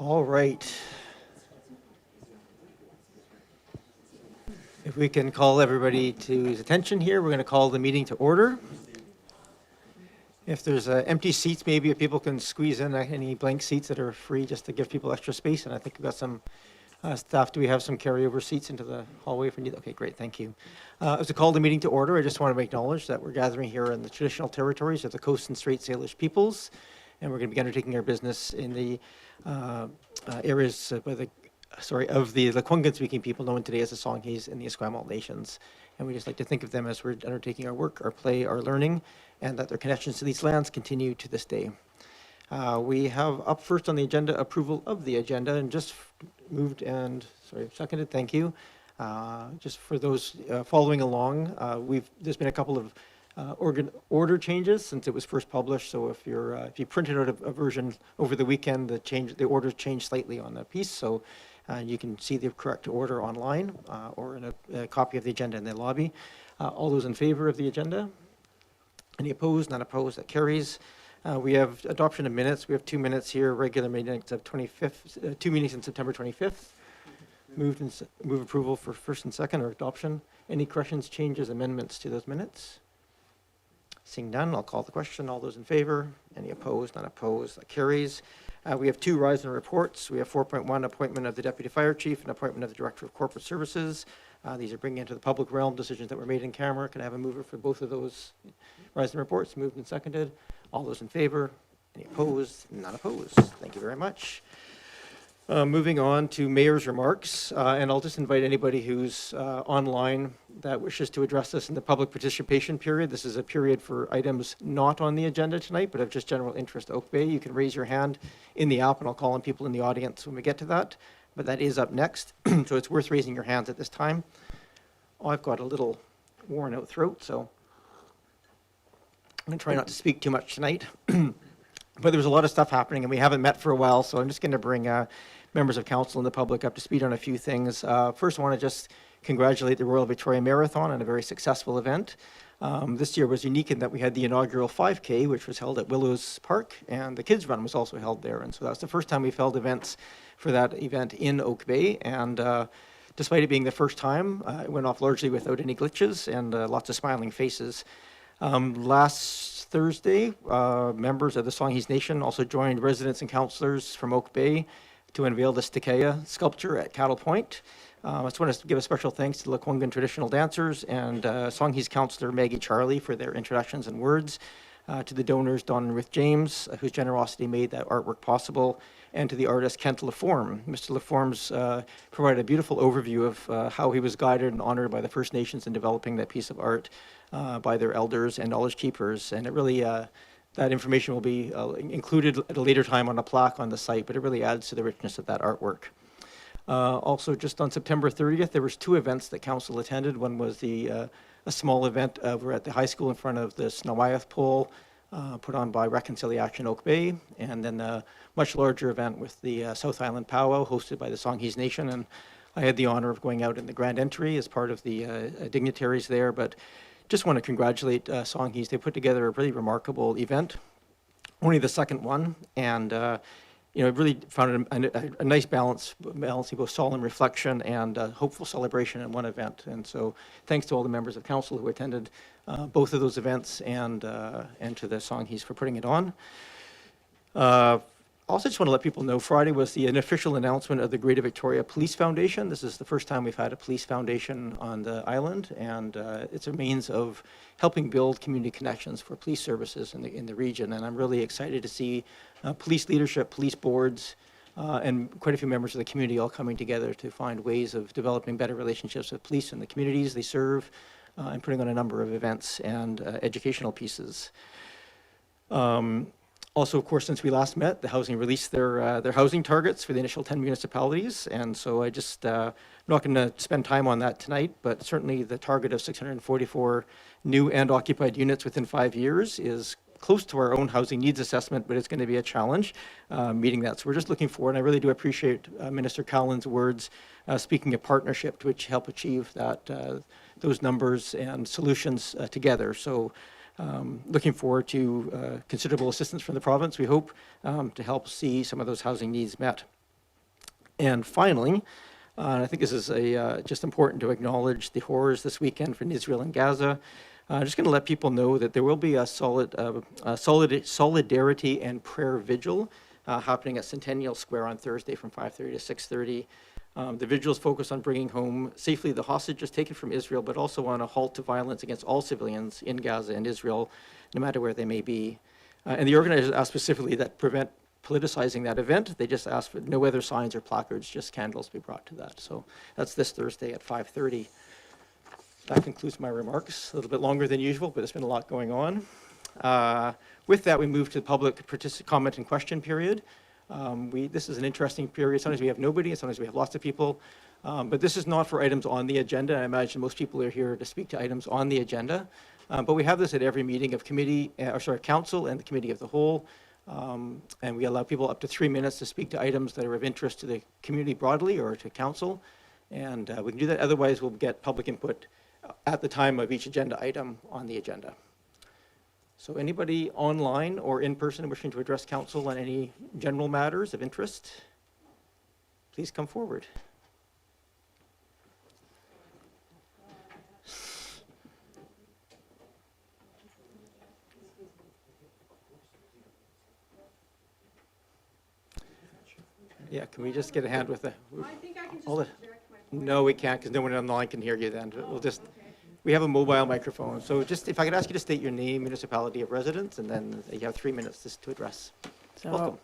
All right. If we can call everybody to his attention here, we're going to call the meeting to order. If there's empty seats, maybe if people can squeeze in any blank seats that are free just to give people extra space. And I think we've got some staff. Do we have some carryover seats into the hallway if we need? Okay, great. Thank you. As we call the meeting to order, I just want to acknowledge that we're gathering here in the traditional territories of the Coast and Straits Salish peoples. And we're going to be undertaking our business in the areas of the Lekwungen-speaking people known today as the Songhees and the Esquimalt nations. And we just like to think of them as we're undertaking our work, our play, our learning, and that their connections to these lands continue to this day. We have up first on the agenda approval of the agenda, and just seconded, thank you. Just for those following along, there's been a couple of order changes since it was first published. So if you printed out a version over the weekend, the order changed slightly on the piece. So you can see the correct order online or in a copy of the agenda in the lobby. All those in favor of the agenda? Any opposed? None opposed. That carries. We have adoption of minutes. We have 2 minutes here. Regular meetings of 25th. 2 meetings on September 25th. Move approval for first and second or adoption. Any corrections, changes, amendments to those minutes? Seeing none, I'll call the question. All those in favor? Any opposed? None opposed. That carries. We have 2 rise and reports. We have 4.1, appointment of the Deputy Fire Chief and appointment of the Director of Corporate Services. These are bringing into the public realm decisions that were made in camera. Can I have a mover for both of those rise and reports? Moved and seconded. All those in favor? Any opposed? None opposed. Thank you very much. Moving on to Mayor's remarks, and I'll just invite anybody who's online that wishes to address this in the public participation period. This is a period for items not on the agenda tonight, but of just general interest to Oak Bay. You can raise your hand in the app, and I'll call on people in the audience when we get to that. But that is up next, so it's worth raising your hands at this time. Oh, I've got a little worn out throat, so I'm going to try not to speak too much tonight. But there's a lot of stuff happening, and we haven't met for a while, so I'm just going to bring members of council and the public up to speed on a few things. First, I want to just congratulate the Royal Victoria Marathon on a very successful event. This year was unique in that we had the inaugural 5K, which was held at Willows Park, and the kids' run was also held there. And so that's the first time we've held events for that event in Oak Bay. And despite it being the first time, it went off largely without any glitches and lots of smiling faces. Last Thursday, members of the Songhees Nation also joined residents and councillors from Oak Bay to unveil the Stikaya sculpture at Cattle Point. I just want to give a special thanks to the Lekwungen traditional dancers and Songhees councillor Maggie Charlie for their introductions and words, to the donors Don and Ruth James, whose generosity made that artwork possible, and to the artist Kent Laforme. Mr. Laforme's provided a beautiful overview of how he was guided and honored by the First Nations in developing that piece of art by their elders and knowledge keepers. And it really, that information will be included at a later time on a plaque on the site, but it really adds to the richness of that artwork. Also, just on September 30th, there was 2 events that council attended. One was a small event over at the high school in front of the Snawyeth pole, put on by Reconciliation Oak Bay, and then a much larger event with the South Island Powwow hosted by the Songhees Nation. And I had the honor of going out in the grand entry as part of the dignitaries there, but just want to congratulate Songhees. They put together a really remarkable event, only the second one, and really found a nice balance, balancing both solemn reflection and hopeful celebration in one event. And so thanks to all the members of council who attended both of those events, and to the Songhees for putting it on. Also, just want to let people know, Friday was the unofficial announcement of the Greater Victoria Police Foundation. This is the first time we've had a police foundation on the island, and it's a means of helping build community connections for police services in the region. And I'm really excited to see police leadership, police boards, and quite a few members of the community all coming together to find ways of developing better relationships with police and the communities they serve, and putting on a number of events and educational pieces. Also, of course, since we last met, the housing released their housing targets for the initial 10 municipalities, and so I just I'm not going to spend time on that tonight, but certainly the target of 644 new and occupied units within 5 years is close to our own housing needs assessment, but it's going to be a challenge meeting that. So we're just looking forward, and I really do appreciate Minister Cowlin's words speaking of partnership to help achieve that those numbers and solutions together. So. Looking forward to considerable assistance from the province, we hope, to help see some of those housing needs met. And finally, I think this is just important to acknowledge the horrors this weekend in Israel and Gaza. Just going to let people know that there will be a solidarity and prayer vigil happening at Centennial Square on Thursday from 5:30 to 6:30. The vigil is focused on bringing home safely the hostages taken from Israel, but also on a halt to violence against all civilians in Gaza and Israel, no matter where they may be. And the organizers asked specifically that prevent politicizing that event. They just asked for no other signs or placards, just candles be brought to that. So that's this Thursday at 5:30. That concludes my remarks. A little bit longer than usual, but there's been a lot going on. With that, we move to the public comment and question period. This is an interesting period. Sometimes we have nobody, and sometimes we have lots of people. But this is not for items on the agenda. I imagine most people are here to speak to items on the agenda. But we have this at every meeting of council and the committee of the whole. And we allow people up to 3 minutes to speak to items that are of interest to the community broadly or to council. And we can do that. Otherwise, we'll get public input at the time of each agenda item on the agenda. So anybody online or in person wishing to address council on any general matters of interest, please come forward. Yeah, can we just get a hand with the? I think I can just direct my point. No, we can't, because no one on the line can hear you then. We'll just, we have a mobile microphone. So just, if I could ask you to state your name, municipality of residence, and then you have 3 minutes just to address. So, Welcome.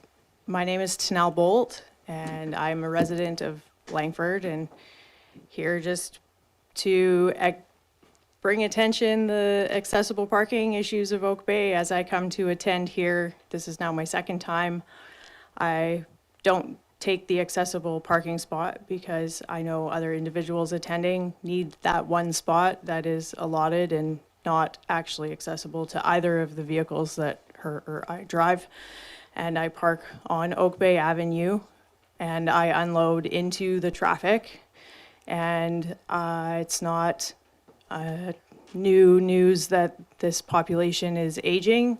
my name is Tanal Bolt, and I'm a resident of Langford, and here just to bring attention the accessible parking issues of Oak Bay as I come to attend here. This is now my second time. I don't take the accessible parking spot because I know other individuals attending need that one spot that is allotted and not actually accessible to either of the vehicles that her or I drive. And I park on Oak Bay Avenue and I unload into the traffic. And it's not new news that this population is aging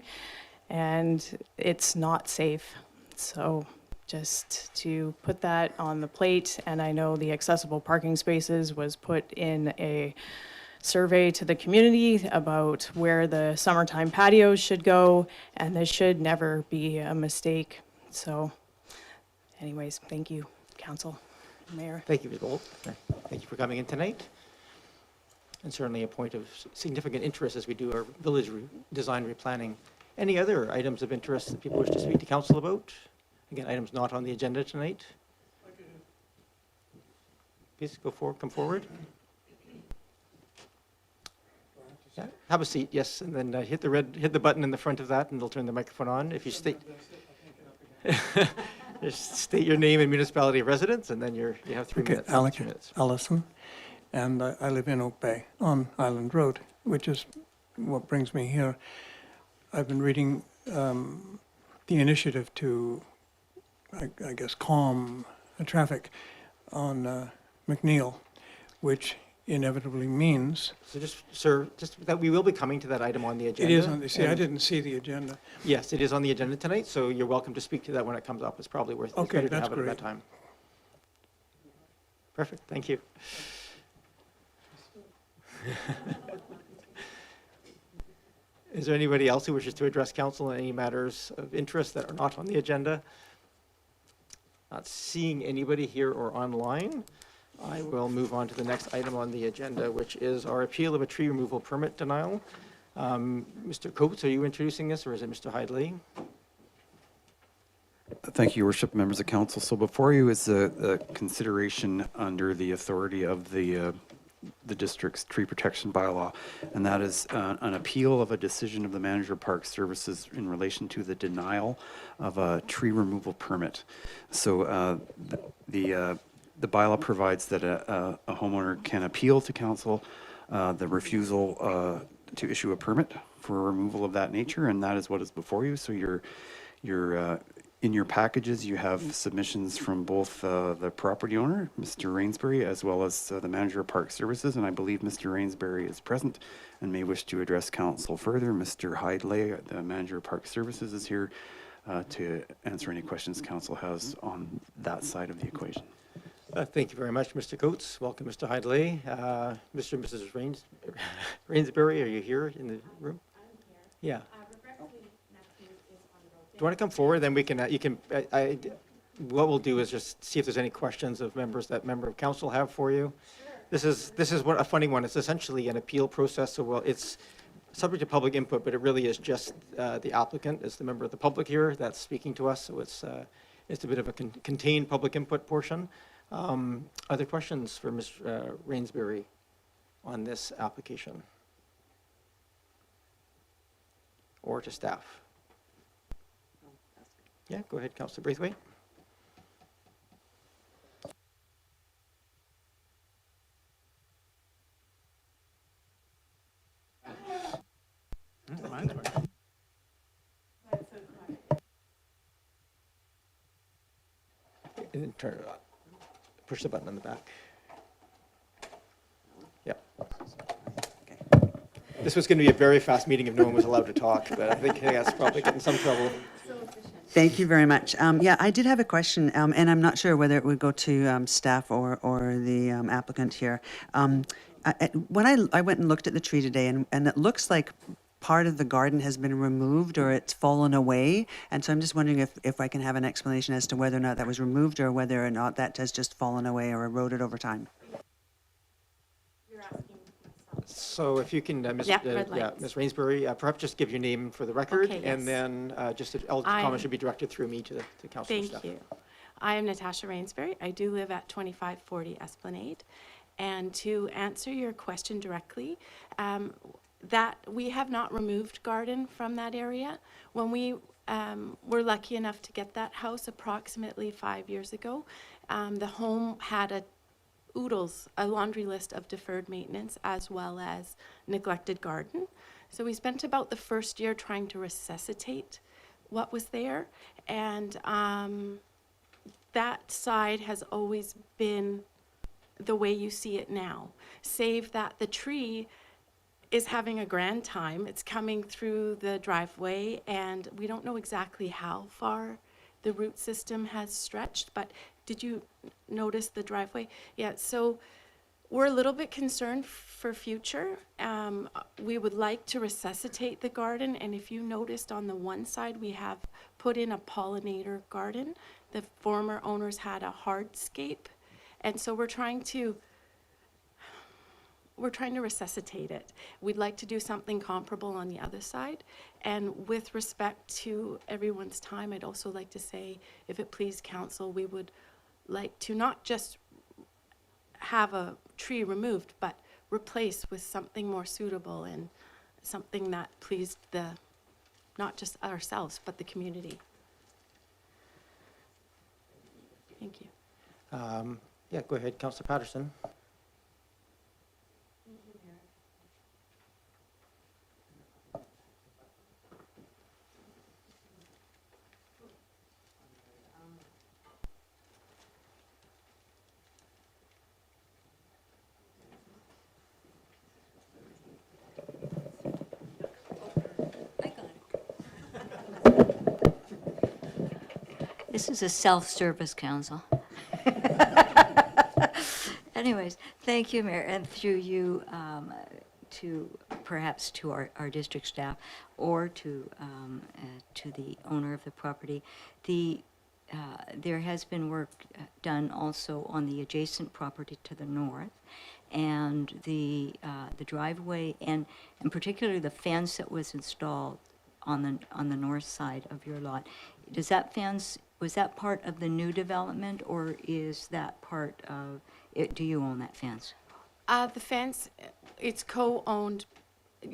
and it's not safe. So just to put that on the plate, and I know the accessible parking spaces was put in a survey to the community about where the summertime patios should go, and this should never be a mistake. So anyways, thank you, Council, Mayor. Thank you, Ms. Bolt. Thank you for coming in tonight. And certainly a point of significant interest as we do our village design replanning. Any other items of interest that people wish to speak to council about? Again, items not on the agenda tonight. Please come forward. Yeah, have a seat, yes, and then hit the button in the front of that, and they'll turn the microphone on. If you just state your name and municipality of residence, and then you have 3 minutes. Alec Ellison, and I live in Oak Bay on Island Road, which is what brings me here. I've been reading the initiative to I guess, calm traffic on McNeil, which inevitably means... So just, sir, just that we will be coming to that item on the agenda. It is on the, see, I didn't see the agenda. Yes, it is on the agenda tonight, so you're welcome to speak to that when it comes up. It's probably worth it. Okay, It's better to that's have it at great. that time. Perfect, thank you. Is there anybody else who wishes to address council on any matters of interest that are not on the agenda? Not seeing anybody here or online, I will move on to the next item on the agenda, which is our appeal of a tree removal permit denial. Mr. Coates, are you introducing this, or is it Mr. Hidley? Thank you, Your Worship, members of council. So before you is a consideration under the authority of the district's tree protection bylaw, and that is an appeal of a decision of the manager of park services in relation to the denial of a tree removal permit. So the bylaw provides that a homeowner can appeal to council the refusal to issue a permit for removal of that nature, and that is what is before you. So you're in your packages, you have submissions from both the property owner, Mr. Rainsbury, as well as the manager of park services, and I believe Mr. Rainsbury is present and may wish to address council further. Mr. Hidley, the manager of park services, is here to answer any questions council has on that side of the equation. Thank you very much, Mr. Coates. Welcome, Mr. Hidley. Mr. and Mrs. Rainsbury, are you here in the room? I'm here. Yeah. Do you want to come forward? Then we can, what we'll do is just see if there's any questions of members that member of council have for you. Sure. This is what a funny one. It's essentially an appeal process. So, well, it's subject to public input, but it really is just the applicant is the member of the public here that's speaking to us. So it's a bit of a contained public input portion. Are there questions for Ms. Rainsbury on this application? Or to staff? Yeah, go ahead, Councillor Braithwaite. And then turn it on. Push the button on the back. Yeah. This was going to be a very fast meeting if no one was allowed to talk, but I think that's probably getting some trouble. Thank you very much. Yeah, I did have a question, and I'm not sure whether it would go to staff or the applicant here. When I went and looked at the tree today, and it looks like part of the garden has been removed or it's fallen away, and so I'm just wondering if I can have an explanation as to whether or not that was removed or whether or not that has just fallen away or eroded over time. So if you can, Ms. Ms. Rainsbury, perhaps just give your name for the record, Okay, and yes. then just all comments should be directed through me to council staff. Thank you. I am Natasha Rainsbury. I do live at 2540 Esplanade. And to answer your question directly, that we have not removed garden from that area. When we were lucky enough to get that house approximately 5 years ago, the home had a laundry list of deferred maintenance as well as neglected garden. So we spent about the first year trying to resuscitate what was there, and that side has always been the way you see it now, save that the tree is having a grand time. It's coming through the driveway, and we don't know exactly how far the root system has stretched, but did you notice the driveway? Yeah, so we're a little bit concerned for future. We would like to resuscitate the garden, and if you noticed on the one side, we have put in a pollinator garden. The former owners had a hardscape, and so we're trying to resuscitate it. We'd like to do something comparable on the other side. And with respect to everyone's time, I'd also like to say, if it please council, we would like to not just have a tree removed, but replaced with something more suitable and something that pleased not just ourselves, but the community. Thank you. Yeah, go ahead, Councillor Patterson. This is a self-service council. Anyways, thank you, Mayor, and through you to perhaps to our district staff or to the owner of the property. There has been work done also on the adjacent property to the north, and the driveway, and particularly the fence that was installed on the north side of your lot. Does that fence, was that part of the new development, or is that part of it? Do you own that fence? The fence, it's co-owned.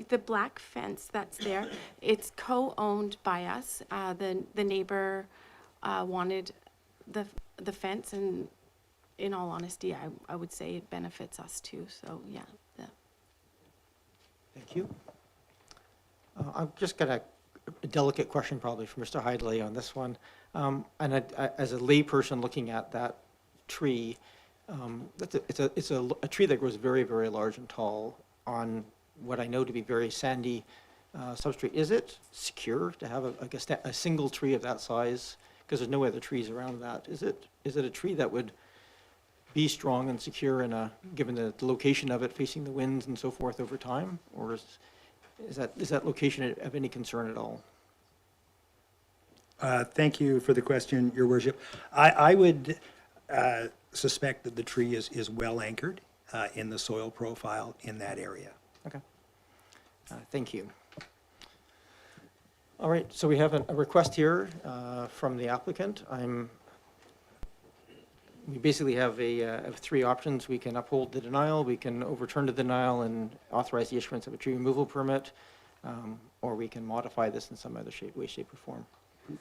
The black fence that's there, it's co-owned by us. The neighbor wanted the fence, and in all honesty, I would say it benefits us too. So yeah. Thank you. I've just got a delicate question probably for Mr. Hidley on this one. And as a layperson looking at that tree, it's a tree that grows very, very large and tall on what I know to be very sandy substrate. Is it secure to have a single tree of that size? Because there's no other trees around that. Is it a tree that would be strong and secure given the location of it facing the winds and so forth over time? Or is that location of any concern at all? Thank you for the question, Your Worship. I would suspect that the tree is well anchored in the soil profile in that area. Okay. Thank you. All right, so we have a request here from the applicant. We basically have have three options. We can uphold the denial, we can overturn the denial and authorize the issuance of a tree removal permit, or we can modify this in some other way, shape, or form.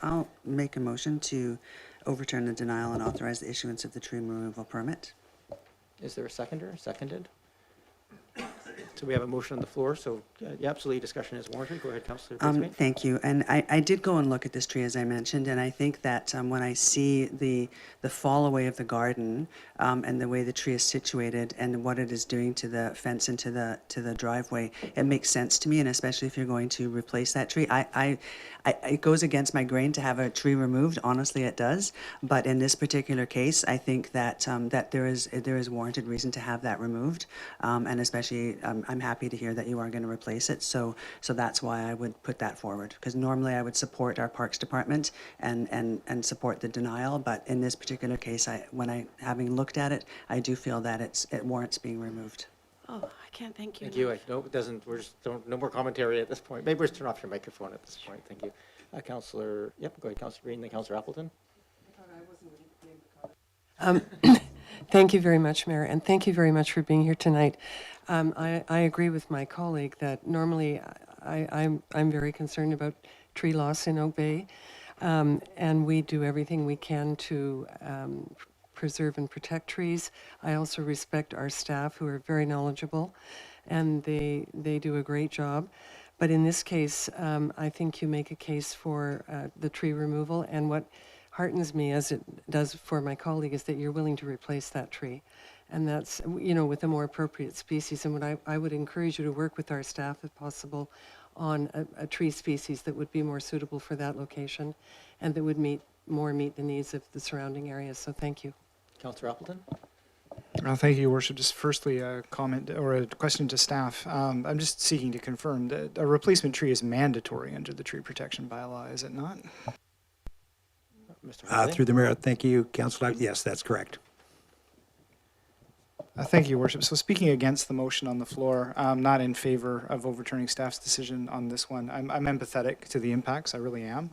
I'll make a motion to overturn the denial and authorize the issuance of the tree removal permit. Is there a seconder? Seconded? So we have a motion on the floor, so yeah, absolutely, discussion is warranted. Go ahead, Councillor Brisbane. Thank you. And I did go and look at this tree, as I mentioned, and I think that when I see the fall away of the garden and the way the tree is situated and what it is doing to the fence and to the driveway, it makes sense to me, and especially if you're going to replace that tree. It goes against my grain to have a tree removed, honestly it does, but in this particular case, I think that that there is warranted reason to have that removed, and especially I'm happy to hear that you are going to replace it, so that's why I would put that forward, because normally I would support our Parks Department and support the denial, but in this particular case, having looked at it, I do feel that it warrants being removed. Oh, I can't thank you Thank you. enough. No, it doesn't, no more commentary at this point. Maybe just turn off your microphone at this point. Thank you. Councillor, yep, go ahead, Councillor Green, then Councillor Appleton. Thank you very much, Mayor, and thank you very much for being here tonight. I agree with my colleague that normally I'm very concerned about tree loss in Oak Bay, and we do everything we can to preserve and protect trees. I also respect our staff who are very knowledgeable, and they do a great job. But in this case, I think you make a case for the tree removal, and what heartens me, as it does for my colleague, is that you're willing to replace that tree. And that's, with a more appropriate species. And what I would encourage you to work with our staff, if possible, on a tree species that would be more suitable for that location and that would meet the needs of the surrounding areas. So thank you. Councillor Appleton. Thank you, Your Worship. Just firstly, a comment or a question to staff. I'm just seeking to confirm that a replacement tree is mandatory under the tree protection bylaw, is it not? Mr. Hurley. Through the mayor, thank you, Councillor. Yes, that's correct. Thank you, Your Worship. So speaking against the motion on the floor, I'm not in favor of overturning staff's decision on this one. I'm empathetic to the impacts. I really am.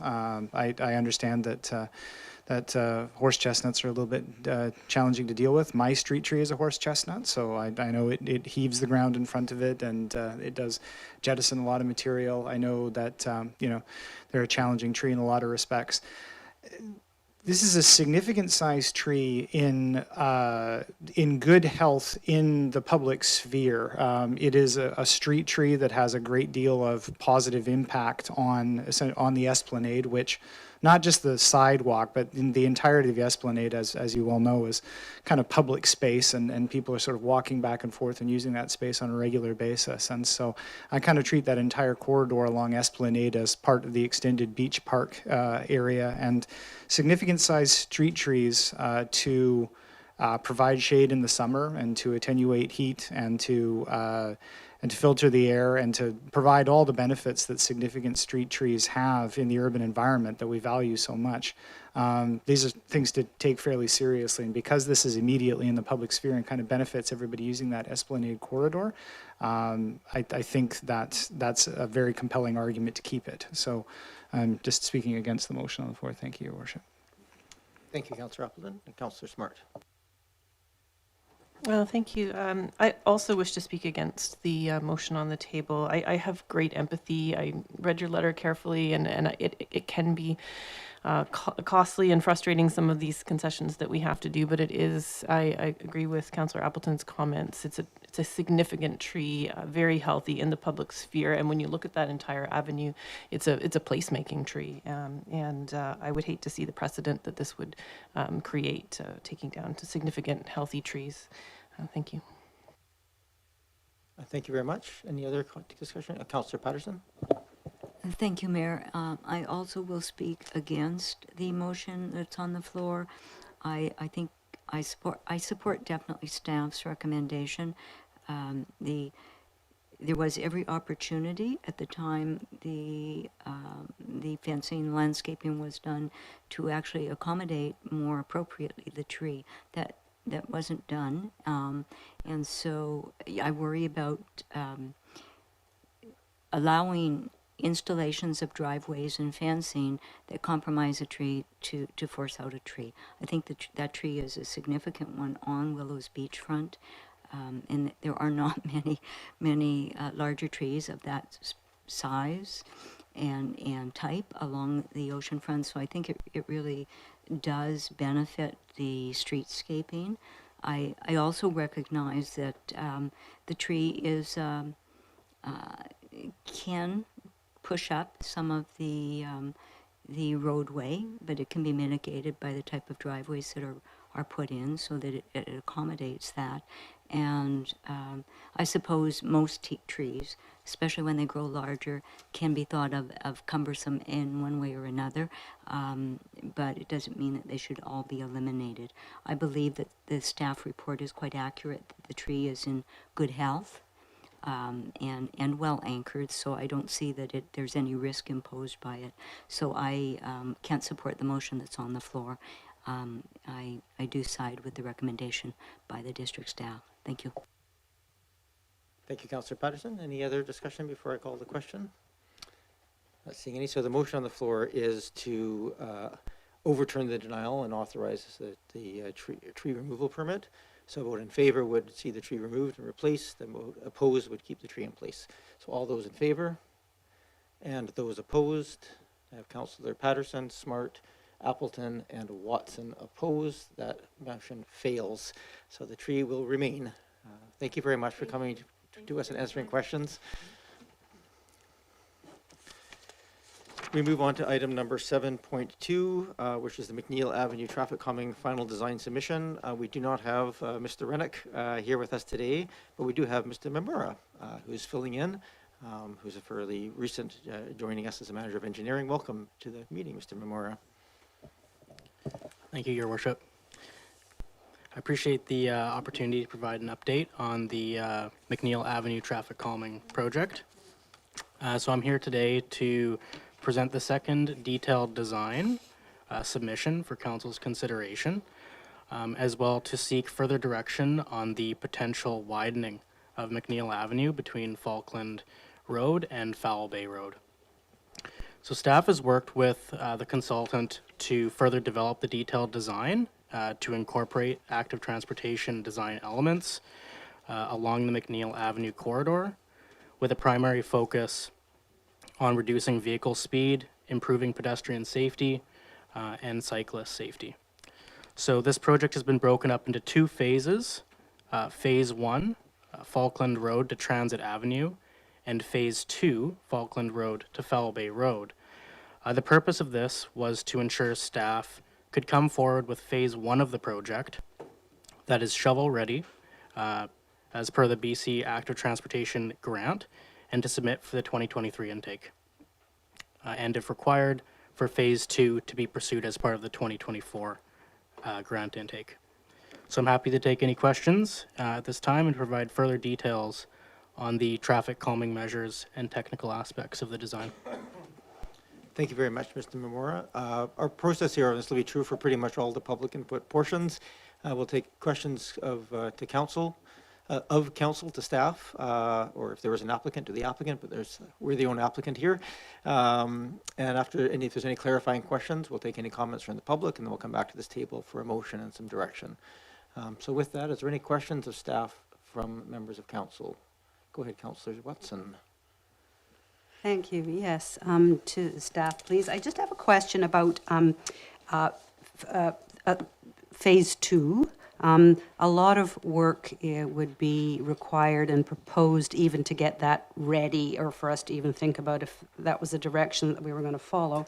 I understand that horse chestnuts are a little bit challenging to deal with. My street tree is a horse chestnut, so I know it heaves the ground in front of it, and it does jettison a lot of material. I know that they're a challenging tree in a lot of respects. This is a significant sized tree in good health in the public sphere. It is a street tree that has a great deal of positive impact on the Esplanade, which not just the sidewalk, but in the entirety of the Esplanade, as you well know, is kind of public space, and people are sort of walking back and forth and using that space on a regular basis. And so I kind of treat that entire corridor along Esplanade as part of the extended beach park area, and significant sized street trees to provide shade in the summer and to attenuate heat and to filter the air and to provide all the benefits that significant street trees have in the urban environment that we value so much. These are things to take fairly seriously, and because this is immediately in the public sphere and kind of benefits everybody using that Esplanade corridor, I think that's a very compelling argument to keep it. So I'm just speaking against the motion on the floor. Thank you, Your Worship. Thank you, Councillor Appleton. And Councillor Smart. Well, thank you. I also wish to speak against the motion on the table. I have great empathy. I read your letter carefully, and it can be costly and frustrating, some of these concessions that we have to do, but it is, I agree with Councillor Appleton's comments. It's a significant tree, very healthy in the public sphere, and when you look at that entire avenue, it's a placemaking tree, and I would hate to see the precedent that this would create, taking down to significant healthy trees. Thank you. Thank you very much. Any other discussion? Councillor Patterson. Thank you, Mayor. I also will speak against the motion that's on the floor. I think I support definitely staff's recommendation. There was every opportunity at the time the fencing landscaping was done to actually accommodate more appropriately the tree. That wasn't done, and so I worry about allowing installations of driveways and fencing that compromise a tree to force out a tree. I think that tree is a significant one on Willows beachfront, and there are not many larger trees of that size and type along the oceanfront. So I think it really does benefit the streetscaping. I also recognize that the tree is can push up some of the roadway, but it can be mitigated by the type of driveways that are put in so that it accommodates that. And I suppose most trees, especially when they grow larger, can be thought of cumbersome in one way or another, but it doesn't mean that they should all be eliminated. I believe that the staff report is quite accurate. The tree is in good health. And well anchored, so I don't see that there's any risk imposed by it. So I can't support the motion that's on the floor. I do side with the recommendation by the district staff. Thank you. Thank you, Councillor Patterson. Any other discussion before I call the question? Not seeing any. So the motion on the floor is to overturn the denial and authorize the tree removal permit. So vote in favor would see the tree removed and replaced. The vote opposed would keep the tree in place. So all those in favor and those opposed, I have Councillor Patterson, Smart, Appleton, and Watson opposed. That motion fails. So the tree will remain. Thank you very much for coming to us and answering questions. We move on to item number 7.2, which is the McNeil Avenue traffic calming final design submission. We do not have Mr. Rennick here with us today, but we do have Mr. Memura, who's filling in, who's a fairly recent joining us as a manager of engineering. Welcome to the meeting, Mr. Memura. Thank you, Your Worship. I appreciate the opportunity to provide an update on the McNeil Avenue traffic calming project. So I'm here today to present the second detailed design submission for Council's consideration, as well to seek further direction on the potential widening of McNeil Avenue between Falkland Road and Foul Bay Road. So staff has worked with the consultant to further develop the detailed design to incorporate active transportation design elements along the McNeil Avenue corridor, with a primary focus on reducing vehicle speed, improving pedestrian safety, and cyclist safety. So this project has been broken up into two phases. Phase 1, Falkland Road to Transit Avenue, and Phase 2, Falkland Road to Foul Bay Road. The purpose of this was to ensure staff could come forward with Phase 1 of the project that is shovel-ready, as per the BC Active Transportation Grant, and to submit for the 2023 intake. And if required, for Phase 2 to be pursued as part of the 2024 grant intake. So I'm happy to take any questions at this time and provide further details on the traffic calming measures and technical aspects of the design. Thank you very much, Mr. Memura. Our process here, and this will be true for pretty much all the public input portions, we'll take questions to council, of council to staff, or if there was an applicant, to the applicant, but we're the only applicant here. And if there's any clarifying questions, we'll take any comments from the public, and then we'll come back to this table for a motion and some direction. So with that, is there any questions of staff from members of council? Go ahead, Councillor Watson. Thank you. Yes, to the staff, please. I just have a question about Phase 2. A lot of work would be required and proposed even to get that ready, or for us to even think about if that was the direction that we were going to follow.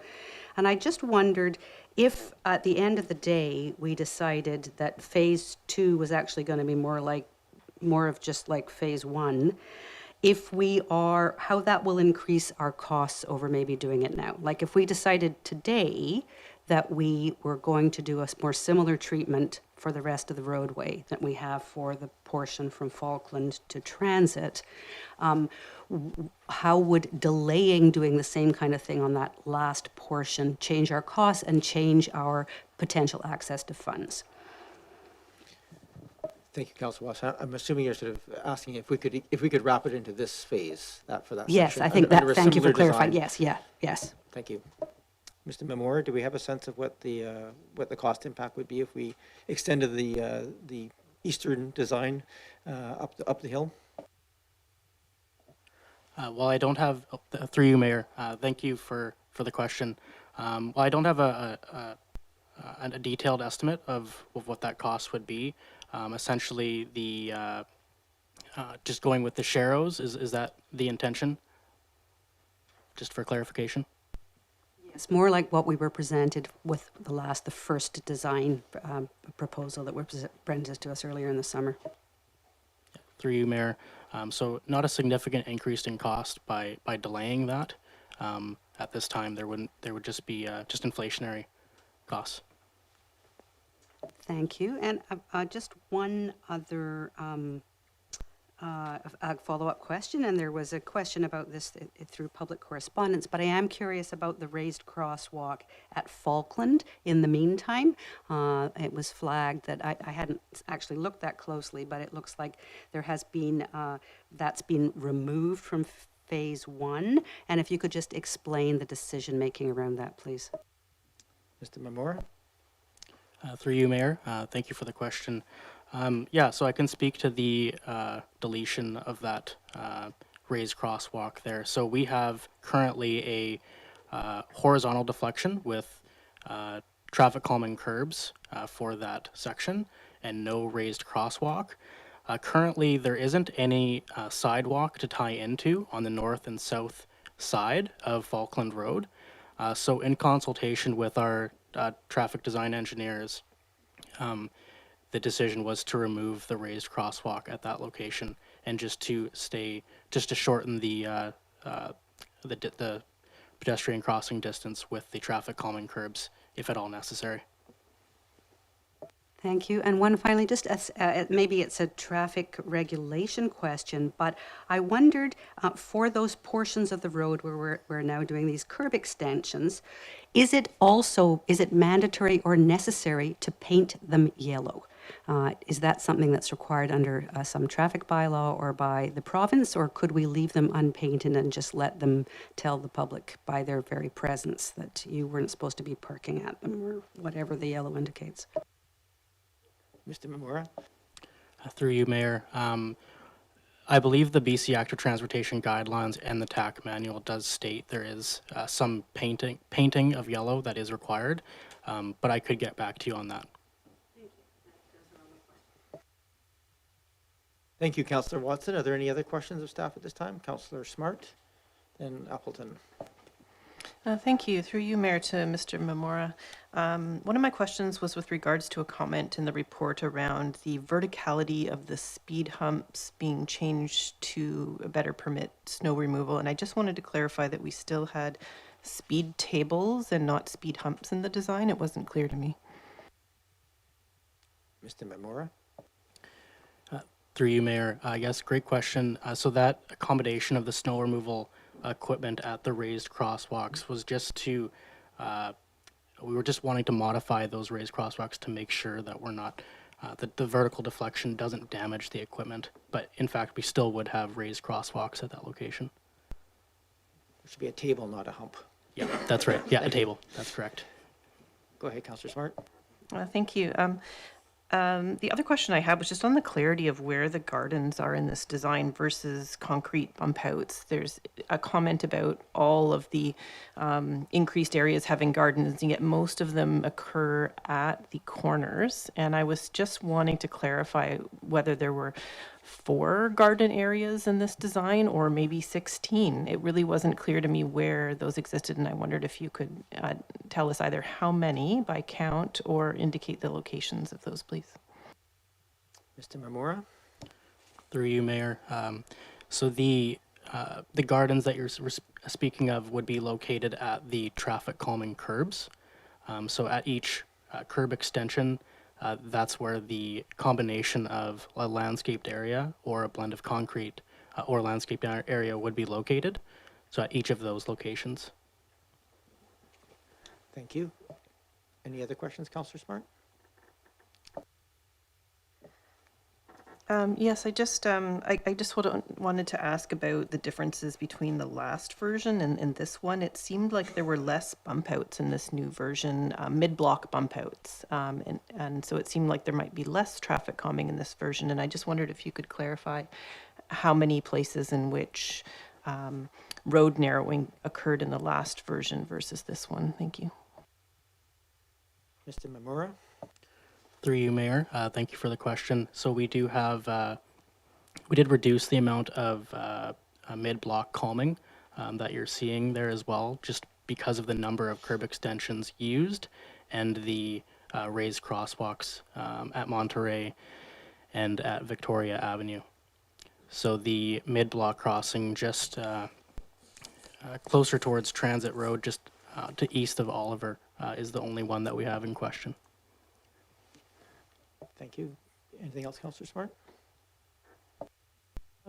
And I just wondered if at the end of the day we decided that Phase 2 was actually going to be more of just like Phase 1, how that will increase our costs over maybe doing it now. Like if we decided today that we were going to do a more similar treatment for the rest of the roadway that we have for the portion from Falkland to Transit. How would delaying doing the same kind of thing on that last portion change our costs and change our potential access to funds? Thank you, Councillor Watts. I'm assuming you're sort of asking if we could wrap it into this phase, that for that Yes, section. I think that, under a thank you for similar clarifying. design. Yes, yeah, yes. Thank you. Mr. Memora, do we have a sense of what the cost impact would be if we extended the eastern design up the hill? While I don't have, through you, Mayor, thank you for the question. While I don't have a detailed estimate of what that cost would be, essentially just going with the sharrows, is that the intention? Just for clarification? It's more like what we were presented with the first design proposal that was presented to us earlier in the summer. Through you, Mayor. So not a significant increase in cost by delaying that. At this time, there would just be just inflationary costs. Thank you. And just one other follow-up question, and there was a question about this through public correspondence, but I am curious about the raised crosswalk at Falkland in the meantime. It was flagged that I hadn't actually looked that closely, but it looks like there has been, that's been removed from phase 1. And if you could just explain the decision-making around that, please. Mr. Memora? Through you, Mayor. Thank you for the question. Yeah, so I can speak to the deletion of that raised crosswalk there. So we have currently a horizontal deflection with traffic calming curbs for that section and no raised crosswalk. Currently, there isn't any sidewalk to tie into on the north and south side of Falkland Road. So in consultation with our traffic design engineers, the decision was to remove the raised crosswalk at that location and just to shorten the pedestrian crossing distance with the traffic calming curbs, if at all necessary. Thank you. And one finally, just as maybe it's a traffic regulation question, but I wondered for those portions of the road where we're now doing these curb extensions, is it mandatory or necessary to paint them yellow? Is that something that's required under some traffic bylaw or by the province, or could we leave them unpainted and just let them tell the public by their very presence that you weren't supposed to be parking at them or whatever the yellow indicates? Mr. Memora? Through you, Mayor. I believe the BC Active Transportation Guidelines and the TAC manual does state there is some painting of yellow that is required, but I could get back to you on that. Thank you, Councillor Watson. Are there any other questions of staff at this time? Councillor Smart and Appleton. Thank you. Through you, Mayor, to Mr. Memora. One of my questions was with regards to a comment in the report around the verticality of the speed humps being changed to better permit snow removal. And I just wanted to clarify that we still had speed tables and not speed humps in the design. It wasn't clear to me. Mr. Memora? Through you, Mayor. Yes, great question. So that accommodation of the snow removal equipment at the raised crosswalks was just to, we were just wanting to modify those raised crosswalks to make sure that we're not, that the vertical deflection doesn't damage the equipment. But in fact, we still would have raised crosswalks at that location. It should be a table, not a hump. Yeah, that's right. Yeah, a table. That's correct. Go ahead, Councillor Smart. Thank you. The other question I had was just on the clarity of where the gardens are in this design versus concrete bump outs. There's a comment about all of the increased areas having gardens, and yet most of them occur at the corners. And I was just wanting to clarify whether there were 4 garden areas in this design or maybe 16. It really wasn't clear to me where those existed, and I wondered if you could tell us either how many by count or indicate the locations of those, please. Mr. Memora? Through you, Mayor. So the gardens that you're speaking of would be located at the traffic calming curbs. So at each curb extension, that's where the combination of a landscaped area or a blend of concrete or landscaped area would be located. So at each of those locations. Thank you. Any other questions, Councillor Smart? Yes, I just wanted to ask about the differences between the last version and this one. It seemed like there were less bump outs in this new version, mid-block bump outs. And so it seemed like there might be less traffic calming in this version. And I just wondered if you could clarify how many places in which road narrowing occurred in the last version versus this one. Thank you. Mr. Mamura? Through you, Mayor. Thank you for the question. So we do have, we did reduce the amount of mid-block calming that you're seeing there as well, just because of the number of curb extensions used and the raised crosswalks at Monterey and at Victoria Avenue. So the mid-block crossing just closer towards Transit Road, just to east of Oliver, is the only one that we have in question. Thank you. Anything else, Councillor Smart?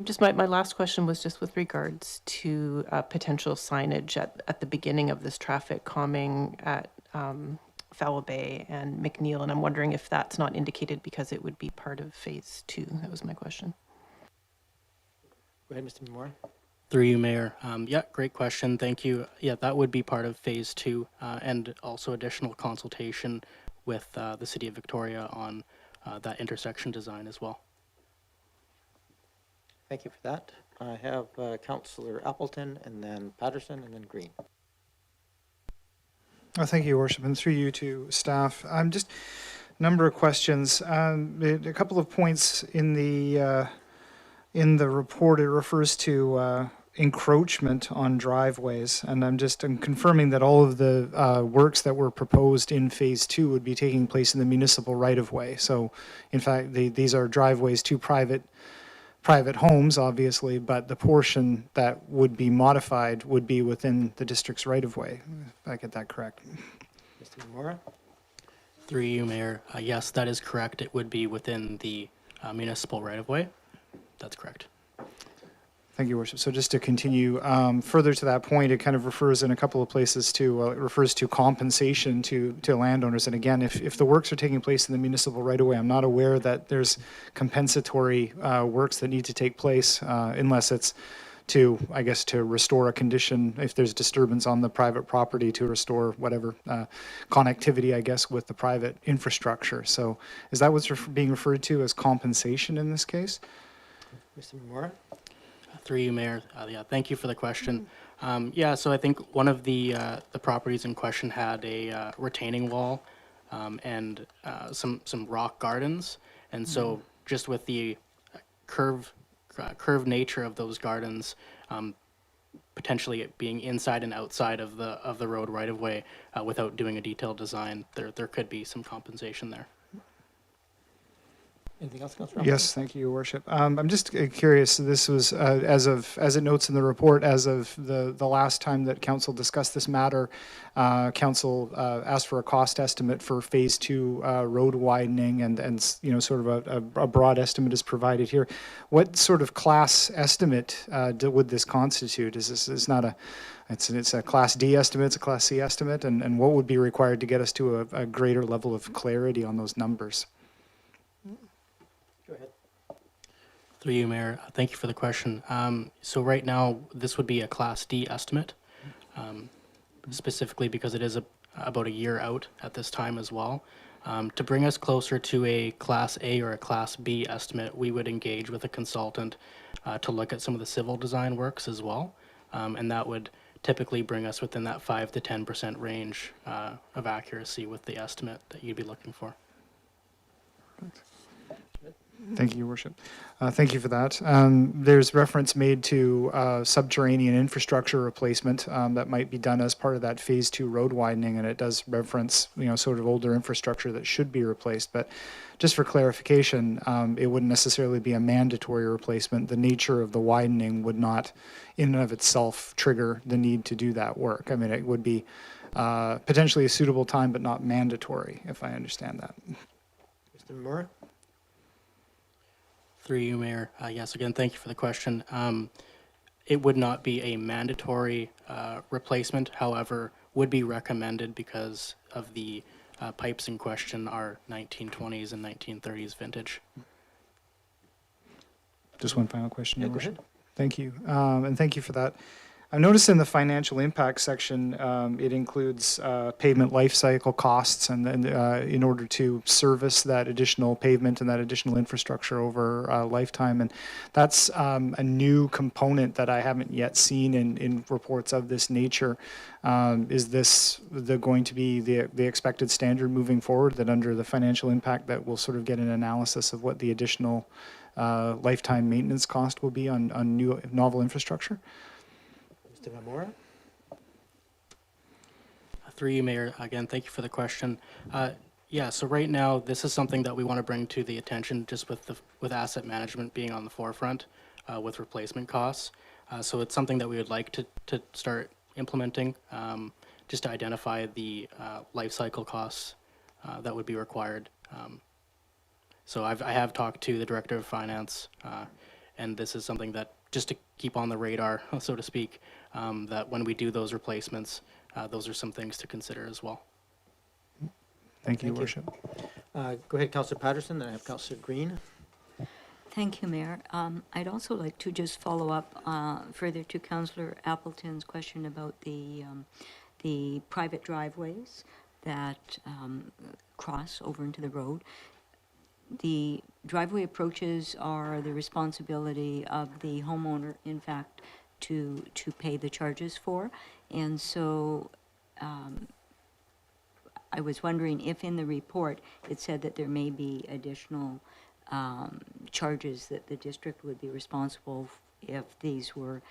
Just my last question was just with regards to potential signage at the beginning of this traffic calming at Fowl Bay and McNeil, and I'm wondering if that's not indicated because it would be part of phase 2. That was my question. Go ahead, Mr. Mamura. Through you, Mayor. Yeah, great question. Thank you. Yeah, that would be part of phase 2 and also additional consultation with the City of Victoria on that intersection design as well. Thank you for that. I have Councillor Appleton and then Patterson and then Green. Oh, thank you, Your Worship, and through you to staff. Just a number of questions. A couple of points in the report. It refers to encroachment on driveways, and I'm confirming that all of the works that were proposed in phase 2 would be taking place in the municipal right-of-way. So, in fact, these are driveways to private homes, obviously, but the portion that would be modified would be within the district's right-of-way, if I get that correct. Mr. Mamura? Through you, Mayor. Yes, that is correct. It would be within the municipal right-of-way. That's correct. Thank you, Worship. So just to continue further to that point, it kind of refers in a couple of places to, it refers to compensation to landowners. And again, if the works are taking place in the municipal right-of-way, I'm not aware that there's compensatory works that need to take place unless it's to, I guess, to restore a condition, if there's disturbance on the private property, to restore whatever connectivity, I guess, with the private infrastructure. So is that what's being referred to as compensation in this case? Mr. Mamura? Through you, Mayor. Yeah, thank you for the question. Yeah, so I think one of the properties in question had a retaining wall and some rock gardens, and so just with the curved nature of those gardens, potentially it being inside and outside of the road right of way, without doing a detailed design, there could be some compensation there. Anything else, Councillor? Yes, thank you, Your Worship. I'm just curious, this was, as it notes in the report, as of the last time that Council discussed this matter, Council asked for a cost estimate for Phase 2 road widening, and you know, sort of a broad estimate is provided here. What sort of class estimate would this constitute? Is this is not a, it's a Class D estimate, it's a Class C estimate, and what would be required to get us to a greater level of clarity on those numbers? Go ahead. Through you, Mayor. Thank you for the question. So right now, this would be a Class D estimate, specifically because it is about a year out at this time as well. To bring us closer to a Class A or a Class B estimate, we would engage with a consultant to look at some of the civil design works as well, and that would typically bring us within that 5 to 10% range of accuracy with the estimate that you'd be looking for. Thank you, Your Worship. Thank you for that. There's reference made to subterranean infrastructure replacement that might be done as part of that Phase 2 road widening, and it does reference, you know, sort of older infrastructure that should be replaced. But just for clarification, it wouldn't necessarily be a mandatory replacement. The nature of the widening would not, in and of itself, trigger the need to do that work. I mean, it would be potentially a suitable time, but not mandatory, if I understand that. Mr. Mamora? Through you, Mayor. Yes, again, thank you for the question. It would not be a mandatory replacement, however, would be recommended because of the pipes in question are 1920s and 1930s vintage. Just one final question, Yeah, Your go Worship. ahead. Thank you. And thank you for that. I noticed in the financial impact section, it includes pavement life cycle costs and then in order to service that additional pavement and that additional infrastructure over a lifetime. And that's a new component that I haven't yet seen in reports of this nature. Is this going to be the expected standard moving forward, that under the financial impact that we'll sort of get an analysis of what the additional lifetime maintenance cost will be on new novel infrastructure? Mr. Mamora? Through you, Mayor, again, thank you for the question. Yeah, so right now, this is something that we want to bring to the attention just with asset management being on the forefront with replacement costs. So it's something that we would like to start implementing just to identify the life cycle costs that would be required. So I have talked to the Director of Finance, and this is something that just to keep on the radar, so to speak, that when we do those replacements, those are some things to consider as well. Thank you, Thank you. Worship. Go ahead, Councillor Patterson, then I have Councillor Green. Thank you, Mayor. I'd also like to just follow up further to Councillor Appleton's question about the private driveways that cross over into the road. The driveway approaches are the responsibility of the homeowner, in fact, to pay the charges for. And so I was wondering if in the report it said that there may be additional charges that the district would be responsible if these were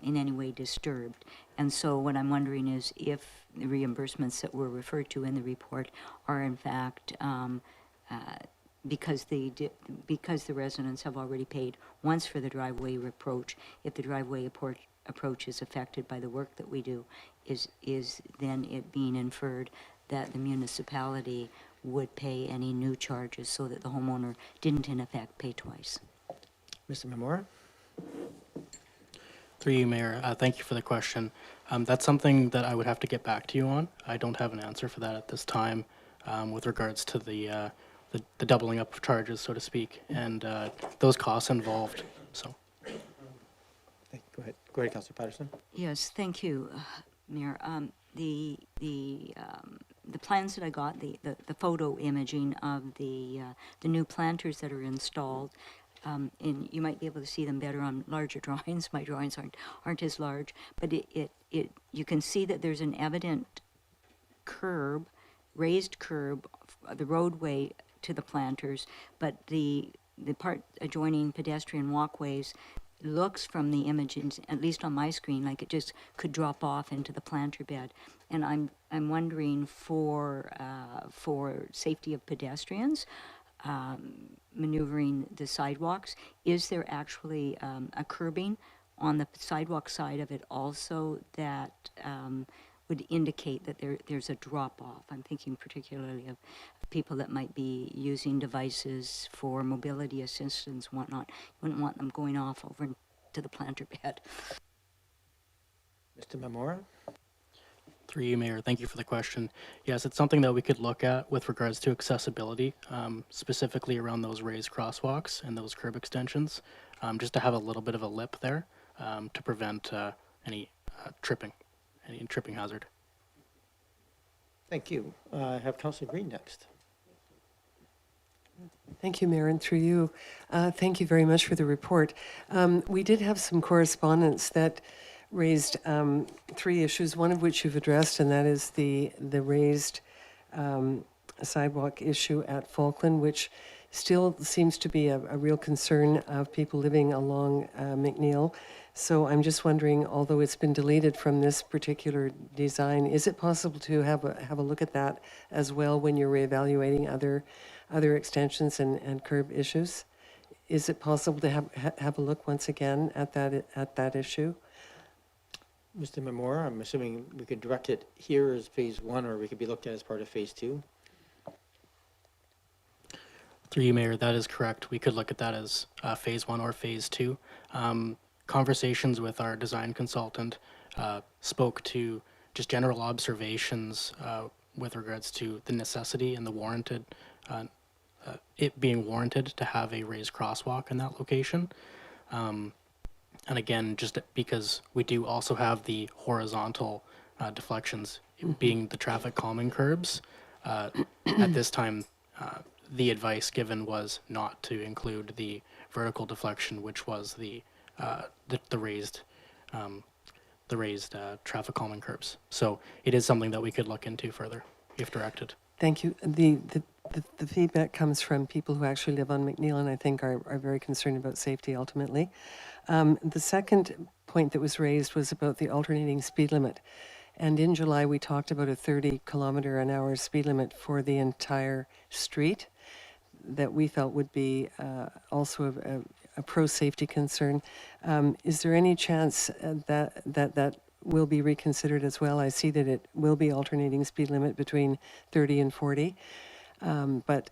in any way disturbed. And so what I'm wondering is if the reimbursements that were referred to in the report are in fact because the residents have already paid once for the driveway approach, if the driveway approach is affected by the work that we do, is then it being inferred that the municipality would pay any new charges so that the homeowner didn't in effect pay twice. Mr. Mamora? Through you, Mayor, thank you for the question. That's something that I would have to get back to you on. I don't have an answer for that at this time with regards to the doubling up of charges, so to speak, and those costs involved. So, Go ahead, Councillor Patterson. Yes, thank you, Mayor. The plans that I got, the photo imaging of the new planters that are installed, and you might be able to see them better on larger drawings. My drawings aren't as large, but you can see that there's an evident curb, raised curb, the roadway to the planters, but the part adjoining pedestrian walkways looks from the images, at least on my screen, like it just could drop off into the planter bed. And I'm wondering for safety of pedestrians maneuvering the sidewalks, is there actually a curbing on the sidewalk side of it also that would indicate that there's a drop-off? I'm thinking particularly of people that might be using devices for mobility assistance and whatnot. You wouldn't want them going off over into the planter bed. Mr. Mamora? through you, Mayor, thank you for the question. Yes, it's something that we could look at with regards to accessibility, specifically around those raised crosswalks and those curb extensions, just to have a little bit of a lip there to prevent any tripping hazard. Thank you. I have Councillor Green next. Thank you, Mayor, and through you, thank you very much for the report. We did have some correspondence that raised three issues, one of which you've addressed, and that is the raised sidewalk issue at Falkland, which still seems to be a real concern of people living along McNeil. So I'm just wondering, although it's been deleted from this particular design, is it possible to have a look at that as well when you're reevaluating other extensions and curb issues? Is it possible to have a look once again at that issue? Mr. Mamora, I'm assuming we could direct it here as phase one, or we could be looked at as part of phase two. Through you, Mayor, that is correct. We could look at that as phase 1 or phase 2. Conversations with our design consultant spoke to just general observations with regards to the necessity and the warranted, it being warranted to have a raised crosswalk in that location. And again, just because we do also have the horizontal deflections being the traffic calming curbs, at this time, the advice given was not to include the vertical deflection, which was the raised traffic calming curbs. So it is something that we could look into further if directed. Thank you. The feedback comes from people who actually live on McNeil and I think are very concerned about safety ultimately. The second point that was raised was about the alternating speed limit. And in July, we talked about a 30-kilometer-an-hour speed limit for the entire street that we felt would be also a pro-safety concern. Is there any chance that will be reconsidered as well? I see that it will be alternating speed limit between 30 and 40, but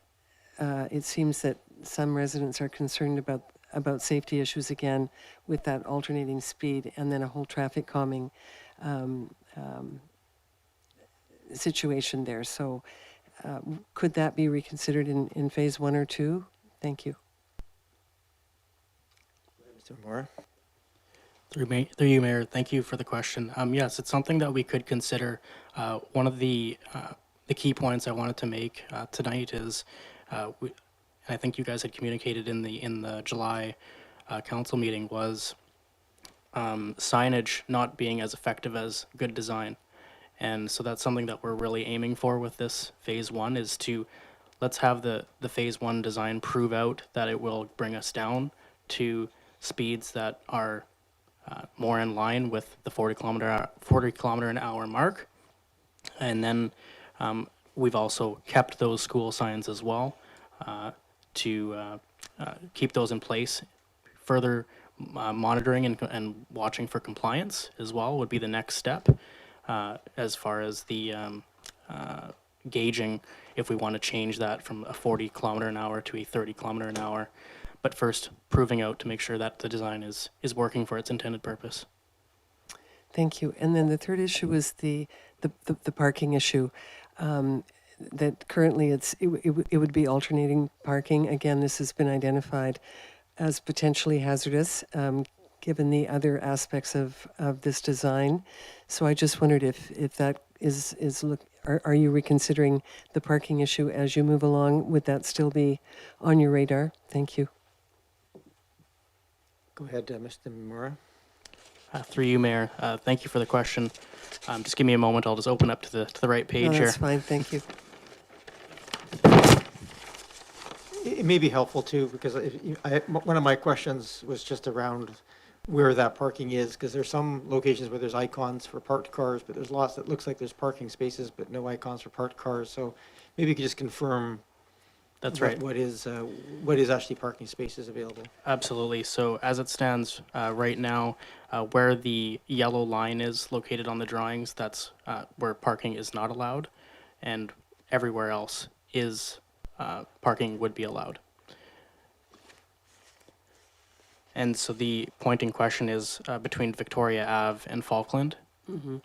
it seems that some residents are concerned about safety issues again with that alternating speed and then a whole traffic calming situation there. So could that be reconsidered in phase 1 or 2? Thank you. Mr. Mora? Through you, Mayor, thank you for the question. Yes, it's something that we could consider. One of the key points I wanted to make tonight is, and I think you guys had communicated in the July council meeting, was signage not being as effective as good design. And so that's something that we're really aiming for with this phase 1 is to let's have the phase 1 design prove out that it will bring us down to speeds that are more in line with the 40 kilometer an hour mark. And then we've also kept those school signs as well to keep those in place. Further monitoring and watching for compliance as well would be the next step as far as the gauging if we want to change that from a 40 kilometer an hour to a 30 kilometer an hour. But first, proving out to make sure that the design is working for its intended purpose. Thank you. And then the third issue was the parking issue. That currently it would be alternating parking. Again, this has been identified as potentially hazardous given the other aspects of this design. So I just wondered if that are you reconsidering the parking issue as you move along? Would that still be on your radar? Thank you. Go ahead, Mr. Mora. Through you, Mayor, thank you for the question. Just give me a moment. I'll just open up to the right page here. That's fine. Thank you. It may be helpful too, because one of my questions was just around where that parking is, because there's some locations where there's icons for parked cars, but there's lots that looks like there's parking spaces, but no icons for parked cars. So maybe you could just confirm. That's right. What is actually parking spaces available? Absolutely. So as it stands right now, where the yellow line is located on the drawings, that's where parking is not allowed, and everywhere else is parking would be allowed. And so the point in question is between Victoria Ave and Falkland. Mm-hmm.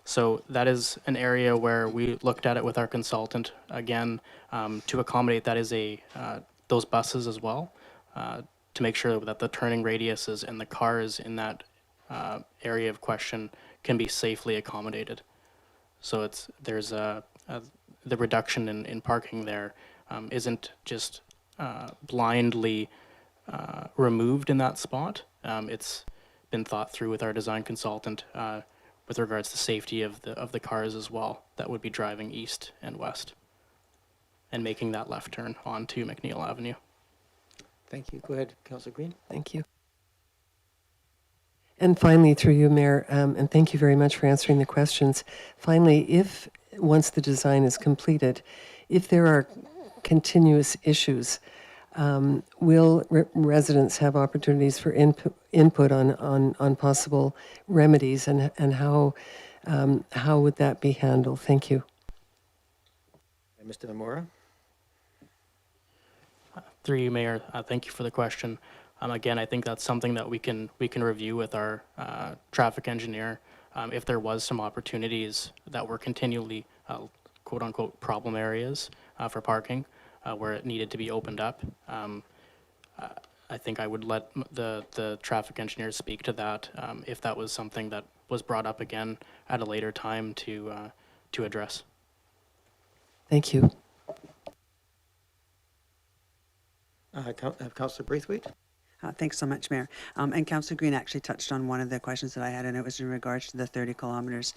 So that is an area where we looked at it with our consultant again to accommodate that is those buses as well to make sure that the turning radiuses and the cars in that area of question can be safely accommodated. So there's the reduction in parking there isn't just blindly removed in that spot. It's been thought through with our design consultant with regards to safety of the cars as well that would be driving east and west and making that left turn onto McNeil Avenue. Thank you. Go ahead, Councillor Green. Thank you. And finally, through you, Mayor, and thank you very much for answering the questions. Finally, once the design is completed, if there are continuous issues, will residents have opportunities for input on possible remedies, and how would that be handled? Thank you. Mr. Mora. Through you, Mayor, thank you for the question. Again, I think that's something that we can review with our traffic engineer. If there was some opportunities that were continually quote unquote problem areas for parking where it needed to be opened up, I think I would let the traffic engineers speak to that if that was something that was brought up again at a later time to address. Thank you. Councillor Braithwaite? Thanks so much, Mayor. And Councillor Green actually touched on one of the questions that I had, and it was in regards to the 30 kilometres.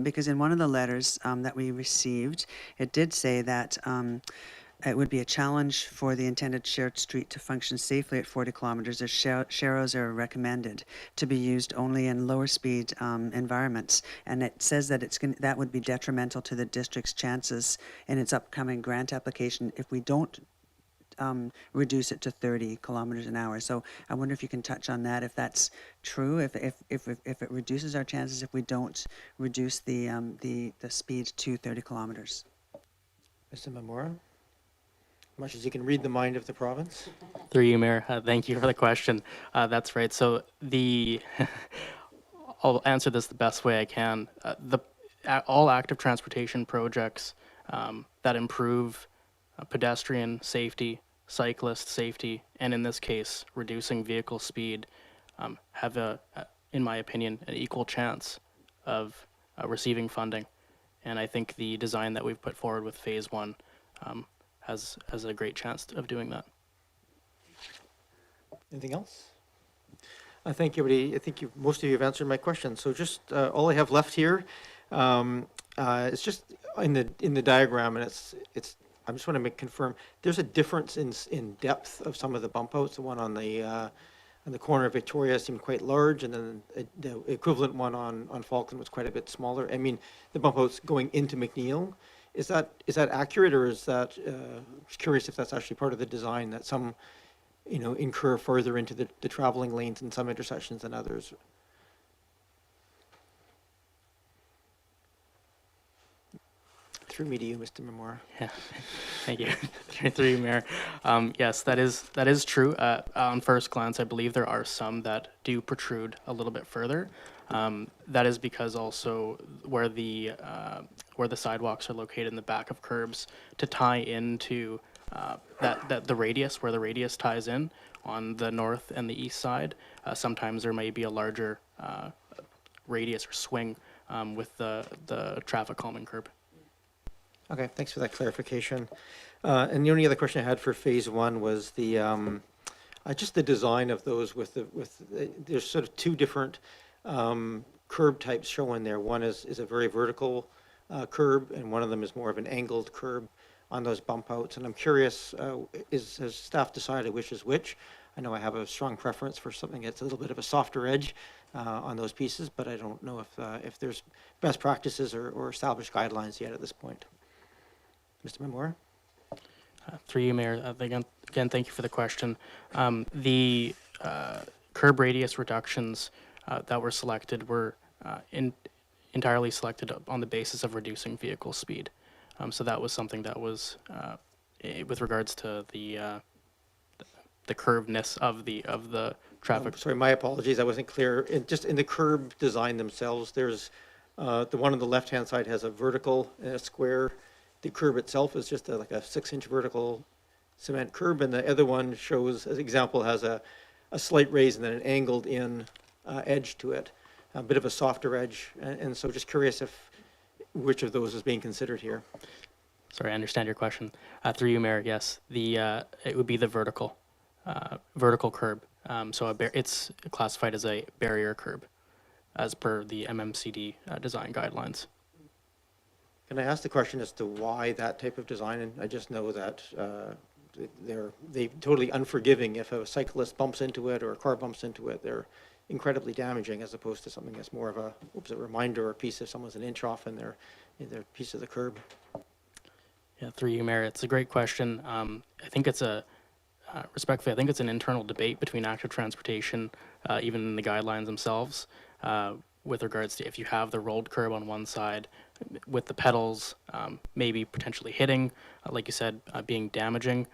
Because in one of the letters that we received, it did say that it would be a challenge for the intended shared street to function safely at 40 kilometres, as sharrows are recommended to be used only in lower speed environments. And it says that that would be detrimental to the district's chances in its upcoming grant application if we don't reduce it to 30 kilometers an hour. So I wonder if you can touch on that, if that's true, if it reduces our chances if we don't reduce the speed to 30 kilometers. Mr. Mamora? Much as you can read the mind of the province. Through you, Mayor, thank you for the question. That's right. So I'll answer this the best way I can. All active transportation projects that improve pedestrian safety, cyclist safety, and in this case, reducing vehicle speed, have in my opinion, an equal chance of receiving funding. And I think the design that we've put forward with Phase 1 has a great chance of doing that. Anything else? Thank you, everybody. I think most of you have answered my question. So just all I have left here is just in the diagram, and I just want to confirm there's a difference in depth of some of the bump outs. The one on the corner of Victoria seemed quite large, and then the equivalent one on Falcon was quite a bit smaller. I mean, the bump outs going into McNeil. Is that accurate, or is that just curious if that's actually part of the design, that some incur further into the traveling lanes in some intersections than others? Through me to you, Mr. Mamora. Yeah, thank you. Through you, Mayor. Yes, that is true. On first glance, I believe there are some that do protrude a little bit further. That is because also where the sidewalks are located in the back of curbs to tie into the radius, where the radius ties in on the north and the east side. Sometimes there may be a larger radius or swing with the traffic calming curb. Okay, thanks for that clarification. And the only other question I had for Phase 1 was just the design of those there's sort of two different curb types shown there. One is a very vertical curb, and one of them is more of an angled curb on those bump outs. And I'm curious, has staff decided which is which? I know I have a strong preference for something that's a little bit of a softer edge on those pieces, but I don't know if there's best practices or established guidelines yet at this point. Mr. Mamora? Through you, Mayor. Again, thank you for the question. The curb radius reductions that were selected were entirely selected on the basis of reducing vehicle speed. So that was something that was, with regards to the curvedness of the traffic. Sorry, my apologies, I wasn't clear. Just in the curb design themselves, there's the one on the left-hand side has a vertical and a square. The curb itself is just like a 6-inch vertical cement curb, and the other one shows, as example, has a slight raise and then an angled in edge to it, a bit of a softer edge. And so just curious which of those is being considered here. Sorry, I understand your question. Through you, Mayor, yes. It would be the vertical curb. So it's classified as a barrier curb as per the MMCD design guidelines. Can I ask the question as to why that type of design? And I just know that they're totally unforgiving if a cyclist bumps into it or a car bumps into it. They're incredibly damaging, as opposed to something that's more of a reminder or a piece if someone's an inch off in their piece of the curb. Yeah, through you, Mayor. It's a great question. I think respectfully, I think it's an internal debate between active transportation, even in the guidelines themselves, with regards to if you have the rolled curb on one side with the pedals maybe potentially hitting, like you said, being damaging.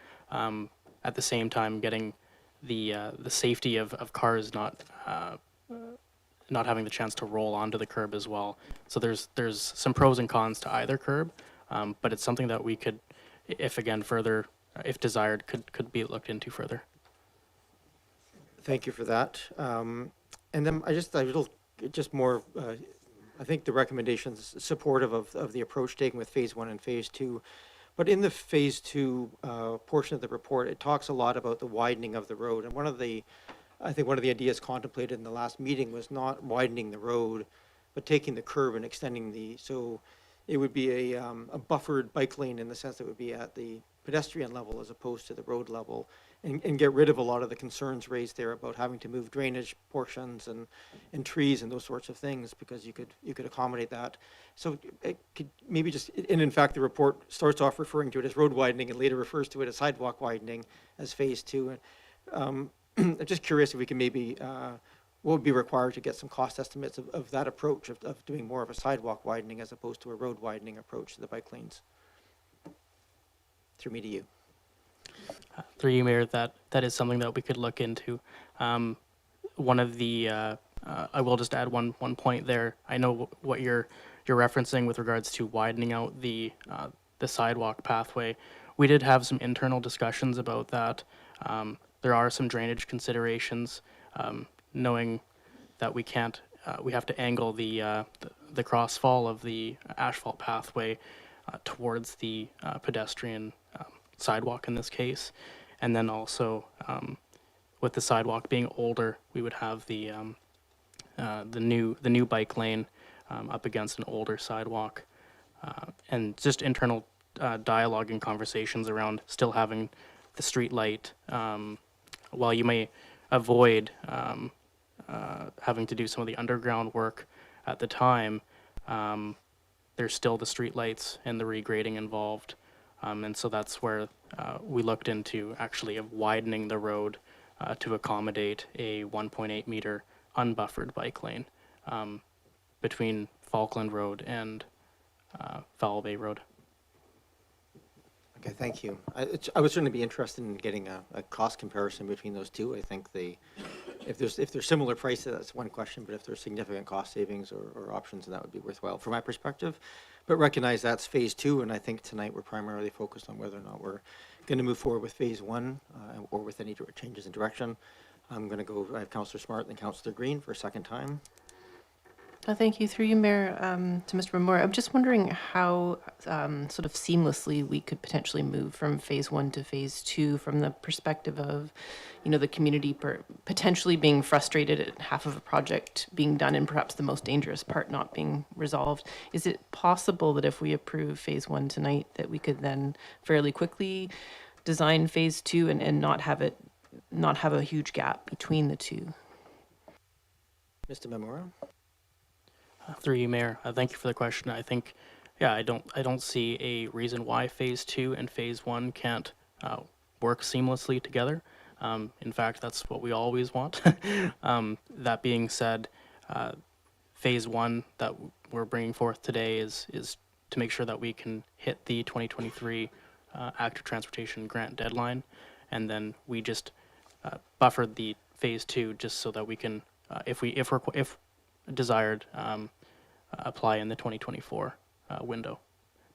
at the same time getting the safety of cars not having the chance to roll onto the curb as well. So there's some pros and cons to either curb, but it's something that we could, if again further, if desired, could be looked into further. Thank you for that. And then I think the recommendation's supportive of the approach taken with phase 1 and phase 2. But in the phase 2 portion of the report, it talks a lot about the widening of the road. And I think one of the ideas contemplated in the last meeting was not widening the road, but taking the curb and extending so it would be a buffered bike lane in the sense that it would be at the pedestrian level as opposed to the road level, and get rid of a lot of the concerns raised there about having to move drainage portions and trees and those sorts of things, because you could accommodate that. So it could maybe and in fact the report starts off referring to it as road widening and later refers to it as sidewalk widening as phase 2. And I'm just curious if we can maybe what would be required to get some cost estimates of that approach of doing more of a sidewalk widening as opposed to a road widening approach to the bike lanes. Through me to you. Through you, Mayor, that is something that we could look into. One of the I will just add one point there. I know what you're referencing with regards to widening out the sidewalk pathway. We did have some internal discussions about that. There are some drainage considerations, knowing that we have to angle the crossfall of the asphalt pathway towards the pedestrian sidewalk in this case. And then also with the sidewalk being older, we would have the new bike lane up against an older sidewalk, and just internal dialogue and conversations around still having the street light. While you may avoid having to do some of the underground work at the time, there's still the street lights and the regrading involved. And so that's where we looked into actually widening the road to accommodate a 1.8 meter unbuffered bike lane between Falkland Road and Fowl Bay Road. Okay, thank you. I would certainly be interested in getting a cost comparison between those two. I think if there's similar prices, that's one question, but if there's significant cost savings or options, then that would be worthwhile from my perspective. But recognize that's phase 2, and I think tonight we're primarily focused on whether or not we're going to move forward with phase 1 or with any changes in direction. I'm going to go, I have Councillor Smart and Councillor Green for a second time. Thank you. Through you, Mayor, to Mr. Moore. I'm just wondering how sort of seamlessly we could potentially move from phase 1 to phase 2 from the perspective of, the community potentially being frustrated at half of a project being done and perhaps the most dangerous part not being resolved. Is it possible that if we approve phase 1 tonight that we could then fairly quickly design phase 2 and not have a huge gap between the two? Mr. Memora? Through you, Mayor, thank you for the question. I think, I don't see a reason why phase 2 and phase 1 can't work seamlessly together. In fact, that's what we always want. That being said, phase 1 that we're bringing forth today is to make sure that we can hit the 2023 active transportation grant deadline, and then we just buffered the phase 2 just so that we can, if desired, apply in the 2024 window.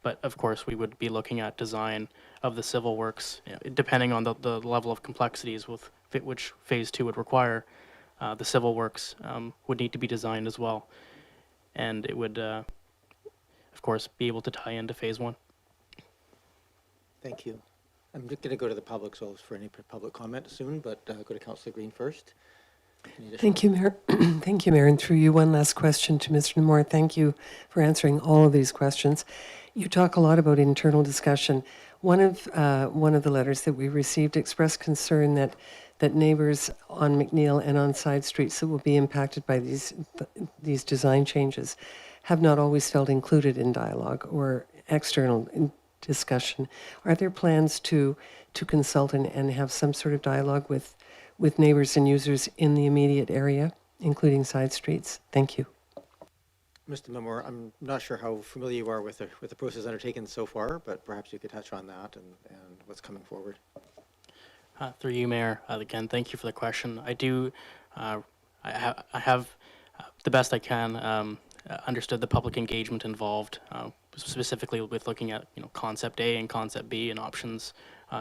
But of course, we would be looking at design of the civil works, depending on the level of complexities with which phase 2 would require. The civil works would need to be designed as well, and it would, of course, be able to tie into phase 1. Thank you. I'm just going to go to the public, so for any public comment soon, but go to Councillor Green first. Thank you, Mayor. Thank you, Mayor. And through you, one last question to Mr. Moore. Thank you for answering all of these questions. You talk a lot about internal discussion. One of the letters that we received expressed concern that neighbors on McNeil and on side streets that will be impacted by these design changes have not always felt included in dialogue or external discussion. Are there plans to consult and have some sort of dialogue with neighbors and users in the immediate area, including side streets? Thank you. Mr. Memore, I'm not sure how familiar you are with the process undertaken so far, but perhaps you could touch on that and what's coming forward. Through you, Mayor, again, thank you for the question. I do, I have, the best I can, understood the public engagement involved, specifically with looking at, concept A and concept B and options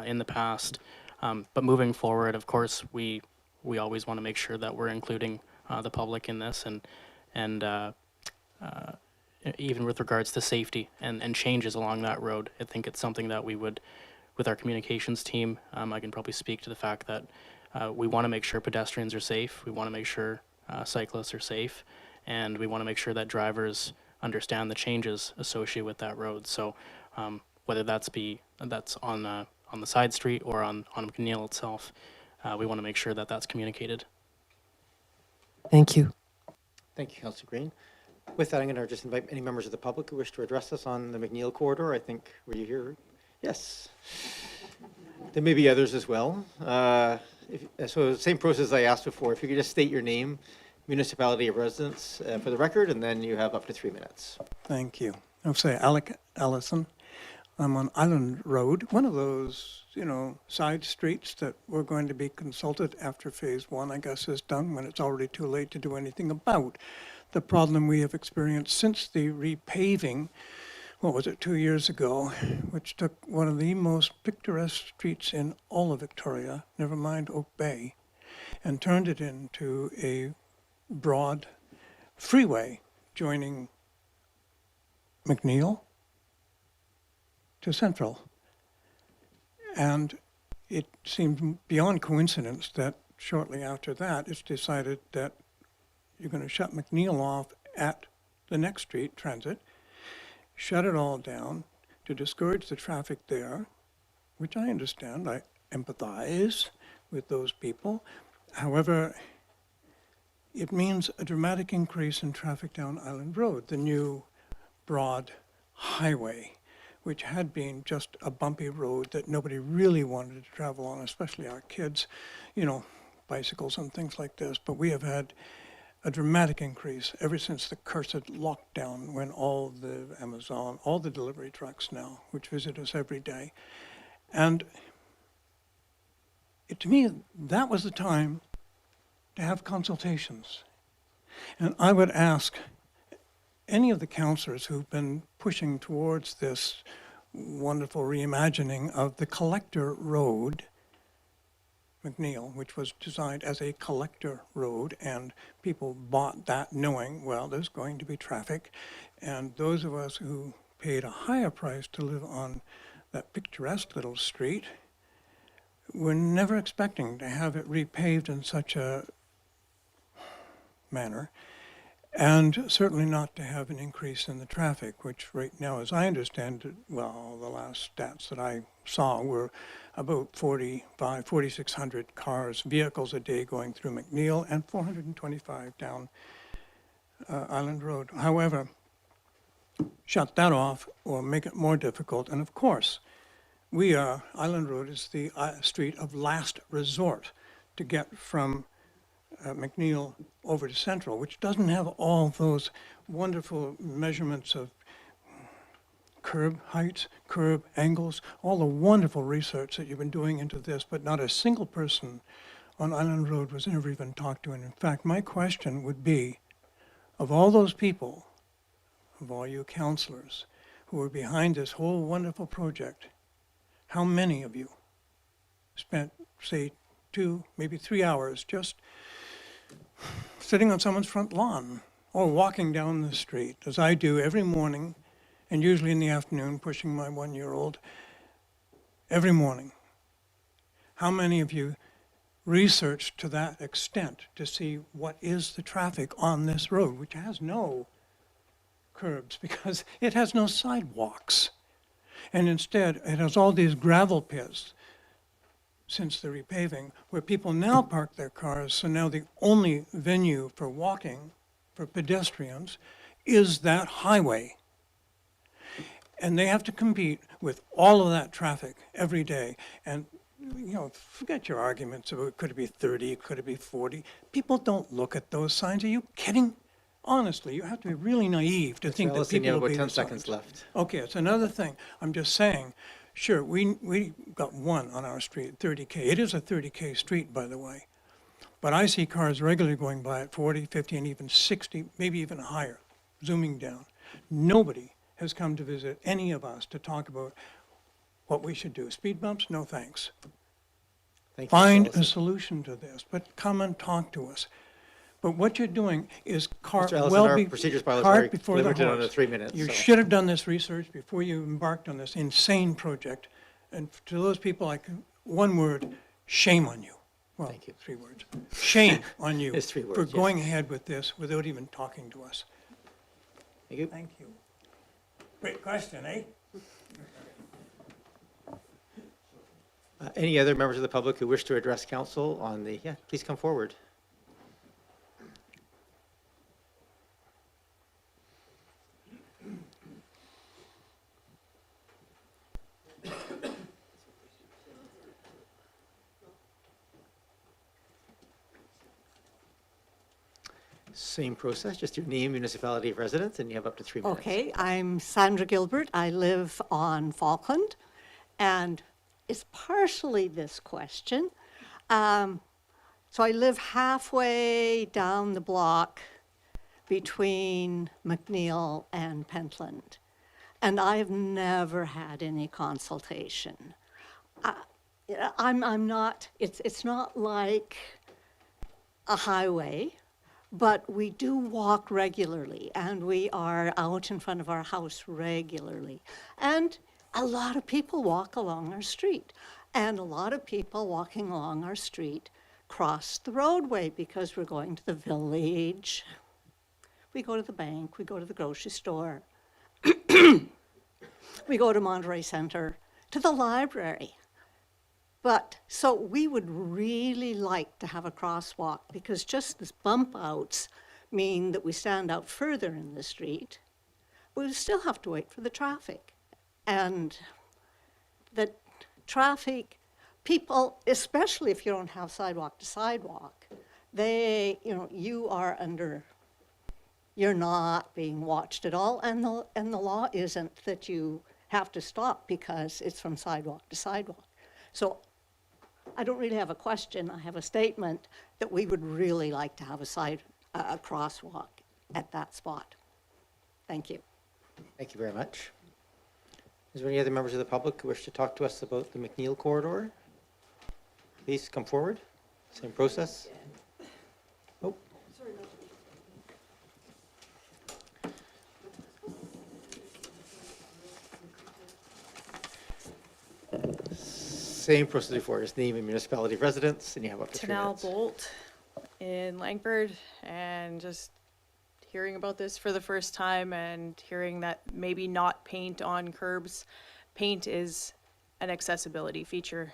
in the past. But moving forward, of course, we always want to make sure that we're including the public in this, and even with regards to safety and changes along that road. I think it's something that we would, with our communications team, I can probably speak to the fact that we want to make sure pedestrians are safe, we want to make sure cyclists are safe, and we want to make sure that drivers understand the changes associated with that road. So whether that's on the side street or on McNeil itself, we want to make sure that that's communicated. Thank you. Thank you, Councillor Green. With that, I'm going to just invite any members of the public who wish to address us on the McNeil corridor. I think, were you here? Yes. There may be others as well. So same process I asked before. If you could just state your name, municipality of residence for the record, and then you have up to 3 minutes. Thank you. I'll say Alec Allison. I'm on Island Road, one of those, side streets that we're going to be consulted after phase 1, I guess, is done, when it's already too late to do anything about the problem we have experienced since the repaving, 2 years ago, which took one of the most picturesque streets in all of Victoria, never mind Oak Bay, and turned it into a broad freeway joining McNeil to Central. And it seems beyond coincidence that shortly after that, it's decided that you're going to shut McNeil off at the next street, Transit, shut it all down to discourage the traffic there, which I understand. I empathize with those people. However, it means a dramatic increase in traffic down Island Road, the new broad highway, which had been just a bumpy road that nobody really wanted to travel on, especially our kids, bicycles and things like this. But we have had a dramatic increase ever since the cursed lockdown, when all the Amazon, all the delivery trucks now, which visit us every day. And to me, that was the time to have consultations. And I would ask any of the councillors who've been pushing towards this wonderful reimagining of the collector road, McNeil, which was designed as a collector road, and people bought that knowing, well, there's going to be traffic. And those of us who paid a higher price to live on that picturesque little street were never expecting to have it repaved in such a manner, and certainly not to have an increase in the traffic, which right now, as I understand it, well, the last stats that I saw were about 4,600 vehicles a day going through McNeil, and 425 down Island Road. However, shut that off or make it more difficult. And of course, Island Road is the street of last resort to get from McNeil over to Central, which doesn't have all those wonderful measurements of curb heights, curb angles, all the wonderful research that you've been doing into this, but not a single person on Island Road was ever even talked to. And in fact, my question would be, of all those people, of all you councillors who are behind this whole wonderful project, how many of you spent, say, 2, maybe 3 hours just sitting on someone's front lawn or walking down the street, as I do every morning, and usually in the afternoon, pushing my 1-year-old every morning? How many of you researched to that extent to see what is the traffic on this road, which has no curbs because it has no sidewalks? And instead, it has all these gravel pits since the repaving, where people now park their cars. So now the only venue for walking, for pedestrians, is that highway. And they have to compete with all of that traffic every day. And, forget your arguments about could it be 30, could it be 40. People don't look at those signs. Are you kidding? Honestly, you have to be really naive to think that people you will have be about 10 the seconds signs. left. Okay, it's another thing. I'm just saying, Sure, we got one on our street, 30K. It is a 30K street, by the way. But I see cars regularly going by at 40, 50, and even 60, maybe even higher, zooming down. Nobody has come to visit any of us to talk about what we should do. Speed bumps? No thanks. Thank you, Find Mr. Ellison. a solution to this, but come and talk to us. But what you're doing is Mr. Ellison, our procedures bylaw is very cart before the limited horse. under 3 minutes, You so- should have done this research before you embarked on this insane project. And to those people, one word, shame on you. Well, Thank you. 3 words. Shame on you It's 3 words, for yes. going ahead with this without even talking to us. Thank you. Thank you. Great question, eh? Any other members of the public who wish to address council on the, yeah, please come forward. Same process, just your name, municipality of residence, and you have up to 3 minutes. Okay, I'm Sandra Gilbert. I live on Falkland, and it's partially this question. So I live halfway down the block between McNeil and Pentland, and I've never had any consultation. I'm not, it's not like a highway, but we do walk regularly, and we are out in front of our house regularly. And a lot of people walk along our street, and a lot of people walking along our street cross the roadway because we're going to the village, we go to the bank, we go to the grocery store, we go to Monterey Center, to the library. But, so we would really like to have a crosswalk, because just these bump outs mean that we stand out further in the street. We still have to wait for the traffic. And the traffic, people, especially if you don't have sidewalk to sidewalk, you're not being watched at all. And the law isn't that you have to stop because it's from sidewalk to sidewalk. So I don't really have a question, I have a statement that we would really like to have a crosswalk at that spot. Thank you. Thank you very much. Is there any other members of the public who wish to talk to us about the McNeil corridor? Please come forward. Same process. Oh. Same process before, just name and municipality of residence, and you have up to 3 minutes. Tanal Bolt in Langford, and just hearing about this for the first time and hearing that maybe not paint on curbs. Paint is an accessibility feature.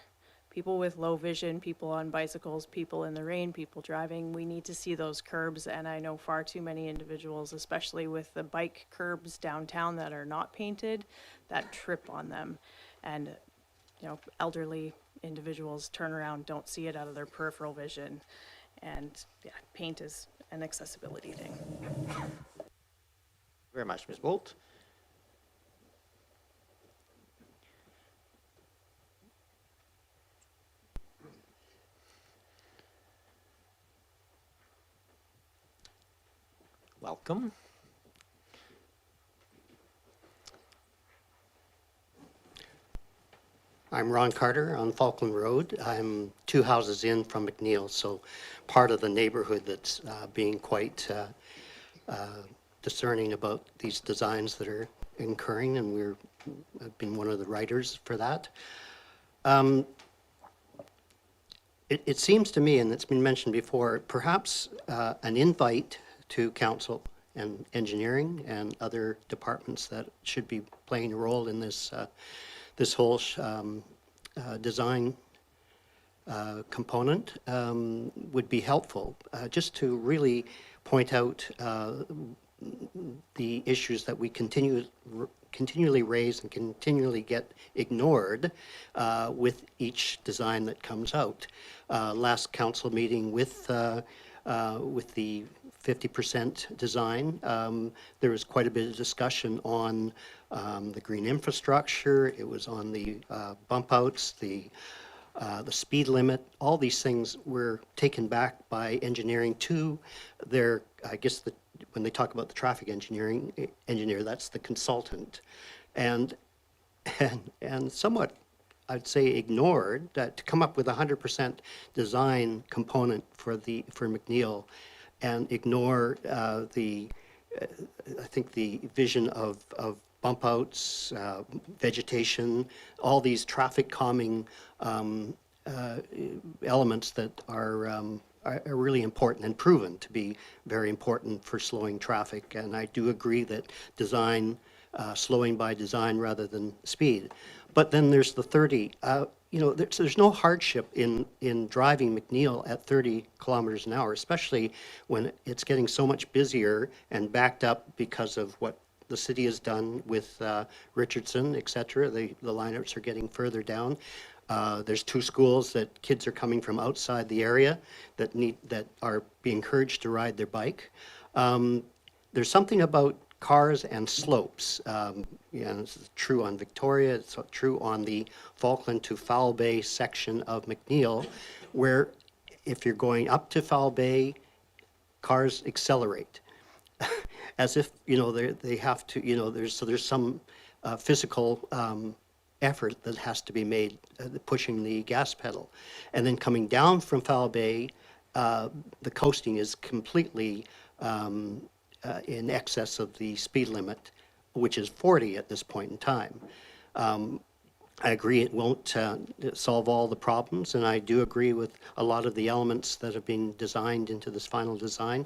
People with low vision, people on bicycles, people in the rain, people driving, we need to see those curbs, and I know far too many individuals, especially with the bike curbs downtown that are not painted, that trip on them. And elderly individuals turn around, don't see it out of their peripheral vision. And yeah, paint is an accessibility thing. Very much, Ms. Bolt. Welcome. I'm Ron Carter on Falkland Road. I'm 2 houses in from McNeil, so part of the neighborhood that's being quite discerning about these designs that are occurring, and I've been one of the writers for that. It seems to me, and it's been mentioned before, perhaps an invite to council and engineering and other departments that should be playing a role in this this whole design component would be helpful, just to really point out the issues that we continually raise and continually get ignored with each design that comes out. Last council meeting with the 50% design. There was quite a bit of discussion on the green infrastructure. It was on the bump outs, the speed limit. All these things were taken back by engineering to their, I guess, when they talk about the traffic engineer, that's the consultant. And somewhat, I'd say, ignored that to come up with a 100% design component for McNeil, and ignore I think the vision of bump outs, vegetation, all these traffic calming elements that are really important and proven to be very important for slowing traffic. And I do agree that design, slowing by design rather than speed. But then there's the 30. There's no hardship in driving McNeil at 30 kilometers an hour, especially when it's getting so much busier and backed up because of what the city has done with Richardson, et cetera. The lineouts are getting further down. There's 2 schools that kids are coming from outside the area that are being encouraged to ride their bike. There's something about cars and slopes. This is true on Victoria, it's true on the Falkland to Foul Bay section of McNeil, where if you're going up to Foul Bay, cars accelerate. As if, they have to, there's some physical effort that has to be made, pushing the gas pedal. And then coming down from Foul Bay, the coasting is completely in excess of the speed limit, which is 40 at this point in time. I agree it won't solve all the problems, and I do agree with a lot of the elements that have been designed into this final design.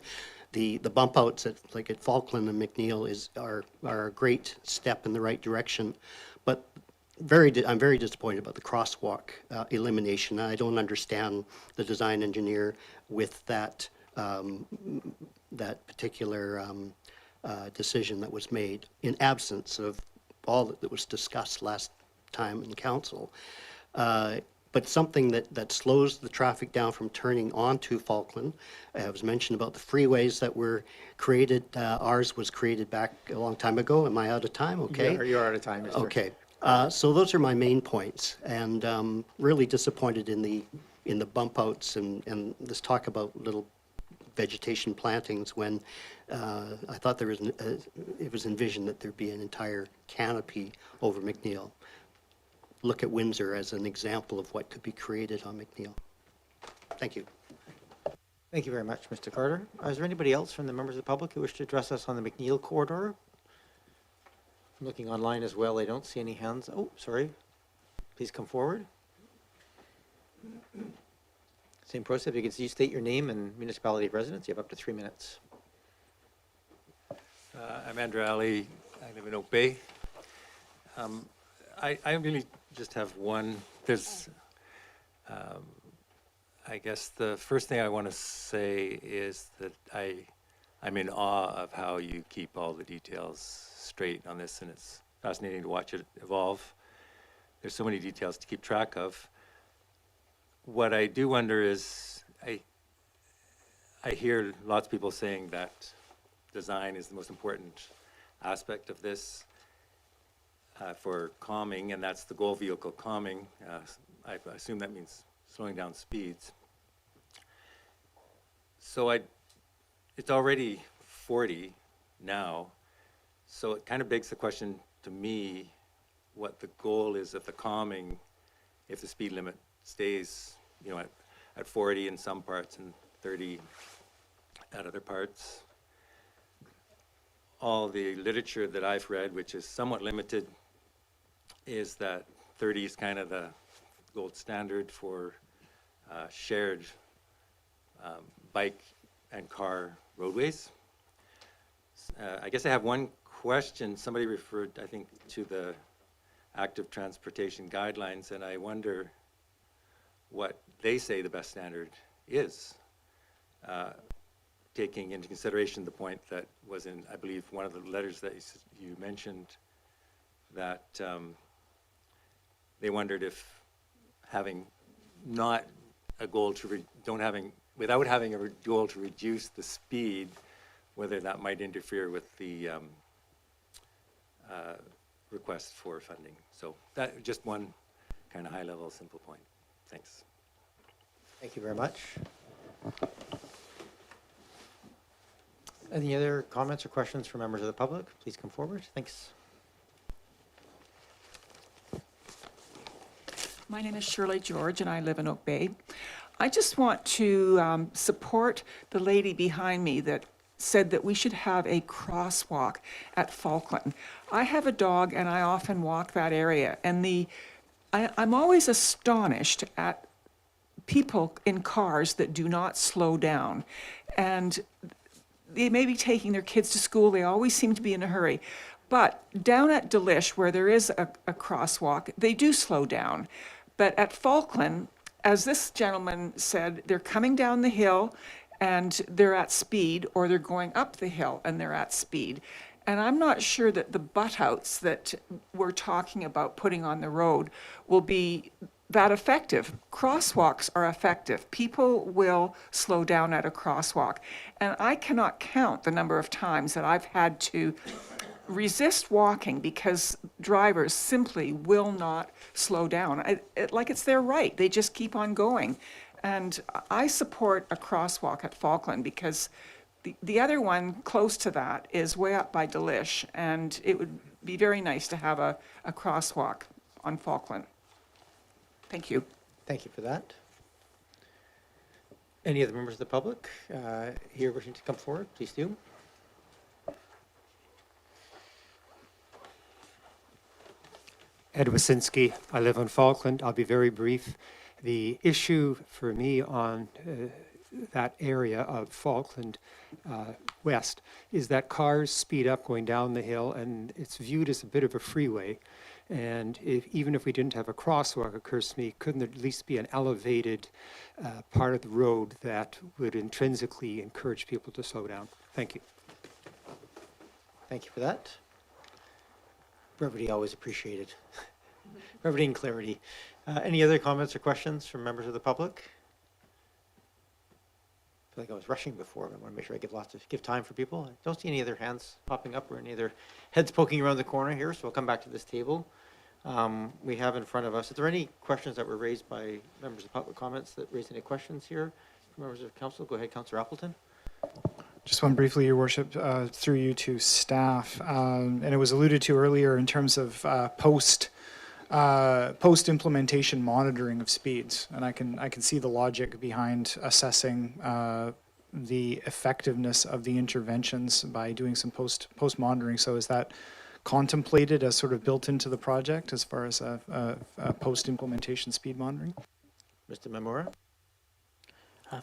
The bump outs at Falkland and McNeil are a great step in the right direction, but I'm very disappointed about the crosswalk elimination. I don't understand the design engineer with that particular decision that was made in absence of all that was discussed last time in council. But something that slows the traffic down from turning onto Falkland. It was mentioned about the freeways that were created. Ours was created back a long time ago. Am I out of time? Okay. You're out of time, Mr. Okay. So those are my main points, and really disappointed in the bump outs and this talk about little vegetation plantings when I thought it was envisioned that there'd be an entire canopy over McNeil. Look at Windsor as an example of what could be created on McNeil. Thank you. Thank you very much, Mr. Carter. Is there anybody else from the members of the public who wish to address us on the McNeil corridor? I'm looking online as well. I don't see any hands. Oh, sorry. Please come forward. Same process. If you can state your name and municipality of residence, you have up to 3 minutes. I'm Andrew Alley. I live in Oak Bay. I really just have one. There's, I guess the first thing I want to say is that I'm in awe of how you keep all the details straight on this, and it's fascinating to watch it evolve. There's so many details to keep track of. What I do wonder is, I hear lots of people saying that design is the most important aspect of this for calming, and that's the goal vehicle calming. I assume that means slowing down speeds. So it's already 40 now, so it kind of begs the question to me what the goal is of the calming if the speed limit stays, at 40 in some parts and 30 at other parts. All the literature that I've read, which is somewhat limited, is that 30 is kind of the gold standard for shared bike and car roadways. I guess I have one question. Somebody referred, I think, to the active transportation guidelines, and I wonder what they say the best standard is, taking into consideration the point that was in, I believe, one of the letters that you mentioned, that they wondered if having not a goal to without having a goal to reduce the speed, whether that might interfere with the request for funding. So that, just one kind of high-level, simple point. Thanks. Thank you very much. Any other comments or questions from members of the public? Please come forward. Thanks. My name is Shirley George, and I live in Oak Bay. I just want to support the lady behind me that said that we should have a crosswalk at Falkland. I have a dog, and I often walk that area, and I'm always astonished at people in cars that do not slow down. And they may be taking their kids to school, they always seem to be in a hurry. But down at Delish, where there is a crosswalk, they do slow down. But at Falkland, as this gentleman said, they're coming down the hill and they're at speed, or they're going up the hill and they're at speed. And I'm not sure that the butt-outs that we're talking about putting on the road will be that effective. Crosswalks are effective. People will slow down at a crosswalk. And I cannot count the number of times that I've had to resist walking because drivers simply will not slow down. Like it's their right. They just keep on going. And I support a crosswalk at Falkland because the other one close to that is way up by Delish, and it would be very nice to have a crosswalk on Falkland. Thank you. Thank you for that. Any other members of the public here wishing to come forward? Please do. Ed Wasinski. I live on Falkland. I'll be very brief. The issue for me on that area of Falkland West is that cars speed up going down the hill, and it's viewed as a bit of a freeway. And even if we didn't have a crosswalk, it occurs to me, couldn't there at least be an elevated part of the road that would intrinsically encourage people to slow down? Thank you. Thank you for that. Brevity always appreciated. Brevity and clarity. Any other comments or questions from members of the public? I feel like I was rushing before, but I want to make sure I give time for people. I don't see any other hands popping up or any other heads poking around the corner here, so I'll come back to this table. We have in front of us, is there any questions that were raised by members of public comments that raised any questions here from members of council? Go ahead, Councillor Appleton. Just one briefly, Your Worship, through you to staff, and it was alluded to earlier in terms of post-implementation monitoring of speeds, and I can see the logic behind assessing the effectiveness of the interventions by doing some post-monitoring. So is that contemplated as sort of built into the project as far as a post-implementation speed monitoring? Mr. Memora?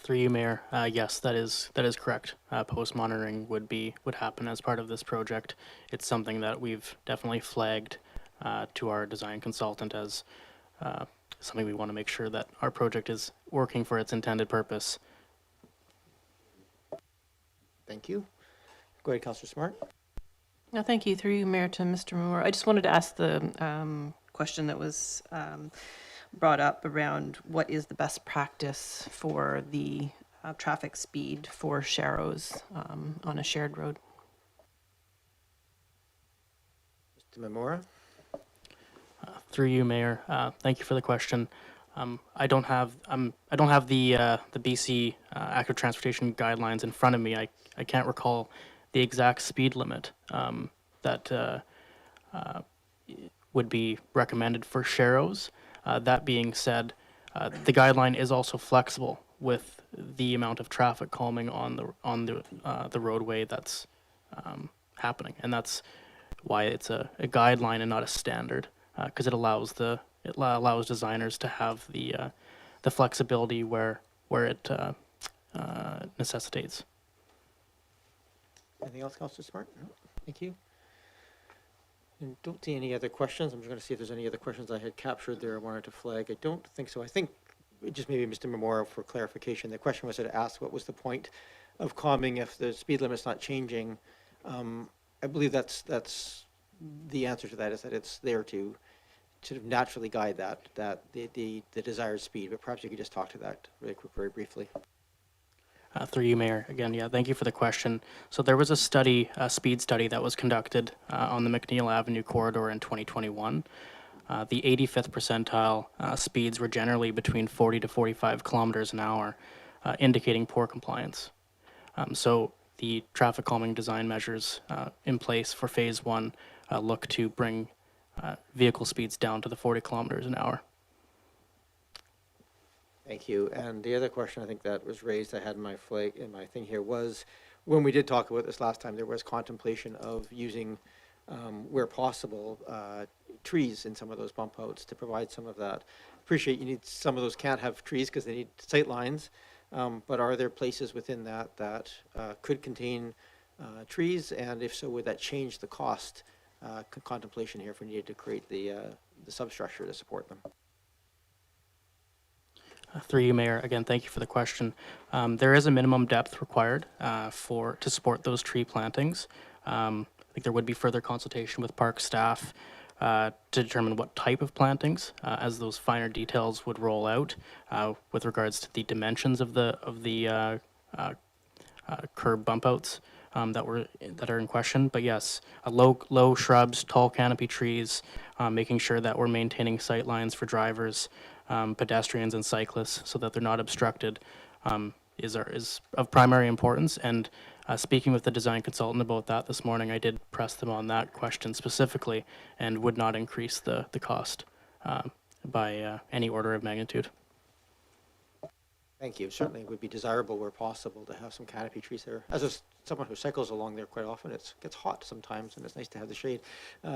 Through you, Mayor, yes, that is correct. Post monitoring would happen as part of this project. It's something that we've definitely flagged to our design consultant as something we want to make sure that our project is working for its intended purpose. Thank you. Go ahead, Councillor Smart. No, thank you. Through you, Mayor, to Mr. Moore. I just wanted to ask the question that was brought up around what is the best practice for the traffic speed for sharrows on a shared road. Mr. Memora. Through you, Mayor, thank you for the question. I don't have the BC active transportation guidelines in front of me. I can't recall the exact speed limit that would be recommended for sharrows. That being said, the guideline is also flexible with the amount of traffic calming on the roadway that's happening, and that's why it's a guideline and not a standard, because it allows designers to have the flexibility where it necessitates. Anything else, Councillor Smart? No. Thank you. And don't see any other questions. I'm just going to see if there's any other questions I had captured there I wanted to flag. I don't think so. I think just maybe Mr. Memorial for clarification. The question was to ask what was the point of calming if the speed limit's not changing. I believe that's the answer to that, is that it's there to sort of naturally guide the desired speed. But perhaps you could just talk to that very briefly. Through you, Mayor. Again, yeah, thank you for the question. So there was a study, a speed study that was conducted on the McNeil Avenue corridor in 2021. The 85th percentile speeds were generally between 40 to 45 kilometers an hour, indicating poor compliance. So the traffic calming design measures in place for phase one look to bring vehicle speeds down to the 40 kilometers an hour. Thank you. And the other question I think that was raised, I had in my thing here, was when we did talk about this last time, there was contemplation of using, where possible, trees in some of those bump outs to provide some of that. Appreciate you need, some of those can't have trees because they need sight lines, but are there places within that could contain trees? And if so, would that change the cost contemplation here if we needed to create the substructure to support them? Through you, Mayor. Again, thank you for the question. There is a minimum depth required to support those tree plantings. I think there would be further consultation with park staff to determine what type of plantings, as those finer details would roll out with regards to the dimensions of the curb bump outs that are in question. But yes, low shrubs, tall canopy trees, making sure that we're maintaining sight lines for drivers, pedestrians and cyclists so that they're not obstructed is of primary importance. And speaking with the design consultant about that this morning, I did press them on that question specifically and would not increase the cost by any order of magnitude. Thank you. Certainly would be desirable where possible to have some canopy trees there. As someone who cycles along there quite often, it gets hot sometimes and it's nice to have the shade.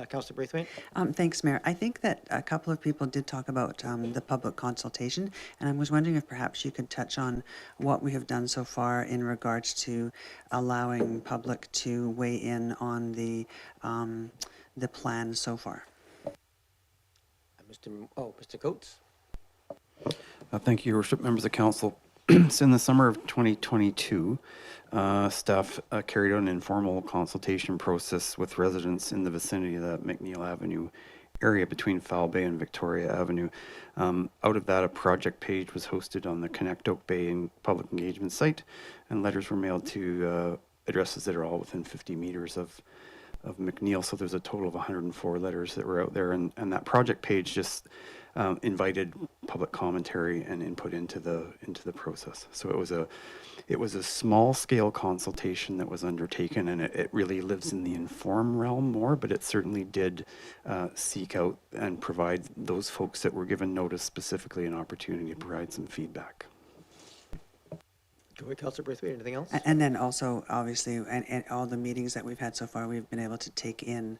Councillor Braithwaite? Thanks, Mayor. I think that a couple of people did talk about the public consultation, and I was wondering if perhaps you could touch on what we have done so far in regards to allowing public to weigh in on the plan so far. Mr. Coates? Thank you, Your Worship, members of council. So in the summer of 2022, staff carried out an informal consultation process with residents in the vicinity of the McNeil Avenue area between Foul Bay and Victoria Avenue. Out of that, a project page was hosted on the Connect Oak Bay and public engagement site, and letters were mailed to addresses that are all within 50 meters of McNeil. So there's a total of 104 letters that were out there, and that project page just invited public commentary and input into the process. So it was a small scale consultation that was undertaken, and it really lives in the inform realm more, but it certainly did seek out and provide those folks that were given notice specifically an opportunity to provide some feedback. Go ahead, Councillor Braithwaite. Anything else? And then also, obviously, and all the meetings that we've had so far, we've been able to take in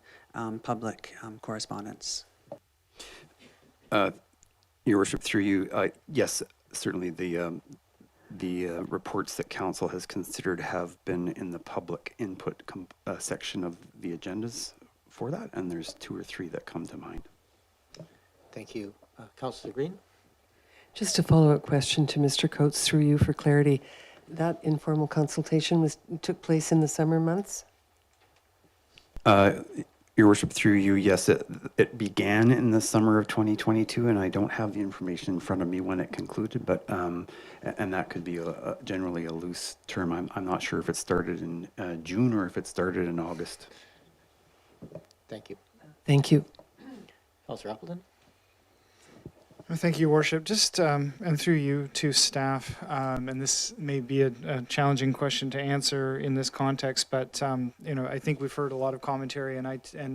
public correspondence. Your Worship, through you, yes, certainly the reports that council has considered have been in the public input section of the agendas for that, and there's 2 or 3 that come to mind. Thank you. Councillor Green? Just a follow-up question to Mr. Coates through you for clarity. That informal consultation took place in the summer months? Your Worship, through you, yes, it began in the summer of 2022, and I don't have the information in front of me when it concluded, but and that could be generally a loose term. I'm not sure if it started in June or if it started in August. Thank you. Thank you. Councillor Appleton? Thank you, Worship. Just, and through you to staff, and this may be a challenging question to answer in this context, but, I think we've heard a lot of commentary, and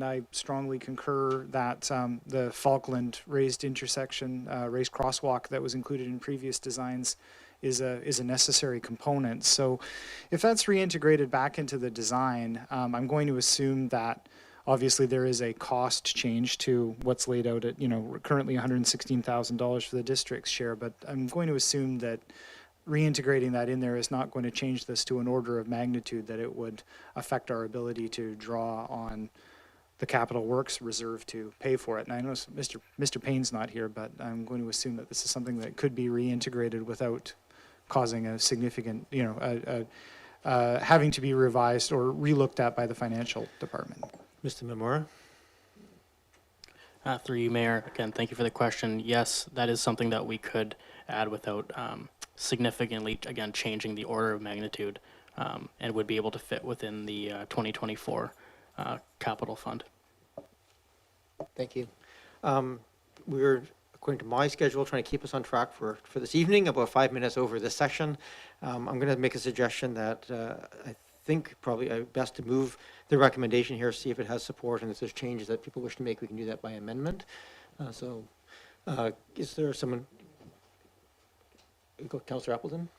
I strongly concur that the Falkland raised intersection, raised crosswalk that was included in previous designs is a necessary component. So if that's reintegrated back into the design, I'm going to assume that obviously, there is a cost change to what's laid out at, currently $116,000 for the district's share, but I'm going to assume that reintegrating that in there is not going to change this to an order of magnitude that it would affect our ability to draw on the capital works reserve to pay for it. And I know Mr. Payne's not here, but I'm going to assume that this is something that could be reintegrated without causing a significant, having to be revised or relooked at by the financial department. Mr. Memora? Through you, Mayor, again, thank you for the question. Yes, that is something that we could add without significantly, again, changing the order of magnitude, and would be able to fit within the 2024 capital fund. Thank you. We're, according to my schedule, trying to keep us on track for this evening, about 5 minutes over this session. I'm going to make a suggestion that I think probably best to move the recommendation here, see if it has support, and if there's changes that people wish to make, we can do that by amendment. Is there someone? Go, Councillor Appleton.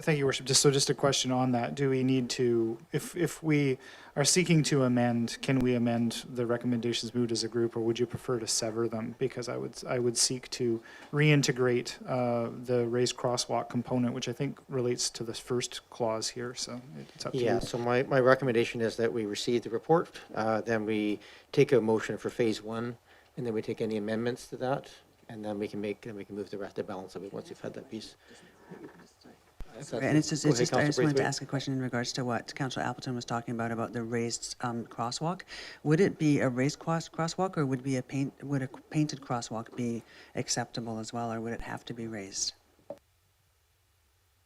Thank you, Worship. Just a question on that. Do we need to, if we are seeking to amend, can we amend the recommendations moved as a group, or would you prefer to sever them? Because I would seek to reintegrate the raised crosswalk component, which I think relates to this first clause here. So it's up to you. Yeah. So my recommendation is that we receive the report, then we take a motion for phase 1, and then we take any amendments to that, and then we can move the rest of the balance of it once you've had that piece. And it's just, I just wanted to ask a question in regards to what Councillor Appleton was talking about the raised crosswalk. Would it be a raised crosswalk, or would a painted crosswalk be acceptable as well, or would it have to be raised?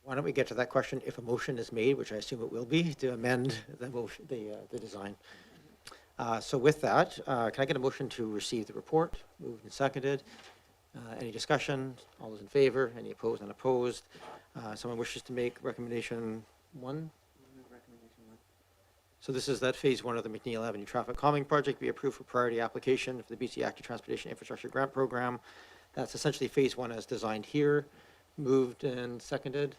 Why don't we get to that question if a motion is made, which I assume it will be, to amend the motion, the design. So with that, can I get a motion to receive the report? Moved and seconded. Any discussion? All those in favor? Any opposed? Unopposed? Someone wishes to make recommendation 1? So this is that phase 1 of the McNeil Avenue Traffic Calming Project be approved for priority application for the BC Active Transportation Infrastructure Grant Program. That's essentially phase 1 as designed here. Moved and seconded.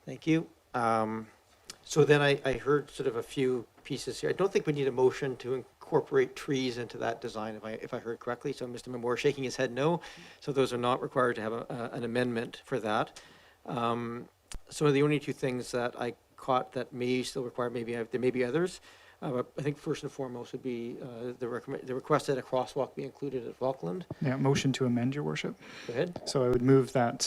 Thank you. So then I heard sort of a few pieces here. I don't think we need a motion to incorporate trees into that design, if I heard correctly. So Mr. Memore shaking his head no. So those are not required to have an amendment for that. So the only 2 things that I caught that may still require, there may be others. I think first and foremost would be the request that a crosswalk be included at Falkland. Yeah, motion to amend, Your Worship. Go ahead. So I would move that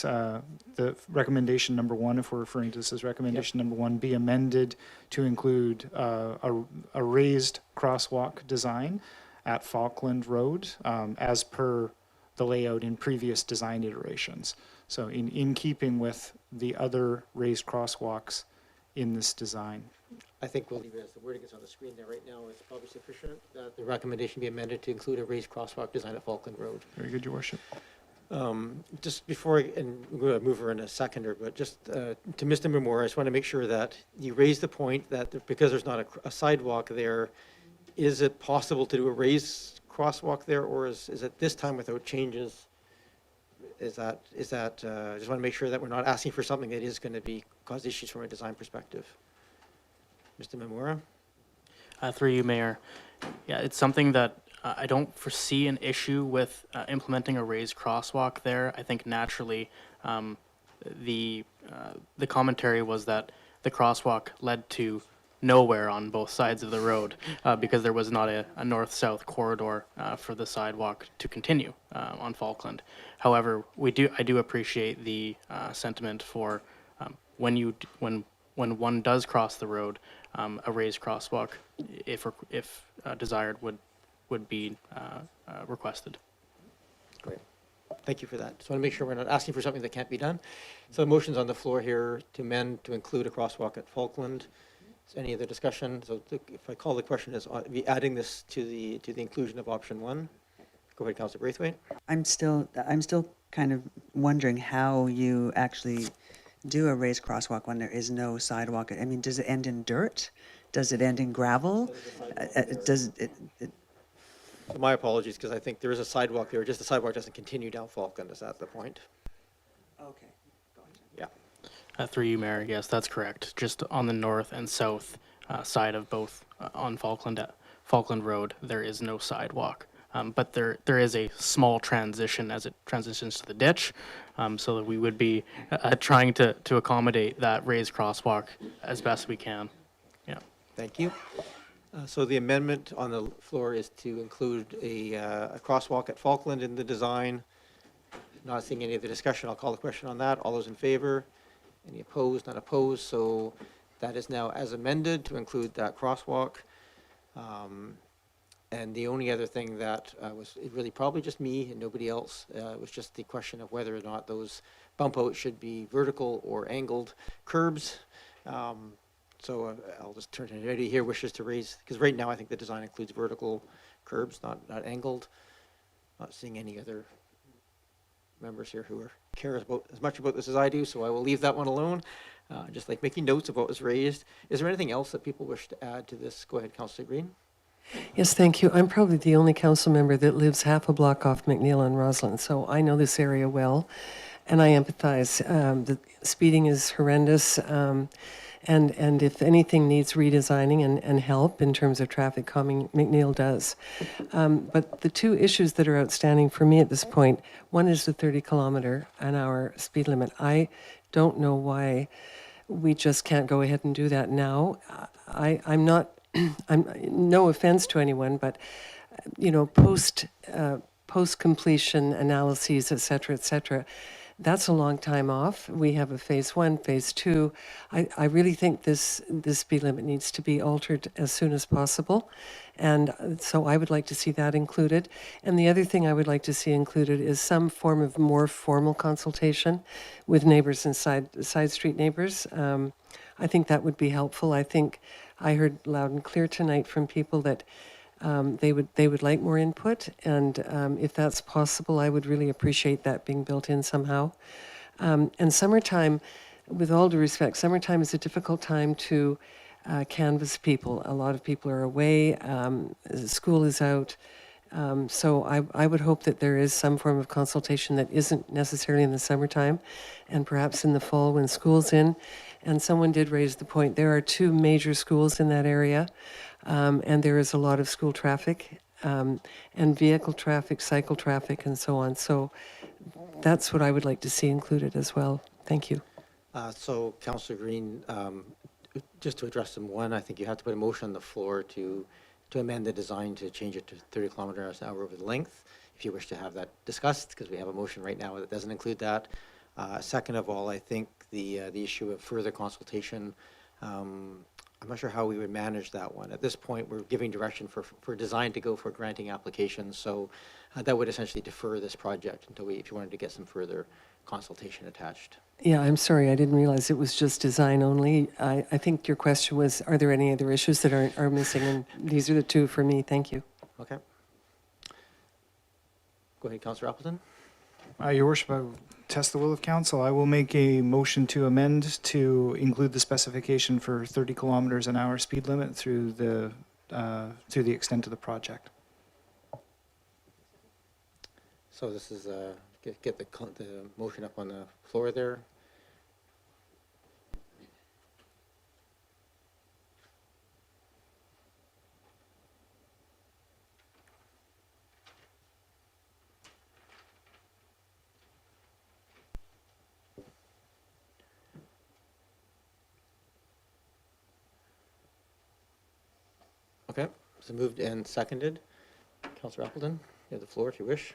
the recommendation number 1, if we're referring to this as recommendation number 1, be amended to include a raised crosswalk design at Falkland Road as per the layout in previous design iterations. So in keeping with the other raised crosswalks in this design. I think we'll leave it as the wording is on the screen there right now. It's probably sufficient that the recommendation be amended to include a raised crosswalk design at Falkland Road. Very good, Your Worship. Just before, and we're going to move her in a seconder, but just to Mr. Memore, I just want to make sure that you raised the point that because there's not a sidewalk there, is it possible to do a raised crosswalk there, or is it this time without changes? Is that I just want to make sure that we're not asking for something that is going to cause issues from a design perspective. Mr. Memora? Through you, Mayor. Yeah, it's something that I don't foresee an issue with implementing a raised crosswalk there. I think naturally the commentary was that the crosswalk led to nowhere on both sides of the road because there was not a north-south corridor for the sidewalk to continue on Falkland. However, I do appreciate the sentiment for when one does cross the road, a raised crosswalk, if desired, would be requested. Great. Thank you for that. Just want to make sure we're not asking for something that can't be done. So the motion's on the floor here to amend to include a crosswalk at Falkland. Is there any other discussion? So if I call the question as adding this to the inclusion of option 1. Go ahead, Councillor Braithwaite. I'm still kind of wondering how you actually do a raised crosswalk when there is no sidewalk. I mean, does it end in dirt? Does it end in gravel? So my apologies, because I think there is a sidewalk there. Just the sidewalk doesn't continue down Falkland. Is that the point? Okay. Yeah. Through you, Mayor. Yes, that's correct. Just on the north and south side of both on Falkland Road, there is no sidewalk. But there is a small transition as it transitions to the ditch, so that we would be trying to accommodate that raised crosswalk as best we can. Yeah. Thank you. So the amendment on the floor is to include a crosswalk at Falkland in the design. Not seeing any of the discussion, I'll call the question on that. All those in favor? Any opposed? Not opposed. So that is now as amended to include that crosswalk. And the only other thing that was really probably just me and nobody else was just the question of whether or not those bump out should be vertical or angled curbs. So I'll just turn to anybody here wishes to raise, because right now I think the design includes vertical curbs, not angled. Not seeing any other members here who care about as much about this as I do, so I will leave that one alone. Just like making notes of what was raised. Is there anything else that people wish to add to this? Go ahead, Councillor Green. Yes, thank you. I'm probably the only council member that lives half a block off McNeil and Roslyn, so I know this area well, and I empathize. The speeding is horrendous, and if anything needs redesigning and help in terms of traffic calming, McNeil does. But the two issues that are outstanding for me at this point, one is the 30-kilometer-an-hour speed limit. I don't know why we just can't go ahead and do that now. I'm not. I'm no offense to anyone, but post completion analyses, et cetera, that's a long time off. We have a phase 1, phase 2. I really think this speed limit needs to be altered as soon as possible, and so I would like to see that included. And the other thing I would like to see included is some form of more formal consultation with neighbors and side street neighbors. I think that would be helpful. I think I heard loud and clear tonight from people that they would like more input, and if that's possible, I would really appreciate that being built in somehow. And summertime, with all due respect, summertime is a difficult time to canvass people. A lot of people are away, school is out, so I would hope that there is some form of consultation that isn't necessarily in the summertime, and perhaps in the fall when school's in. And someone did raise the point, there are 2 major schools in that area, and there is a lot of school traffic, and vehicle traffic, cycle traffic, and so on. So that's what I would like to see included as well. Thank you. So, Councillor Green, just to address them, one, I think you have to put a motion on the floor to amend the design to change it to 30 kilometers an hour over the length, if you wish to have that discussed, because we have a motion right now that doesn't include that. Second of all, I think the issue of further consultation, I'm not sure how we would manage that one. At this point, we're giving direction for design to go for granting applications, so that would essentially defer this project until if you wanted to get some further consultation attached. Yeah, I'm sorry, I didn't realize it was just design only. I think your question was, are there any other issues that are missing? And these are the 2 for me. Thank you. Okay. Go ahead, Councillor Appleton. Your Worship, I will test the will of council. I will make a motion to amend to include the specification for 30 kilometers an hour speed limit through the extent of the project. So this is get the motion up on the floor there. Okay, so moved and seconded. Councillor Appleton, you have the floor if you wish.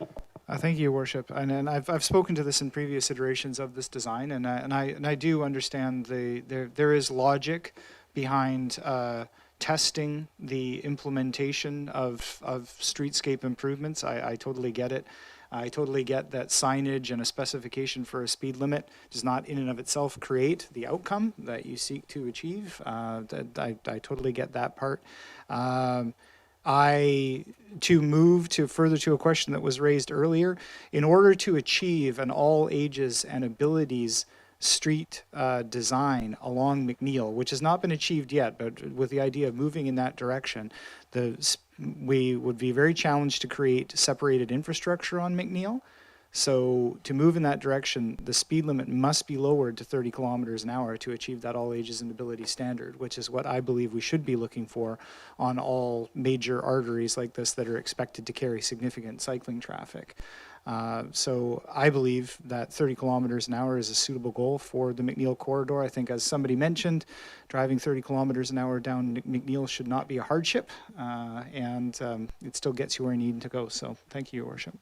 Thank you, Your Worship. And I've spoken to this in previous iterations of this design, and I do understand there is logic behind testing the implementation of streetscape improvements. I totally get it. I totally get that signage and a specification for a speed limit does not in and of itself create the outcome that you seek to achieve. I totally get that part. To move to further to a question that was raised earlier, in order to achieve an all ages and abilities street design along McNeil, which has not been achieved yet, but with the idea of moving in that direction, we would be very challenged to create separated infrastructure on McNeil. So to move in that direction, the speed limit must be lowered to 30 kilometers an hour to achieve that all ages and ability standard, which is what I believe we should be looking for on all major arteries like this that are expected to carry significant cycling traffic. So I believe that 30 kilometers an hour is a suitable goal for the McNeil corridor. I think, as somebody mentioned, driving 30 kilometers an hour down McNeil should not be a hardship, and it still gets you where you need to go. So thank you, Your Worship.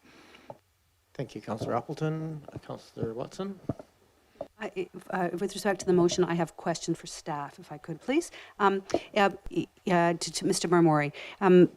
Thank you, Councillor Appleton. Councillor Watson. With respect to the motion, I have a question for staff, if I could, please. To Mr. Marmori,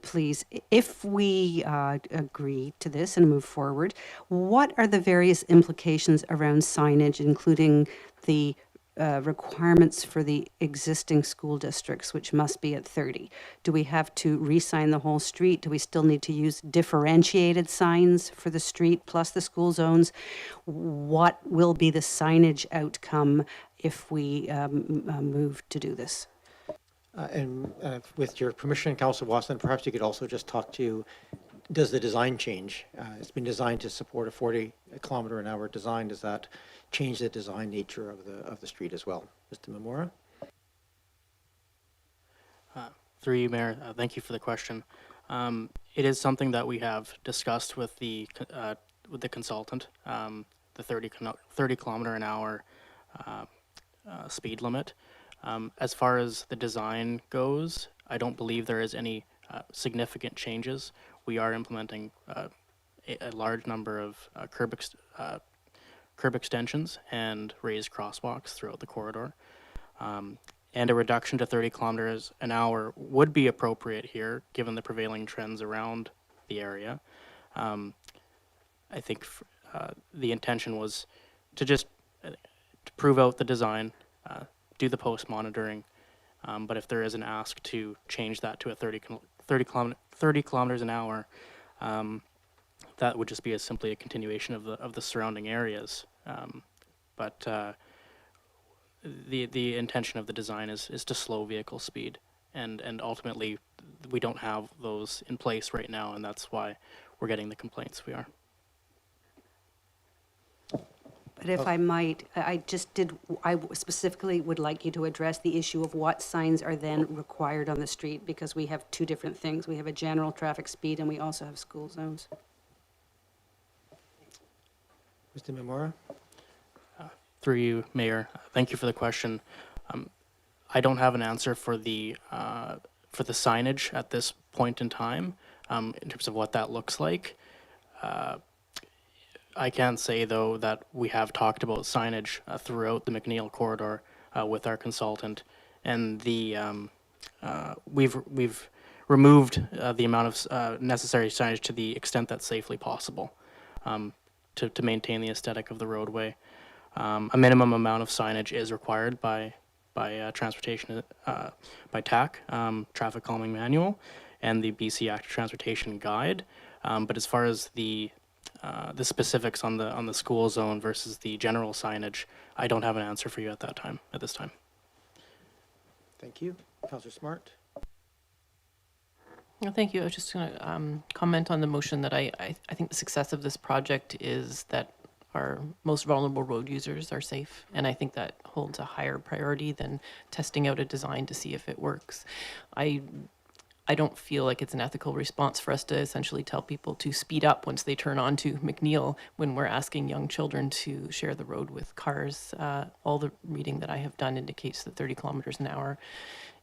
please, if we agree to this and move forward, what are the various implications around signage, including the requirements for the existing school districts, which must be at 30? Do we have to re-sign the whole street? Do we still need to use differentiated signs for the street plus the school zones? What will be the signage outcome if we move to do this? With your permission, Councillor Watson, perhaps you could also just talk to, does the design change? It's been designed to support a 40-kilometer-an-hour design. Does that change the design nature of the street as well? Mr. Memora? Through you, Mayor, thank you for the question. It is something that we have discussed with the consultant, the 30 kilometer an hour speed limit. As far as the design goes, I don't believe there is any significant changes. We are implementing a large number of curb extensions and raised crosswalks throughout the corridor. And a reduction to 30 kilometers an hour would be appropriate here, given the prevailing trends around the area. I think the intention was to just to prove out the design, do the post monitoring, but if there is an ask to change that to a 30 kilometers an hour, that would just be simply a continuation of the surrounding areas. But the intention of the design is to slow vehicle speed, and ultimately we don't have those in place right now, and that's why we're getting the complaints we are. But if I might, I specifically would like you to address the issue of what signs are then required on the street, because we have two different things. We have a general traffic speed and we also have school zones. Mr. Memora? Through you, Mayor, thank you for the question. I don't have an answer for the signage at this point in time, in terms of what that looks like. I can say, though, that we have talked about signage throughout the McNeil corridor with our consultant, and we've removed the amount of necessary signage to the extent that's safely possible to maintain the aesthetic of the roadway. A minimum amount of signage is required by transportation, by TAC, Traffic Calming Manual, and the BC Active Transportation Guide. But as far as the specifics on the school zone versus the general signage, I don't have an answer for you at this time. Thank you. Councillor Smart? No, thank you. I was just going to comment on the motion that I think the success of this project is that our most vulnerable road users are safe, and I think that holds a higher priority than testing out a design to see if it works. I don't feel like it's an ethical response for us to essentially tell people to speed up once they turn onto McNeil when we're asking young children to share the road with cars. All the reading that I have done indicates that 30 kilometers an hour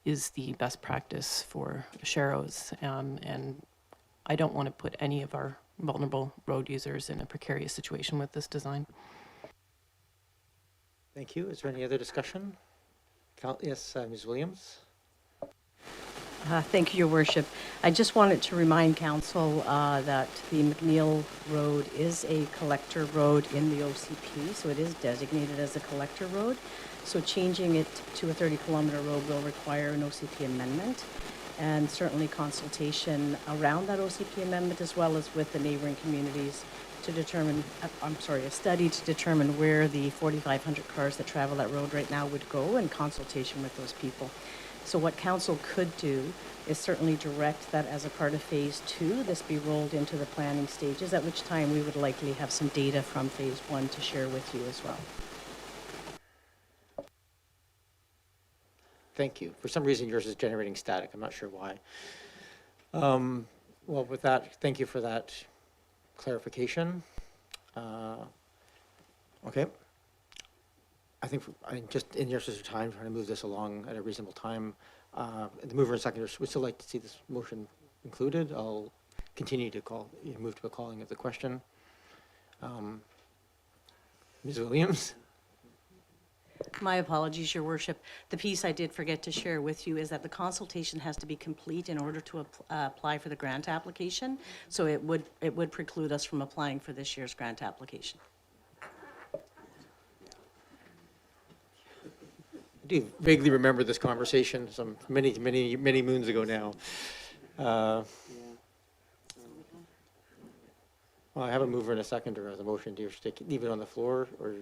is the best practice for sharrows, and I don't want to put any of our vulnerable road users in a precarious situation with this design. Thank you. Is there any other discussion? Yes, Ms. Williams? Thank you, Your Worship. I just wanted to remind Council that the McNeil Road is a collector road in the OCP, so it is designated as a collector road. So changing it to a 30-kilometer road will require an OCP amendment, and certainly consultation around that OCP amendment, as well as with the neighboring communities to determine, a study to determine where the 4,500 cars that travel that road right now would go, and consultation with those people. So what Council could do is certainly direct that as a part of Phase 2, this be rolled into the planning stages, at which time we would likely have some data from Phase 1 to share with you as well. Thank you. For some reason, yours is generating static. I'm not sure why. Well, with that, thank you for that clarification. Okay. I think just in the interest of time, trying to move this along at a reasonable time. The mover and seconder would still like to see this motion included. I'll continue to move to a calling of the question. Ms. Williams? My apologies, Your Worship. The piece I did forget to share with you is that the consultation has to be complete in order to apply for the grant application. So it would preclude us from applying for this year's grant application. I do vaguely remember this conversation some many moons ago now. Well, I have a mover and a seconder as a motion. Do you leave it on the floor, or?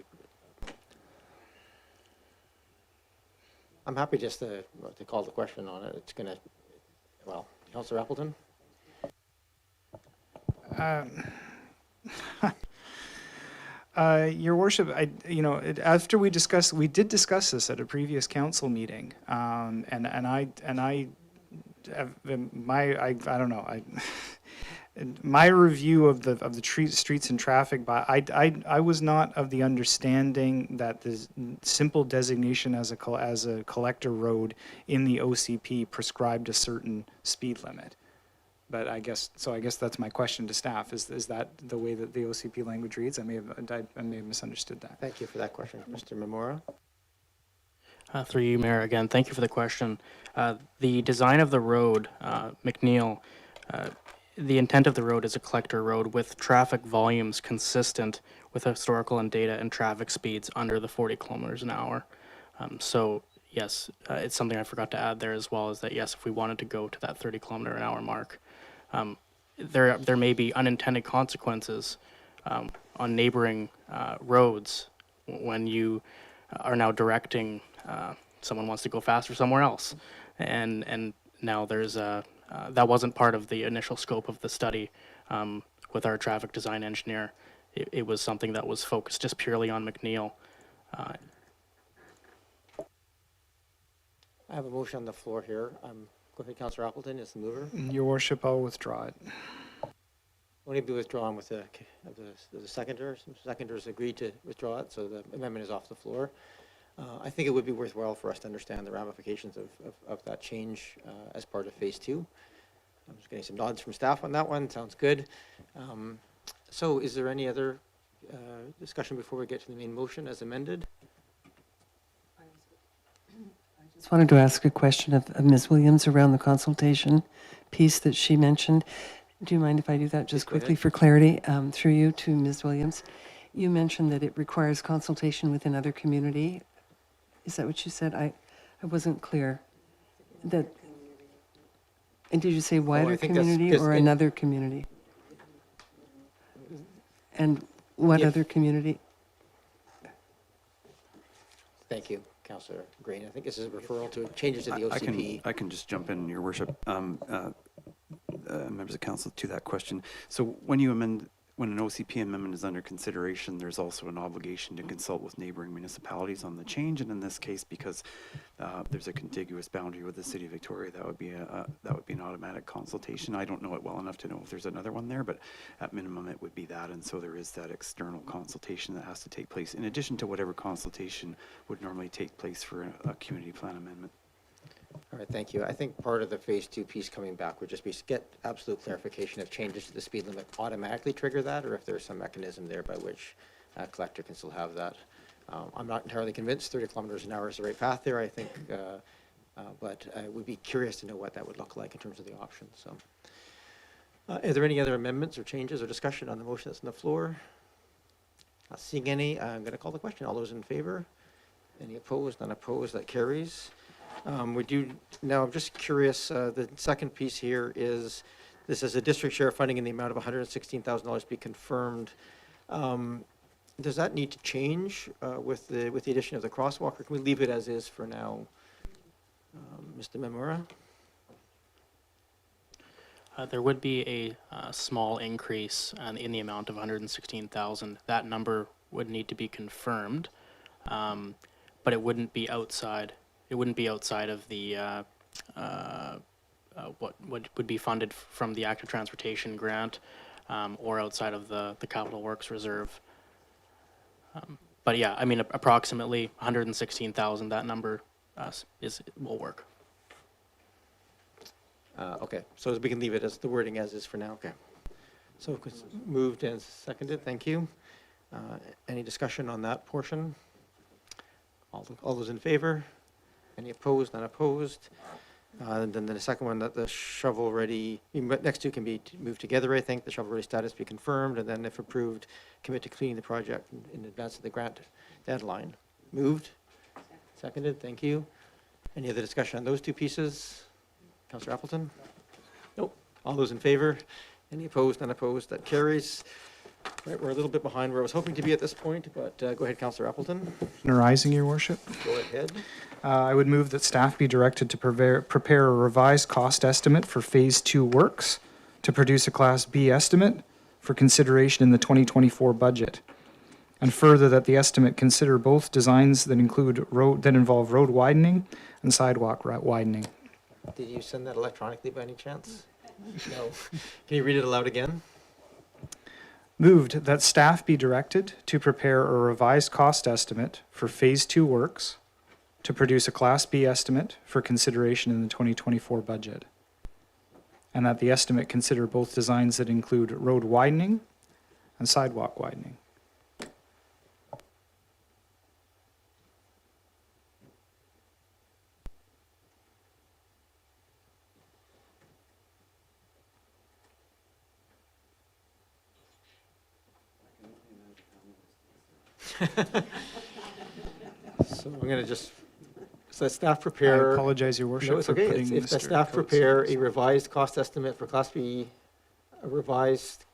I'm happy just to call the question on it. It's gonna, well, Councillor Appleton? Your Worship, after we did discuss this at a previous council meeting, I don't know, my review of the streets and traffic, I was not of the understanding that the simple designation as a collector road in the OCP prescribed a certain speed limit. But I guess that's my question to staff. Is that the way that the OCP language reads? I may have misunderstood that. Thank you for that question. Mr. Memora? Through you, Mayor, again, thank you for the question. The design of the road, McNeil, the intent of the road is a collector road with traffic volumes consistent with historical and data and traffic speeds under the 40 kilometers an hour. So yes, it's something I forgot to add there as well, is that yes, if we wanted to go to that 30 kilometer an hour mark, there may be unintended consequences on neighboring roads when you are now directing someone wants to go faster somewhere else, and now there's a that wasn't part of the initial scope of the study with our traffic design engineer. It was something that was focused just purely on McNeil. I have a motion on the floor here. Go ahead, Councillor Appleton, is the mover. Your Worship, I'll withdraw it. Only be withdrawn with the seconders. Seconders agreed to withdraw it, so the amendment is off the floor. I think it would be worthwhile for us to understand the ramifications of that change as part of phase 2. I'm just getting some nods from staff on that one. Sounds good. So is there any other discussion before we get to the main motion as amended? Just wanted to ask a question of Ms. Williams around the consultation piece that she mentioned. Do you mind if I do that just quickly for clarity through you to Ms. Williams? You mentioned that it requires consultation with another community. Is that what you said? I wasn't clear. And did you say wider community or another community? And what other community? Thank you, Councillor Green. I think this is a referral to changes to the OCP. I can just jump in, Your Worship, members of council, to that question. So when an OCP amendment is under consideration, there's also an obligation to consult with neighboring municipalities on the change. And in this case, because there's a contiguous boundary with the City of Victoria, that would be an automatic consultation. I don't know it well enough to know if there's another one there, but at minimum it would be that. And so there is that external consultation that has to take place in addition to whatever consultation would normally take place for a community plan amendment. All right, thank you. I think part of the phase 2 piece coming back would just be to get absolute clarification if changes to the speed limit automatically trigger that, or if there's some mechanism there by which a collector can still have that. I'm not entirely convinced 30 kilometers an hour is the right path there, I think, but I would be curious to know what that would look like in terms of the options. So, are there any other amendments or changes or discussion on the motion that's on the floor? Not seeing any. I'm going to call the question. All those in favor? Any opposed? None opposed? That carries. Now, I'm just curious, the second piece here is, this is a district share funding in the amount of $116,000 be confirmed. Does that need to change with the addition of the crosswalk, or can we leave it as is for now? Mr. Memora? There would be a small increase in the amount of $116,000. That number would need to be confirmed, but it wouldn't be outside. It wouldn't be outside of the what would be funded from the active transportation grant, or outside of the Capital Works Reserve. But yeah, I mean, approximately 116,000. That number will work. Okay, so we can leave it as the wording as is for now. Okay. So moved and seconded. Thank you. Any discussion on that portion? All those in favor? Any opposed? None opposed? And then the second one, that the shovel-ready, next two can be moved together, I think. The shovel-ready status be confirmed, and then if approved, commit to completing the project in advance of the grant deadline. Moved? Seconded, thank you. Any other discussion on those two pieces? Councillor Appleton? Nope. All those in favor? Any opposed? None opposed? That carries. Right, we're a little bit behind where I was hoping to be at this point, but go ahead, Councillor Appleton. Arising, Your Worship. Go ahead. I would move that staff be directed to prepare a revised cost estimate for Phase 2 works, to produce a Class B estimate for consideration in the 2024 budget. And further, that the estimate consider both designs that involve road widening and sidewalk widening. Did you send that electronically by any chance? No. Can you read it aloud again? Moved that staff be directed to prepare a revised cost estimate for Phase 2 works, to produce a Class B estimate for consideration in the 2024 budget. And that the estimate consider both designs that include road widening and sidewalk widening. So I'm going to just, so that staff prepare. I apologize, Your Worship, No, it's for okay. putting If the Mr. staff Coates prepare on. a revised cost estimate for Class B, a revised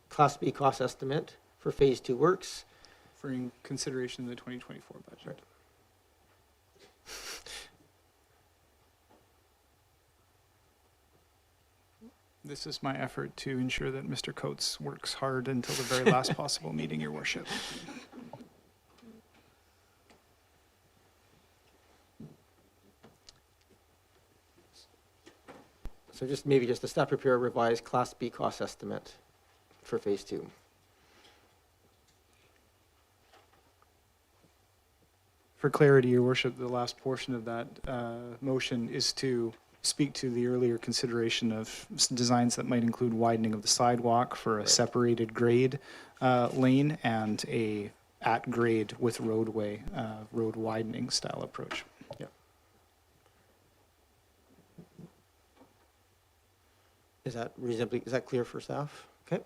Class B cost estimate for Phase 2 works. For consideration in the 2024 budget. This is my effort to ensure that Mr. Coates works hard until the very last possible meeting, Your Worship. So just maybe just the staff prepare a revised Class B cost estimate for Phase 2. For clarity, Your Worship, the last portion of that motion is to speak to the earlier consideration of designs that might include widening of the sidewalk for a separated grade lane and a at grade with roadway, road widening style approach. Yeah. Is that clear for staff? Okay.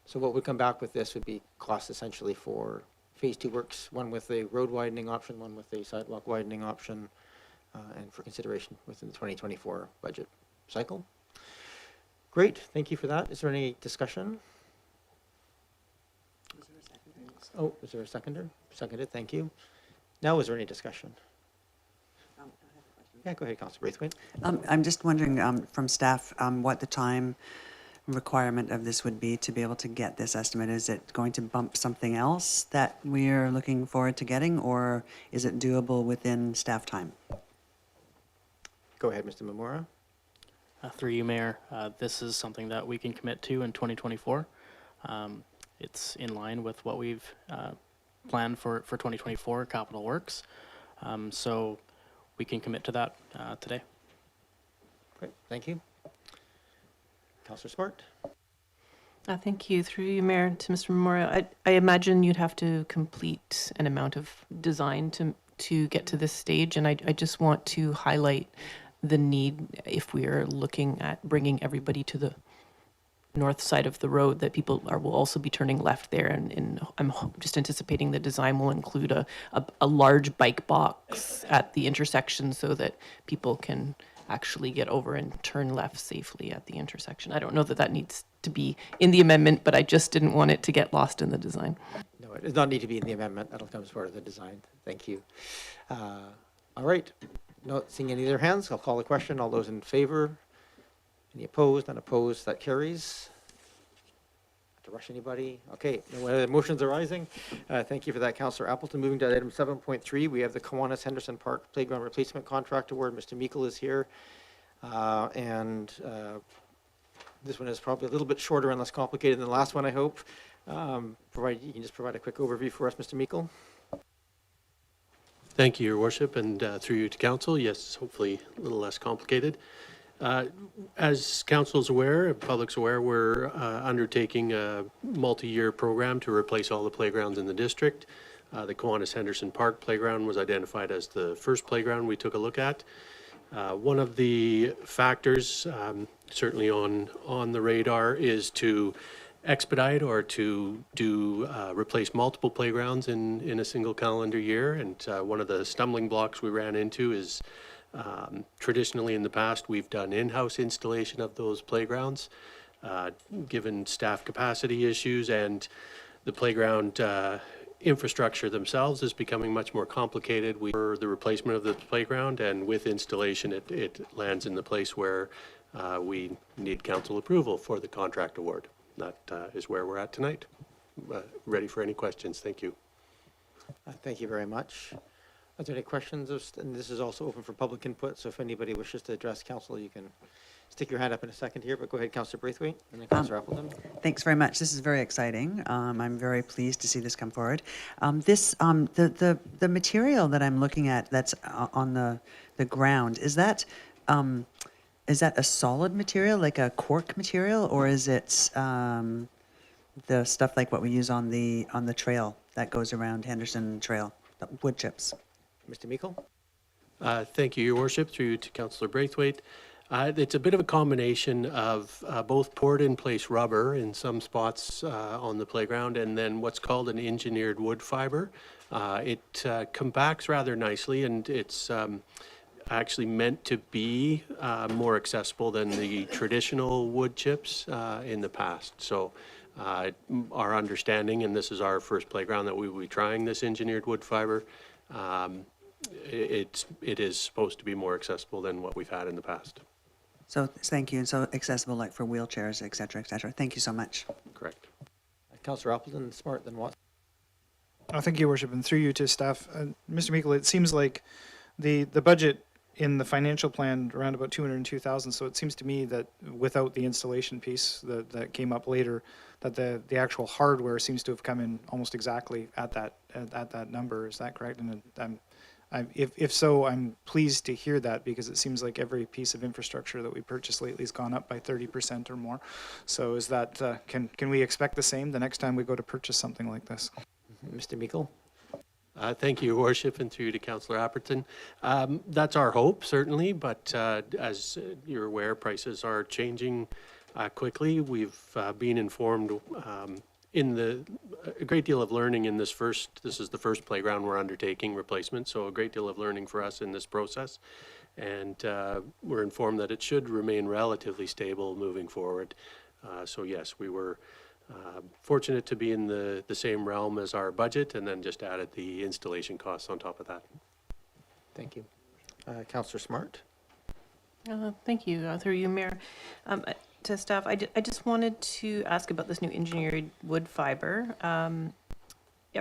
So what would come back with this would be costs essentially for Phase 2 works, one with a road widening option, one with a sidewalk widening option, and for consideration within the 2024 budget cycle. Great, thank you for that. Is there any discussion? Oh, is there a seconder? Seconded, thank you. Now, is there any discussion? Yeah, go ahead, Councilor Braithwaite. I'm just wondering from staff what the time requirement of this would be to be able to get this estimate. Is it going to bump something else that we're looking forward to getting, or is it doable within staff time? Go ahead, Mr. Mamora. Through you, Mayor, this is something that we can commit to in 2024. It's in line with what we've planned for 2024 capital works. So we can commit to that today. Great, thank you. Councillor Smart. Thank you. Through you, Mayor, to Mr. Memorial. I imagine you'd have to complete an amount of design to get to this stage, and I just want to highlight the need, if we are looking at bringing everybody to the north side of the road, that people will also be turning left there, and I'm just anticipating the design will include a large bike box at the intersection so that people can actually get over and turn left safely at the intersection. I don't know that needs to be in the amendment, but I just didn't want it to get lost in the design. No, it does not need to be in the amendment. That'll come as part of the design. Thank you. All right. Not seeing any other hands, I'll call the question. All those in favor? Any opposed? None opposed? That carries. To rush anybody? Okay, no other motions arising. Thank you for that, Councillor Appleton. Moving to item 7.3, we have the Kiwanis Henderson Park Playground Replacement Contract Award. Mr. Meikle is here. This one is probably a little bit shorter and less complicated than the last one, I hope. You can just provide a quick overview for us, Mr. Meikle. Thank you, Your Worship, and through you to Council. Yes, hopefully a little less complicated. As Council's aware, public's aware, we're undertaking a multi-year program to replace all the playgrounds in the district. The Kiwanis Henderson Park Playground was identified as the first playground we took a look at. One of the factors certainly on the radar is to expedite or to replace multiple playgrounds in a single calendar year. And one of the stumbling blocks we ran into is traditionally in the past we've done in-house installation of those playgrounds. Given staff capacity issues and the playground infrastructure themselves is becoming much more complicated. For the replacement of the playground, and with installation it lands in the place where we need council approval for the contract award. That is where we're at tonight. Ready for any questions. Thank you. Thank you very much. Are there any questions? And this is also open for public input, so if anybody wishes to address council, you can stick your hand up in a second here, but go ahead, Councillor Braithwaite, and then Councillor Appleton. Thanks very much. This is very exciting. I'm very pleased to see this come forward. The material that I'm looking at that's on the ground, is that a solid material, like a cork material, or is it the stuff like what we use on the trail that goes around Henderson Trail, the wood chips? Mr. Meikle? Thank you, Your Worship, through to Councillor Braithwaite. It's a bit of a combination of both poured-in-place rubber in some spots on the playground, and then what's called an engineered wood fiber. It compacts rather nicely, and it's actually meant to be more accessible than the traditional wood chips in the past. So our understanding, and this is our first playground that we will be trying this engineered wood fiber, it is supposed to be more accessible than what we've had in the past. So thank you. And so accessible like for wheelchairs, et cetera, et cetera. Thank you so much. Correct. Councillor Appleton, Smart, then Watson. Thank you, Your Worship, and through you to staff. Mr. Meikle, it seems like the budget in the financial plan around about 202,000. So it seems to me that without the installation piece that came up later, that the actual hardware seems to have come in almost exactly at that number. Is that correct? And if so, I'm pleased to hear that, because it seems like every piece of infrastructure that we purchased lately has gone up by 30% or more. So is that can we expect the same the next time we go to purchase something like this? Mr. Meikle? Thank you, Your Worship, and through to Councillor Apperton. That's our hope, certainly, but as you're aware, prices are changing quickly. We've been informed a great deal of learning in this is the first playground we're undertaking replacement, so a great deal of learning for us in this process. And we're informed that it should remain relatively stable moving forward. So yes, we were fortunate to be in the same realm as our budget, and then just added the installation costs on top of that. Thank you. Councillor Smart? Thank you. Through you, Mayor. To staff, I just wanted to ask about this new engineered wood fiber. Are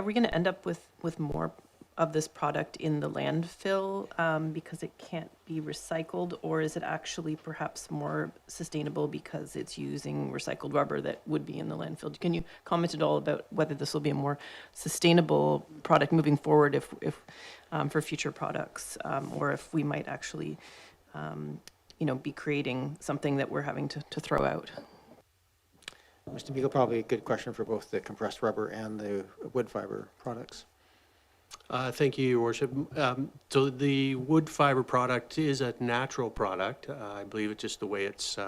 we going to end up with more of this product in the landfill because it can't be recycled, or is it actually perhaps more sustainable because it's using recycled rubber that would be in the landfill? Can you comment at all about whether this will be a more sustainable product moving forward if for future products, or if we might actually be creating something that we're having to throw out? Mr. Meikle, probably a good question for both the compressed rubber and the wood fiber products. Thank you, Your Worship. So the wood fiber product is a natural product. I believe it's just the way it's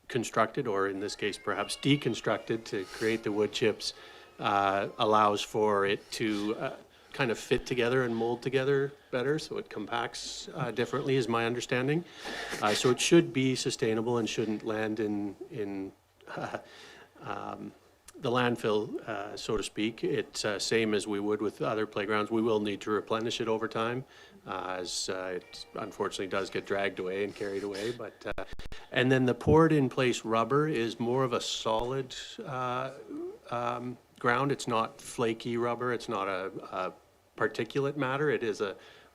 constructed, or in this case perhaps deconstructed to create the wood chips, allows for it to kind of fit together and mold together better, so it compacts differently, is my understanding. So it should be sustainable and shouldn't land in the landfill, so to speak. It's same as we would with other playgrounds. We will need to replenish it over time, as it unfortunately does get dragged away and carried away. But and then the poured-in-place rubber is more of a solid ground. It's not flaky rubber. It's not a particulate matter. It is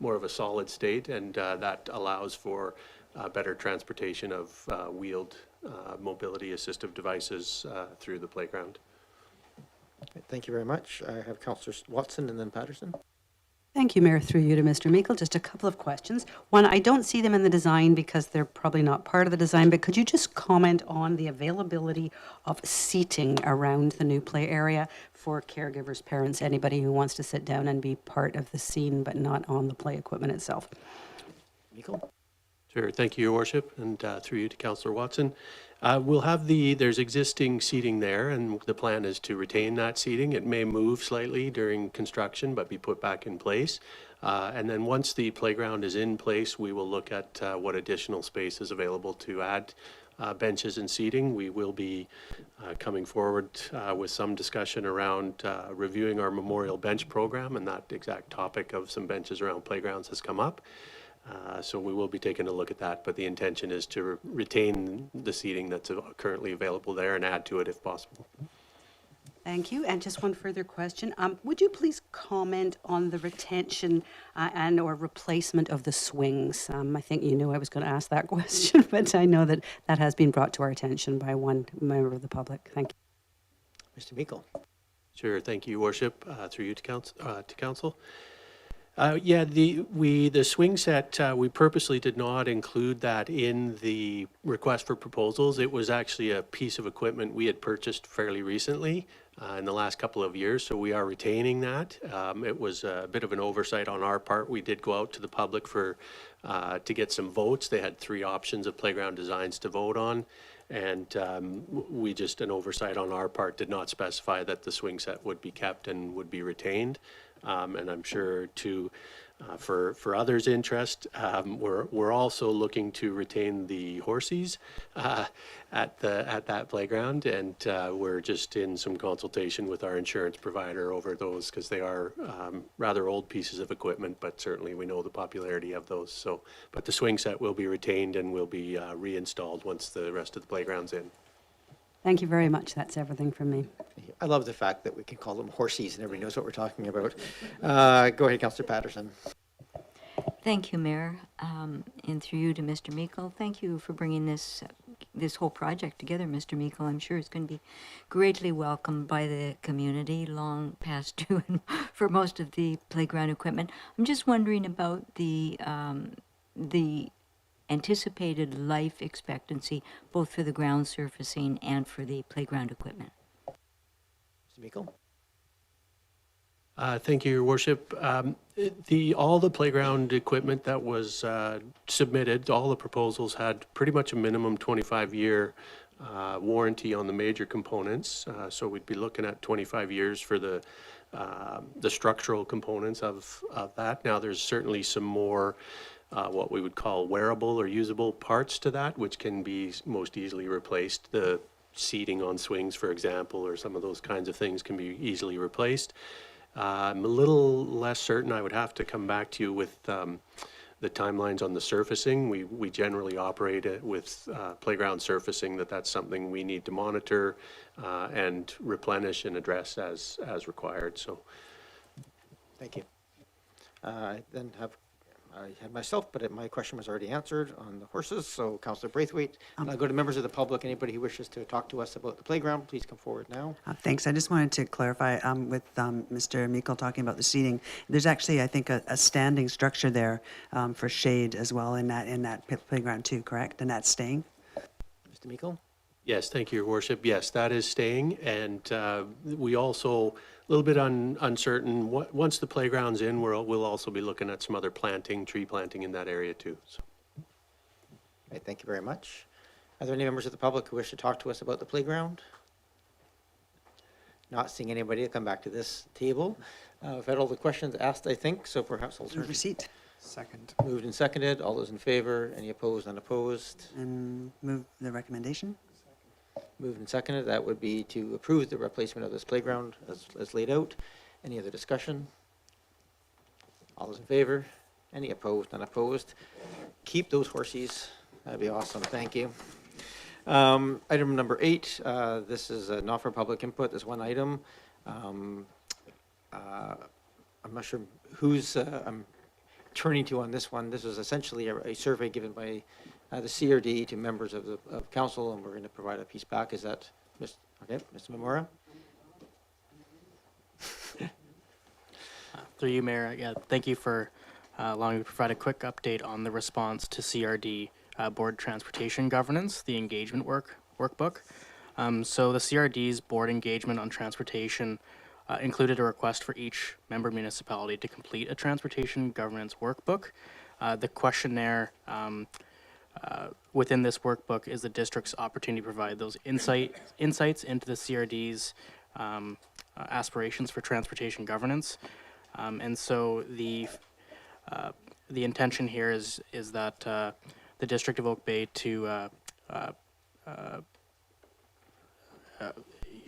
more of a solid state, and that allows for better transportation of wheeled mobility assistive devices through the playground. Thank you very much. I have Councillor Watson and then Patterson. Thank you, Mayor. Through you to Mr. Meikle. Just a couple of questions. One, I don't see them in the design because they're probably not part of the design, but could you just comment on the availability of seating around the new play area for caregivers, parents, anybody who wants to sit down and be part of the scene but not on the play equipment itself? Michael? Sure, thank you, Your Worship, and through you to Councillor Watson. We'll have there's existing seating there, and the plan is to retain that seating. It may move slightly during construction, but be put back in place. And then once the playground is in place, we will look at what additional space is available to add benches and seating. We will be coming forward with some discussion around reviewing our memorial bench program, and that exact topic of some benches around playgrounds has come up. So we will be taking a look at that, but the intention is to retain the seating that's currently available there and add to it if possible. Thank you. And just one further question. Would you please comment on the retention and or replacement of the swings? I think you knew I was going to ask that question, but I know that that has been brought to our attention by one member of the public. Thank you. Mr. Meikle? Sure, thank you, Your Worship. Through you to council. Yeah, the swing set, we purposely did not include that in the request for proposals. It was actually a piece of equipment we had purchased fairly recently in the last couple of years, so we are retaining that. It was a bit of an oversight on our part. We did go out to the public for to get some votes. They had 3 options of playground designs to vote on, and we just, an oversight on our part, did not specify that the swing set would be kept and would be retained. And I'm sure for others' interest, we're also looking to retain the horses at that playground, and we're just in some consultation with our insurance provider over those because they are rather old pieces of equipment, but certainly we know the popularity of those. So, but the swing set will be retained and will be reinstalled once the rest of the playground's in. Thank you very much. That's everything from me. I love the fact that we can call them horsies and everybody knows what we're talking about. Go ahead, Councillor Patterson. Thank you, Mayor. And through you to Mr. Meikle, thank you for bringing this whole project together, Mr. Meikle. I'm sure it's going to be greatly welcomed by the community, long past due for most of the playground equipment. I'm just wondering about the anticipated life expectancy, both for the ground surfacing and for the playground equipment. Mr. Meikle? Thank you, Your Worship. All the playground equipment that was submitted, all the proposals had pretty much a minimum 25-year warranty on the major components. So we'd be looking at 25 years for the structural components of that. Now, there's certainly some more what we would call wearable or usable parts to that, which can be most easily replaced. The seating on swings, for example, or some of those kinds of things can be easily replaced. I'm a little less certain. I would have to come back to you with the timelines on the surfacing. We generally operate it with playground surfacing, that's something we need to monitor and replenish and address as required. So, Thank you. I had myself, but my question was already answered on the horses. So, Councillor Braithwaite, I'll go to members of the public. Anybody who wishes to talk to us about the playground, please come forward now. Thanks. I just wanted to clarify with Mr. Meikle talking about the seating. There's actually, I think, a standing structure there for shade as well in that playground too, correct? And that's staying? Mr. Meikle? yes, thank you, Your Worship. Yes, that is staying, and we also, a little bit uncertain, once the playground's in, we'll also be looking at some other tree planting in that area too. So. Right, thank you very much. Are there any members of the public who wish to talk to us about the playground? Not seeing anybody, I'll come back to this table. I've had all the questions asked, I think, so perhaps I'll turn. Receipt. Second. Moved and seconded. All those in favor? Any opposed? Unopposed? And move the recommendation. Moved and seconded. That would be to approve the replacement of this playground as laid out. Any other discussion? All those in favor? Any opposed? Unopposed? Keep those horsies. That'd be awesome. Thank you. Item number 8. This is not for public input. There's one item. I'm not sure who's I'm turning to on this one. This is essentially a survey given by the CRD to members of council, and we're going to provide a piece back. Is that okay, Mr. Memora? Through you, Mayor, yeah, thank you for allowing me to provide a quick update on the response to CRD Board Transportation Governance, the engagement workbook. So the CRD's board engagement on transportation included a request for each member municipality to complete a transportation governance workbook. The questionnaire within this workbook is the district's opportunity to provide those insights into the CRD's aspirations for transportation governance. And so the intention here is that the District of Oak Bay to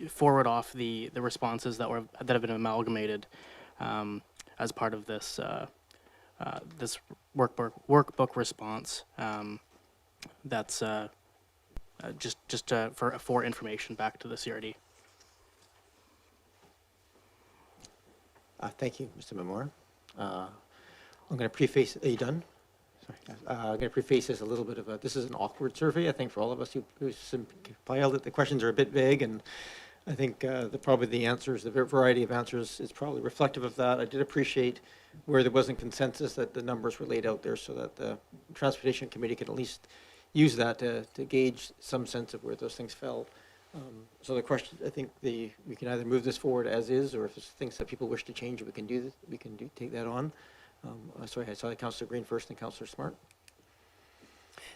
forward off the responses that have been amalgamated as part of this this workbook response. That's just for information back to the CRD. Thank you, Mr. Memore. I'm going to preface. Are you done? Sorry. I'm going to preface this a little bit of a. This is an awkward survey, I think, for all of us who compiled it. The questions are a bit vague, and I think probably the answers, the variety of answers, is probably reflective of that. I did appreciate where there wasn't consensus that the numbers were laid out there, so that the Transportation Committee can at least use that to gauge some sense of where those things fell. So the question, I think we can either move this forward as is, or if there's things that people wish to change, we can do this. We can take that on. Sorry, I saw Councillor Green first, and Councillor Smart.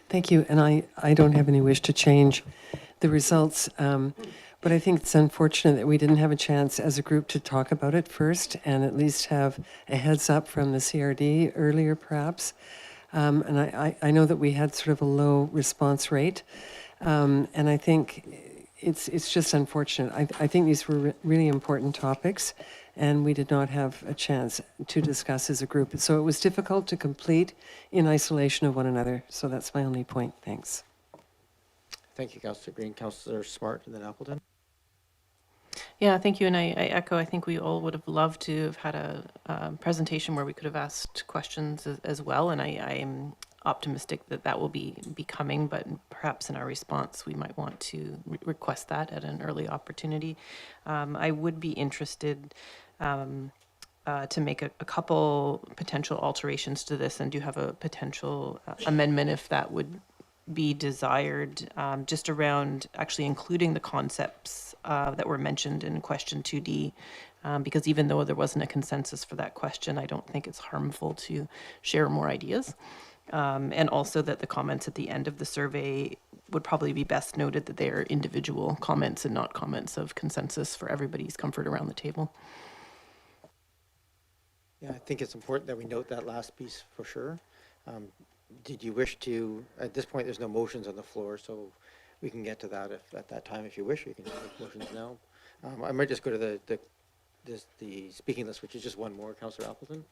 Thank you. And I don't have any wish to change the results, but I think it's unfortunate that we didn't have a chance as a group to talk about it first and at least have a heads up from the CRD earlier, perhaps. And I know that we had sort of a low response rate, and I think it's just unfortunate. I think these were really important topics, and we did not have a chance to discuss as a group. So it was difficult to complete in isolation of one another. So that's my only point. Thanks. Thank you, Councillor Green. Councillor Smart, and then Appleton. Yeah, thank you. And I echo, I think we all would have loved to have had a presentation where we could have asked questions as well. And I am optimistic that that will be coming, but perhaps in our response, we might want to request that at an early opportunity. I would be interested to make a couple potential alterations to this, and do have a potential amendment if that would be desired, just around actually including the concepts that were mentioned in question 2D, because even though there wasn't a consensus for that question, I don't think it's harmful to share more ideas. And also that the comments at the end of the survey would probably be best noted that they are individual comments and not comments of consensus for everybody's comfort around the table. Yeah, I think it's important that we note that last piece for sure. Did you wish to, at this point, there's no motions on the floor, so we can get to that at that time if you wish. You can make motions now. I might just go to the speaking list, which is just one more. Councillor Appleton.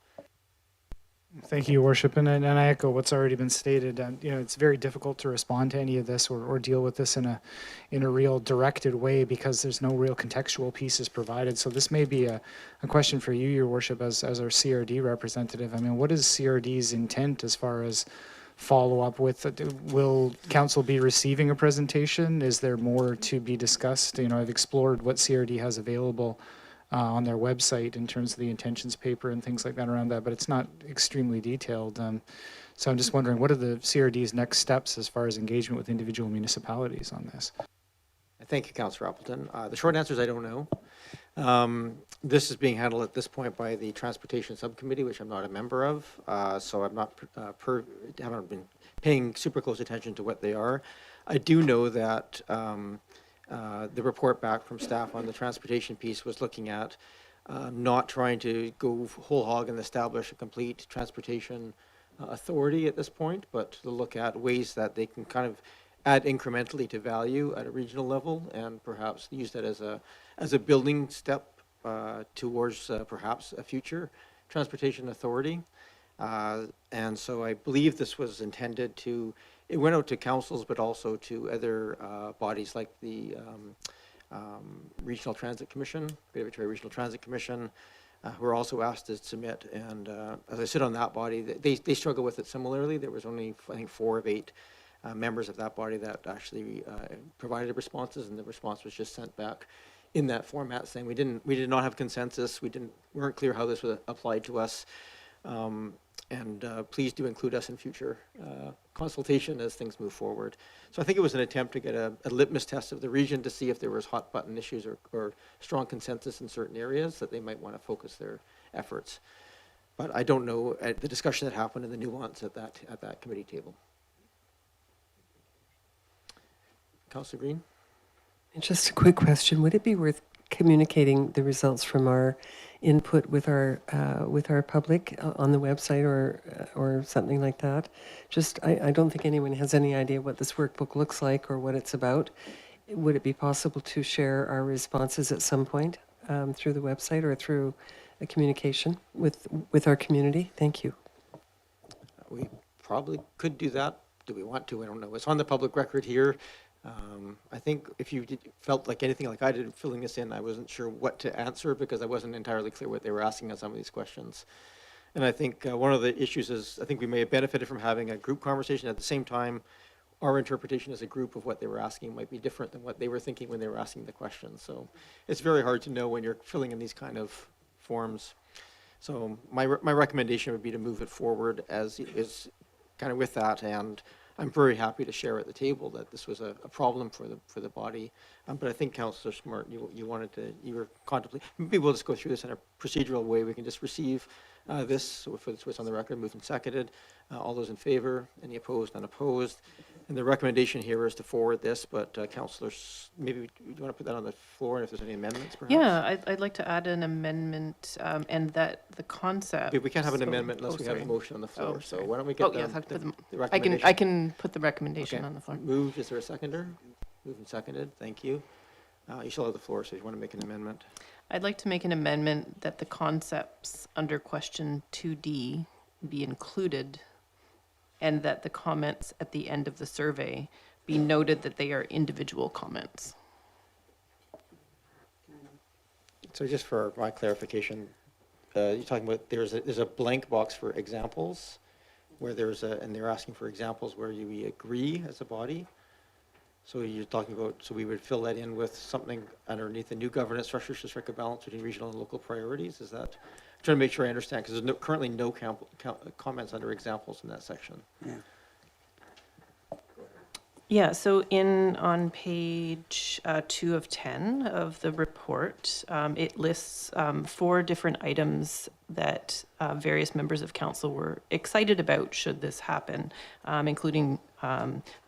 Thank you, Your Worship, and I echo what's already been stated. It's very difficult to respond to any of this or deal with this in a real directed way because there's no real contextual pieces provided. So this may be a question for you, Your Worship, as our CRD representative. I mean, what is CRD's intent as far as follow up with? Will council be receiving a presentation? Is there more to be discussed? I've explored what CRD has available on their website in terms of the intentions paper and things like that around that, but it's not extremely detailed. So I'm just wondering, what are the CRD's next steps as far as engagement with individual municipalities on this? Thank you, Councillor Appleton. The short answer is I don't know. This is being handled at this point by the Transportation Subcommittee, which I'm not a member of, so I'm not haven't been paying super close attention to what they are. I do know that the report back from staff on the transportation piece was looking at not trying to go whole hog and establish a complete transportation authority at this point, but to look at ways that they can kind of add incrementally to value at a regional level, and perhaps use that as a building step towards perhaps a future transportation authority. And so I believe this was intended to, it went out to councils, but also to other bodies like the Regional Transit Commission, Greater Victoria Regional Transit Commission, who are also asked to submit. And as I sit on that body, they struggle with it similarly. There was only, I think, 4 of 8 members of that body that actually provided responses, and the response was just sent back in that format, saying we did not have consensus, weren't clear how this would apply to us. And please do include us in future consultation as things move forward. So I think it was an attempt to get a litmus test of the region to see if there was hot button issues or strong consensus in certain areas that they might want to focus their efforts. But I don't know the discussion that happened and the nuance at that committee table. Councillor Green? Just a quick question. Would it be worth communicating the results from our input with our public on the website or something like that? Just, I don't think anyone has any idea what this workbook looks like or what it's about. Would it be possible to share our responses at some point through the website or through a communication with our community? Thank you. We probably could do that. Do we want to? I don't know. It's on the public record here. I think if you felt like anything like I did filling this in, I wasn't sure what to answer because I wasn't entirely clear what they were asking on some of these questions. And I think one of the issues is I think we may have benefited from having a group conversation. At the same time, our interpretation as a group of what they were asking might be different than what they were thinking when they were asking the questions. So it's very hard to know when you're filling in these kind of forms. So my recommendation would be to move it forward as is kind of with that, and I'm very happy to share at the table that this was a problem for the body. But I think Councillor Smart, you were contemplating, maybe we'll just go through this in a procedural way. We can just receive this, so for what's on the record, moved and seconded. All those in favor, any opposed, unopposed. And the recommendation here is to forward this, but councillors, maybe you want to put that on the floor, and if there's any amendments, perhaps? Yeah, I'd like to add an amendment, and that the concept. We can't have an amendment unless we have a motion on the floor, so why don't we get yes, the I recommendation? can put the recommendation on the floor. Moved, is there a seconder? Moved and seconded, thank you. You shall have the floor, so if you want to make an amendment. I'd like to make an amendment that the concepts under question 2D be included, and that the comments at the end of the survey be noted that they are individual comments. So just for my clarification, you're talking about there's a blank box for examples where and they're asking for examples where we agree as a body. So you're talking about, so we would fill that in with something underneath the new governance structure to strike a balance between regional and local priorities. Is that, I'm trying to make sure I understand, because there's currently no comments under examples in that section. Yeah. Yeah, so on page 2 of 10 of the report, it lists 4 different items that various members of council were excited about should this happen, including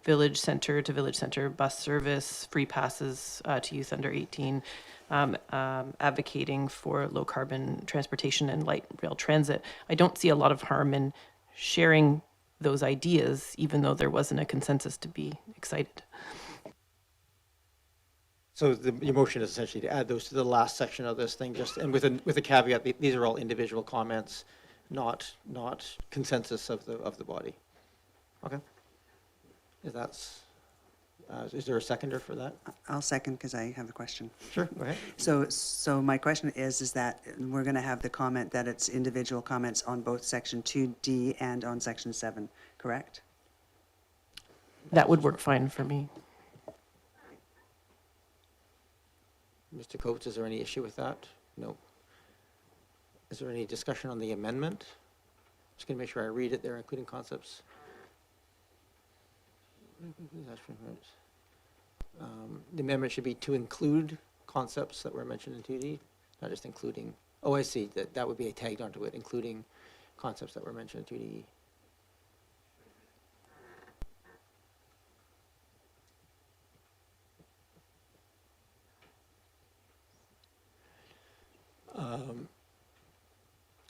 village center to village center bus service, free passes to youth under 18, advocating for low carbon transportation and light rail transit. I don't see a lot of harm in sharing those ideas, even though there wasn't a consensus to be excited. So your motion is essentially to add those to the last section of this thing, just and with a caveat, these are all individual comments, not consensus of the body. Okay. Is there a seconder for that? I'll second because I have a question. Sure, go ahead. So my question is that we're going to have the comment that it's individual comments on both section 2D and on section 7, correct? That would work fine for me. Mr. Coates, is there any issue with that? No. Is there any discussion on the amendment? Just going to make sure I read it there, including concepts. The amendment should be to include concepts that were mentioned in 2D, not just including. Oh, I see. That would be tagged onto it, including concepts that were mentioned in 2D.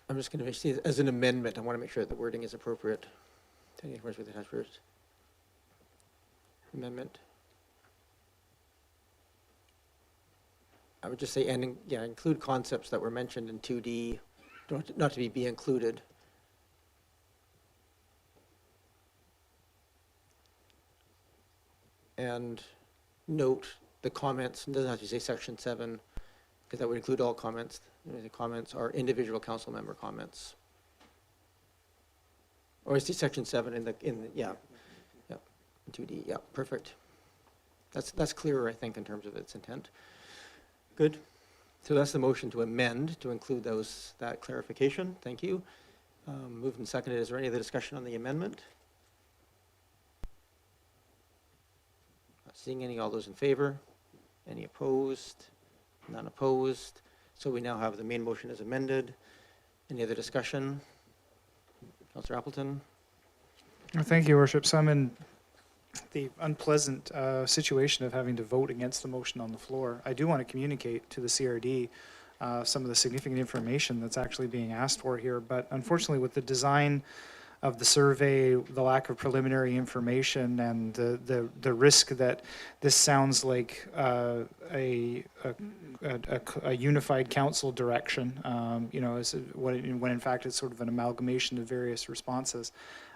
I'm just going to see it as an amendment. I want to make sure that the wording is appropriate. Amendment. I would just say, include concepts that were mentioned in 2D, not to be included. And note the comments, it doesn't have to say section 7, because that would include all comments. The comments are individual council member comments. Or is it section 7 in 2D, yeah, perfect. That's clearer, I think, in terms of its intent. Good. So that's the motion to amend to include that clarification. Thank you. Moved and seconded. Is there any other discussion on the amendment? Not seeing any. All those in favor? Any opposed? None opposed. So we now have the main motion as amended. Any other discussion? Councillor Appleton? Thank you, Your Worship. So I'm in the unpleasant situation of having to vote against the motion on the floor. I do want to communicate to the CRD some of the significant information that's actually being asked for here, but unfortunately with the design of the survey, the lack of preliminary information, and the risk that this sounds like a unified council direction, you know, when in fact it's sort of an amalgamation of various responses.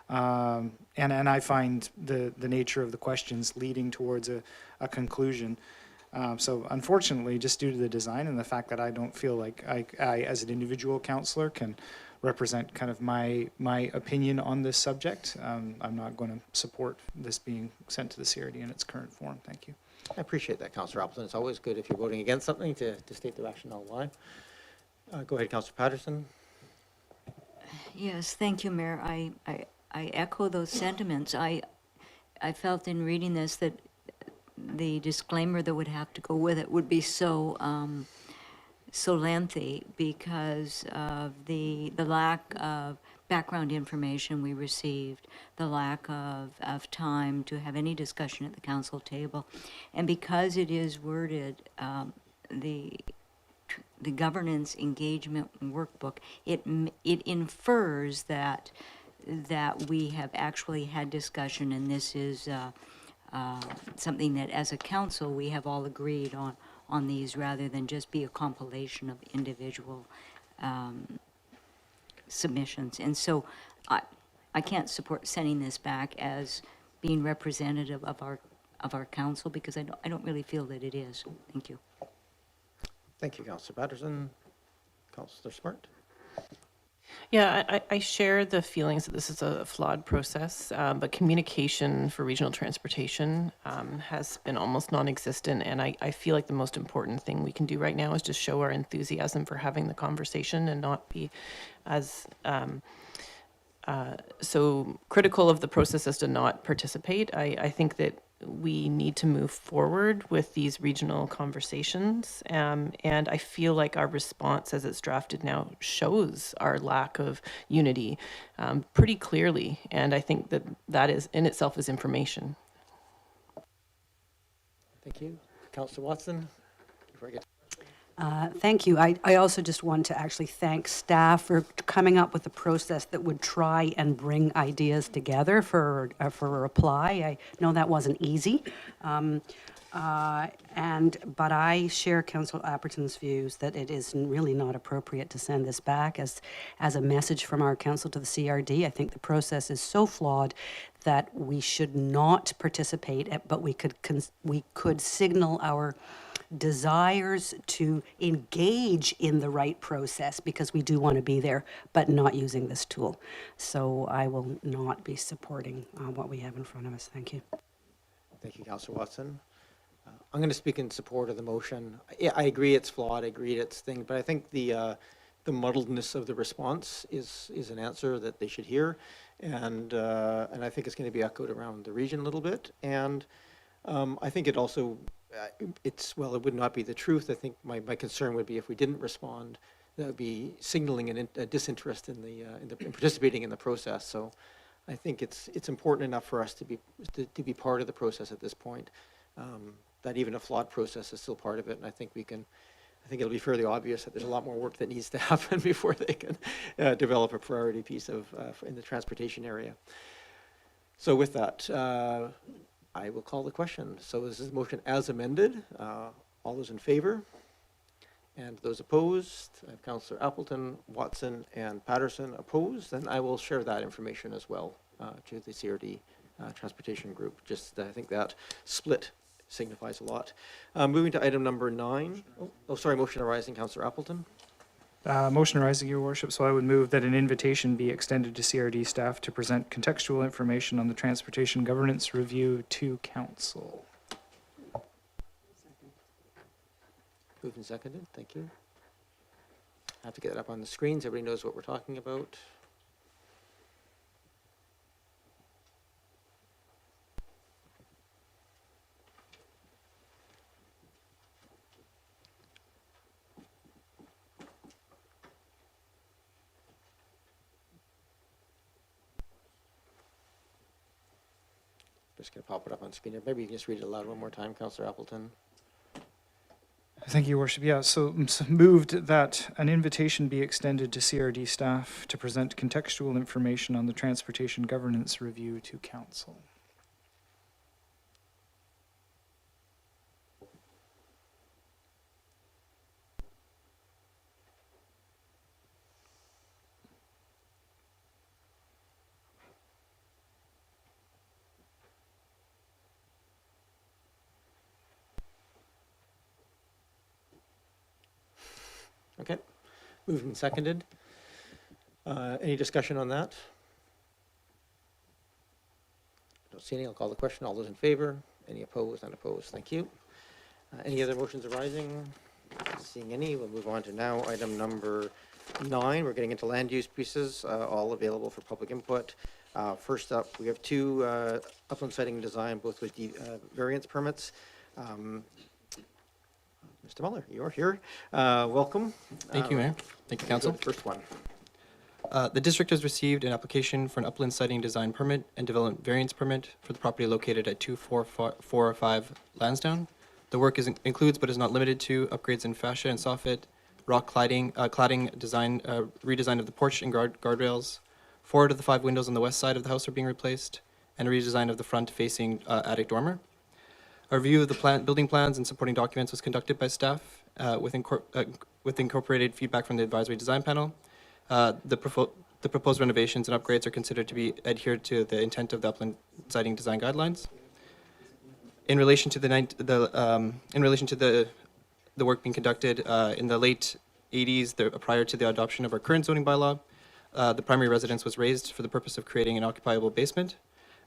And I find the nature of the questions leading towards a conclusion. So unfortunately, just due to the design and the fact that I don't feel like I as an individual councillor, can represent kind of my opinion on this subject, I'm not going to support this being sent to the CRD in its current form. Thank you. I appreciate that, Councillor Appleton. It's always good if you're voting against something to state the rationale why. Go ahead, Councillor Patterson. Yes, thank you, Mayor. I echo those sentiments. I felt in reading this that the disclaimer that would have to go with it would be so lengthy because of the lack of background information we received, the lack of time to have any discussion at the council table, and because it is worded, the governance engagement workbook, it infers that we have actually had discussion, and this is something that as a council we have all agreed on these, rather than just be a compilation of individual submissions. And so I can't support sending this back as being representative of our council, because I don't really feel that it is. Thank you. Thank you, Councillor Patterson. Councillor Smart. Yeah, I share the feelings that this is a flawed process, but communication for regional transportation has been almost non-existent, and I feel like the most important thing we can do right now is just show our enthusiasm for having the conversation and not be as so critical of the process as to not participate. I think that we need to move forward with these regional conversations, and I feel like our response as it's drafted now shows our lack of unity pretty clearly, and I think that is in itself is information. Thank you. Councillor Watson. Before I get Thank you. I also just want to actually thank staff for coming up with a process that would try and bring ideas together for a reply. I know that wasn't easy. But I share Councillor Apperton's views that it is really not appropriate to send this back as a message from our council to the CRD. I think the process is so flawed that we should not participate, but we could signal our desires to engage in the right process, because we do want to be there, but not using this tool. So I will not be supporting what we have in front of us. Thank you. Thank you, Councillor Watson. I'm going to speak in support of the motion. Yeah, I agree it's flawed. I agree it's thing, but I think the muddledness of the response is an answer that they should hear, and I think it's going to be echoed around the region a little bit. And I think it also it would not be the truth. I think my concern would be if we didn't respond, that would be signaling a disinterest in participating in the process. So I think it's important enough for us to be part of the process at this point. That even a flawed process is still part of it, and I think it'll be fairly obvious that there's a lot more work that needs to happen before they can develop a priority piece in the transportation area. So with that, I will call the question. So this is the motion as amended. All those in favor? And those opposed? I have Councillor Appleton, Watson, and Patterson opposed. And I will share that information as well to the CRD Transportation Group. I think that split signifies a lot. Moving to item number 9. Motion arising, Councillor Appleton. Motion arising, Your Worship. So I would move that an invitation be extended to CRD staff to present contextual information on the Transportation Governance Review to Council. Moved and seconded, thank you. I have to get that up on the screen so everybody knows what we're talking about. Just going to pop it up on screen. Maybe you can just read it aloud one more time, Councillor Appleton. Thank you, Your Worship. Yeah, so moved that an invitation be extended to CRD staff to present contextual information on the transportation governance review to council. Okay, moved and seconded. Any discussion on that? Don't see any. I'll call the question. All those in favor? Any opposed? Unopposed? Thank you. Any other motions arising? Not seeing any, we'll move on to now item number 9. We're getting into land use pieces, all available for public input. First up, we have 2 upland siting and design, both with variance permits. Mr. Muller, you're here. Welcome. Thank you, Mayor. Thank you, Council. First one. The district has received an application for an upland siting design permit and development variance permit for the property located at 2445 Lansdowne. The work includes but is not limited to upgrades in fascia and soffit, rock cladding design, redesign of the porch and guardrails. 4 out of the 5 windows on the west side of the house are being replaced, and a redesign of the front-facing attic dormer. A review of the building plans and supporting documents was conducted by staff with incorporated feedback from the advisory design panel. The proposed renovations and upgrades are considered to be adhered to the intent of the upland siting design guidelines. In relation to the work being conducted in the late 80s, prior to the adoption of our current zoning bylaw, the primary residence was raised for the purpose of creating an occupiable basement.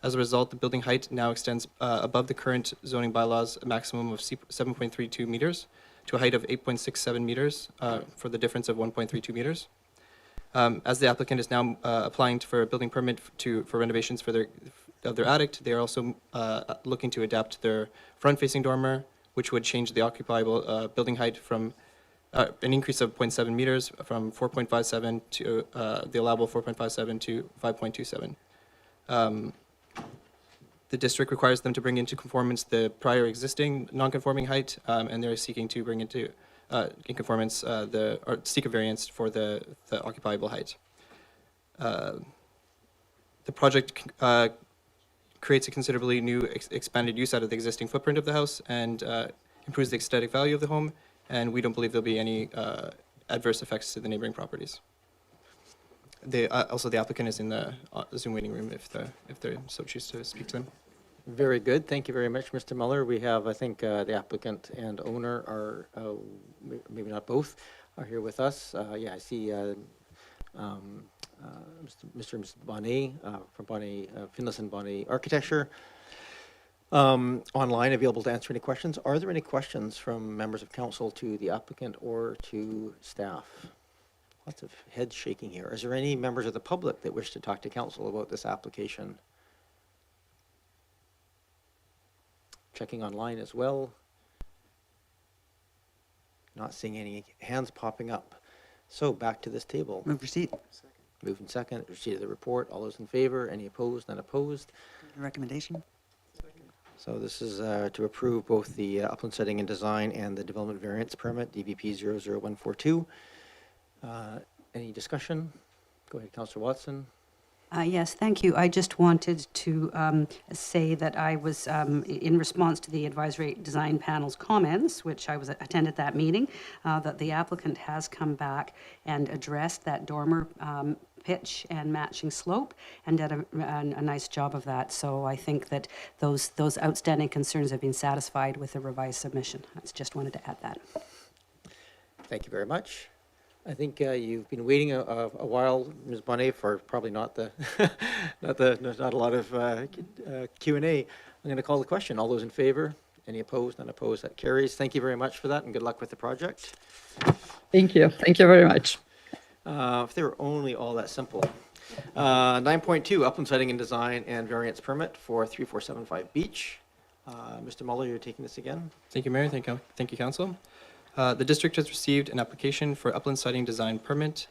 As a result, the building height now extends above the current zoning bylaws, a maximum of 7.32 meters to a height of 8.67 meters for the difference of 1.32 meters. As the applicant is now applying for a building permit for renovations for their attic, they are also looking to adapt their front-facing dormer, which would change the occupiable building height from an increase of 0.7 meters from 4.57 to the allowable 4.57 to 5.27. The district requires them to bring into conformance the prior existing non-conforming height, and they're seeking to bring into in conformance or seek a variance for the occupiable height. The project creates a considerably new expanded use out of the existing footprint of the house and improves the aesthetic value of the home, and we don't believe there'll be any adverse effects to the neighboring properties. Also, the applicant is in the Zoom waiting room if they so choose to speak to them. Very good. Thank you very much, Mr. Muller. We have, I think, the applicant and owner are, maybe not both, are here with us. Yeah, I see Mr. and Mrs. Bonnet from Bonnet, Finlayson Bonnet Architecture online, available to answer any questions. Are there any questions from members of council to the applicant or to staff? Lots of heads shaking here. Is there any members of the public that wish to talk to council about this application? Checking online as well. Not seeing any hands popping up. So back to this table. Move receipt. Move in second. Receipt of the report. All those in favor? Any opposed? None opposed? Recommendation. So this is to approve both the upland setting and design and the development variance permit, DBP 00142. Any discussion? Go ahead, Councillor Watson. Yes, thank you. I just wanted to say that I was, in response to the advisory design panel's comments, which I attended that meeting, that the applicant has come back and addressed that dormer pitch and matching slope and did a nice job of that. So I think that those outstanding concerns have been satisfied with the revised submission. I just wanted to add that. Thank you very much. I think you've been waiting a while, Ms. Bonnet, for probably not a lot of Q&A. I'm going to call the question. All those in favor? Any opposed? None opposed. That carries. Thank you very much for that, and good luck with the project. Thank you. Thank you very much. If they were only all that simple. 9.2, upland siting and design and variance permit for 3475 Beach. Mr. Muller, you're taking this again. Thank you, Mayor. Thank you, Council. The district has received an application for upland siting design permit,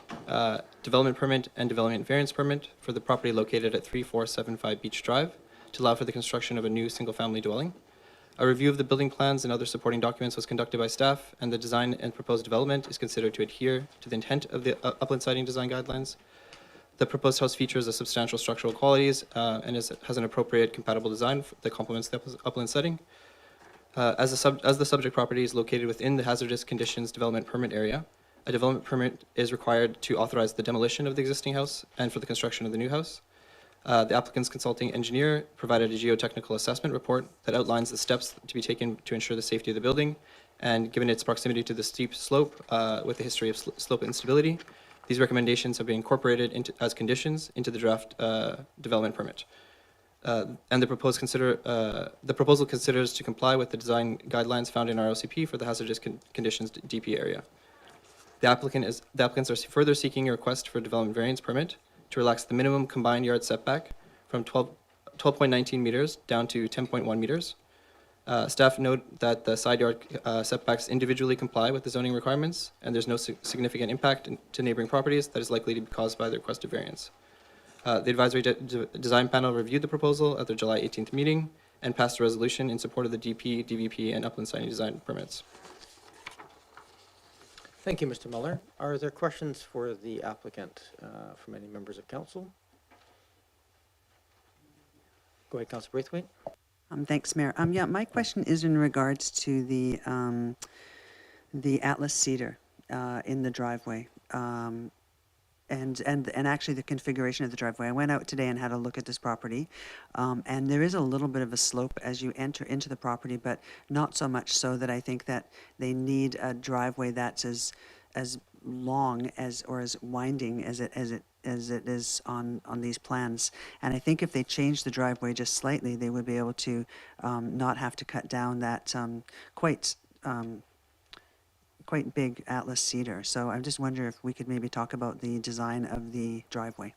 development permit, and development variance permit for the property located at 3475 Beach Drive to allow for the construction of a new single-family dwelling. A review of the building plans and other supporting documents was conducted by staff, and the design and proposed development is considered to adhere to the intent of the upland siting design guidelines. The proposed house features a substantial structural qualities and has an appropriate compatible design that complements the upland setting. As the subject property is located within the hazardous conditions development permit area, a development permit is required to authorize the demolition of the existing house and for the construction of the new house. The applicant's consulting engineer provided a geotechnical assessment report that outlines the steps to be taken to ensure the safety of the building, and given its proximity to the steep slope with a history of slope instability, these recommendations have been incorporated as conditions into the draft development permit. And the proposal considers to comply with the design guidelines found in our OCP for the hazardous conditions DP area. The applicants are further seeking a request for a development variance permit to relax the minimum combined yard setback from 12.19 meters down to 10.1 meters. Staff note that the side yard setbacks individually comply with the zoning requirements, and there's no significant impact to neighboring properties that is likely to be caused by the requested variance. The advisory design panel reviewed the proposal at their July 18th meeting and passed a resolution in support of the DP, DVP, and upland siting design permits. Thank you, Mr. Muller. Are there questions for the applicant from any members of council? Go ahead, Councillor Braithwaite. Thanks, Mayor. Yeah, my question is in regards to the Atlas cedar in the driveway. And actually the configuration of the driveway. I went out today and had a look at this property, and there is a little bit of a slope as you enter into the property, but not so much so that I think that they need a driveway that's as long as or as winding as it is on these plans. And I think if they change the driveway just slightly, they would be able to not have to cut down that quite big Atlas cedar. So I just wonder if we could maybe talk about the design of the driveway.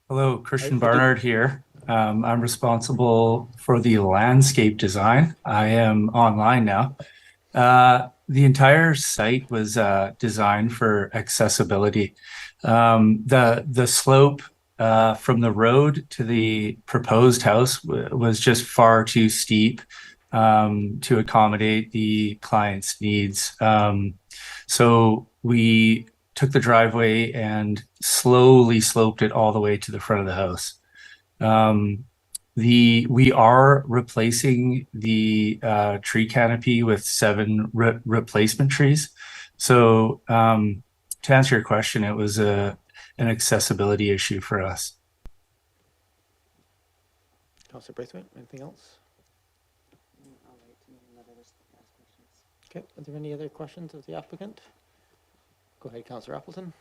Hello, Christian Barnard here. I'm responsible for the landscape design. I am online now. The entire site was designed for accessibility. The slope from the road to the proposed house was just far too steep to accommodate the client's needs. So we took the driveway and slowly sloped it all the way to the front of the house. We are replacing the tree canopy with 7 replacement trees. So to answer your question, it was an accessibility issue for us. Councillor Braithwaite, anything else? Okay, are there any other questions of the applicant? Go ahead, Councillor Appleton.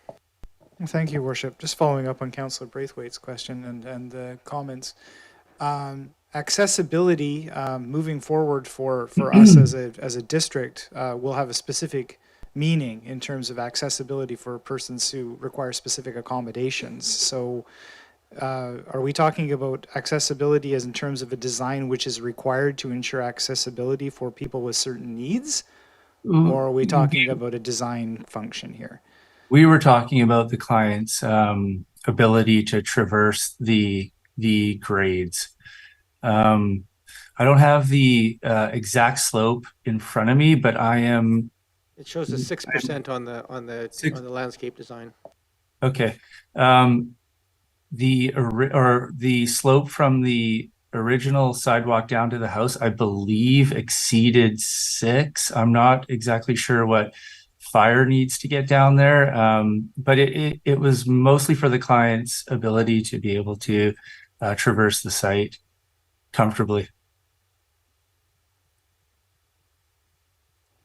Thank you, Worship. Just following up on Councillor Braithwaite's question and the comments. Accessibility moving forward for us as a district will have a specific meaning in terms of accessibility for persons who require specific accommodations. So are we talking about accessibility as in terms of a design which is required to ensure accessibility for people with certain needs? Or are we talking about a design function here? We were talking about the client's ability to traverse the grades. I don't have the exact slope in front of me, but I am. It shows a 6% on the landscape design. Okay. The slope from the original sidewalk down to the house, I believe, exceeded 6. I'm not exactly sure what fire needs to get down there, but it was mostly for the client's ability to be able to traverse the site comfortably.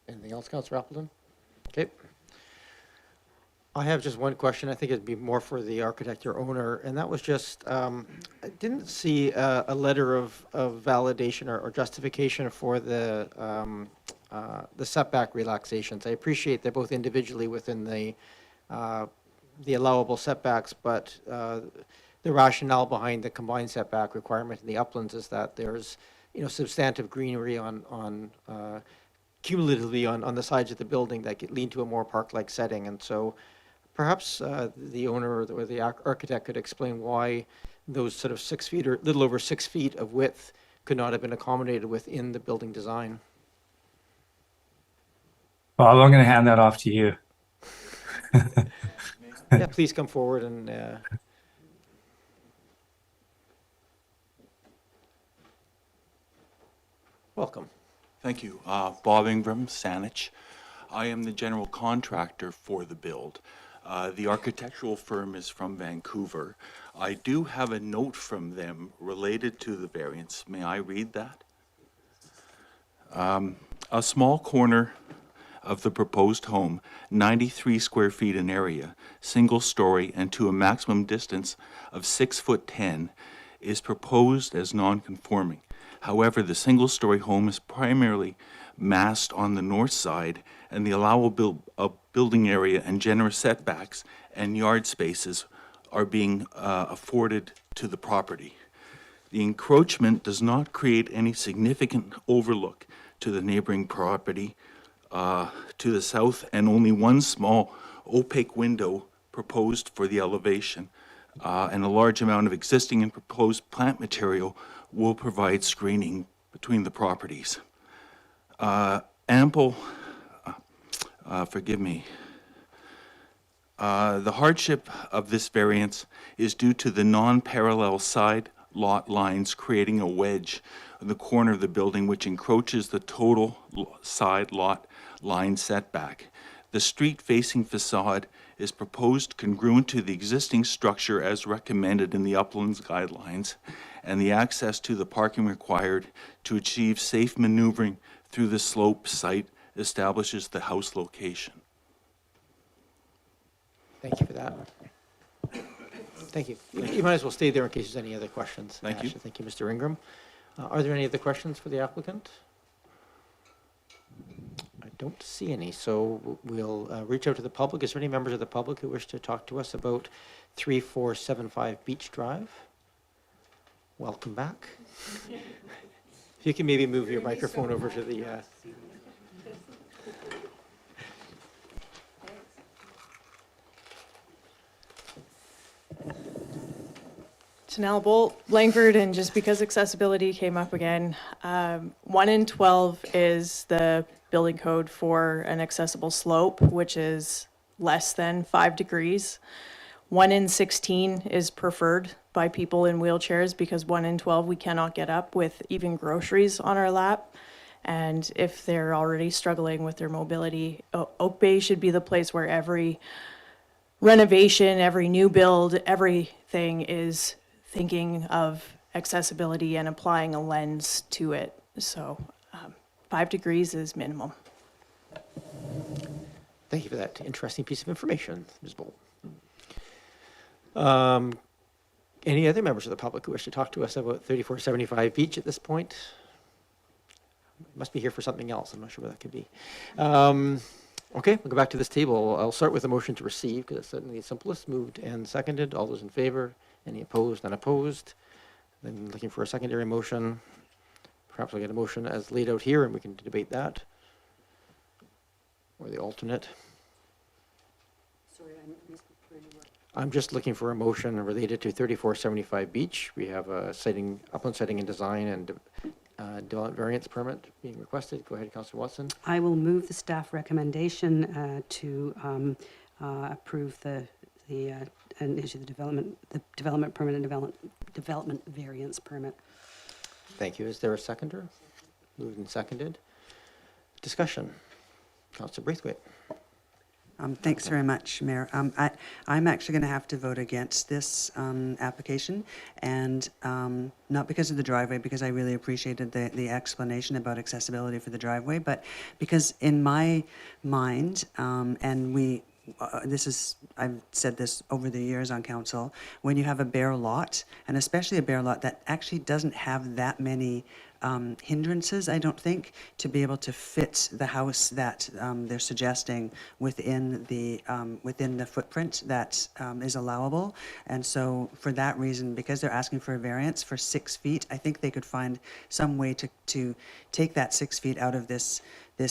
Anything else, Councillor Appleton? Okay. I have just one question. I think it'd be more for the architect or owner, and that was just, I didn't see a letter of validation or justification for the setback relaxations. I appreciate they're both individually within the allowable setbacks, but the rationale behind the combined setback requirement in the uplands is that there's, substantive greenery on cumulatively on the sides of the building that could lead to a more park-like setting, and so perhaps the owner or the architect could explain why those sort of 6 feet or little over 6 feet of width could not have been accommodated within the building design. Bob, I'm going to hand that off to you. Yeah, please come forward and welcome. Thank you. Bob Ingram, Salish. I am the general contractor for the build. The architectural firm is from Vancouver. I do have a note from them related to the variance. May I read that? A small corner of the proposed home, 93 square feet in area, single story, and to a maximum distance of 6'10", is proposed as non-conforming. However, the single-story home is primarily massed on the north side, and the allowable building area and generous setbacks and yard spaces are being afforded to the property. The encroachment does not create any significant overlook to the neighboring property to the south, and only one small opaque window proposed for the elevation, and a large amount of existing and proposed plant material will provide screening between the properties. The hardship of this variance is due to the non-parallel side lot lines creating a wedge in the corner of the building which encroaches the total side lot line setback. The street-facing facade is proposed congruent to the existing structure as recommended in the Uplands Guidelines, and the access to the parking required to achieve safe maneuvering through the slope site establishes the house location. Thank you for that. Thank you. You might as well stay there in case there's any other questions. Thank you. Thank you, Mr. Ingram. Are there any other questions for the applicant? I don't see any, so we'll reach out to the public. Is there any members of the public who wish to talk to us about 3475 Beach Drive? Welcome back. If you can maybe move your microphone over to the... Tanal Bolt, Langford, and just because accessibility came up again, 1 in 12 is the building code for an accessible slope, which is less than 5 degrees. 1 in 16 is preferred by people in wheelchairs because 1 in 12 we cannot get up with even groceries on our lap. And if they're already struggling with their mobility, Oak Bay should be the place where every renovation, every new build, everything is thinking of accessibility and applying a lens to it. So 5 degrees is minimum. Thank you for that interesting piece of information, Ms. Bolt. Any other members of the public who wish to talk to us about 3475 Beach at this point? Must be here for something else. I'm not sure what that could be. Okay, we'll go back to this table. I'll start with a motion to receive because it's certainly the simplest. Moved and seconded. All those in favor? Any opposed? Unopposed? Then looking for a secondary motion. Perhaps we'll get a motion as laid out here and we can debate that. Or the alternate. Sorry, I missed where you were. I'm just looking for a motion related to 3475 Beach. We have a upland siting and design and development variance permit being requested. Go ahead, Councillor Watson. I will move the staff recommendation to approve and issue the development permit and development variance permit. Thank you. Is there a seconder? Moved and seconded. Discussion. Councillor Braithwaite. Thanks very much, Mayor. I'm actually going to have to vote against this application, and not because of the driveway, because I really appreciated the explanation about accessibility for the driveway, but because in my mind, and I've said this over the years on council, when you have a bare lot, and especially a bare lot that actually doesn't have that many hindrances, I don't think, to be able to fit the house that they're suggesting within the footprint that is allowable. And so for that reason, because they're asking for a variance for 6 feet, I think they could find some way to take that 6 feet out of this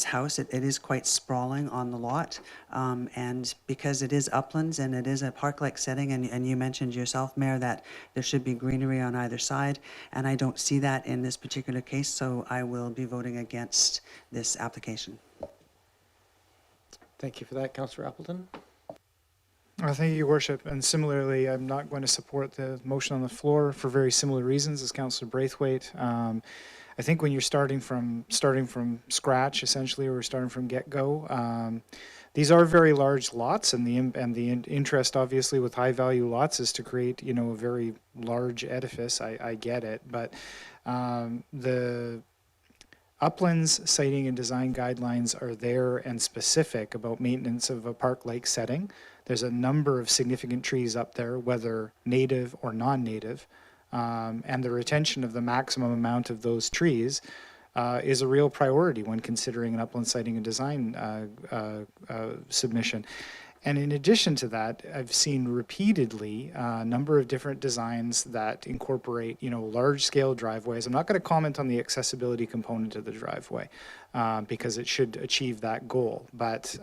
house. It is quite sprawling on the lot, and because it is uplands and it is a park-like setting, and you mentioned yourself, Mayor, that there should be greenery on either side, and I don't see that in this particular case, so I will be voting against this application. Thank you for that, Councillor Appleton. Thank you, Your Worship. And similarly, I'm not going to support the motion on the floor for very similar reasons as Councillor Braithwaite. I think when you're starting from scratch, essentially, or starting from get-go, these are very large lots, and the interest, obviously, with high-value lots is to create, a very large edifice. I get it, but the Uplands siting and design guidelines are there and specific about maintenance of a park-like setting. There's a number of significant trees up there, whether native or non-native. And the retention of the maximum amount of those trees is a real priority when considering an upland siting and design submission. And in addition to that, I've seen repeatedly a number of different designs that incorporate, large-scale driveways. I'm not going to comment on the accessibility component of the driveway because it should achieve that goal. But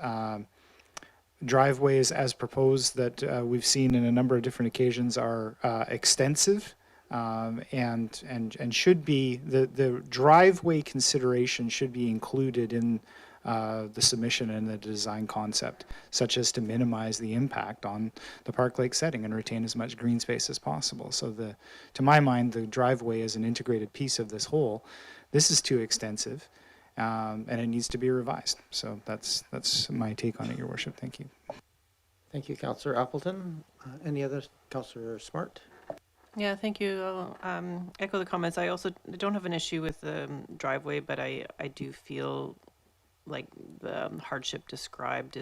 driveways as proposed that we've seen in a number of different occasions are extensive. And should be the driveway consideration should be included in the submission and the design concept, such as to minimize the impact on the park lake setting and retain as much green space as possible. So to my mind, the driveway is an integrated piece of this whole. This is too extensive, and it needs to be revised. So that's my take on it, Your Worship. Thank you. Thank you, Councillor Appleton. Any other, Councillor Smart? Yeah, thank you. I'll echo the comments. I also don't have an issue with the driveway, but I do feel like the hardship described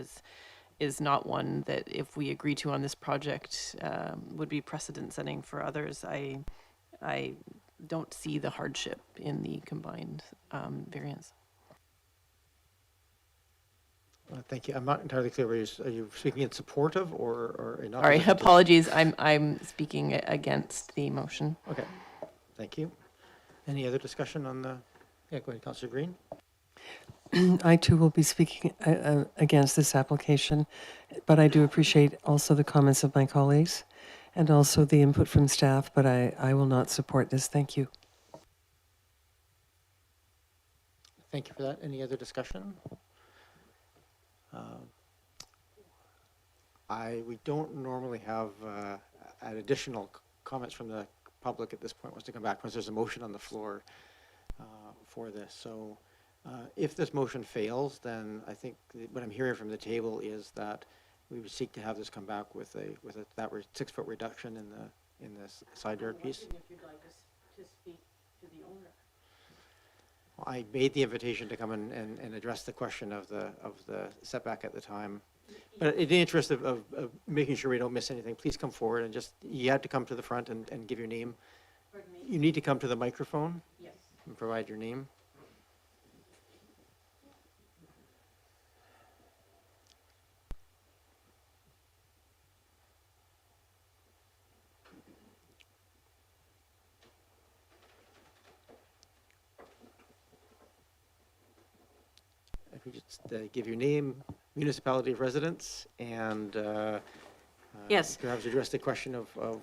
is not one that, if we agree to on this project, would be precedent setting for others. I don't see the hardship in the combined variance. Thank you. I'm not entirely clear. Are you speaking in support of or in Sorry, opposition to? apologies. I'm speaking against the motion. Okay. Thank you. Any other discussion on the? Yeah, go ahead, Councillor Green. I too will be speaking against this application, but I do appreciate also the comments of my colleagues and also the input from staff, but I will not support this. Thank you. Thank you for that. Any other discussion? We don't normally have an additional comments from the public at this point wants to come back once there's a motion on the floor for this. So if this motion fails, then I think what I'm hearing from the table is that we would seek to have this come back with that 6 foot reduction in this side yard piece. If you'd like us to speak to the owner. I made the invitation to come and address the question of the setback at the time. But in the interest of making sure we don't miss anything, please come forward and you have to come to the front and give your name. Pardon me? You need to come to the microphone. Yes. And provide your name. If you just give your name, municipality of residence, and Yes. perhaps address the question of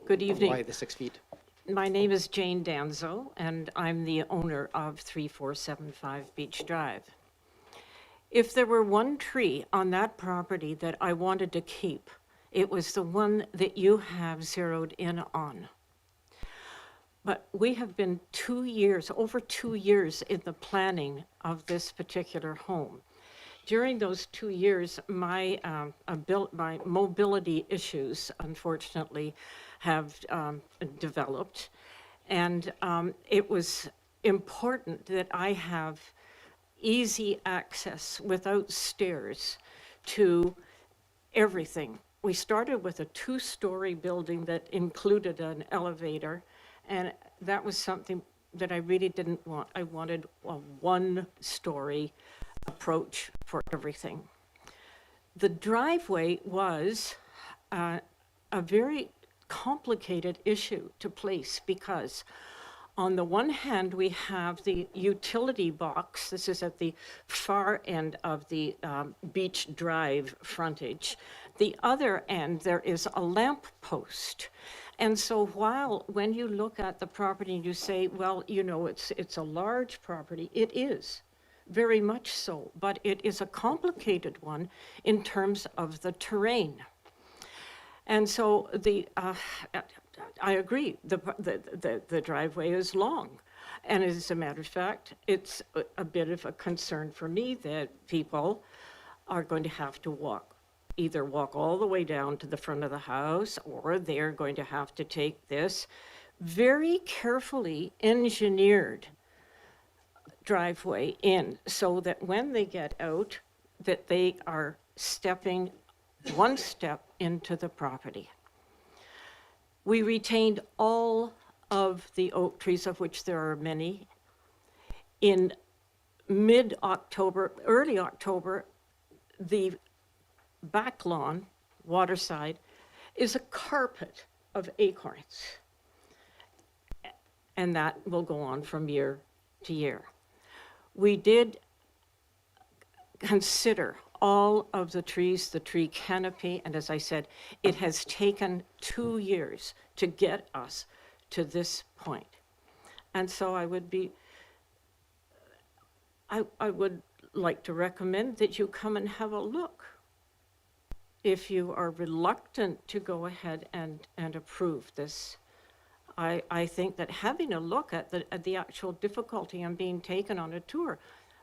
Good evening. why the 6 feet. My name is Jane Danzo, and I'm the owner of 3475 Beach Drive. If there were one tree on that property that I wanted to keep, it was the one that you have zeroed in on. But we have been over 2 years in the planning of this particular home. During those 2 years, my mobility issues, unfortunately, have developed. And it was important that I have easy access without stairs to everything. We started with a 2-story building that included an elevator, and that was something that I really didn't want. I wanted a 1-story approach for everything. The driveway was a very complicated issue to place because on the one hand, we have the utility box. This is at the far end of the Beach Drive frontage. The other end, there is a lamp post. And so when you look at the property and you say, well, you know, it's a large property, it is, very much so, but it is a complicated one in terms of the terrain. And so I agree, the driveway is long. And as a matter of fact, it's a bit of a concern for me that people are going to have to either walk all the way down to the front of the house, or they're going to have to take this very carefully engineered driveway in so that when they get out, that they are stepping one step into the property. We retained all of the oak trees, of which there are many. In mid-October, early October, the back lawn, waterside, is a carpet of acorns. And that will go on from year to year. We did consider all of the trees, the tree canopy, and as I said, it has taken 2 years to get us to this point. And so I would like to recommend that you come and have a look. If you are reluctant to go ahead and approve this, I think that having a look at the actual difficulty and being taken on a tour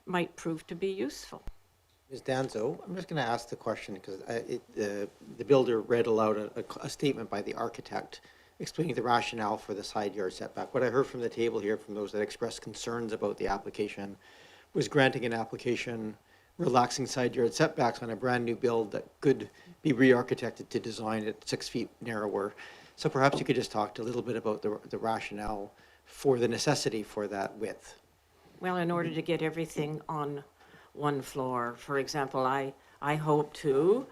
might prove to be useful. Ms. Danzo, I'm just going to ask the question because the builder read aloud a statement by the architect explaining the rationale for the side yard setback. What I heard from the table here from those that expressed concerns about the application was granting an application relaxing side yard setbacks on a brand new build that could be re-architected to design it 6 feet narrower. So perhaps you could just talk a little bit about the rationale for the necessity for that width. Well, in order to get everything on one floor, for example, I hope to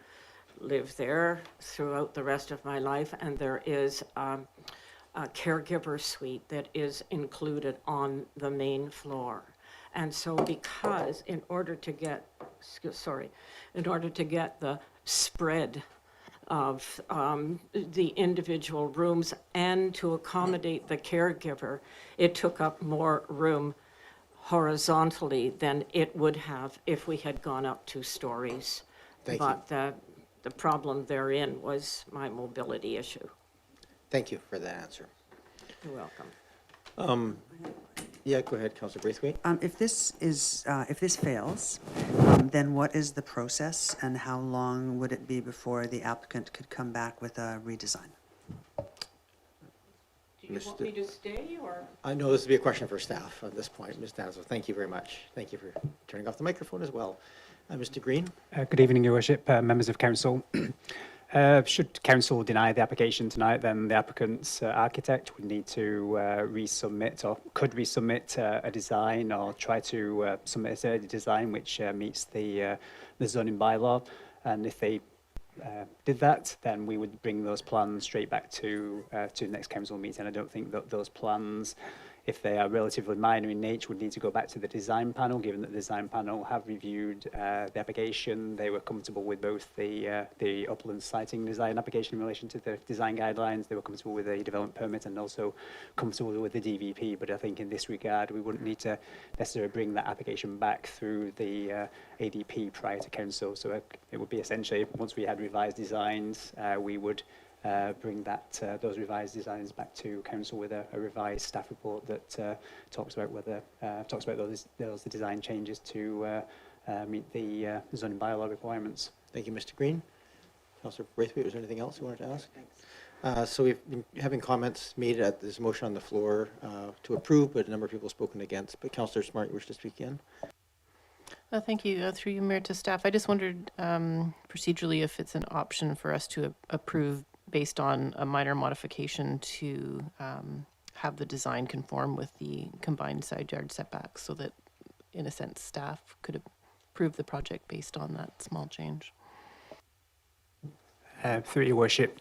live there throughout the rest of my life, and there is a caregiver suite that is included on the main floor. And so because in order to get the spread of the individual rooms and to accommodate the caregiver, it took up more room horizontally than it would have if we had gone up 2 stories. Thank but the problem therein was my mobility issue. Thank you for that answer. You're welcome. Yeah, go ahead, Councillor Braithwaite. If this fails, then what is the process and how long would it be before the applicant could come back with a redesign? Do you want me to stay, or? I know this would be a question for staff at this point. Ms. Danzo, thank you very much. Thank you for turning off the microphone as well. Mr. Green? Good evening, Your Worship, members of Council. Should Council deny the application tonight, then the applicant's architect would need to resubmit or could resubmit a design or try to submit a design which meets the zoning bylaw. And if they did that, then we would bring those plans straight back to next council meeting. I don't think that those plans, if they are relatively minor in nature, would need to go back to the design panel, given that the design panel have reviewed the application. They were comfortable with both the upland siting design application in relation to the design guidelines. They were comfortable with the development permit and also comfortable with the DVP. But I think in this regard, we wouldn't need to necessarily bring that application back through the ADP prior to council. So it would be essentially, once we had revised designs, we would bring those revised designs back to council with a revised staff report that talks about those design changes to meet the zoning bylaw requirements. Thank you, Mr. Green. Councillor Braithwaite, was there anything else you wanted to ask? So we've been having comments made at this motion on the floor to approve, but a number of people have spoken against. But Councillor Smart, you wish to speak again? Thank you. Through you, Mayor, to staff. I just wondered procedurally if it's an option for us to approve based on a minor modification to have the design conform with the combined side yard setbacks so that, in a sense, staff could approve the project based on that small change. Through your worship,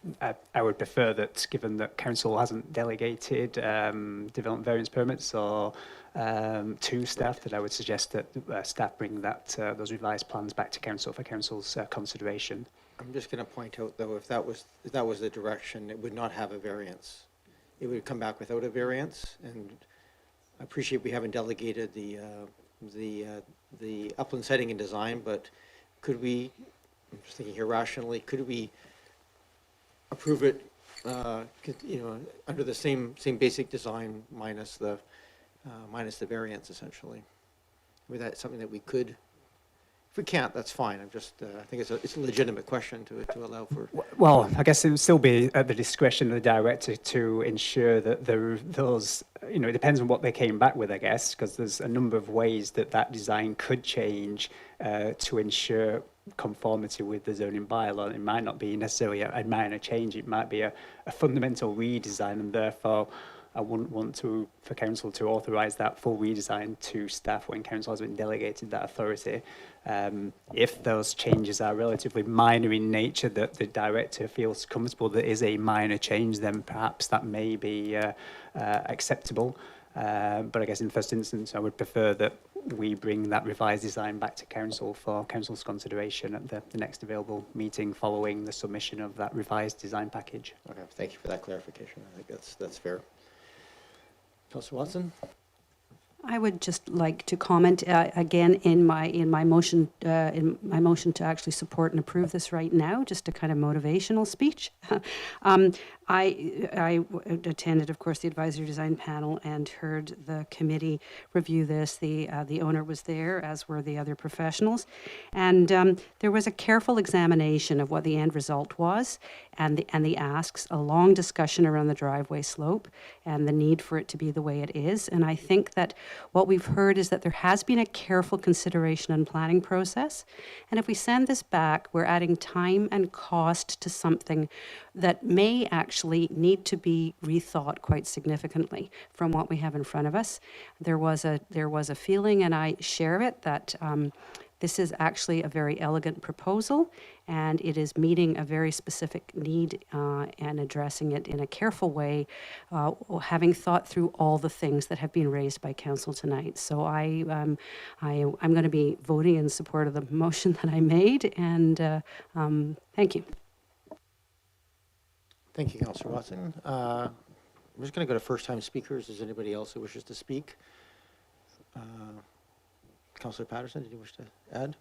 I would prefer that, given that council hasn't delegated development variance permits or to staff, that I would suggest that staff bring that those revised plans back to council for council's consideration. I'm just going to point out, though, if that was the direction, it would not have a variance. It would come back without a variance, and I appreciate we haven't delegated the upland setting and design, but could we, I'm just thinking here rationally, could we approve it, under the same basic design minus the variance, essentially? Would that something that we could? If we can't, that's fine. I'm just, I think it's a legitimate question to allow for. Well, I guess it would still be at the discretion of the director to ensure that those, it depends on what they came back with, I guess, because there's a number of ways that design could change to ensure conformity with the zoning bylaw. It might not be necessarily a minor change. It might be a fundamental redesign, and therefore I wouldn't want for council to authorise that full redesign to staff when council has been delegated that authority. If those changes are relatively minor in nature, that the director feels comfortable that is a minor change, then perhaps that may be acceptable. But I guess in the first instance, I would prefer that we bring that revised design back to council for council's consideration at the next available meeting following the submission of that revised design package. Okay, thank you for that clarification. I think that's fair. Councillor Watson? I would just like to comment again in my motion to actually support and approve this right now, just a kind of motivational speech. I attended, of course, the advisory design panel and heard the committee review this. The owner was there, as were the other professionals, and there was a careful examination of what the end result was, and the asks, a long discussion around the driveway slope and the need for it to be the way it is. And I think that what we've heard is that there has been a careful consideration and planning process. And if we send this back, we're adding time and cost to something that may actually need to be rethought quite significantly from what we have in front of us. There was a feeling, and I share it, that this is actually a very elegant proposal, and it is meeting a very specific need and addressing it in a careful way, having thought through all the things that have been raised by council tonight. So I'm going to be voting in support of the motion that I made, and thank you. Thank you, Councillor Watson. I'm just going to go to first-time speakers. Is anybody else who wishes to speak? Councillor Patterson, did you wish to add?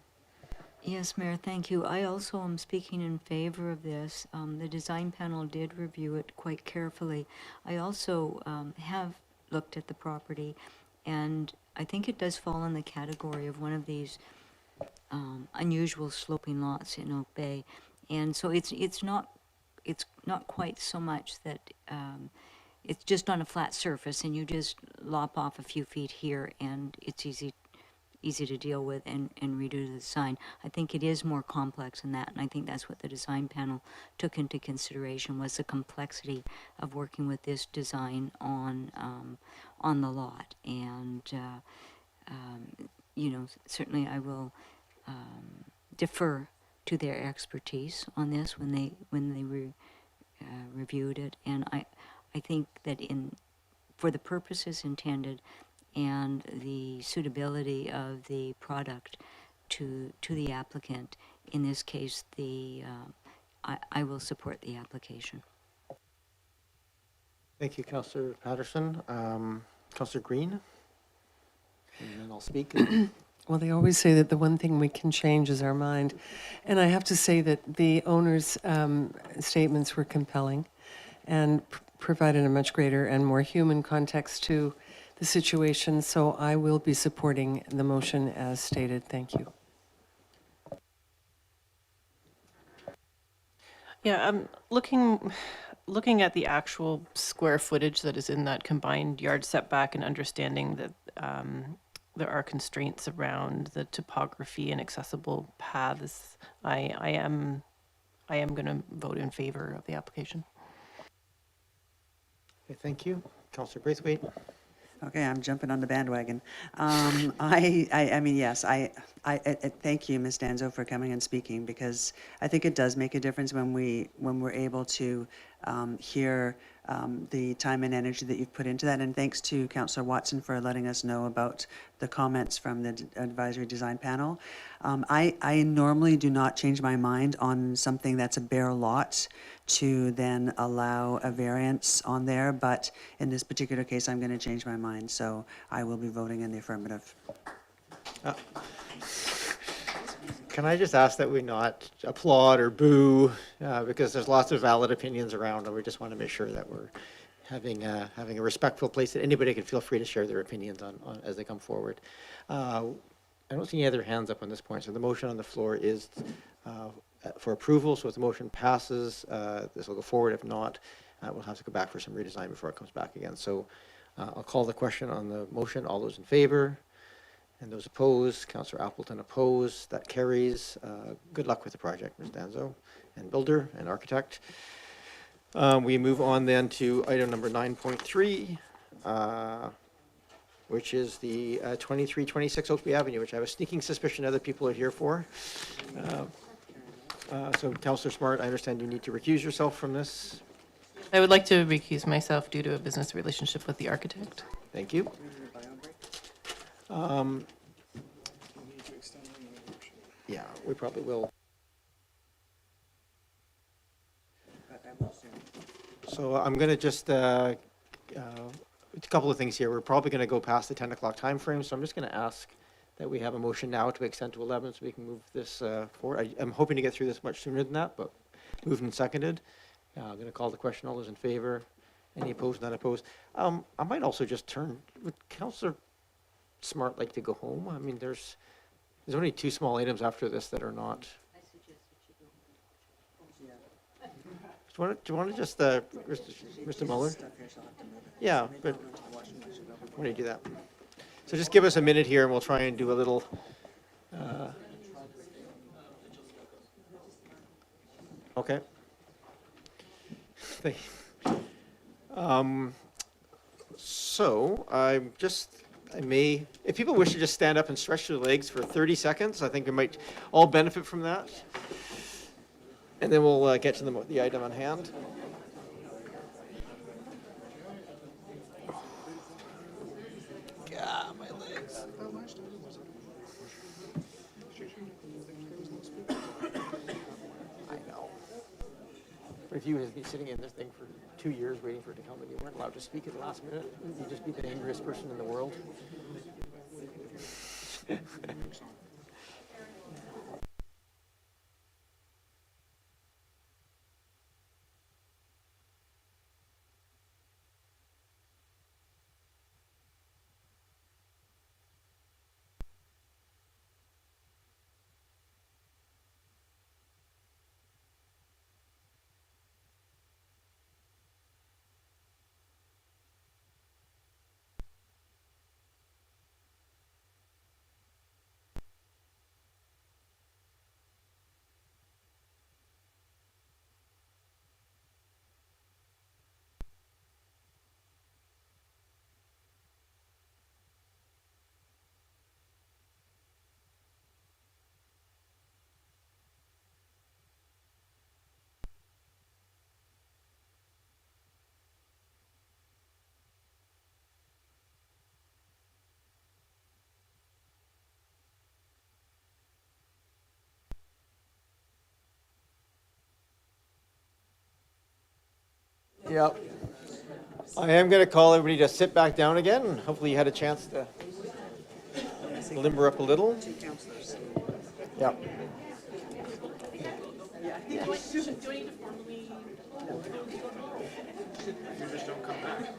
Yes, Mayor, thank you. I also am speaking in favor of this. The design panel did review it quite carefully. I also have looked at the property, and I think it does fall in the category of one of these unusual sloping lots in Oak Bay. And so it's not quite so much that it's just on a flat surface and you just lop off a few feet here and it's easy to deal with and redo the design. I think it is more complex than that, and I think that's what the design panel took into consideration, was the complexity of working with this design on the lot. And certainly I will defer to their expertise on this when they reviewed it. And I think that for the purposes intended and the suitability of the product to the applicant, in this case, I will support the application. Thank you, Councillor Patterson. Councillor Green? And then I'll speak. Well, they always say that the one thing we can change is our mind. And I have to say that the owner's statements were compelling and provided a much greater and more human context to the situation. So I will be supporting the motion as stated. Thank you. Yeah, looking at the actual square footage that is in that combined yard setback and understanding that there are constraints around the topography and accessible paths, I am going to vote in favor of the application. Okay, thank you. Councillor Braithwaite. Okay, I'm jumping on the bandwagon. I mean, yes, thank you, Ms. Danzo, for coming and speaking, because I think it does make a difference when we're able to hear the time and energy that you've put into that. And thanks to Councillor Watson for letting us know about the comments from the advisory design panel. I normally do not change my mind on something that's a bare lot to then allow a variance on there, but in this particular case, I'm going to change my mind, so I will be voting in the affirmative. Can I just ask that we not applaud or boo, because there's lots of valid opinions around, and we just want to make sure that we're having a respectful place that anybody can feel free to share their opinions on as they come forward. I don't see any other hands up on this point, so the motion on the floor is for approval. So if the motion passes, this will go forward. If not, we'll have to go back for some redesign before it comes back again. So I'll call the question on the motion. All those in favor? And those opposed? Councillor Appleton opposed. That carries. Good luck with the project, Ms. Danzo, and builder and architect. We move on then to item number 9.3, which is the 2326 Oakby Avenue, which I have a sneaking suspicion other people are here for. So Councillor Smart, I understand you need to recuse yourself from this. I would like to recuse myself due to a business relationship with the architect. Thank you. Yeah, we probably will. So I'm going to just, a couple of things here. We're probably going to go past the 10 o'clock time frame, so I'm just going to ask that we have a motion now to extend to 11 so we can move this forward. I'm hoping to get through this much sooner than that, but moved and seconded. I'm going to call the question. All those in favor? Any opposed? None opposed? I might also just turn, would Councillor Smart like to go home? I mean, there's only two small items after this that are not. Do you want to just, Mr. Muller? Yeah, but why don't you do that? So just give us a minute here and we'll try and do a little. Okay. So I may, if people wish to just stand up and stretch their legs for 30 seconds, I think we might all benefit from that. And then we'll get to the item on hand. God, my legs. I know. But if you had been sitting in this thing for 2 years waiting for it to come and you weren't allowed to speak at the last minute, you'd just be the angriest person in the world. Yep. I am going to call everybody to sit back down again. Hopefully you had a chance to limber up a little. Yep. Do I need to formally? You just don't come back.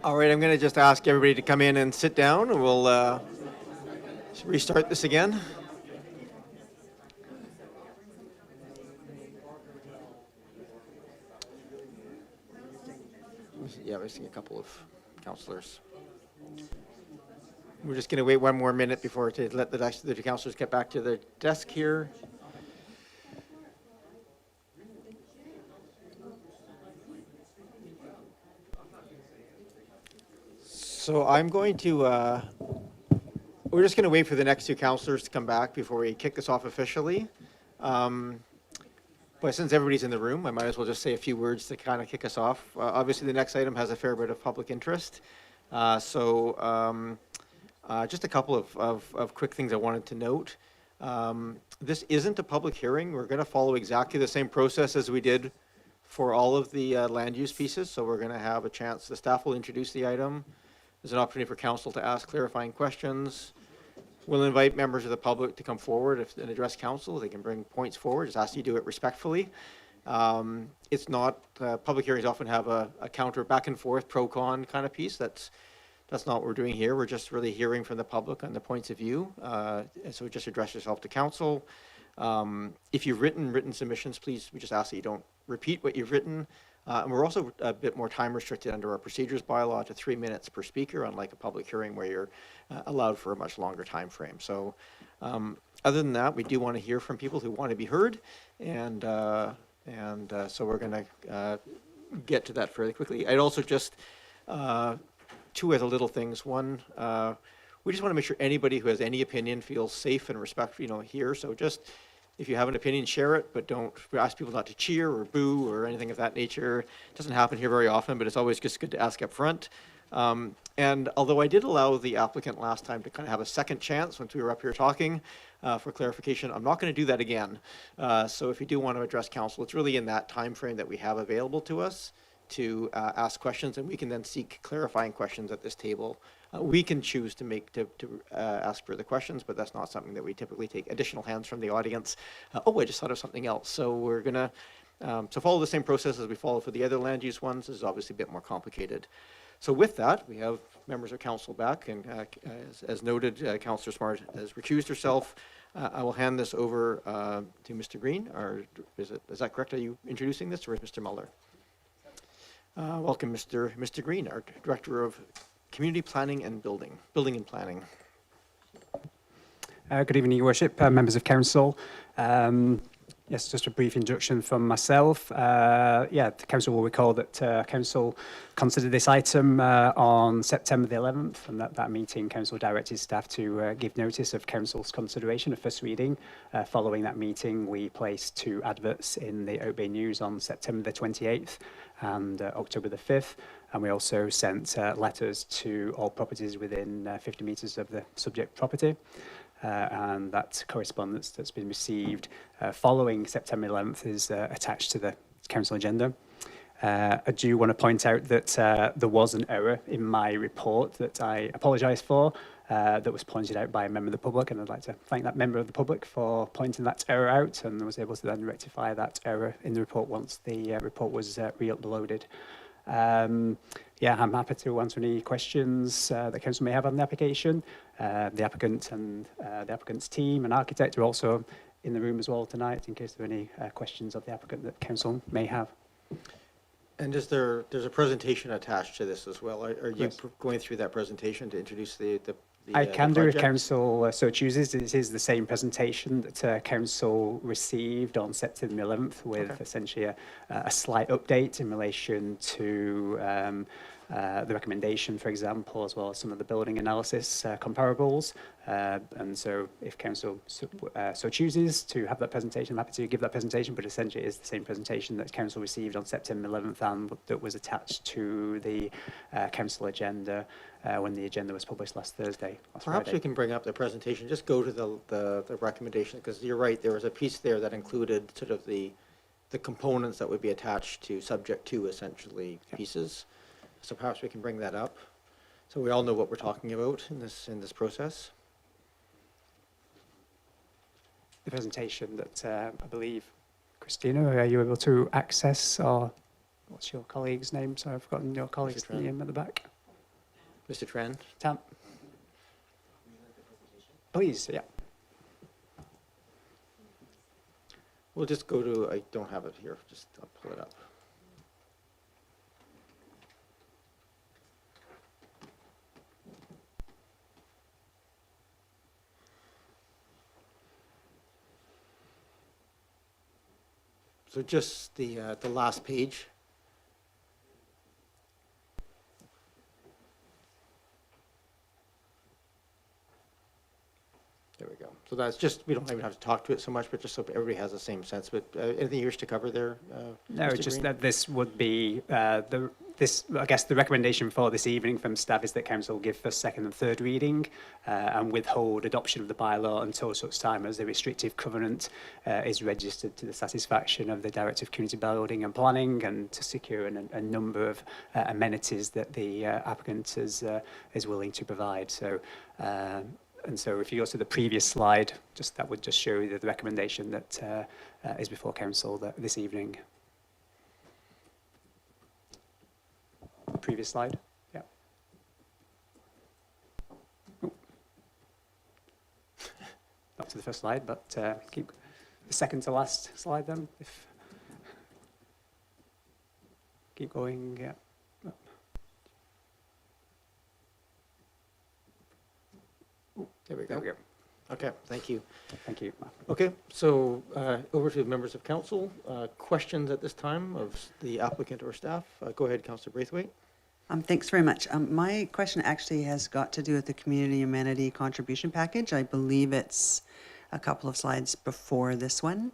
All right, I'm going to just ask everybody to come in and sit down, and we'll restart this again. Yeah, we're seeing a couple of councillors. We're just going to wait one more minute before to let the councillors get back to their desk here. So I'm going to, we're just going to wait for the next two councillors to come back before we kick this off officially. But since everybody's in the room, I might as well just say a few words to kind of kick us off. Obviously, the next item has a fair bit of public interest. Just a couple of quick things I wanted to note. This isn't a public hearing. We're going to follow exactly the same process as we did for all of the land use pieces. So we're going to have a chance, the staff will introduce the item. There's an opportunity for council to ask clarifying questions. We'll invite members of the public to come forward and address council. They can bring points forward. Just ask you to do it respectfully. It's not, public hearings often have a counter back and forth, pro-con kind of piece. That's not what we're doing here. We're just really hearing from the public on the points of view. So just address yourself to council. If you've written submissions, please, we just ask that you don't repeat what you've written. And we're also a bit more time restricted under our procedures bylaw to 3 minutes per speaker, unlike a public hearing where you're allowed for a much longer time frame. So other than that, we do want to hear from people who want to be heard. And so we're going to get to that fairly quickly. I'd also just, two other little things. One, we just want to make sure anybody who has any opinion feels safe and respectful, here. So just, if you have an opinion, share it, but don't ask people not to cheer or boo or anything of that nature. It doesn't happen here very often, but it's always just good to ask up front. And although I did allow the applicant last time to kind of have a second chance once we were up here talking for clarification, I'm not going to do that again. So if you do want to address council, it's really in that time frame that we have available to us to ask questions, and we can then seek clarifying questions at this table. We can choose to ask further questions, but that's not something that we typically take additional hands from the audience. Oh, I just thought of something else. So we're going to follow the same process as we follow for the other land use ones. This is obviously a bit more complicated. So with that, we have members of council back, and as noted, Councillor Smart has recused herself. I will hand this over to Mr. Green, or is that correct? Are you introducing this, or is Mr. Muller? Welcome, Mr. Green, our Director of Community Planning and Building and Planning. Good evening, Your Worship, members of council. Yes, just a brief introduction from myself. The council will recall that council considered this item on September the 11th, and that meeting council directed staff to give notice of council's consideration of first reading. Following that meeting, we placed 2 adverts in the Oak Bay News on September the 28th and October the 5th. And we also sent letters to all properties within 50 metres of the subject property. And that correspondence that's been received following September 11th is attached to the council agenda. I do want to point out that there was an error in my report that I apologise for, that was pointed out by a member of the public, and I'd like to thank that member of the public for pointing that error out, and was able to then rectify that error in the report once the report was re-uploaded. I'm happy to answer any questions that council may have on the application. The applicant and the applicant's team and architect are also in the room as well tonight in case there are any questions of the applicant that council may have. And there's a presentation attached to this as well. Are you Yes. going through that presentation to introduce the I can do if project? council so chooses. It is the same presentation that council received on September 11th with essentially a slight update in relation to the recommendation, for example, as well as some of the building analysis comparables. And so if council so chooses to have that presentation, I'm happy to give that presentation, but essentially it is the same presentation that council received on September 11th and that was attached to the council agenda when the agenda was published last Thursday. Perhaps we can bring up the presentation, just go to the recommendation, because you're right, there was a piece there that included sort of the components that would be attached to subject to essentially pieces. So perhaps we can bring that up, so we all know what we're talking about in this process. The presentation that I believe, Christina, are you able to access, or what's your colleague's name? So I've forgotten your colleague's name at the back. Mr. Tran? Tam? Please, yeah. We'll just go to, I don't have it here, just I'll pull it up. So just the last page. There we go. So that's just, we don't even have to talk to it so much, but just so everybody has the same sense. But anything you wish to cover there? No, Mr. it's just Green? that this would be, I guess the recommendation for this evening from staff is that council give first, second and third reading and withhold adoption of the bylaw until such time as the restrictive covenant is registered to the satisfaction of the Director of Community Building and Planning, and to secure a number of amenities that the applicant is willing to provide. So, and so if you go to the previous slide, that would just show you the recommendation that is before council this evening. Previous slide. Yeah. Oh. Not to the first slide, but keep the second to last slide then. Keep going. Yeah. There we go. Okay, thank you. Thank you. Okay, so over to members of council. Questions at this time of the applicant or staff? Go ahead, Councillor Braithwaite. Thanks very much. My question actually has got to do with the community amenity contribution package. I believe it's a couple of slides before this one.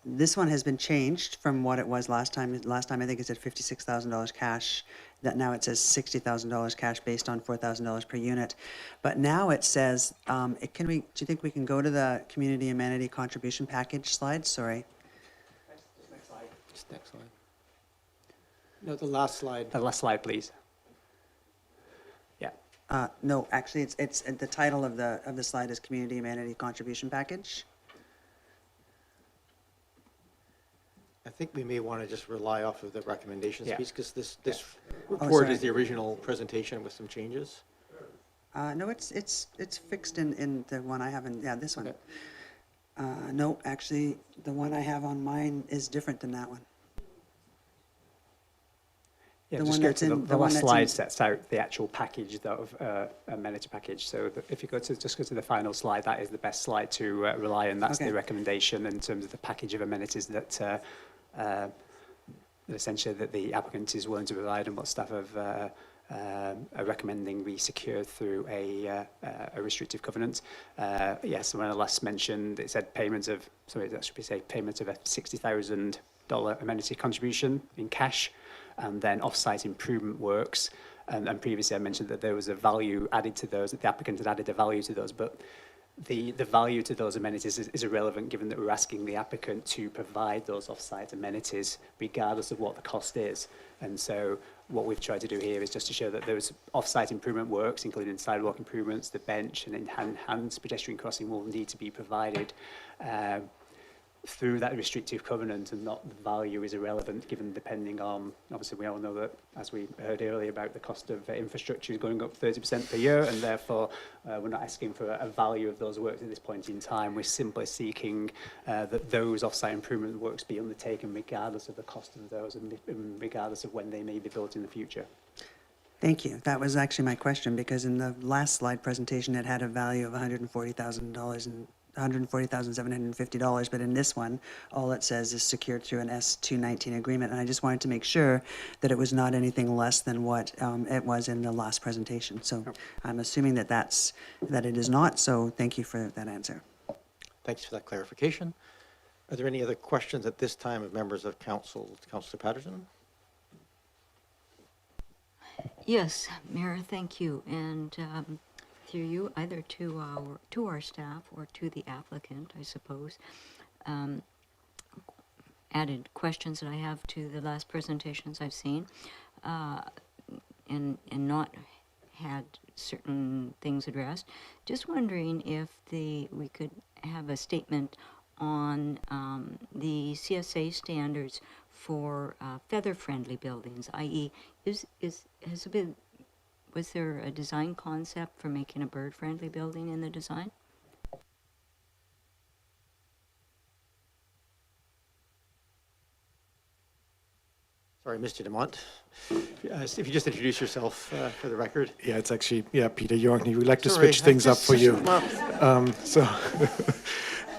This one has been changed from what it was last time. Last time I think it said $56,000 cash. That now it says $60,000 cash based on $4,000 per unit. But now it says, do you think we can go to the community amenity contribution package slide? Sorry. Next slide. Just next slide. No, the last slide. The last slide, please. Yeah. No, actually, it's the title of the slide is community amenity contribution package. I think we may want to just rely off of the recommendations piece, because this report sorry. is the original presentation with some changes. No, it's fixed in the one I have in, this one. Okay. No, actually, the one I have on mine is different than that one. Yeah, The just one go that's to in- the the one last that's slide in- sets out the actual package of amenity package. So if you just go to the final slide, that is the best slide to rely on. That's Okay. the recommendation in terms of the package of amenities that essentially that the applicant is willing to provide, and what staff are recommending we secure through a restrictive covenant. Yes, when I last mentioned, it said payment of a $60,000 amenity contribution in cash, and then off-site improvement works. And previously I mentioned that there was a value added to those, that the applicant had added a value to those, but the value to those amenities is irrelevant, given that we're asking the applicant to provide those off-site amenities regardless of what the cost is. And so what we've tried to do here is just to show that those off-site improvement works, including sidewalk improvements, the bench and enhanced pedestrian crossing, will need to be provided through that restrictive covenant, and not the value is irrelevant, given depending on, obviously we all know that, as we heard earlier, about the cost of infrastructure is going up 30% per year, and therefore we're not asking for a value of those works at this point in time. We're simply seeking that those off-site improvement works be undertaken regardless of the cost of those, and regardless of when they may be built in the future. Thank you. That was actually my question, because in the last slide presentation, it had a value of $140,000 and $140,750, but in this one, all it says is secured through an S219 agreement, and I just wanted to make sure that it was not anything less than what it was in the last presentation. So I'm assuming that it is not, so thank you for that answer. Thanks for that clarification. Are there any other questions at this time of members of council? Councillor Patterson? Yes, Mayor, thank you. And through you, either to our staff or to the applicant, I suppose, added questions that I have to the last presentations I've seen, and not had certain things addressed. Just wondering if we could have a statement on the CSA standards for feather-friendly buildings, i.e., has it been was there a design concept for making a bird-friendly building in the design? Sorry, Mr. Demont. If you just introduce yourself for the record. Yeah, it's actually, Peter Yorkney. We like to Sorry, switch things up for you.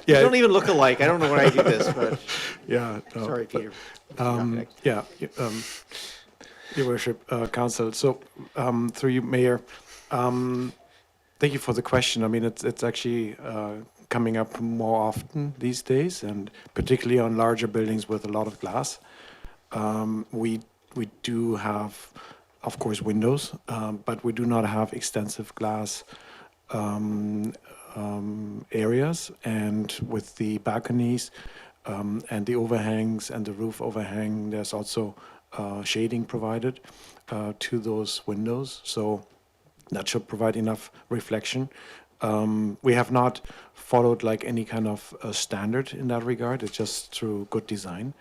You don't even look alike. I don't know when I do this, but yeah. No, sorry, Peter. Your Worship, Council. So, through you, Mayor, thank you for the question. I mean, it's actually coming up more often these days, and particularly on larger buildings with a lot of glass. We do have, of course, windows, but we do not have extensive glass areas. And with the balconies and the overhangs and the roof overhang, there's also shading provided to those windows. So that should provide enough reflection. We have not followed like any kind of standard in that regard. It's just through good design.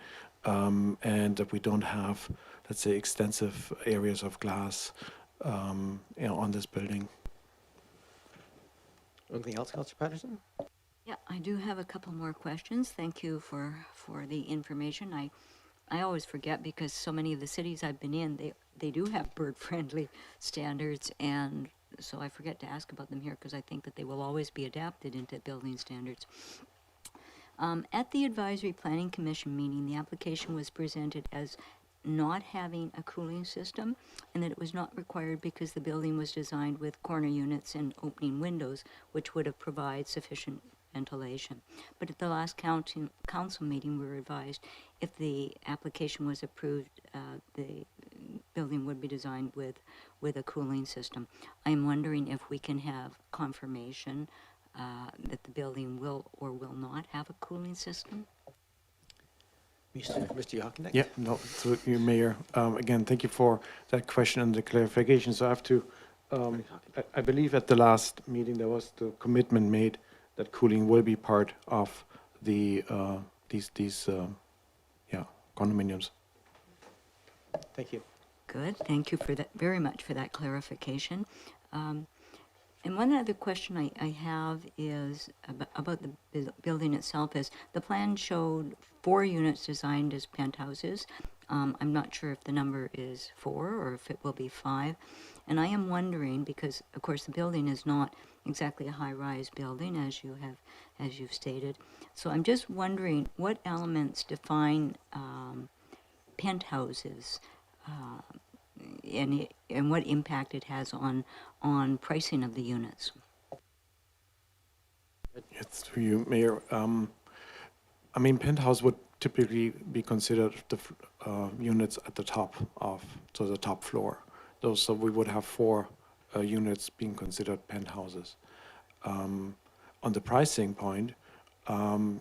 And that we don't have, let's say, extensive areas of glass, on this building. Anything else, Councillor Patterson? Yeah, I do have a couple more questions. Thank you for the information. I always forget because so many of the cities I've been in, they do have bird-friendly standards, and so I forget to ask about them here because I think that they will always be adapted into building standards. At the Advisory Planning Commission meeting, the application was presented as not having a cooling system and that it was not required because the building was designed with corner units and opening windows, which would have provided sufficient ventilation. But at the last council meeting, we were advised if the application was approved, the building would be designed with a cooling system. I am wondering if we can have confirmation that the building will or will not have a cooling system? Mr. Hockenbeck? Yeah, no, through you, Mayor. Again, thank you for that question and the clarification. So I have to, I believe at the last meeting there was the commitment made that cooling will be part of the these condominiums. Thank you. Good. Thank you for that very much for that clarification. And one other question I have is about the building itself. Is the plan showed 4 units designed as penthouses. I'm not sure if the number is 4 or if it will be 5. And I am wondering, because of course the building is not exactly a high-rise building as you've stated. So I'm just wondering what elements define penthouses and what impact it has on pricing of the units. It's through you, Mayor. I mean, penthouse would typically be considered the units at the top the top floor. So we would have 4 units being considered penthouses. On the pricing point,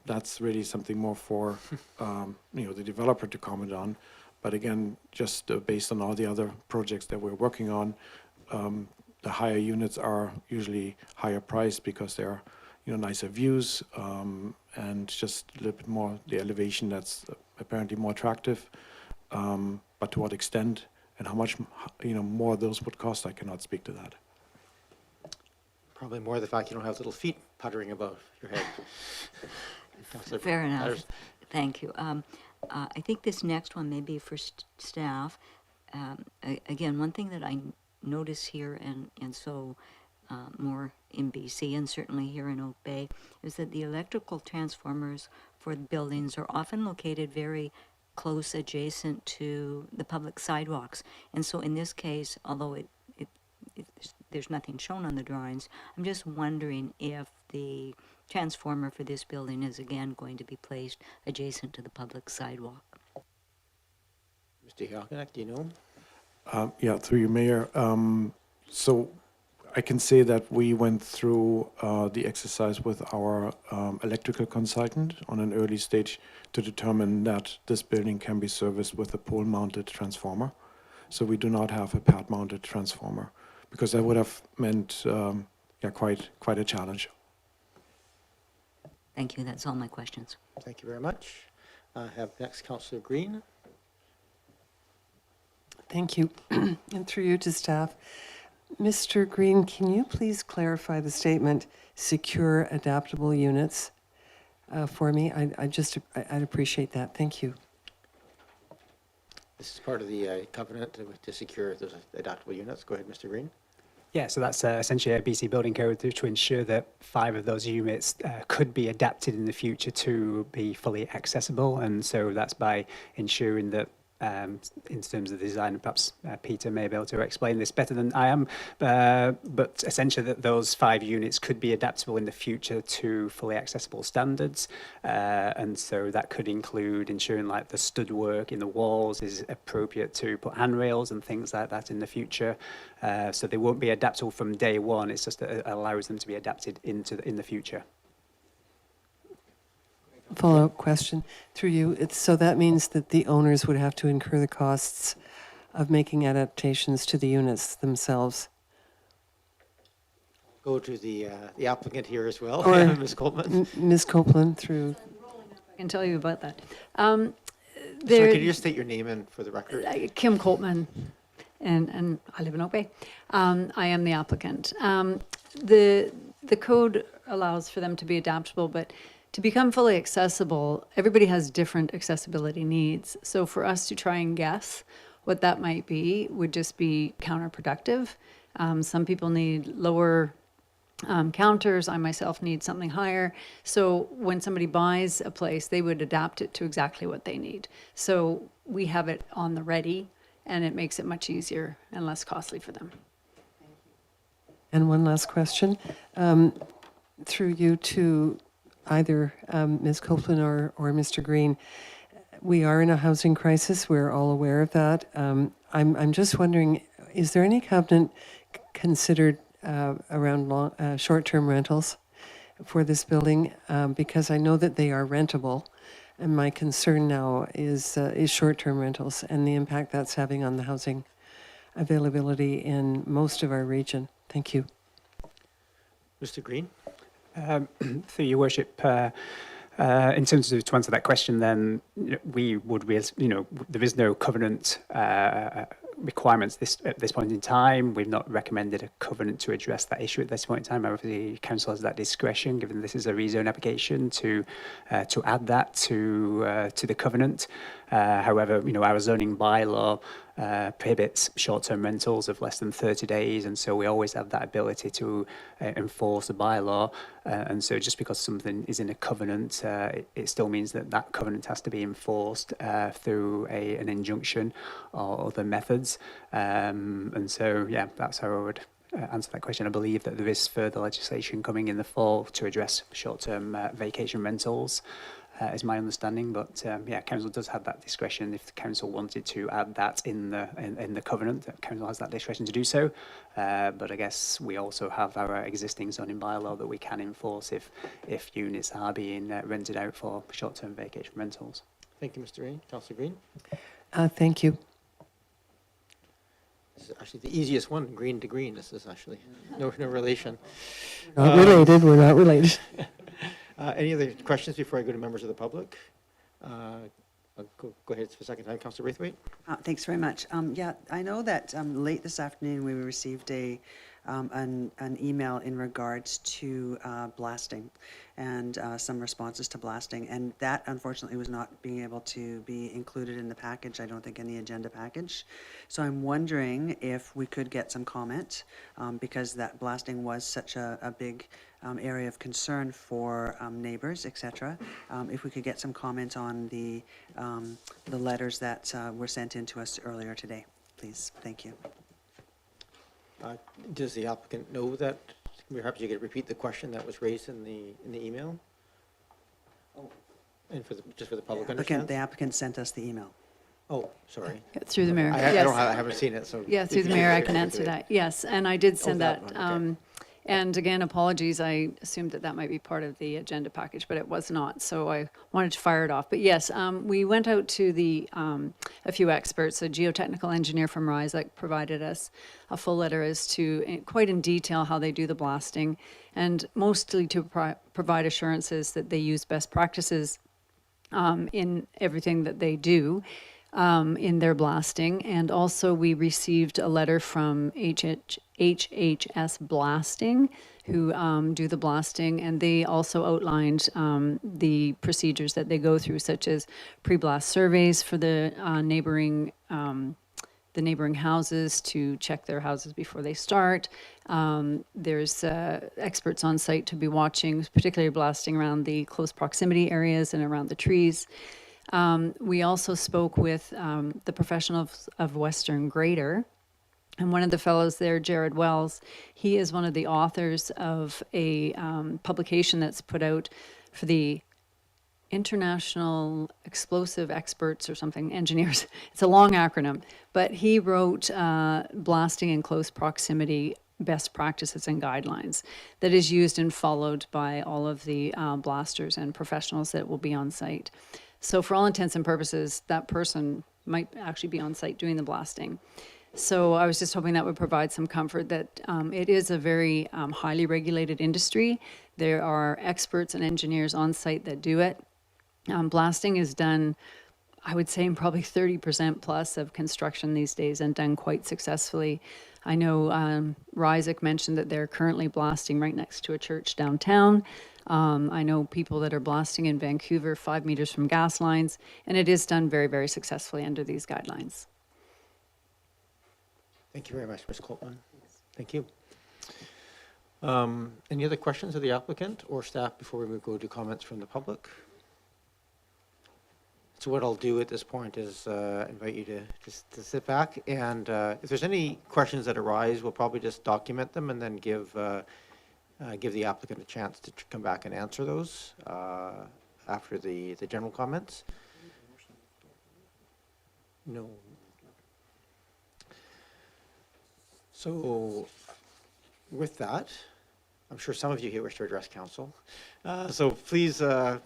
that's really something more for the developer to comment on. But again, just based on all the other projects that we're working on, the higher units are usually higher priced because they're nicer views and just a little bit more the elevation that's apparently more attractive. But to what extent and how much more those would cost, I cannot speak to that. Probably more the fact you don't have little feet puttering above your head. Fair enough. Thank you. I think this next one may be for staff. Again, one thing that I notice here and so more in BC and certainly here in Oak Bay is that the electrical transformers for the buildings are often located very close adjacent to the public sidewalks. And so in this case, although there's nothing shown on the drawings, I'm just wondering if the transformer for this building is again going to be placed adjacent to the public sidewalk. Mr. Hockenbeck, do you know? Yeah, through you, Mayor. So I can say that we went through the exercise with our electrical consultant on an early stage to determine that this building can be serviced with a pole-mounted transformer. So we do not have a pad-mounted transformer because that would have meant quite a challenge. Thank you. That's all my questions. Thank you very much. I have next Councillor Green. Thank you. And through you to staff. Mr. Green, can you please clarify the statement, secure adaptable units, for me? I'd appreciate that. Thank you. This is part of the covenant to secure those adaptable units. Go ahead, Mr. Green. Yeah, so that's essentially a BC building code to ensure that 5 of those units could be adapted in the future to be fully accessible. And so that's by ensuring that in terms of the design, and perhaps Peter may be able to explain this better than I am, but essentially that those 5 units could be adaptable in the future to fully accessible standards. And so that could include ensuring like the stud work in the walls is appropriate to put handrails and things like that in the future. So they won't be adaptable from day one, it's just that it allows them to be adapted in the future. Follow-up question through you. So that means that the owners would have to incur the costs of making adaptations to the units themselves. Go to the applicant here as well, Or Ms. Copeland. Ms. Copeland through. I can tell you about that. Sorry, could you just state your name and for the record? Kim Coltman, and I live in Oak Bay. I am the applicant. The code allows for them to be adaptable, but to become fully accessible, everybody has different accessibility needs. So for us to try and guess what that might be would just be counterproductive. Some people need lower counters. I myself need something higher. So when somebody buys a place, they would adapt it to exactly what they need. So we have it on the ready, and it makes it much easier and less costly for them. And one last question, through you to either Ms. Copeland or Mr. Green. We are in a housing crisis. We're all aware of that. I'm just wondering, is there any covenant considered around short-term rentals for this building? Because I know that they are rentable, and my concern now is short-term rentals and the impact that's having on the housing availability in most of our region. Thank you. Mr. Green? Through your worship, in terms of to answer that question, then we would, there is no covenant requirements at this point in time. We've not recommended a covenant to address that issue at this point in time. However, the council has that discretion, given this is a rezone application, to add that to the covenant. However, our zoning bylaw prohibits short-term rentals of less than 30 days, and so we always have that ability to enforce the bylaw. And so just because something is in a covenant, it still means that that covenant has to be enforced through an injunction or other methods. And so, yeah, that's how I would answer that question. I believe that there is further legislation coming in the fall to address short-term vacation rentals. Is my understanding, but yeah, council does have that discretion. If the council wanted to add that in the covenant, the council has that discretion to do so. But I guess we also have our existing zoning bylaw that we can enforce if units are being rented out for short-term vacation rentals. Thank you, Mr. Green. Councillor Green? Thank you. This is actually the easiest one, green to green. This is actually no relation. Not related. We're not related. Any other questions before I go to members of the public? I'll go ahead for the second time. Councillor Braithwaite. Thanks very much. Yeah, I know that late this afternoon we received an email in regards to blasting and some responses to blasting, and that unfortunately was not being able to be included in the package, I don't think in the agenda package. So I'm wondering if we could get some comment, because that blasting was such a big area of concern for neighbors, etc. If we could get some comment on the letters that were sent in to us earlier today, please. Thank you. Does the applicant know that? Perhaps you could repeat the question that was raised in the email. And just for the public understand. The applicant sent us the email. Oh, sorry. Through the mayor. I haven't seen it, so. Yeah, through the mayor, I can answer that. Yes, and I did send that. Okay. And again, apologies, I assumed that might be part of the agenda package, but it was not, so I wanted to fire it off. But yes, we went out to a few experts. A geotechnical engineer from RISEC provided us a full letter as to, quite in detail, how they do the blasting, and mostly to provide assurances that they use best practices in everything that they do. in their blasting. And also we received a letter from HHS Blasting, who do the blasting, and they also outlined the procedures that they go through, such as pre-blast surveys for the neighboring houses to check their houses before they start. There's experts on site to be watching, particularly blasting around the close proximity areas and around the trees. We also spoke with the professionals of Western Grader, and one of the fellows there, Jared Wells, he is one of the authors of a publication that's put out for the International Explosive Experts or something, engineers. It's a long acronym, but he wrote blasting in close proximity best practices and guidelines that is used and followed by all of the blasters and professionals that will be on site. So for all intents and purposes, that person might actually be on site doing the blasting. So I was just hoping that would provide some comfort that it is a very highly regulated industry. There are experts and engineers on site that do it. Blasting is done, I would say, in probably 30% plus of construction these days, and done quite successfully. I know Ryzik mentioned that they're currently blasting right next to a church downtown. I know people that are blasting in Vancouver 5 meters from gas lines, and it is done very, very successfully under these guidelines. Thank you very much, Ms. Coltman. Thank you. Any other questions of the applicant or staff before we go to comments from the public? So what I'll do at this point is invite you to just to sit back, and if there's any questions that arise, we'll probably just document them and then give the applicant a chance to come back and answer those after the general comments. No. So with that, I'm sure some of you here wish to address council. So please go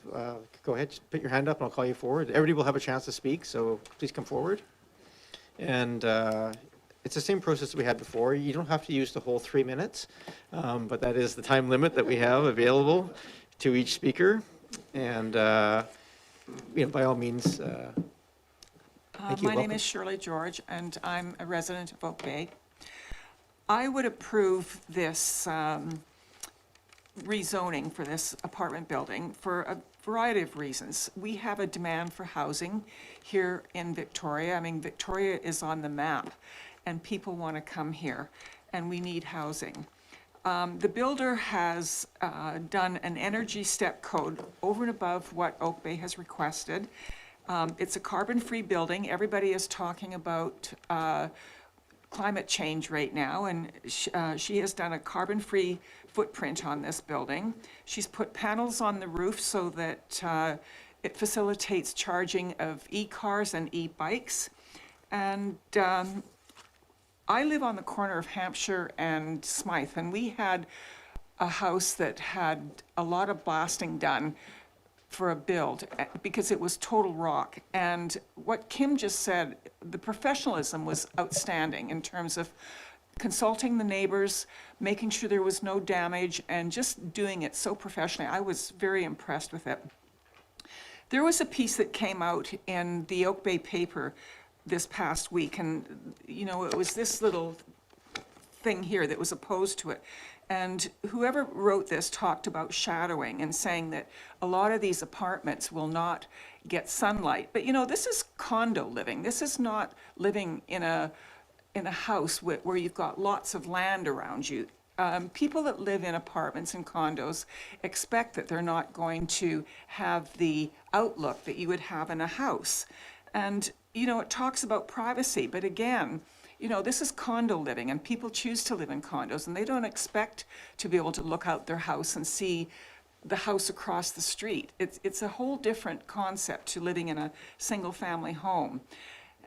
ahead, just put your hand up and I'll call you forward. Everybody will have a chance to speak, so please come forward. And it's the same process that we had before. You don't have to use the whole 3 minutes, but that is the time limit that we have available to each speaker. And by all means, thank you. My name is Shirley George, and I'm a resident of Oak Bay. I would approve this rezoning for this apartment building for a variety of reasons. We have a demand for housing here in Victoria. I mean, Victoria is on the map, and people want to come here, and we need housing. The builder has done an energy step code over and above what Oak Bay has requested. It's a carbon-free building. Everybody is talking about climate change right now, and she has done a carbon-free footprint on this building. She's put panels on the roof so that it facilitates charging of e-cars and e-bikes. And I live on the corner of Hampshire and Smythe, and we had a house that had a lot of blasting done for a build because it was total rock. And what Kim just said, the professionalism was outstanding in terms of consulting the neighbors, making sure there was no damage, and just doing it so professionally. I was very impressed with it. There was a piece that came out in the Oak Bay paper this past week, and it was this little thing here that was opposed to it. And whoever wrote this talked about shadowing and saying that a lot of these apartments will not get sunlight. But this is condo living. This is not living in a house where you've got lots of land around you. People that live in apartments and condos expect that they're not going to have the outlook that you would have in a house. And, it talks about privacy, but again, this is condo living, and people choose to live in condos, and they don't expect to be able to look out their house and see the house across the street. It's a whole different concept to living in a single-family home.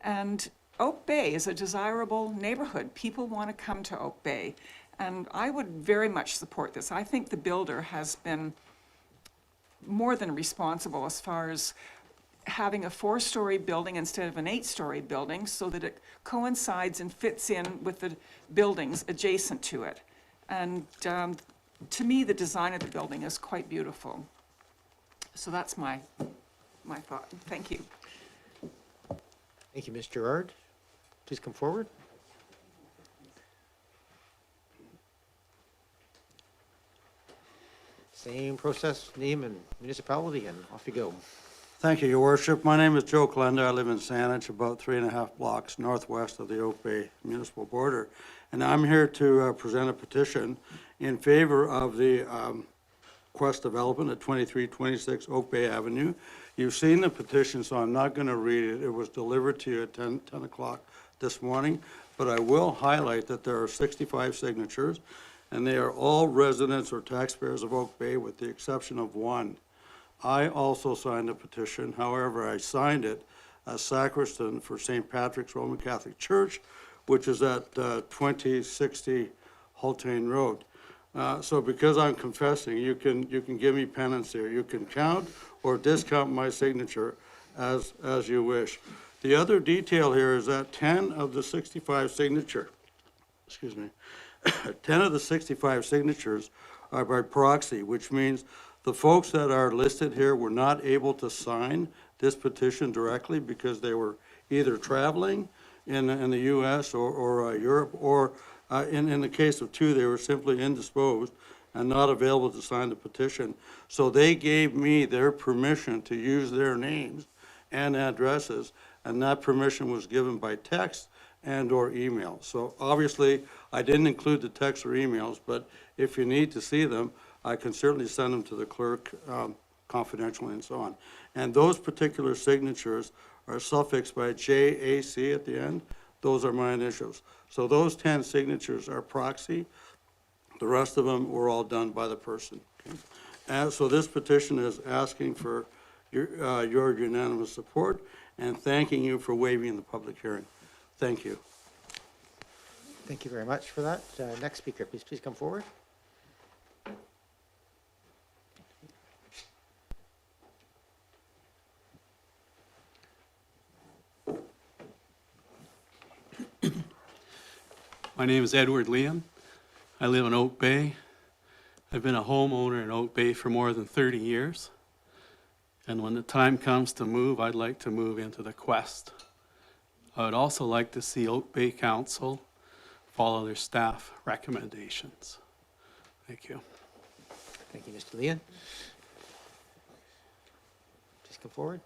And Oak Bay is a desirable neighborhood. People want to come to Oak Bay, and I would very much support this. I think the builder has been more than responsible as far as having a 4-story building instead of an 8-story building so that it coincides and fits in with the buildings adjacent to it. And to me, the design of the building is quite beautiful. So that's my thought. Thank you. Thank you, Ms. Gerard. Please come forward. Same process, name and municipality, and off you go. Thank you, Your Worship. My name is Joe Klender. I live in Saanich, about 3.5 blocks northwest of the Oak Bay municipal border. And I'm here to present a petition in favor of the Quest development at 2326 Oak Bay Avenue. You've seen the petition, so I'm not going to read it. It was delivered to you at 10 o'clock this morning. But I will highlight that there are 65 signatures, and they are all residents or taxpayers of Oak Bay with the exception of one. I also signed a petition. However, I signed it as sacristan for St. Patrick's Roman Catholic Church, which is at 2060 Hultane Road. So because I'm confessing, you can give me penance here. You can count or discount my signature as you wish. The other detail here is that 10 of the 65 signatures are by proxy, which means the folks that are listed here were not able to sign this petition directly because they were either traveling in the U.S. or Europe, or in the case of two, they were simply indisposed and not available to sign the petition. So they gave me their permission to use their names and addresses, and that permission was given by text and or email. So obviously, I didn't include the text or emails, but if you need to see them, I can certainly send them to the clerk confidentially and so on. And those particular signatures are suffixed by JAC at the end. Those are my initials. So those 10 signatures are proxy. The rest of them were all done by the person. Okay? And so this petition is asking for your unanimous support and thanking you for waiving the public hearing. Thank you. Thank you very much for that. Next speaker, please come forward. My name is Edward Liam. I live in Oak Bay. I've been a homeowner in Oak Bay for more than 30 years. And when the time comes to move, I'd like to move into the Quest. I would also like to see Oak Bay Council follow their staff recommendations. Thank you. Thank you, Mr. Leon. Please come forward.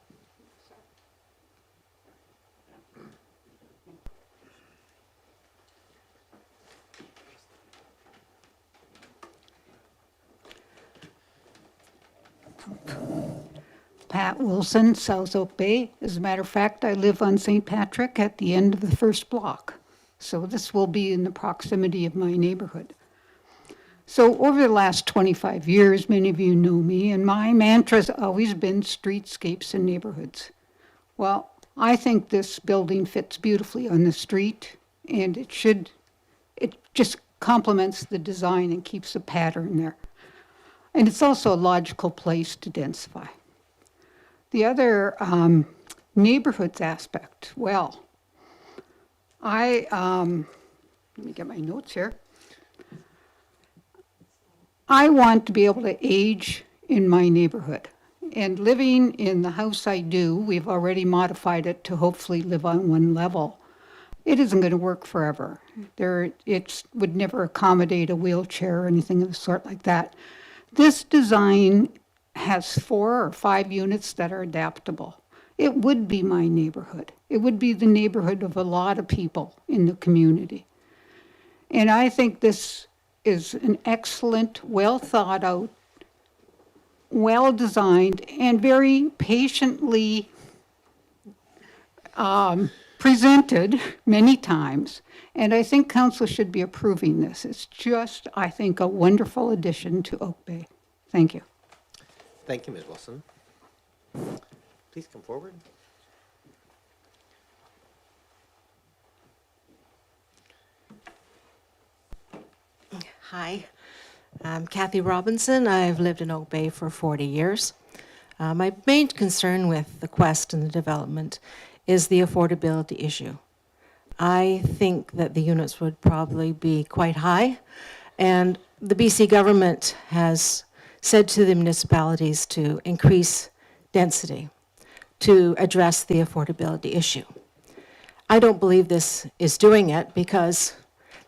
Pat Wilson, South Oak Bay. As a matter of fact, I live on St. Patrick at the end of the first block. So this will be in the proximity of my neighborhood. So over the last 25 years, many of you know me, and my mantra has always been streetscapes and neighborhoods. Well, I think this building fits beautifully on the street, and it just complements the design and keeps a pattern there. And it's also a logical place to densify. The other neighborhoods aspect, well, let me get my notes here. I want to be able to age in my neighborhood. And living in the house I do, we've already modified it to hopefully live on one level. It isn't going to work forever. It would never accommodate a wheelchair or anything of the sort like that. This design has 4 or 5 units that are adaptable. It would be my neighborhood. It would be the neighborhood of a lot of people in the community. And I think this is an excellent, well thought out, well designed, and very patiently presented many times. And I think council should be approving this. It's just, I think, a wonderful addition to Oak Bay. Thank you. Thank you, Ms. Wilson. Please come forward. Hi, I'm Kathy Robinson. I've lived in Oak Bay for 40 years. My main concern with the Quest and the development is the affordability issue. I think that the units would probably be quite high, and the BC government has said to the municipalities to increase density to address the affordability issue. I don't believe this is doing it because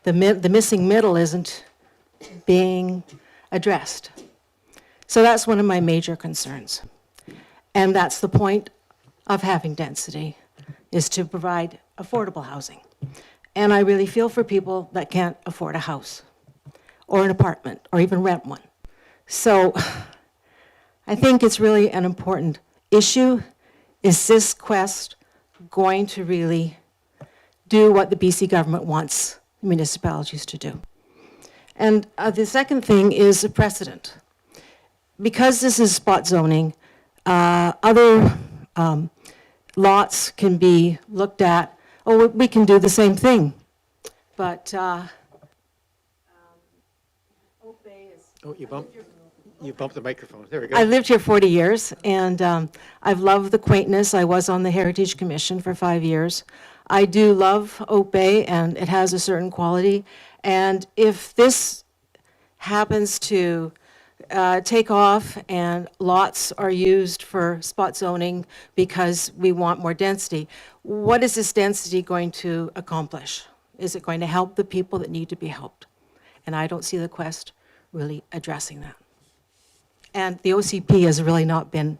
the missing middle isn't being addressed. So that's one of my major concerns. And that's the point of having density, is to provide affordable housing. And I really feel for people that can't afford a house or an apartment or even rent one. So I think it's really an important issue. Is this quest going to really do what the BC government wants municipalities to do? And the second thing is a precedent. Because this is spot zoning, other lots can be looked at. Oh, we can do the same thing. But Oh, you bumped the microphone. There we go. I lived here 40 years, and I've loved the quaintness. I was on the Heritage Commission for 5 years. I do love Oak Bay, and it has a certain quality. And if this happens to take off and lots are used for spot zoning because we want more density, what is this density going to accomplish? Is it going to help the people that need to be helped? And I don't see the Quest really addressing that. And the OCP has really not been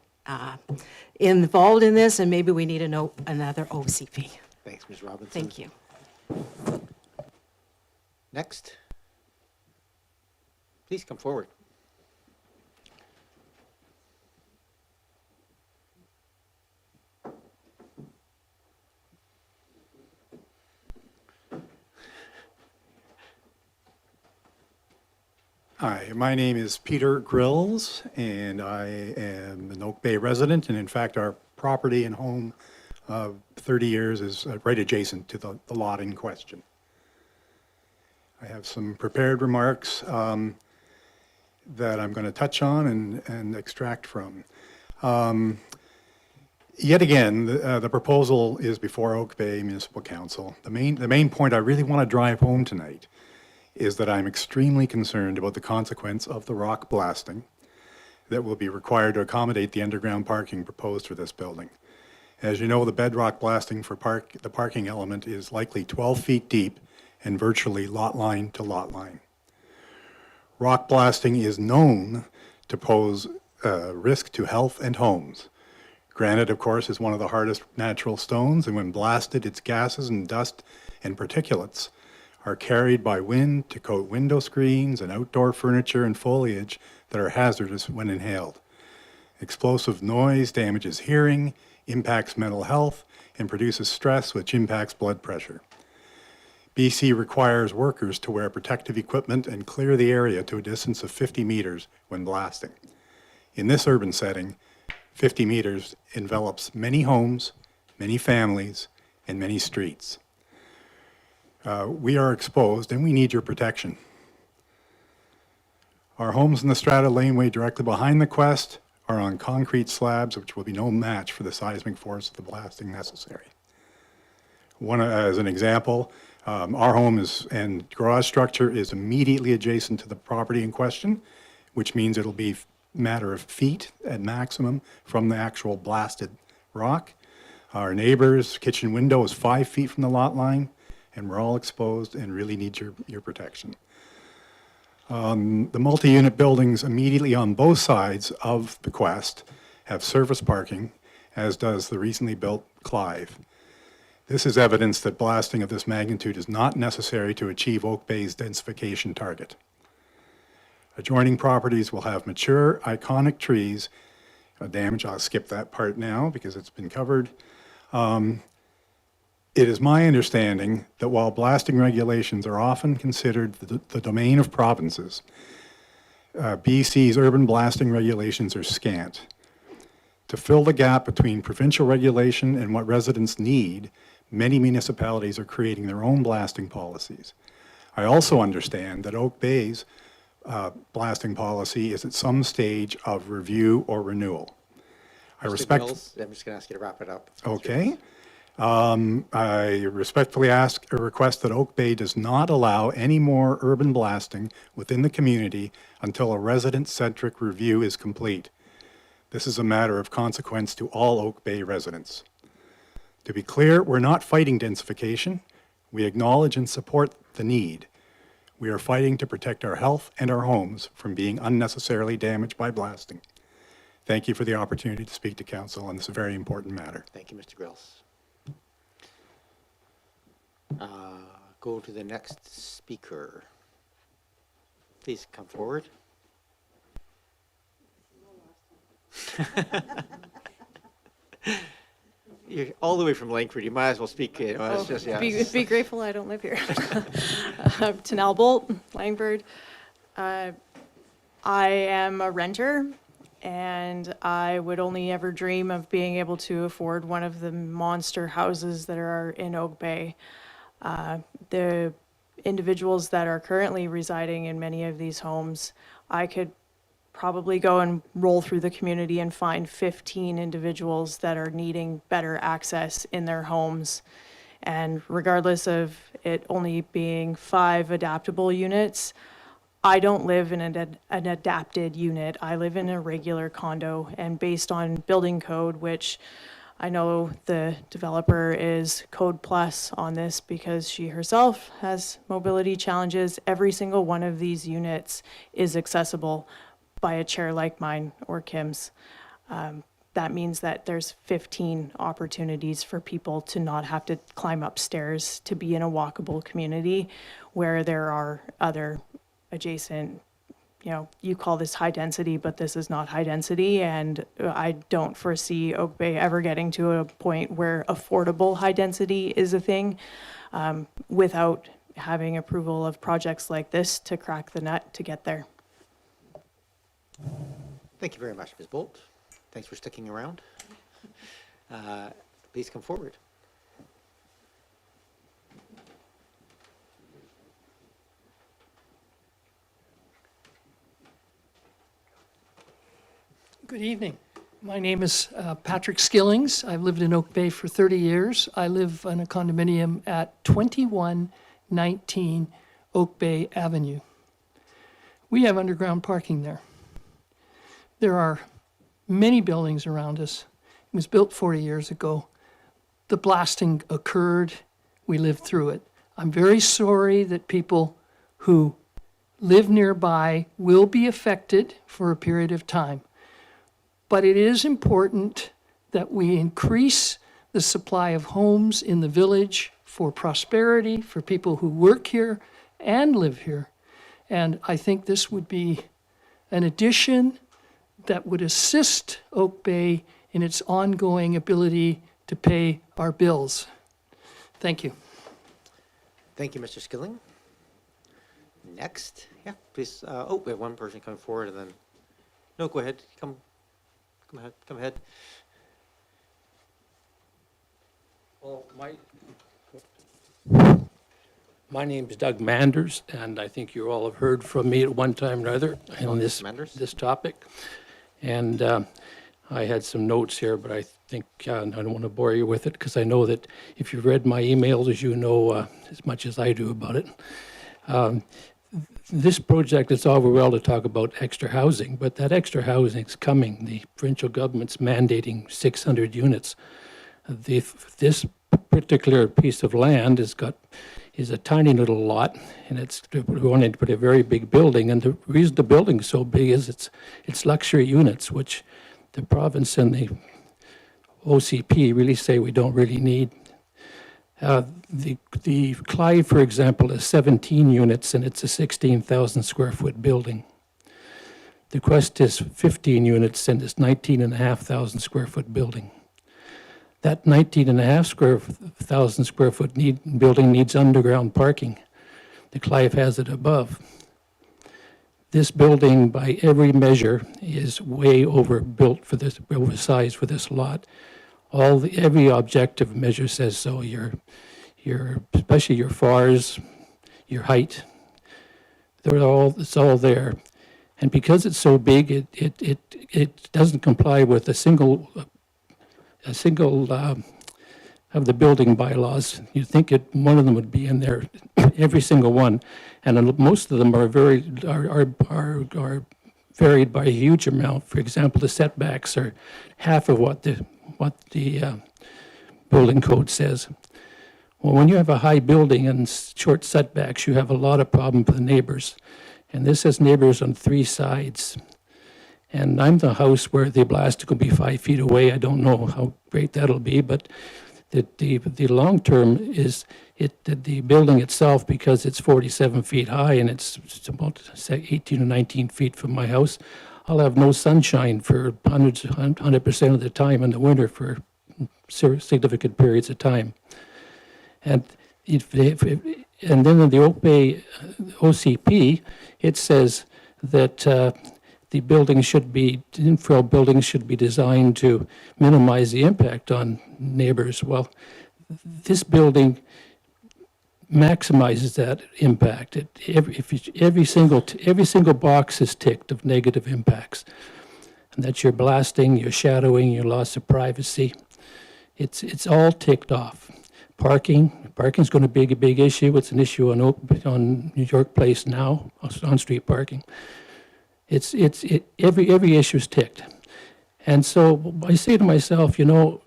involved in this, and maybe we need another OCP. Thanks, Ms. Robinson. Thank you. Next. Please come forward. Hi, my name is Peter Grills, and I am an Oak Bay resident, and in fact, our property and home of 30 years is right adjacent to the lot in question. I have some prepared remarks that I'm going to touch on and extract from. Yet again, the proposal is before Oak Bay Municipal Council. The main point I really want to drive home tonight is that I'm extremely concerned about the consequence of the rock blasting that will be required to accommodate the underground parking proposed for this building. As you know, the bedrock blasting for the parking element is likely 12 feet deep and virtually lot line to lot line. Rock blasting is known to pose risk to health and homes. Granite, of course, is one of the hardest natural stones, and when blasted, its gases and dust and particulates are carried by wind to coat window screens and outdoor furniture and foliage that are hazardous when inhaled. Explosive noise damages hearing, impacts mental health, and produces stress which impacts blood pressure. BC requires workers to wear protective equipment and clear the area to a distance of 50 meters when blasting. In this urban setting, 50 meters envelops many homes, many families, and many streets. We are exposed and we need your protection. Our homes in the Strata laneway directly behind the Quest are on concrete slabs, which will be no match for the seismic force of the blasting necessary. As an example, our home and garage structure is immediately adjacent to the property in question, which means it'll be a matter of feet at maximum from the actual blasted rock. Our neighbor's kitchen window is 5 feet from the lot line, and we're all exposed and really need your protection. The multi-unit buildings immediately on both sides of the Quest have surface parking, as does the recently built Clive. This is evidence that blasting of this magnitude is not necessary to achieve Oak Bay's densification target. Adjoining properties will have mature, iconic trees. I'll skip that part now because it's been covered. It is my understanding that while blasting regulations are often considered the domain of provinces, BC's urban blasting regulations are scant. To fill the gap between provincial regulation and what residents need, many municipalities are creating their own blasting policies. I also understand that Oak Bay's blasting policy is at some stage of review or renewal. Mr. Grills, I'm just going to ask you to wrap it up. Okay. I respectfully request that Oak Bay does not allow any more urban blasting within the community until a resident-centric review is complete. This is a matter of consequence to all Oak Bay residents. To be clear, we're not fighting densification. We acknowledge and support the need. We are fighting to protect our health and our homes from being unnecessarily damaged by blasting. Thank you for the opportunity to speak to council on this very important matter. Thank you, Mr. Grills. Go to the next speaker. Please come forward. You're all the way from Langford. You might as well speak. You know, it's just, yeah. Be grateful I don't live here. Tanal Bolt, Langford. I am a renter, and I would only ever dream of being able to afford one of the monster houses that are in Oak Bay. The individuals that are currently residing in many of these homes, I could probably go and roll through the community and find 15 individuals that are needing better access in their homes. And regardless of it only being 5 adaptable units, I don't live in an adapted unit. I live in a regular condo, and based on building code, which I know the developer is code plus on this because she herself has mobility challenges, every single one of these units is accessible by a chair like mine or Kim's. That means that there's 15 opportunities for people to not have to climb upstairs to be in a walkable community where there are other adjacent, you know, you call this high density, but this is not high density. And I don't foresee Oak Bay ever getting to a point where affordable high density is a thing without having approval of projects like this to crack the nut to get there. Thank you very much, Ms. Bolt. Thanks for sticking around. Please come forward. Good evening. My name is Patrick Skillings. I've lived in Oak Bay for 30 years. I live in a condominium at 2119 Oak Bay Avenue. We have underground parking there. There are many buildings around us. It was built 40 years ago. The blasting occurred. We lived through it. I'm very sorry that people who live nearby will be affected for a period of time. But it is important that we increase the supply of homes in the village for prosperity, for people who work here and live here. And I think this would be an addition that would assist Oak Bay in its ongoing ability to pay our bills. Thank you. Thank you, Mr. Skilling. Next, yeah, please. We have one person coming forward, and then, no, go ahead. Come ahead. Well, my name is Doug Manders, and I think you all have heard from me at one time or other on this topic. And I had some notes here, but I think I don't want to bore you with it because I know that if you've read my emails, as you know as much as I do about it. This project, it's all well to talk about extra housing, but that extra housing is coming. The provincial government's mandating 600 units. This particular piece of land is a tiny little lot, and we wanted to put a very big building. And the reason the building's so big is it's luxury units, which the province and the OCP really say we don't really need. The Clive, for example, is 17 units, and it's a 16,000 square foot building. The Quest is 15 units, and it's 19,500 square foot building. That 19,500 square foot building needs underground parking. The Clive has it above. This building, by every measure, is way overbuilt for this, oversized for this lot. Every objective measure says so. Especially your FARs, your height, it's all there. And because it's so big, it doesn't comply with a single of the building bylaws. You'd think one of them would be in there, every single one, and most of them are varied by a huge amount. For example, the setbacks are half of what the building code says. Well, when you have a high building and short setbacks, you have a lot of problem with the neighbors. And this has neighbors on 3 sides. And I'm the house where the blast will be 5 feet away. I don't know how great that'll be, but the long term is the building itself, because it's 47 feet high and it's about, say, 18 or 19 feet from my house. I'll have no sunshine for 100% of the time in the winter for significant periods of time. And and then in the Oak Bay OCP, it says that the building should be, infill buildings should be designed to minimize the impact on neighbors. Well, this building maximizes that impact. Every single box is ticked of negative impacts. And that's your blasting, your shadowing, your loss of privacy. It's all ticked off. Parking's going to be a big issue. It's an issue on New York Place now, on-street parking. Every issue is ticked. And so I say to myself, you know,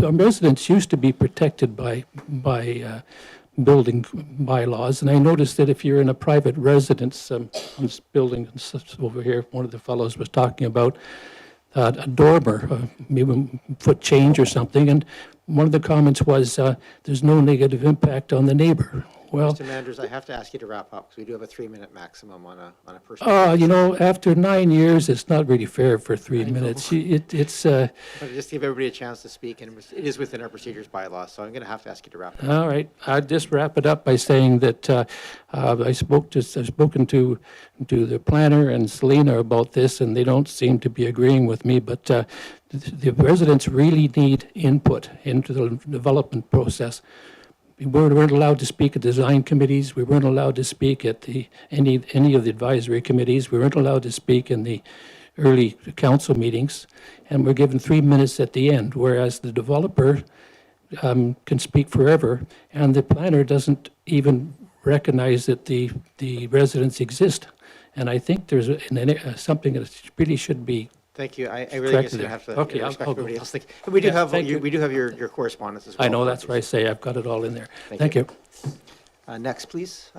our residents used to be protected by building bylaws, and I noticed that if you're in a private residence, on this building over here, one of the fellows was talking about a dormer, maybe a foot change or something, and one of the comments was, there's no negative impact on the neighbor. Well, Mr. Manders, I have to ask you to wrap up because we do have a 3-minute maximum on a person. you know, after 9 years, it's not really fair for 3 minutes. It's But just give everybody a chance to speak, and it is within our procedures bylaws, so I'm going to have to ask you to wrap it up. all right. I'll just wrap it up by saying that I've spoken to the planner and Selena about this, and they don't seem to be agreeing with me. But the residents really need input into the development process. We weren't allowed to speak at design committees. We weren't allowed to speak at any of the advisory committees. We weren't allowed to speak in the early council meetings, and we're given 3 minutes at the end, whereas the developer can speak forever, and the planner doesn't even recognize that the residents exist. And I think there's something that really should be. Thank you. I really guess you have to respect everybody else. We do have your correspondence as well. I know, that's what I say. I've got it all in there. Thank you. Next, please.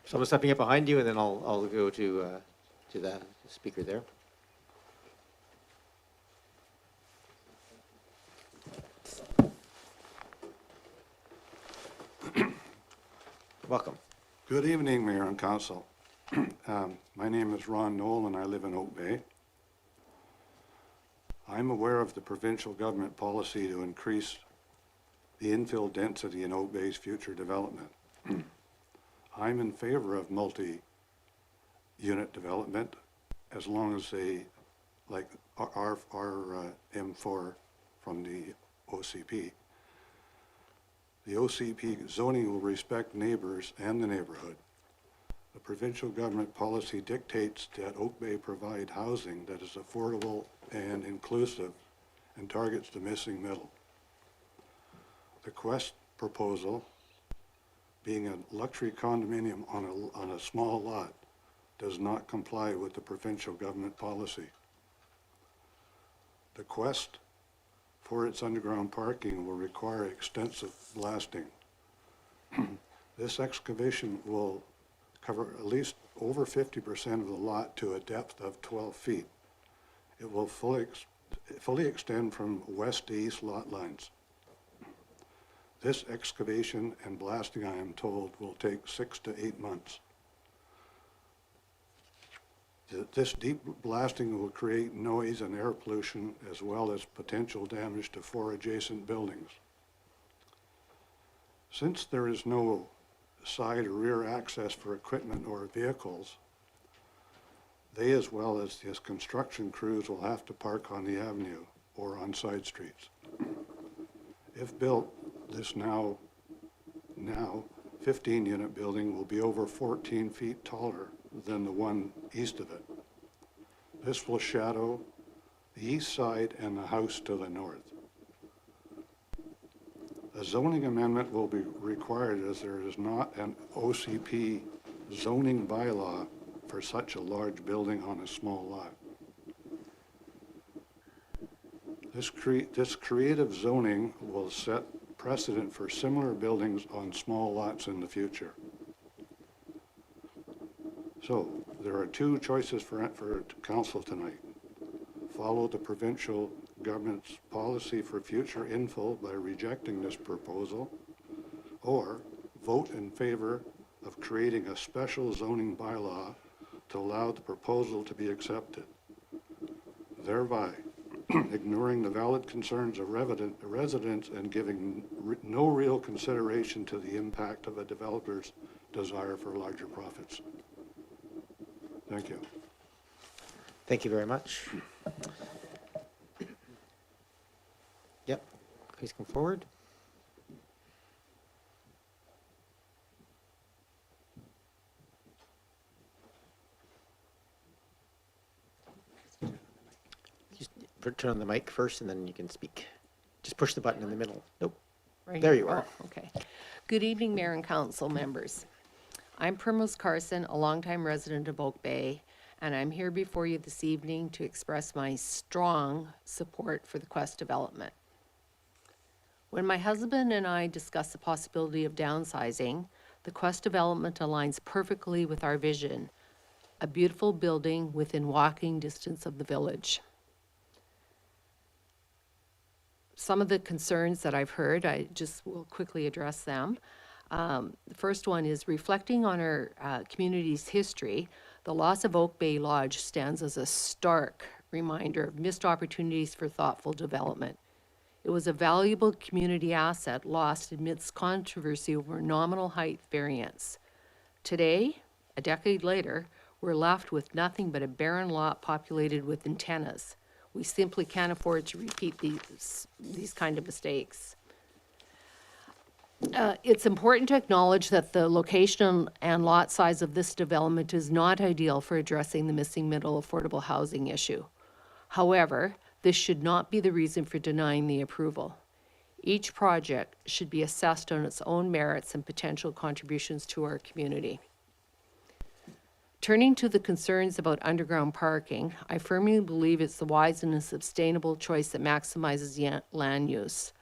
Someone's stepping up behind you, and then I'll go to the speaker there. Welcome. Good evening, Mayor and Council. My name is Ron Knoll, and I live in Oak Bay. I'm aware of the provincial government policy to increase the infill density in Oak Bay's future development. I'm in favor of multi-unit development as long as they, like our M4 from the OCP. The OCP zoning will respect neighbors and the neighborhood. The provincial government policy dictates that Oak Bay provide housing that is affordable and inclusive and targets the missing middle. The Quest proposal, being a luxury condominium on a small lot, does not comply with the provincial government policy. The Quest, for its underground parking, will require extensive blasting. This excavation will cover at least over 50% of the lot to a depth of 12 feet. It will fully extend from west to east lot lines. This excavation and blasting, I am told, will take 6 to 8 months. This deep blasting will create noise and air pollution as well as potential damage to 4 adjacent buildings. Since there is no side or rear access for equipment or vehicles, they as well as his construction crews will have to park on the avenue or on side streets. If built, this now 15-unit building will be over 14 feet taller than the one east of it. This will shadow the east side and the house to the north. A zoning amendment will be required as there is not an OCP zoning bylaw for such a large building on a small lot. This creative zoning will set precedent for similar buildings on small lots in the future. So there are two choices for council tonight. Follow the provincial government's policy for future infill by rejecting this proposal, or vote in favor of creating a special zoning bylaw to allow the proposal to be accepted, thereby ignoring the valid concerns of residents and giving no real consideration to the impact of a developer's desire for larger profits. Thank you. Thank you very much. Yep, please come forward. Just turn on the mic first and then you can speak. Just push the button in the middle. Nope. Right There here. you are. Oh, okay. Good evening, Mayor and Council members. I'm Primrose Carson, a longtime resident of Oak Bay, and I'm here before you this evening to express my strong support for the Quest development. When my husband and I discussed the possibility of downsizing, the Quest development aligns perfectly with our vision, a beautiful building within walking distance of the village. Some of the concerns that I've heard, I just will quickly address them. The first one is reflecting on our community's history. The loss of Oak Bay Lodge stands as a stark reminder of missed opportunities for thoughtful development. It was a valuable community asset lost amidst controversy over nominal height variance. Today, a decade later, we're left with nothing but a barren lot populated with antennas. We simply can't afford to repeat these kind of mistakes. It's important to acknowledge that the location and lot size of this development is not ideal for addressing the missing middle affordable housing issue. However, this should not be the reason for denying the approval. Each project should be assessed on its own merits and potential contributions to our community. Turning to the concerns about underground parking, I firmly believe it's the wise and sustainable choice that maximizes land use.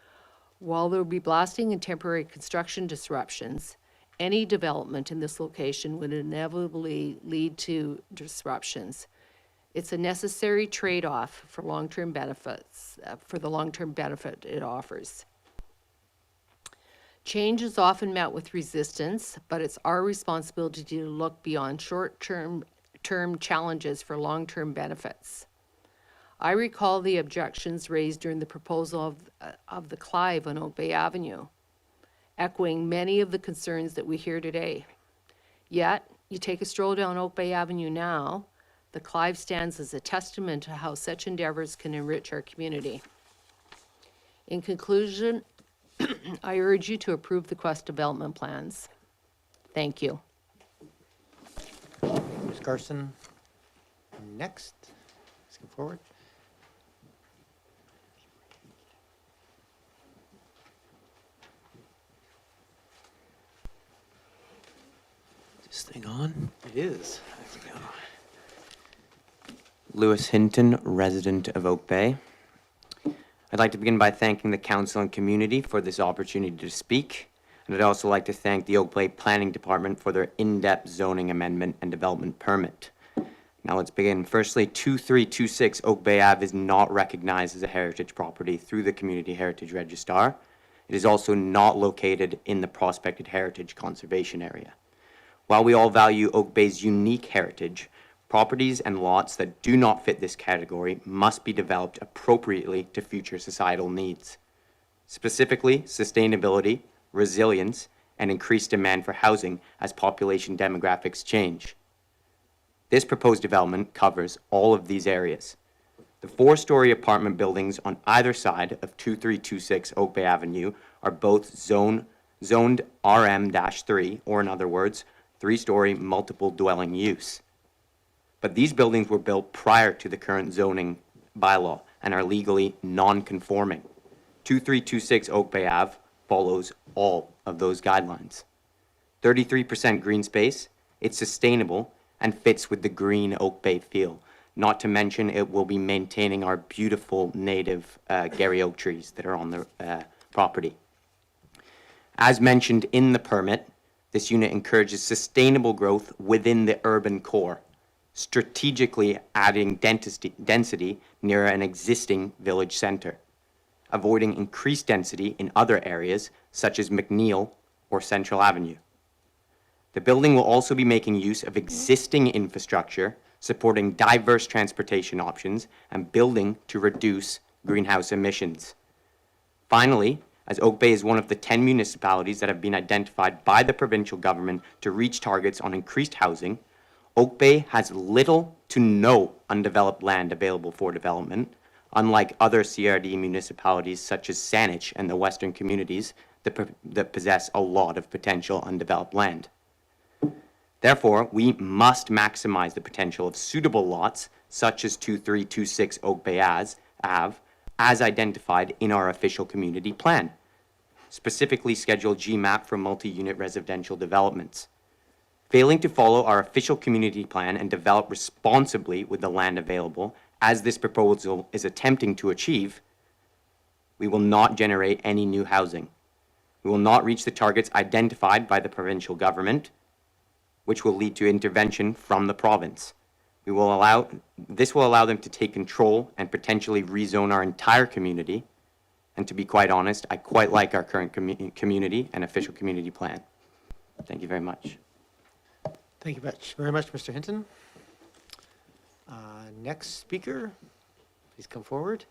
While there will be blasting and temporary construction disruptions, any development in this location would inevitably lead to disruptions. It's a necessary trade-off for long-term benefits, for the long-term benefit it offers. Change is often met with resistance, but it's our responsibility to look beyond short-term challenges for long-term benefits. I recall the objections raised during the proposal of the Clive on Oak Bay Avenue, echoing many of the concerns that we hear today. Yet, you take a stroll down Oak Bay Avenue now, the Clive stands as a testament to how such endeavors can enrich our community. In conclusion, I urge you to approve the Quest development plans. Thank you. Ms. Carson, next. Let's go forward. This thing on? It is. There we go. Lewis Hinton, resident of Oak Bay. I'd like to begin by thanking the council and community for this opportunity to speak. And I'd also like to thank the Oak Bay Planning Department for their in-depth zoning amendment and development permit. Now let's begin. Firstly, 2326 Oak Bay Ave is not recognized as a heritage property through the Community Heritage Registrar. It is also not located in the Prospected Heritage Conservation Area. While we all value Oak Bay's unique heritage, properties and lots that do not fit this category must be developed appropriately to future societal needs. Specifically, sustainability, resilience, and increased demand for housing as population demographics change. This proposed development covers all of these areas. The 4-story apartment buildings on either side of 2326 Oak Bay Avenue are both zoned RM-3, or in other words, 3-story multiple dwelling use. But these buildings were built prior to the current zoning bylaw and are legally non-conforming. 2326 Oak Bay Ave follows all of those guidelines. 33% green space, it's sustainable and fits with the green Oak Bay feel. Not to mention, it will be maintaining our beautiful native Gary oak trees that are on the property. As mentioned in the permit, this unit encourages sustainable growth within the urban core, strategically adding density near an existing village center, avoiding increased density in other areas such as McNeil or Central Avenue. The building will also be making use of existing infrastructure, supporting diverse transportation options and building to reduce greenhouse emissions. Finally, as Oak Bay is one of the 10 municipalities that have been identified by the provincial government to reach targets on increased housing, Oak Bay has little to no undeveloped land available for development, unlike other CRD municipalities such as Salish and the western communities that possess a lot of potential undeveloped land. Therefore, we must maximize the potential of suitable lots such as 2326 Oak Bay Ave, as identified in our official community plan, specifically Schedule G map for multi-unit residential developments. Failing to follow our official community plan and develop responsibly with the land available, as this proposal is attempting to achieve, we will not generate any new housing. We will not reach the targets identified by the provincial government, which will lead to intervention from the province. This will allow them to take control and potentially rezone our entire community. And to be quite honest, I quite like our current community and official community plan. Thank you very much. Thank you very much, Mr. Hinton. Next speaker, please come forward.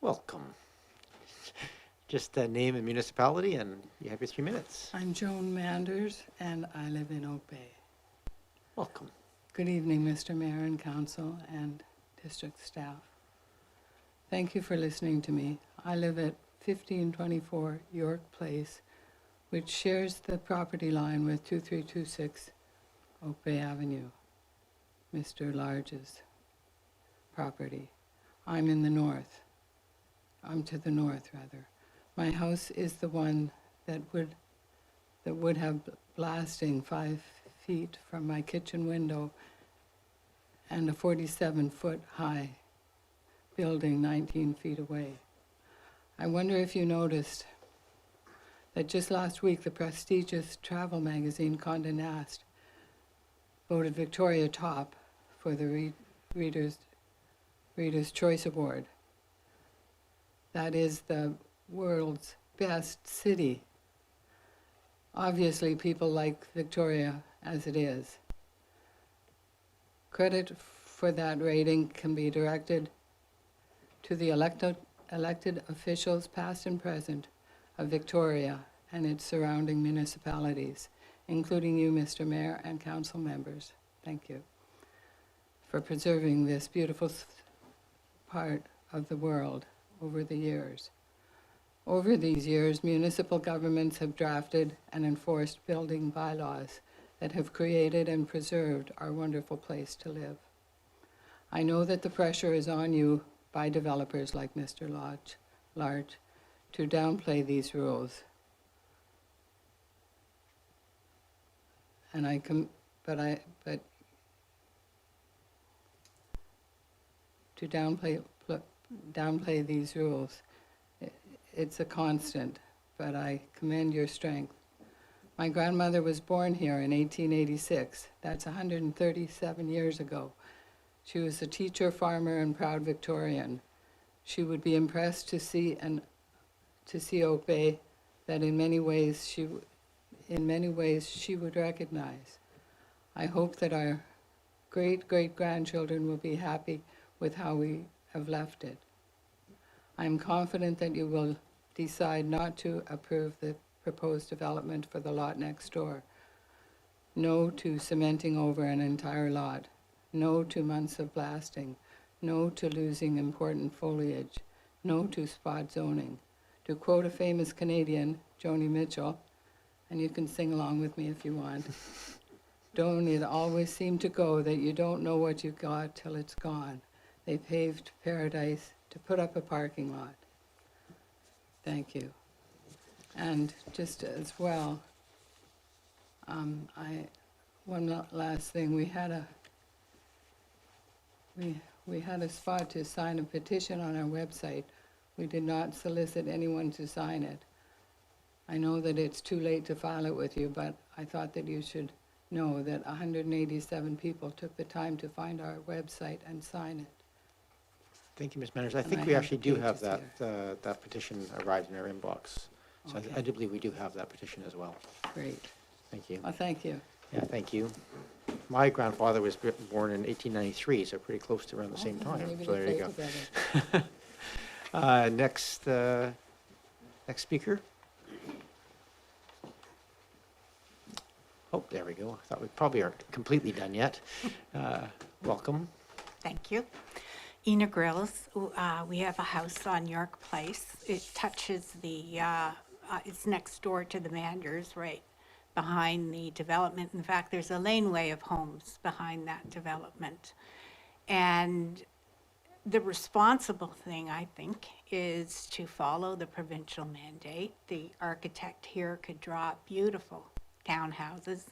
Welcome. Just name and municipality, and you have your 3 minutes. I'm Joan Manders, and I live in Oak Bay. Welcome. Good evening, Mr. Mayor and Council and district staff. Thank you for listening to me. I live at 1524 York Place, which shares the property line with 2326 Oak Bay Avenue, Mr. Large's property. I'm in the north. I'm to the north, rather. My house is the one that would have blasting 5 feet from my kitchen window and a 47-foot high building 19 feet away. I wonder if you noticed that just last week the prestigious travel magazine Condé Nast voted Victoria top for the Reader's Choice Award. That is the world's best city. Obviously, people like Victoria as it is. Credit for that rating can be directed to the elected officials, past and present, of Victoria and its surrounding municipalities, including you, Mr. Mayor, and council members. Thank you for preserving this beautiful part of the world over the years. Over these years, municipal governments have drafted and enforced building bylaws that have created and preserved our wonderful place to live. I know that the pressure is on you by developers like Mr. Large to downplay these rules. But to downplay these rules, it's a constant, but I commend your strength. My grandmother was born here in 1886. That's 137 years ago. She was a teacher, farmer, and proud Victorian. She would be impressed to see Oak Bay that in many ways she would recognize. I hope that our great-great-grandchildren will be happy with how we have left it. I am confident that you will decide not to approve the proposed development for the lot next door. No to cementing over an entire lot. No to months of blasting. No to losing important foliage. No to spot zoning. To quote a famous Canadian, Joni Mitchell, and you can sing along with me if you want, don't it always seem to go that you don't know what you got till it's gone. They paved paradise to put up a parking lot. Thank you. And just as well, Last thing, we had a spot to sign a petition on our website. We did not solicit anyone to sign it. I know that it's too late to file it with you, but I thought that you should know that 187 people took the time to find our website and sign it. Thank you, Ms. Manners. I And think I we have actually the do have pages that petition arrived in our inbox. So Okay. I do believe we do have that petition as well. Great. Thank you. Well, thank you. Yeah, thank you. My grandfather was born in 1893, so pretty close to around the same Oh, time. maybe So they there you played go. together. Next speaker. Oh, there we go. I thought we probably aren't completely done yet. Welcome. Thank you. Inaugurals, we have a house on York Place. It touches it's next door to the Manders, right behind the development. In fact, there's a laneway of homes behind that development. And the responsible thing, I think, is to follow the provincial mandate. The architect here could draw beautiful townhouses,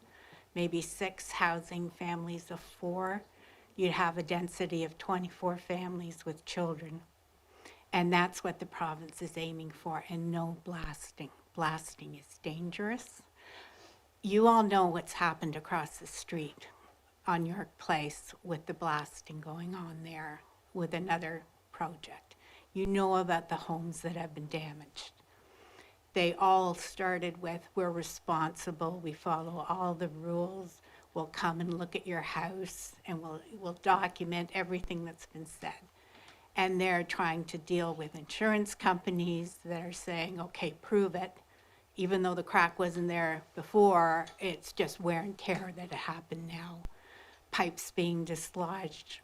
maybe 6 housing families of 4. You'd have a density of 24 families with children. And that's what the province is aiming for, and no blasting. Blasting is dangerous. You all know what's happened across the street on York Place with the blasting going on there with another project. You know about the homes that have been damaged. They all started with, we're responsible, we follow all the rules, we'll come and look at your house, and we'll document everything that's been said. And they're trying to deal with insurance companies that are saying, okay, prove it. Even though the crack wasn't there before, it's just wear and tear that it happened now. Pipes being dislodged.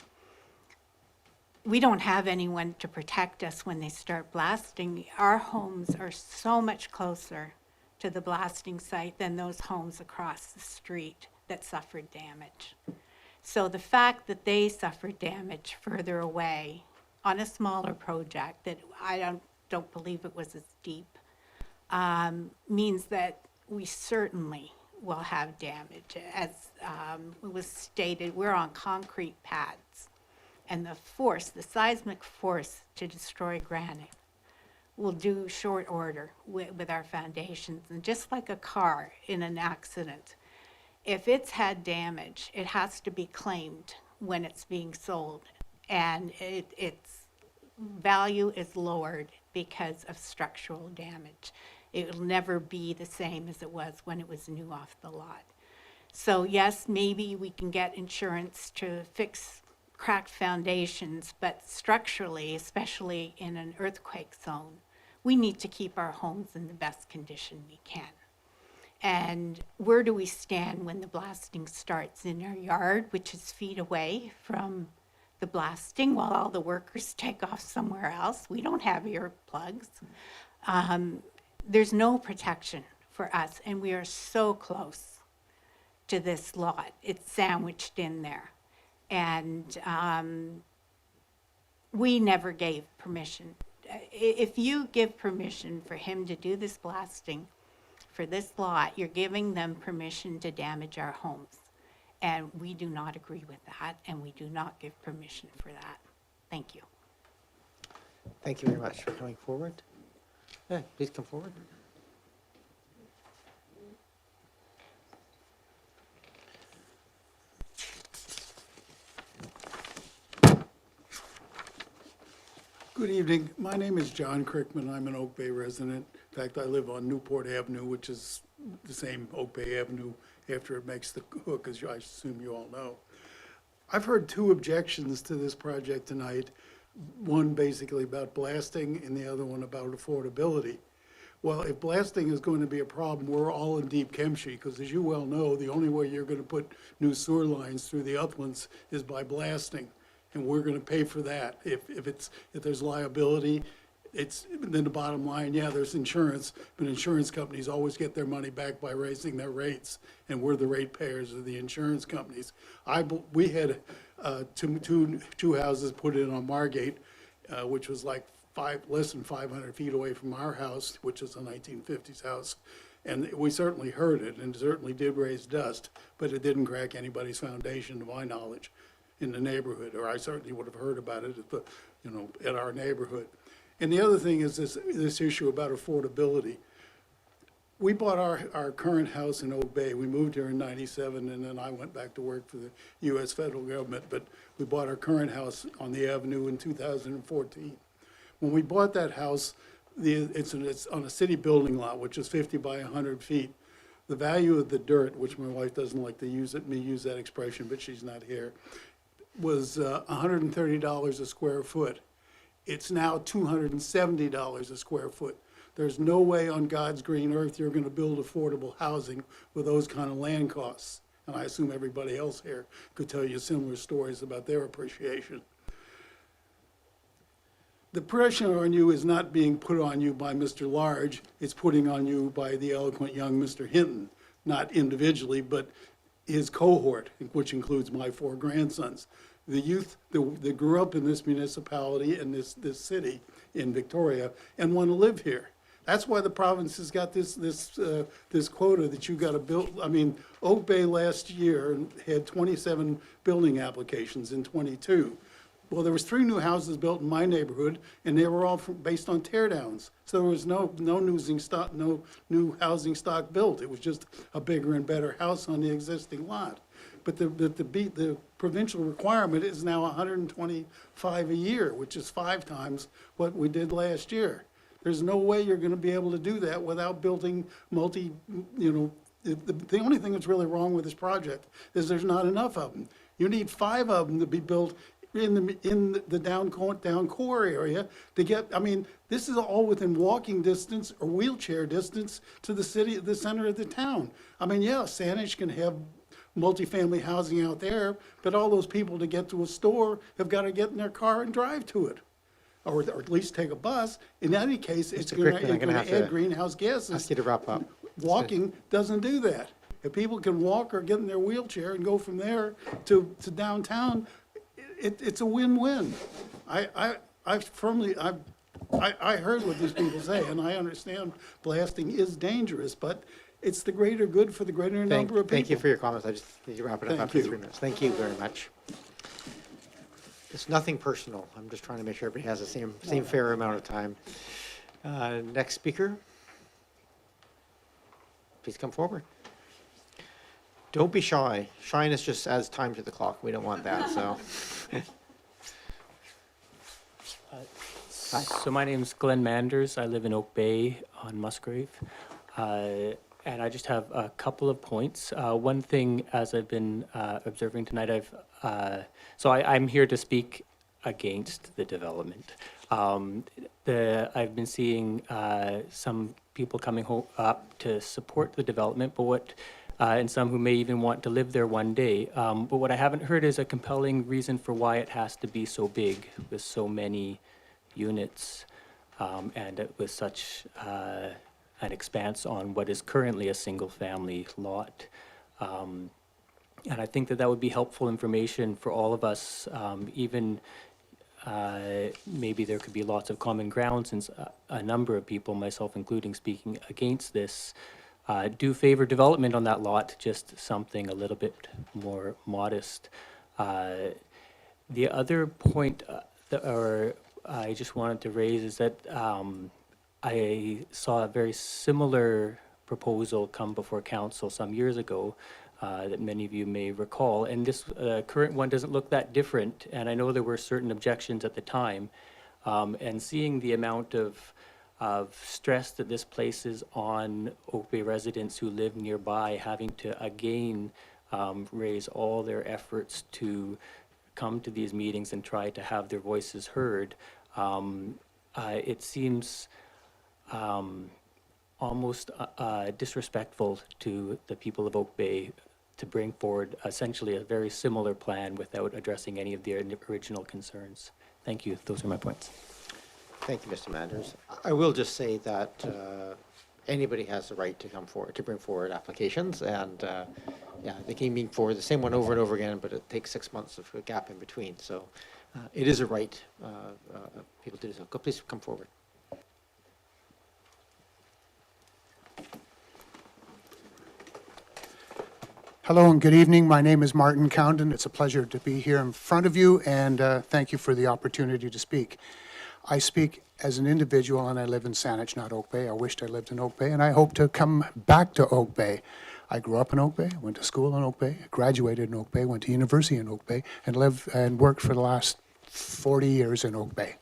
We don't have anyone to protect us when they start blasting. Our homes are so much closer to the blasting site than those homes across the street that suffered damage. So the fact that they suffered damage further away on a smaller project that I don't believe it was as deep, means that we certainly will have damage. As it was stated, we're on concrete pads, and the seismic force to destroy granite will do short order with our foundations. And just like a car in an accident, if it's had damage, it has to be claimed when it's being sold, and its value is lowered because of structural damage. It will never be the same as it was when it was new off the lot. So yes, maybe we can get insurance to fix cracked foundations, but structurally, especially in an earthquake zone, we need to keep our homes in the best condition we can. And where do we stand when the blasting starts? In our yard, which is feet away from the blasting, while all the workers take off somewhere else. We don't have earplugs. There's no protection for us, and we are so close to this lot. It's sandwiched in there. And we never gave permission. If you give permission for him to do this blasting for this lot, you're giving them permission to damage our homes. And we do not agree with that, and we do not give permission for that. Thank you. Thank you very much for coming forward. Yeah, please come forward. Good evening. My name is John Crickman. I'm an Oak Bay resident. In fact, I live on Newport Avenue, which is the same Oak Bay Avenue after it makes the hook, as I assume you all know. I've heard 2 objections to this project tonight. One basically about blasting and the other one about affordability. Well, if blasting is going to be a problem, we're all in deep chemistry, because as you well know, the only way you're going to put new sewer lines through the uplands is by blasting. And we're going to pay for that. If there's liability, then the bottom line, yeah, there's insurance, but insurance companies always get their money back by raising their rates, and we're the rate payers of the insurance companies. We had two houses put in on Margate, which was like less than 500 feet away from our house, which is a 1950s house. And we certainly heard it, and it certainly did raise dust, but it didn't crack anybody's foundation, to my knowledge, in the neighborhood, or I certainly would have heard about it at the, at our neighborhood. And the other thing is this issue about affordability. We bought our current house in Oak Bay. We moved here in '97, and then I went back to work for the U.S. federal government, but we bought our current house on the avenue in 2014. When we bought that house, it's on a city building lot, which is 50 by 100 feet. The value of the dirt, which my wife doesn't like to use that expression, but she's not here, was $130 a square foot. It's now $270 a square foot. There's no way on God's green earth you're going to build affordable housing with those kind of land costs. And I assume everybody else here could tell you similar stories about their appreciation. The pressure on you is not being put on you by Mr. Large, it's putting on you by the eloquent young Mr. Hinton, not individually, but his cohort, which includes my 4 grandsons. The youth that grew up in this municipality and this city in Victoria and want to live here. That's why the province has got this quota that you got to build. I mean, Oak Bay last year had 27 building applications in 22. Well, there was 3 new houses built in my neighborhood, and they were all based on tear downs. So there was no new housing stock built. It was just a bigger and better house on the existing lot. But the provincial requirement is now 125 a year, which is 5 times what we did last year. There's no way you're going to be able to do that without building the only thing that's really wrong with this project is there's not enough of them. You need 5 of them to be built in the down core area to get, I mean, this is all within walking distance or wheelchair distance to the center of the town. I mean, yeah, Salish can have multifamily housing out there, but all those people to get to a store have got to get in their car and drive to it. Or at least take a bus. In any case, it's going to add greenhouse gases. Ask you to wrap up. Walking doesn't do that. If people can walk or get in their wheelchair and go from there to downtown, it's a win-win. I heard what these people say, and I understand blasting is dangerous, but it's the greater good for the greater number of people. Thank you for your comments. I just need to wrap it up after 3 minutes. Thank you very much. It's nothing personal. I'm just trying to make sure everybody has the same fair amount of time. Next speaker. Please come forward. Don't be shy. Shyness just adds time to the clock. We don't want that, so. Hi. So my name's Glenn Manders. I live in Oak Bay on Musgrave. And I just have a couple of points. One thing, as I've been observing tonight, I'm here to speak against the development. I've been seeing some people coming up to support the development, but and some who may even want to live there one day. But what I haven't heard is a compelling reason for why it has to be so big with so many units and with such an expanse on what is currently a single-family lot. And I think that would be helpful information for all of us, even maybe there could be lots of common ground since a number of people, myself including, speaking against this, do favor development on that lot, just something a little bit more modest. The other point I just wanted to raise is that I saw a very similar proposal come before council some years ago that many of you may recall, and this current one doesn't look that different, and I know there were certain objections at the time, and seeing the amount of stress that this places on Oak Bay residents who live nearby, having to again raise all their efforts to come to these meetings and try to have their voices heard, it seems almost disrespectful to the people of Oak Bay to bring forward essentially a very similar plan without addressing any of their original concerns. Thank you. Those are my points. Thank you, Mr. Manders. I will just say that anybody has the right to come forward, to bring forward applications, and yeah, they can bring forward the same one over and over again, but it takes 6 months of a gap in between. So it is a right people to do so. Please come forward. Hello and good evening. My name is Martin Cowden. It's a pleasure to be here in front of you, and thank you for the opportunity to speak. I speak as an individual, and I live in Salish, not Oak Bay. I wished I lived in Oak Bay, and I hope to come back to Oak Bay. I grew up in Oak Bay, went to school in Oak Bay, graduated in Oak Bay, went to university in Oak Bay, and lived and worked for the last 40 years in Oak Bay.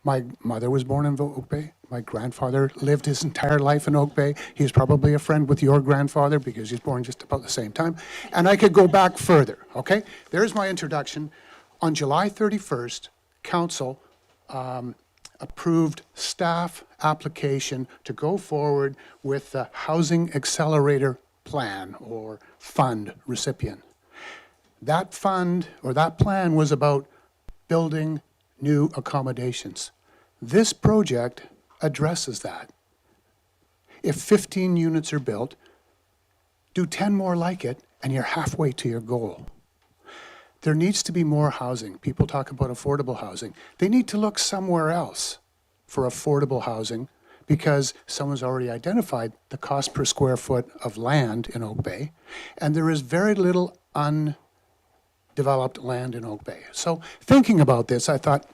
My mother was born in Oak Bay. My grandfather lived his entire life in Oak Bay. He's probably a friend with your grandfather because he's born just about the same time. And I could go back further, okay? There's my introduction. On July 31st, Council approved staff application to go forward with the Housing Accelerator Plan or Fund recipient. That fund or that plan was about building new accommodations. This project addresses that. If 15 units are built, do 10 more like it, and you're halfway to your goal. There needs to be more housing. People talk about affordable housing. They need to look somewhere else for affordable housing because someone's already identified the cost per square foot of land in Oak Bay, and there is very little undeveloped land in Oak Bay. So thinking about this, I thought,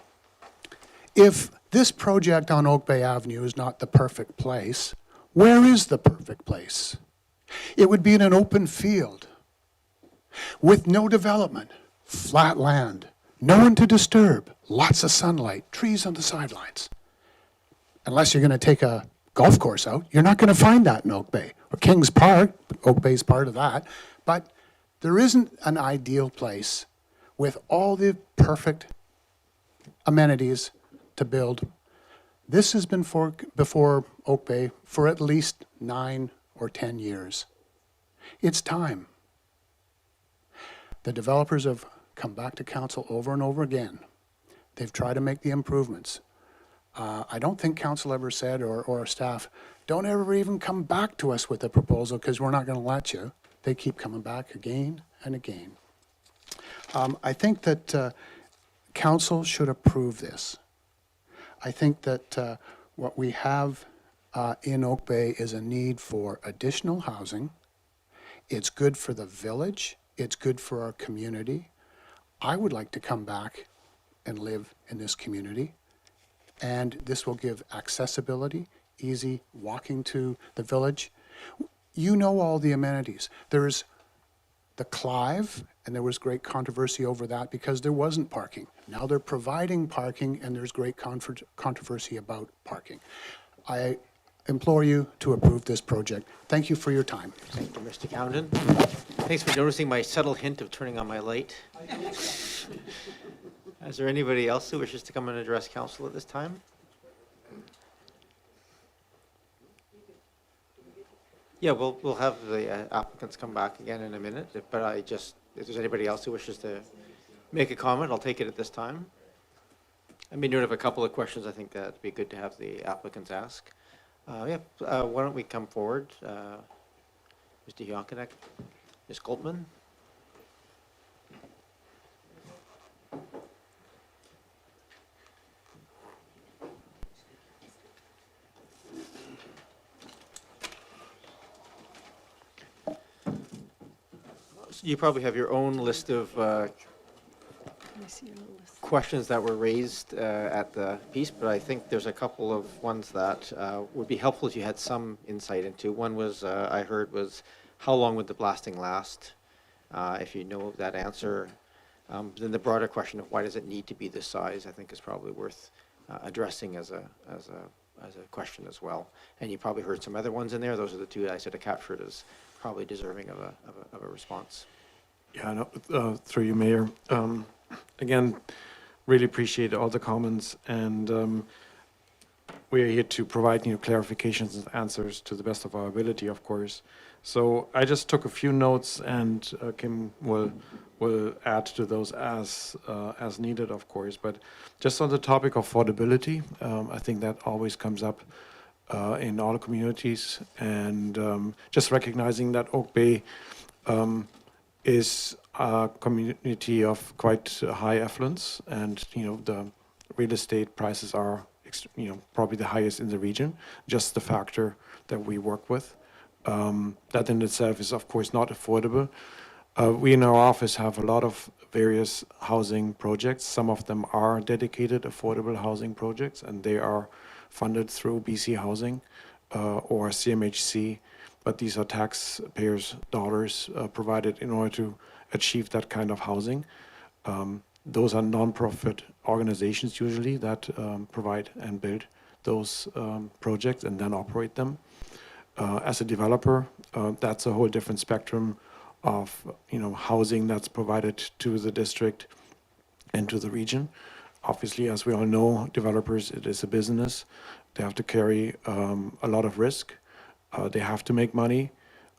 if this project on Oak Bay Avenue is not the perfect place, where is the perfect place? It would be in an open field with no development, flat land, no one to disturb, lots of sunlight, trees on the sidelines. Unless you're going to take a golf course out, you're not going to find that in Oak Bay. Or Kings Park, Oak Bay's part of that. But there isn't an ideal place with all the perfect amenities to build. This has been before Oak Bay for at least 9 or 10 years. It's time. The developers have come back to council over and over again. They've tried to make the improvements. I don't think council ever said, or our staff, don't ever even come back to us with a proposal because we're not going to let you. They keep coming back again and again. I think that council should approve this. I think that what we have in Oak Bay is a need for additional housing. It's good for the village. It's good for our community. I would like to come back and live in this community. And this will give accessibility, easy walking to the village. You know all the amenities. There's the Clive, and there was great controversy over that because there wasn't parking. Now they're providing parking, and there's great controversy about parking. I implore you to approve this project. Thank you for your time. Thank you, Mr. Cowden. Thanks for noticing my subtle hint of turning on my light. Is there anybody else who wishes to come and address council at this time? Yeah, we'll have the applicants come back again in a minute, but if there's anybody else who wishes to make a comment, I'll take it at this time. I mean, you have a couple of questions I think that'd be good to have the applicants ask. Why don't we come forward? Mr. Yonkanek, Ms. Goldman. You probably have your own list of questions that were raised at the piece, but I think there's a couple of ones that would be helpful if you had some insight into. One was, I heard, was how long would the blasting last? If you know that answer. Then the broader question of why does it need to be this size, I think is probably worth addressing as a question as well. And you probably heard some other ones in there. Those are the two that I sort of captured as probably deserving of a response. Yeah, no, through you, Mayor. Again, really appreciate all the comments, and we are here to provide clarifications and answers to the best of our ability, of course. So I just took a few notes, and Kim will add to those as needed, of course. But just on the topic of affordability, I think that always comes up in all communities, and just recognizing that Oak Bay is a community of quite high affluence, and the real estate prices are probably the highest in the region. Just the factor that we work with, That in itself is, of course, not affordable. We in our office have a lot of various housing projects. Some of them are dedicated affordable housing projects, and they are funded through BC Housing or CMHC. But these are taxpayers' dollars provided in order to achieve that kind of housing. Those are non-profit organizations usually that provide and build those projects and then operate them. As a developer, that's a whole different spectrum of housing that's provided to the district and to the region. Obviously, as we all know, developers, it is a business. They have to carry a lot of risk. They have to make money,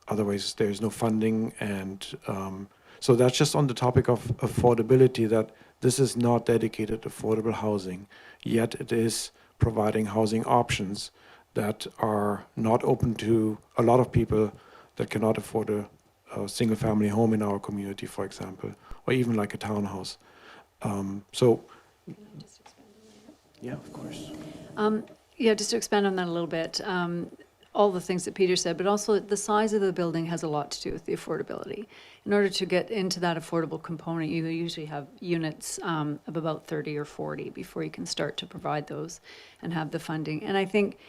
otherwise there's no funding. And so that's just on the topic of affordability, that this is not dedicated affordable housing, yet it is providing housing options that are not open to a lot of people that cannot afford a single-family home in our community, for example, or even like a townhouse. So, yeah, of course. Yeah, just to expand on that a little bit, all the things that Peter said, but also the size of the building has a lot to do with the affordability. In order to get into that affordable component, you usually have units of about 30 or 40 before you can start to provide those and have the funding. And I think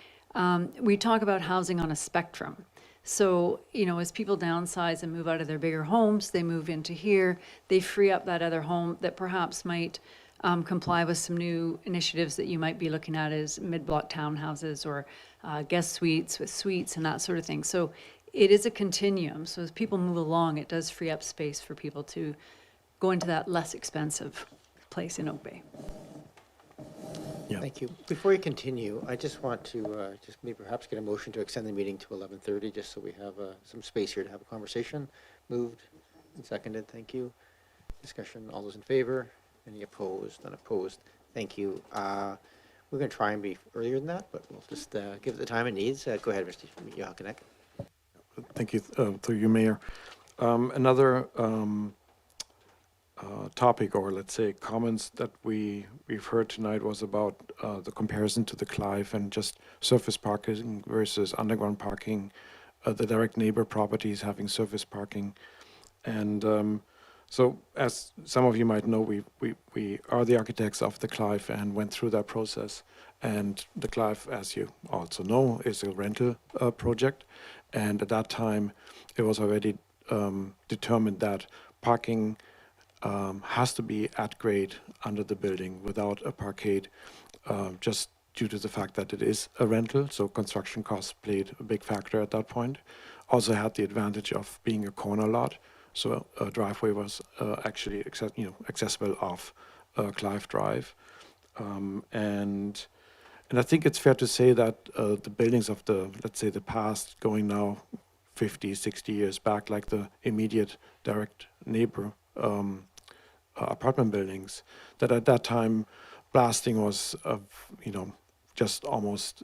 we talk about housing on a spectrum. So, as people downsize and move out of their bigger homes, they move into here, they free up that other home that perhaps might comply with some new initiatives that you might be looking at as mid-block townhouses or guest suites with suites and that sort of thing. So it is a continuum. So as people move along, it does free up space for people to go into that less expensive place in Oak Bay. Yeah. Thank you. Before you continue, I just want to just maybe perhaps get a motion to extend the meeting to 11:30, just so we have some space here to have a conversation. Moved and seconded. Thank you. Discussion. All those in favor? Any opposed? Unopposed? Thank you. We're going to try and be earlier than that, but we'll just give it the time it needs. Go ahead, Mr. Yahakinek. Thank you, through you, Mayor. Another topic, or let's say comments that we've heard tonight, was about the comparison to the Clive and just surface parking versus underground parking, the direct neighbor properties having surface parking. And so as some of you might know, we are the architects of the Clive and went through that process. And the Clive, as you also know, is a rental project. And at that time, it was already determined that parking has to be at grade under the building without a parkade, just due to the fact that it is a rental. So construction costs played a big factor at that point. Also had the advantage of being a corner lot. So a driveway was actually accessible off Clive Drive. And I think it's fair to say that the buildings of the, let's say, the past, going now 50, 60 years back, like the immediate direct neighbor apartment buildings, that at that time blasting was, just almost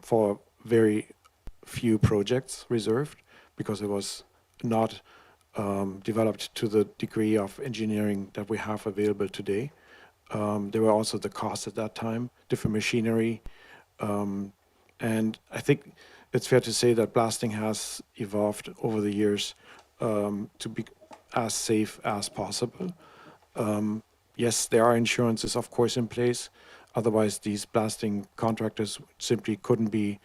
for very few projects reserved, because it was not developed to the degree of engineering that we have available today. There were also the costs at that time, different machinery. And I think it's fair to say that blasting has evolved over the years to be as safe as possible. Yes, there are insurances, of course, in place. Otherwise, these blasting contractors simply couldn't be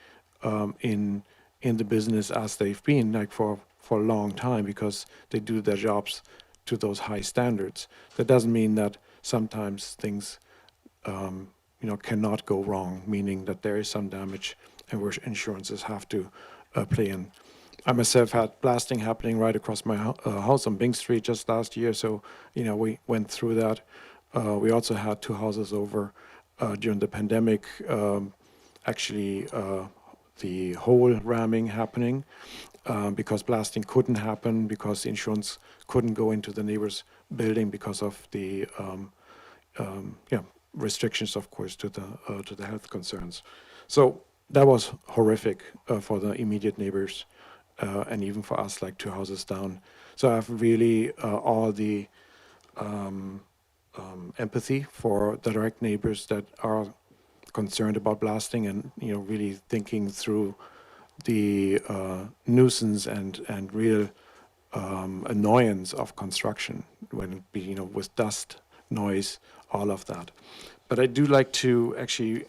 in the business as they've been, like for a long time, because they do their jobs to those high standards. That doesn't mean that sometimes things cannot go wrong, meaning that there is some damage and where insurances have to play in. I myself had blasting happening right across my house on Byng Street just last year, so we went through that. We also had two houses over during the pandemic, actually the whole ramming happening, because blasting couldn't happen, because insurance couldn't go into the neighbor's building because of the restrictions, of course, to the health concerns. So that was horrific for the immediate neighbors, and even for us, like two houses down. So I have really all the empathy for the direct neighbors that are concerned about blasting, and really thinking through the nuisance and real annoyance of construction when it be, with dust, noise, all of that. But I do like to actually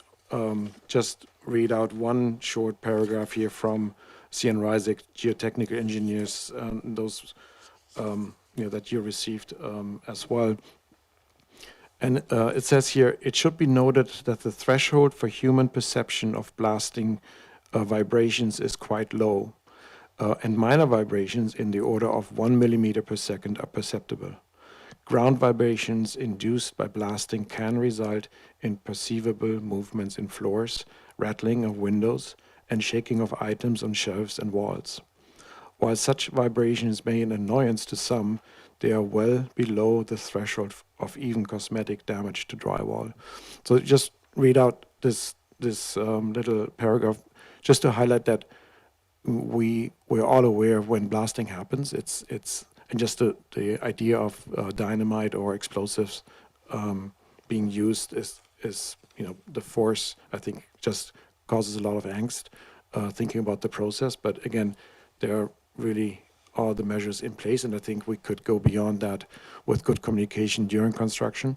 just read out one short paragraph here from CN Reisig, geotechnical engineers, those that you received as well. And it says here, it should be noted that the threshold for human perception of blasting vibrations is quite low, and minor vibrations in the order of 1 millimeter per second are perceptible. Ground vibrations induced by blasting can result in perceivable movements in floors, rattling of windows, and shaking of items on shelves and walls. While such vibrations may be an annoyance to some, they are well below the threshold of even cosmetic damage to drywall. So just read out this little paragraph just to highlight that we're all aware when blasting happens. It's and just the idea of dynamite or explosives being used is the force, I think, just causes a lot of angst thinking about the process. But again, there are really all the measures in place, and I think we could go beyond that with good communication during construction,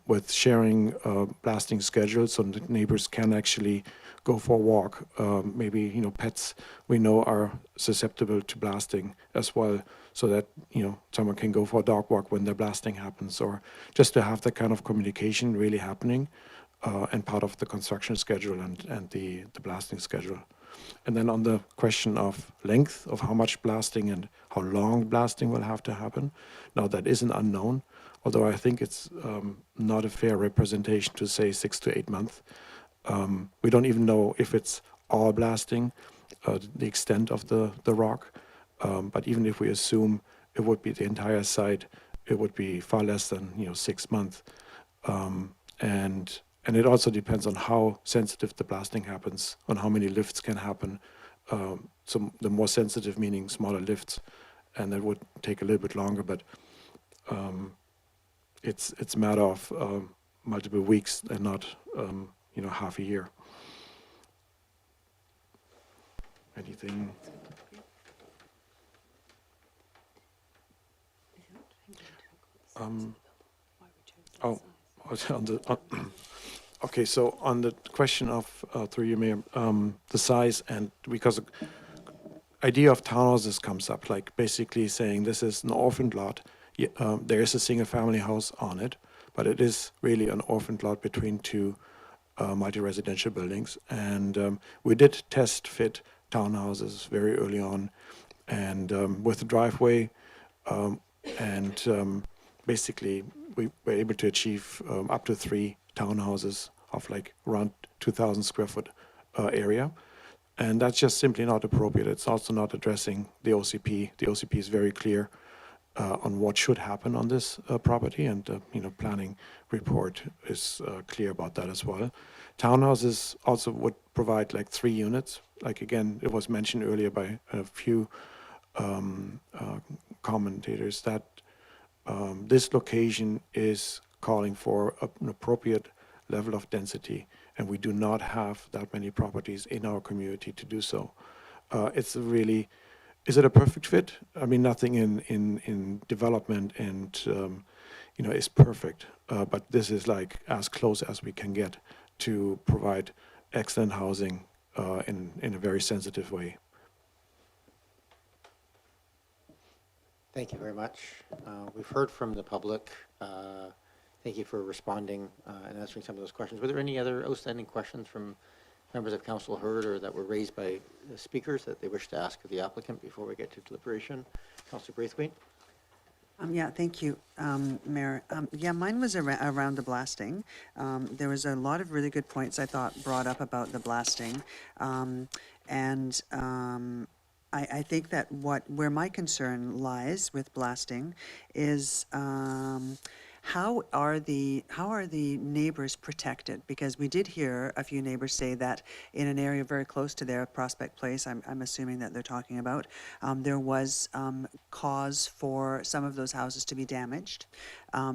with sharing blasting schedules so that neighbors can actually go for a walk. Maybe pets we know are susceptible to blasting as well, so that someone can go for a dog walk when the blasting happens, or just to have that kind of communication really happening and part of the construction schedule and the blasting schedule. And then on the question of length of how much blasting and how long blasting will have to happen, now that is an unknown, although I think it's not a fair representation to say 6 to 8 months. We don't even know if it's all blasting, the extent of the rock, but even if we assume it would be the entire site, it would be far less than 6 months. And it also depends on how sensitive the blasting happens, on how many lifts can happen. So the more sensitive, meaning smaller lifts, and that would take a little bit longer, but it's a matter of multiple weeks and not half a year. Anything? Okay, so on the question of, through you, Mayor, the size, and because the idea of townhouses comes up, like basically saying this is an orphaned lot. There is a single-family house on it, but it is really an orphaned lot between two multi-residential buildings. And we did test fit townhouses very early on, and with the driveway, basically we were able to achieve up to 3 townhouses of like around 2,000 square foot area. And that's just simply not appropriate. It's also not addressing the OCP. The OCP is very clear on what should happen on this property, and planning report is clear about that as well. Townhouses also would provide like 3 units. Like again, it was mentioned earlier by a few commentators that this location is calling for an appropriate level of density, and we do not have that many properties in our community to do so. It's really, is it a perfect fit? I mean, nothing in development and is perfect, but this is like as close as we can get to provide excellent housing in a very sensitive way. Thank you very much. We've heard from the public. Thank you for responding and answering some of those questions. Were there any other outstanding questions from members of council heard or that were raised by the speakers that they wish to ask of the applicant before we get to deliberation? Councillor Braithwaite? Yeah, thank you, Mayor. Yeah, mine was around the blasting. There was a lot of really good points I thought brought up about the blasting. I think that where my concern lies with blasting is how are the neighbors protected? Because we did hear a few neighbors say that in an area very close to their Prospect Place, I'm assuming that they're talking about, there was cause for some of those houses to be damaged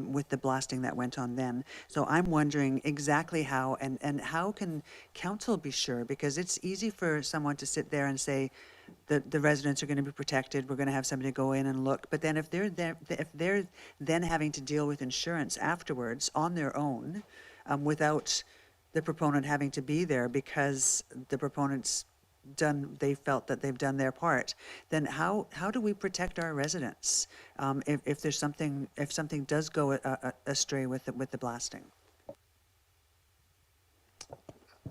with the blasting that went on then. So I'm wondering exactly how, and how can council be sure? Because it's easy for someone to sit there and say, the residents are going to be protected, we're going to have somebody go in and look. But then if they're then having to deal with insurance afterwards on their own, without the proponent having to be there because the proponent's they felt that they've done their part, then how do we protect our residents if there's something, if something does go astray with the blasting?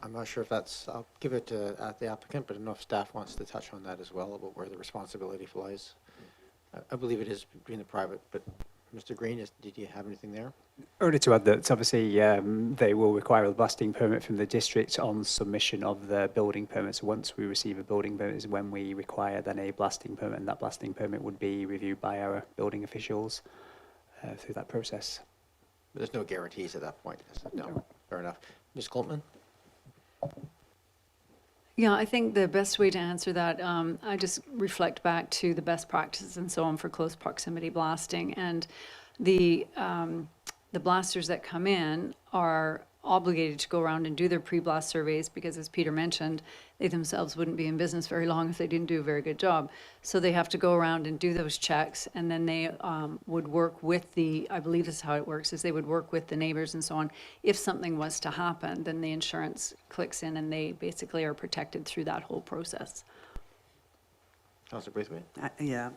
I'm not sure if that's, I'll give it to the applicant, but I don't know if staff wants to touch on that as well, about where the responsibility lies. I believe it is between the private, but Mr. Green, did you have anything there? Only to add that obviously they will require a blasting permit from the district on submission of the building permit. So once we receive a building permit is when we require then a blasting permit, and that blasting permit would be reviewed by our building officials through that process. But there's no guarantees at that point. No, fair enough. Ms. Coltman? Yeah, I think the best way to answer that, I just reflect back to the best practices and so on for close proximity blasting. And the blasters that come in are obligated to go around and do their pre-blast surveys because, as Peter mentioned, they themselves wouldn't be in business very long if they didn't do a very good job. So they have to go around and do those checks, and then they would work with I believe this is how it works, is they would work with the neighbors and so on. If something was to happen, then the insurance clicks in and they basically are protected through that whole process. Councillor Braithwaite? Yeah,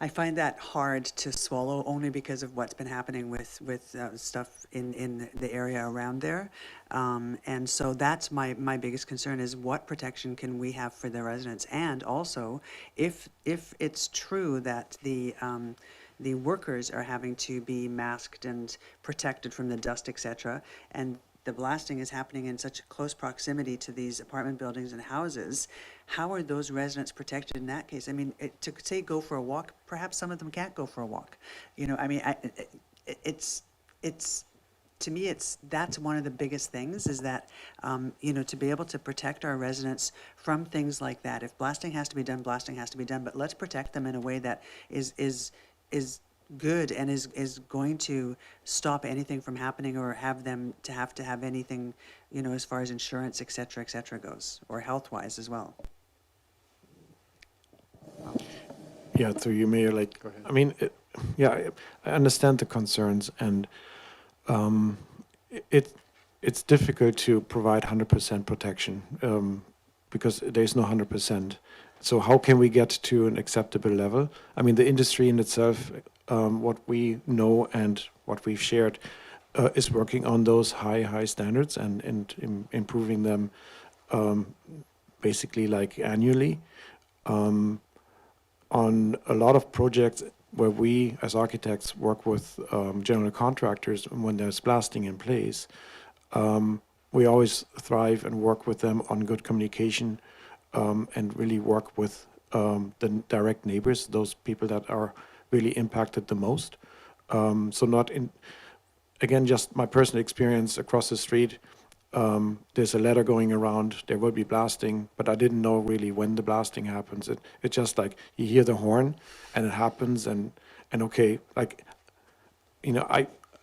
I find that hard to swallow only because of what's been happening with stuff in the area around there. And so that's my biggest concern, is what protection can we have for the residents? And also, if it's true that the workers are having to be masked and protected from the dust, etc., and the blasting is happening in such close proximity to these apartment buildings and houses, how are those residents protected in that case? I mean, to say go for a walk, perhaps some of them can't go for a walk. You know, I mean, it's to me, that's one of the biggest things, is that, you know, to be able to protect our residents from things like that. If blasting has to be done, blasting has to be done, but let's protect them in a way that is good and is going to stop anything from happening, or have them to have anything, you know, as far as insurance, et cetera, goes, or health-wise as well. Yeah, through you, Mayor, like, I mean, I understand the concerns, and it's difficult to provide 100% protection because there's no 100%. So how can we get to an acceptable level? I mean, the industry in itself, what we know and what we've shared, is working on those high standards and improving them basically like annually. On a lot of projects where we as architects work with general contractors, when there's blasting in place, we always thrive and work with them on good communication and really work with the direct neighbors, those people that are really impacted the most. So not in, again, just my personal experience across the street, there's a letter going around, there will be blasting, but I didn't know really when the blasting happens. It's just like, you hear the horn and it happens, and okay, like, you know,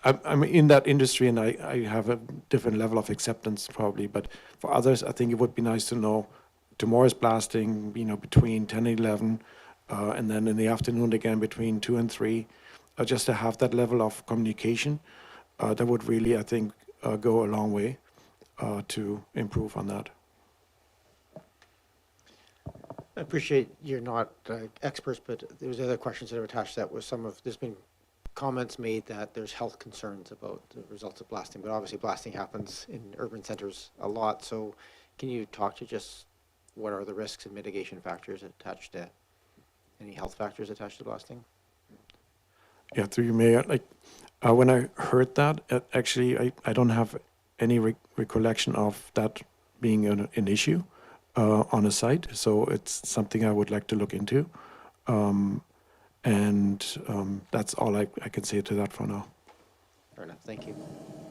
I'm in that industry and I have a different level of acceptance probably, but for others, I think it would be nice to know tomorrow's blasting, you know, between 10 and 11, and then in the afternoon again between 2 and 3, just to have that level of communication. That would really, I think, go a long way to improve on that. I appreciate you're not experts, but there was other questions that are attached to that. Was there's been comments made that there's health concerns about the results of blasting, but obviously blasting happens in urban centers a lot. So can you talk to just what are the risks and mitigation factors attached to, any health factors attached to blasting? Yeah, through you, Mayor, like when I heard that, actually I don't have any recollection of that being an issue on a site, so it's something I would like to look into. And that's all I can say to that for now. Fair enough, thank you.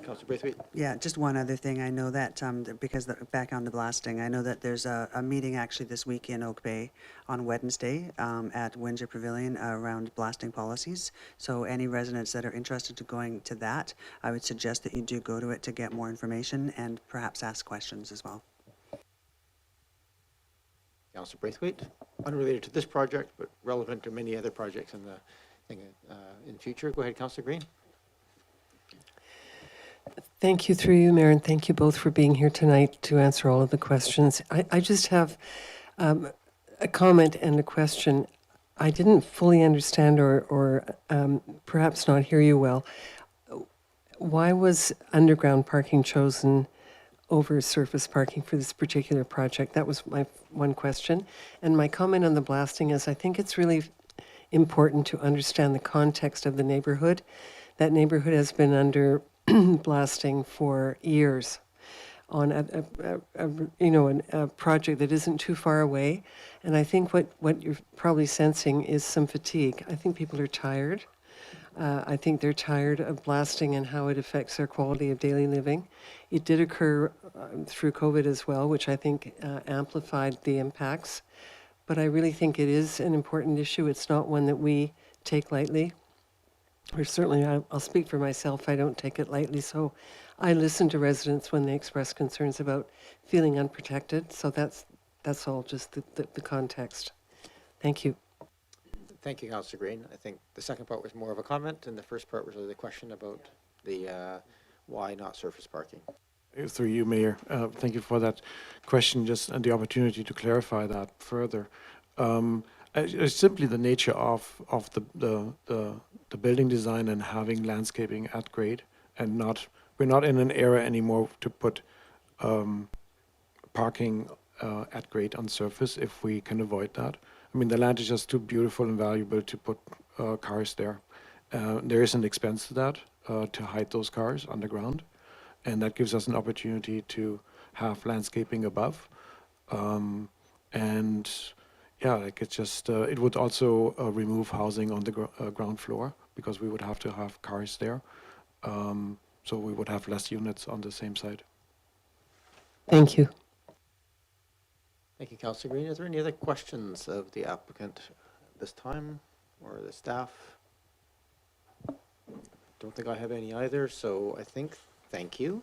Councillor Braithwaite? Yeah, just one other thing. I know that, because back on the blasting, I know that there's a meeting actually this week in Oak Bay on Wednesday at Windsor Pavilion around blasting policies. So any residents that are interested in going to that, I would suggest that you do go to it to get more information and perhaps ask questions as well. Councillor Braithwaite, unrelated to this project, but relevant to many other projects in future. Go ahead, Councillor Green. Thank you, through you, Mayor, and thank you both for being here tonight to answer all of the questions. I just have a comment and a question. I didn't fully understand or perhaps not hear you well. Why was underground parking chosen over surface parking for this particular project? That was my one question. And my comment on the blasting is I think it's really important to understand the context of the neighborhood. That neighborhood has been under blasting for years on a project that isn't too far away. And I think what you're probably sensing is some fatigue. I think people are tired. I think they're tired of blasting and how it affects their quality of daily living. It did occur through COVID as well, which I think amplified the impacts. But I really think it is an important issue. It's not one that we take lightly. Or certainly, I'll speak for myself, I don't take it lightly. So I listen to residents when they express concerns about feeling unprotected. So that's all, just the context. Thank you. Thank you, Councillor Green. I think the second part was more of a comment, and the first part was really the question about the why not surface parking. Through you, Mayor, thank you for that question, just and the opportunity to clarify that further. It's simply the nature of the building design and having landscaping at grade, and we're not in an era anymore to put parking at grade on surface if we can avoid that. I mean, the land is just too beautiful and valuable to put cars there. There is an expense to that, to hide those cars underground, and that gives us an opportunity to have landscaping above. And yeah, like it's just, it would also remove housing on the ground floor because we would have to have cars there. So we would have less units on the same site. Thank you. Thank you, Councillor Green. Is there any other questions of the applicant this time or the staff? Don't think I have any either, so I think thank you.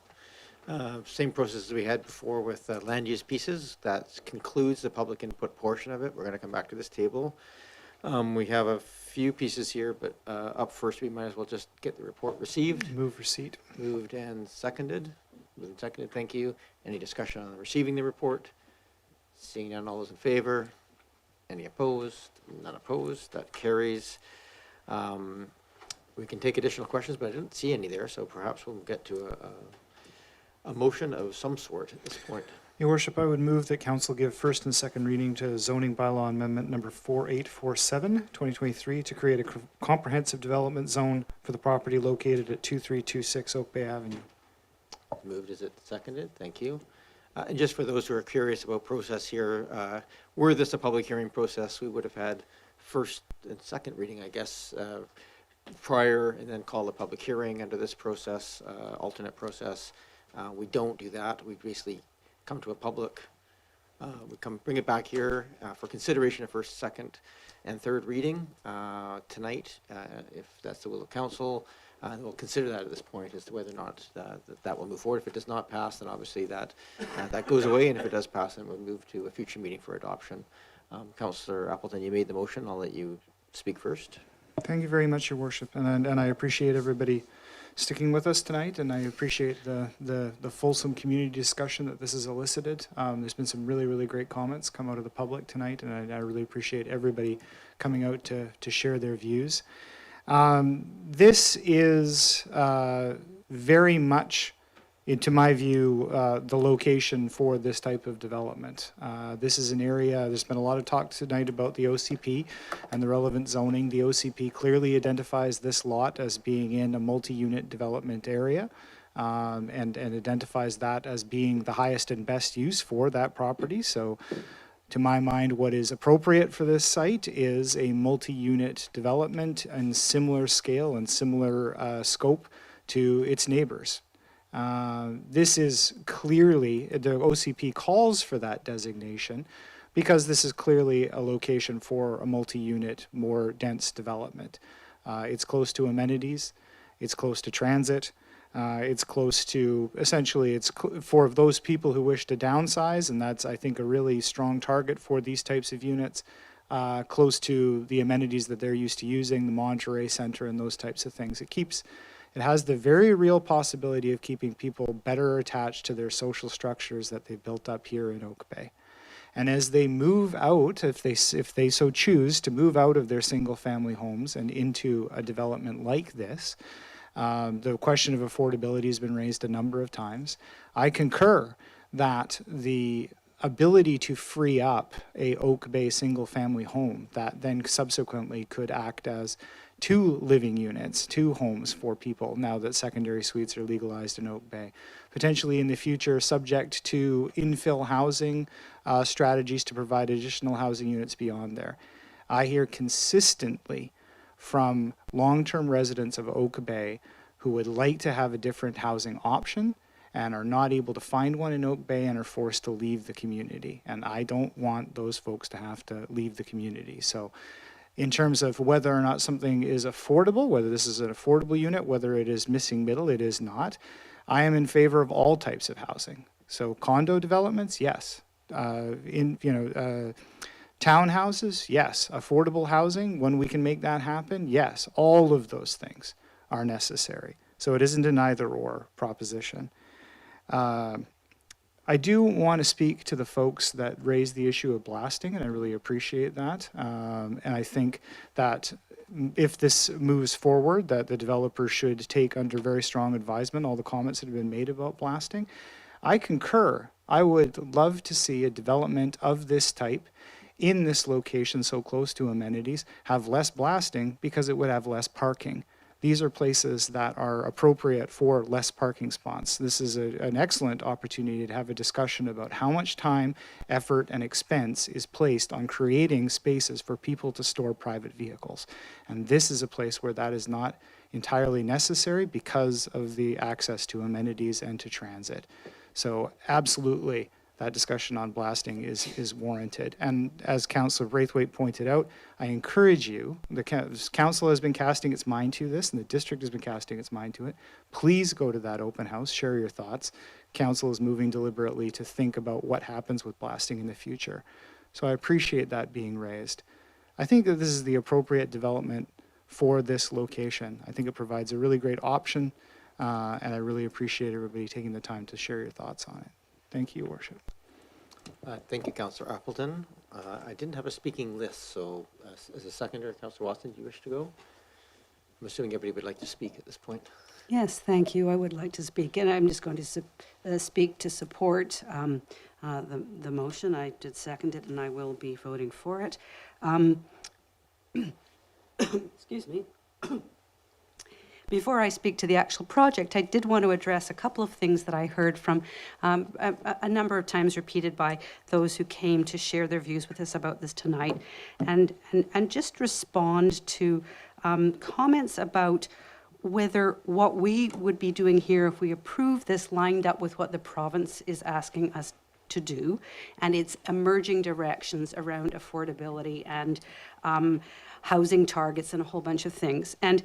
Same process as we had before with land use pieces. That concludes the public input portion of it. We're going to come back to this table. We have a few pieces here, but up first we might as well just get the report received. Move receipt. Moved and seconded. Moved and seconded, thank you. Any discussion on receiving the report? Seeing none, all those in favor? Any opposed? None opposed. That carries. We can take additional questions, but I didn't see any there, so perhaps we'll get to a motion of some sort at this point. Your Worship, I would move that Council give first and second reading to zoning bylaw amendment number 4847, 2023, to create a comprehensive development zone for the property located at 2326 Oak Bay Avenue. Moved, is it seconded? Thank you. And just for those who are curious about process here, were this a public hearing process, we would have had first and second reading, I guess, prior, and then call a public hearing under this process, alternate process. We don't do that. We basically come to a public, we bring it back here for consideration of first, second, and third reading tonight, if that's the will of council. We'll consider that at this point as to whether or not that will move forward. If it does not pass, then obviously that goes away, and if it does pass, then we'll move to a future meeting for adoption. Councillor Appleton, you made the motion. I'll let you speak first. Thank you very much, Your Worship, and I appreciate everybody sticking with us tonight, and I appreciate the fulsome community discussion that this has elicited. There's been some really, really great comments come out of the public tonight, and I really appreciate everybody coming out to share their views. This is very much, to my view, the location for this type of development. This is an area, there's been a lot of talk tonight about the OCP and the relevant zoning. The OCP clearly identifies this lot as being in a multi-unit development area, and identifies that as being the highest and best use for that property. So To my mind, what is appropriate for this site is a multi-unit development and similar scale and similar scope to its neighbors. This is clearly, the OCP calls for that designation because this is clearly a location for a multi-unit, more dense development. It's close to amenities, it's close to transit, it's close to, essentially, it's for those people who wish to downsize, and that's, I think, a really strong target for these types of units, close to the amenities that they're used to using, the Monterey Center and those types of things. It has the very real possibility of keeping people better attached to their social structures that they've built up here in Oak Bay. And as they move out, if they so choose to move out of their single-family homes and into a development like this, the question of affordability has been raised a number of times. I concur that the ability to free up a Oak Bay single-family home that then subsequently could act as 2 living units, 2 homes for people now that secondary suites are legalized in Oak Bay. Potentially in the future, subject to infill housing strategies to provide additional housing units beyond there. I hear consistently from long-term residents of Oak Bay who would like to have a different housing option and are not able to find one in Oak Bay and are forced to leave the community. And I don't want those folks to have to leave the community. So in terms of whether or not something is affordable, whether this is an affordable unit, whether it is missing middle, it is not. I am in favor of all types of housing. So condo developments, yes. Townhouses, yes. Affordable housing, when we can make that happen, yes. All of those things are necessary. So it isn't an either-or proposition. I do want to speak to the folks that raised the issue of blasting, and I really appreciate that. And I think that if this moves forward, that the developer should take under very strong advisement all the comments that have been made about blasting. I concur. I would love to see a development of this type in this location so close to amenities have less blasting because it would have less parking. These are places that are appropriate for less parking spots. This is an excellent opportunity to have a discussion about how much time, effort, and expense is placed on creating spaces for people to store private vehicles. And this is a place where that is not entirely necessary because of the access to amenities and to transit. So absolutely, that discussion on blasting is warranted. And as Councillor Braithwaite pointed out, I encourage you, the council has been casting its mind to this, and the district has been casting its mind to it. Please go to that open house, share your thoughts. Council is moving deliberately to think about what happens with blasting in the future. So I appreciate that being raised. I think that this is the appropriate development for this location. I think it provides a really great option, and I really appreciate everybody taking the time to share your thoughts on it. Thank you, Your Worship. Thank you, Councillor Appleton. I didn't have a speaking list, so as a seconder, Councillor Watson, do you wish to go? I'm assuming everybody would like to speak at this point. Yes, thank you. I would like to speak, and I'm just going to speak to support the motion. I did second it, and I will be voting for it. Excuse me. Before I speak to the actual project, I did want to address a couple of things that I heard from a number of times repeated by those who came to share their views with us about this tonight, and just respond to comments about whether what we would be doing here if we approve this lined up with what the province is asking us to do, and its emerging directions around affordability and housing targets and a whole bunch of things. And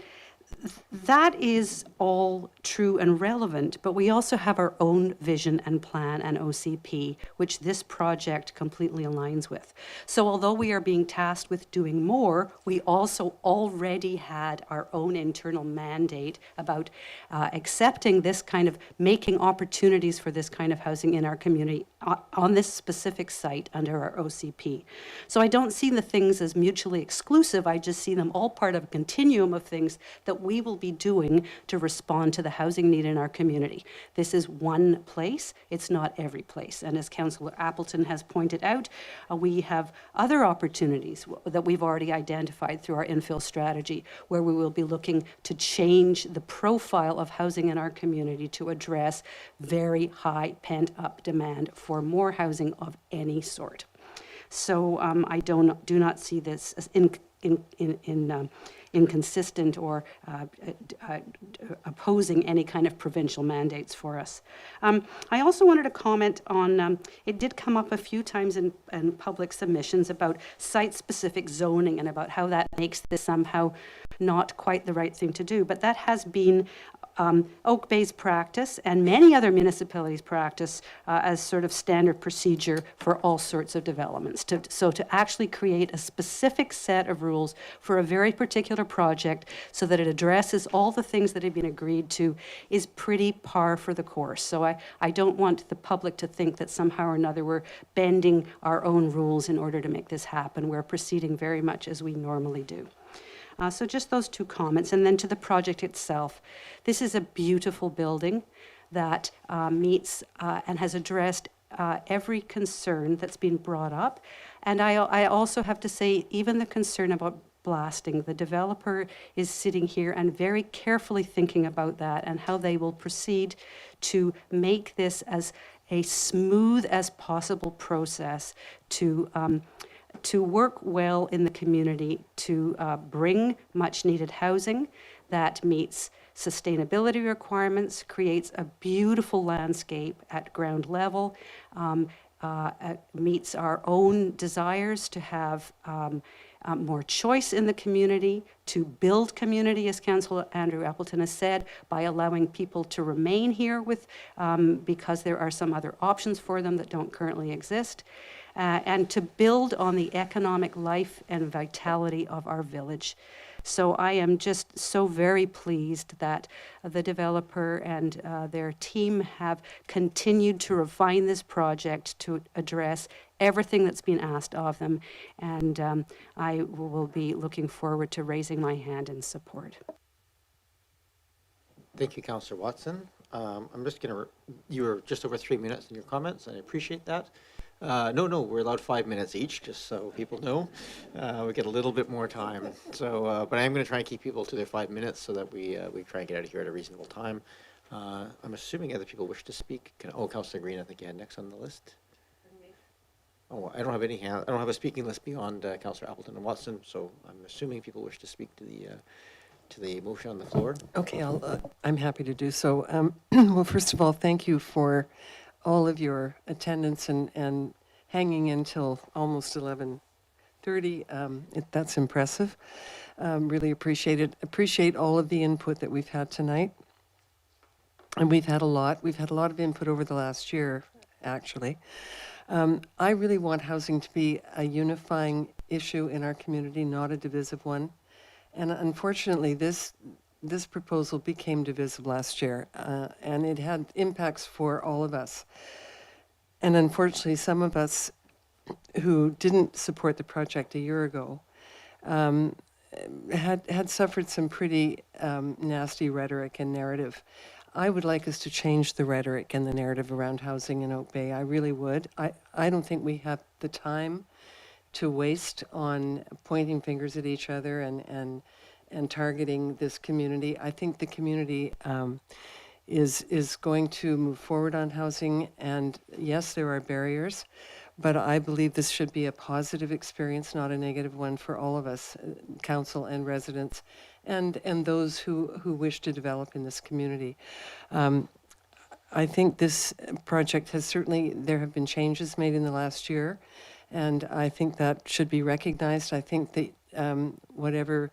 that is all true and relevant, but we also have our own vision and plan and OCP, which this project completely aligns with. So although we are being tasked with doing more, we also already had our own internal mandate about accepting this kind of, making opportunities for this kind of housing in our community on this specific site under our OCP. So I don't see the things as mutually exclusive, I just see them all part of a continuum of things that we will be doing to respond to the housing need in our community. This is one place, it's not every place. And as Councillor Appleton has pointed out, we have other opportunities that we've already identified through our infill strategy, where we will be looking to change the profile of housing in our community to address very high pent-up demand for more housing of any sort. So I do not see this as inconsistent or opposing any kind of provincial mandates for us. I also wanted to comment on, it did come up a few times in public submissions about site-specific zoning and about how that makes this somehow not quite the right thing to do. But that has been Oak Bay's practice and many other municipalities' practice as sort of standard procedure for all sorts of developments. So to actually create a specific set of rules for a very particular project so that it addresses all the things that have been agreed to is pretty par for the course. So I don't want the public to think that somehow or another we're bending our own rules in order to make this happen. We're proceeding very much as we normally do. So just those two comments. And then to the project itself. This is a beautiful building that meets and has addressed every concern that's been brought up. And I also have to say, even the concern about blasting, the developer is sitting here and very carefully thinking about that and how they will proceed to make this as a smooth as possible process to work well in the community, to bring much needed housing that meets sustainability requirements, creates a beautiful landscape at ground level, meets our own desires to have more choice in the community, to build community, as Councillor Andrew Appleton has said, by allowing people to remain here with, because there are some other options for them that don't currently exist. And to build on the economic life and vitality of our village. So I am just so very pleased that the developer and their team have continued to refine this project to address everything that's been asked of them. And I will be looking forward to raising my hand in support. Thank you, Councillor Watson. I'm just going to, you were just over 3 minutes in your comments, and I appreciate that. No, we're allowed 5 minutes each, just so people know. We get a little bit more time. So, but I am going to try and keep people to their 5 minutes so that we try and get out of here at a reasonable time. I'm assuming other people wish to speak. Councillor Green, I think you had next on the list. Oh, I don't have any hand. I don't have a speaking list beyond Councillor Appleton and Watson. So I'm assuming people wish to speak to the motion on the floor. Okay, I'm happy to do so. Well, first of all, thank you for all of your attendance and hanging until almost 11:30. That's impressive. Really appreciate it. Appreciate all of the input that we've had tonight. And we've had a lot. We've had a lot of input over the last year, actually. I really want housing to be a unifying issue in our community, not a divisive one. And unfortunately, this proposal became divisive last year, and it had impacts for all of us. And unfortunately, some of us who didn't support the project a year ago had suffered some pretty nasty rhetoric and narrative. I would like us to change the rhetoric and the narrative around housing in Oak Bay. I really would. I don't think we have the time to waste on pointing fingers at each other and targeting this community. I think the community is going to move forward on housing, and yes, there are barriers, but I believe this should be a positive experience, not a negative one for all of us, council and residents, and those who wish to develop in this community. I think this project has certainly, there have been changes made in the last year, and I think that should be recognized. I think that whatever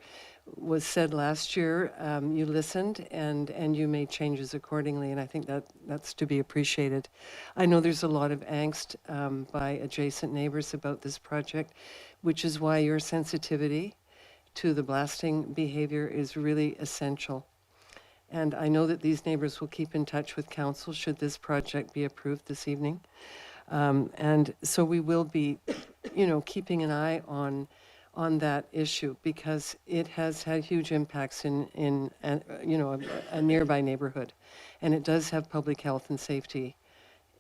was said last year, you listened and you made changes accordingly, and I think that's to be appreciated. I know there's a lot of angst by adjacent neighbors about this project, which is why your sensitivity to the blasting behavior is really essential. And I know that these neighbors will keep in touch with council should this project be approved this evening. And so we will be, keeping an eye on that issue, because it has had huge impacts in a nearby neighborhood, and it does have public health and safety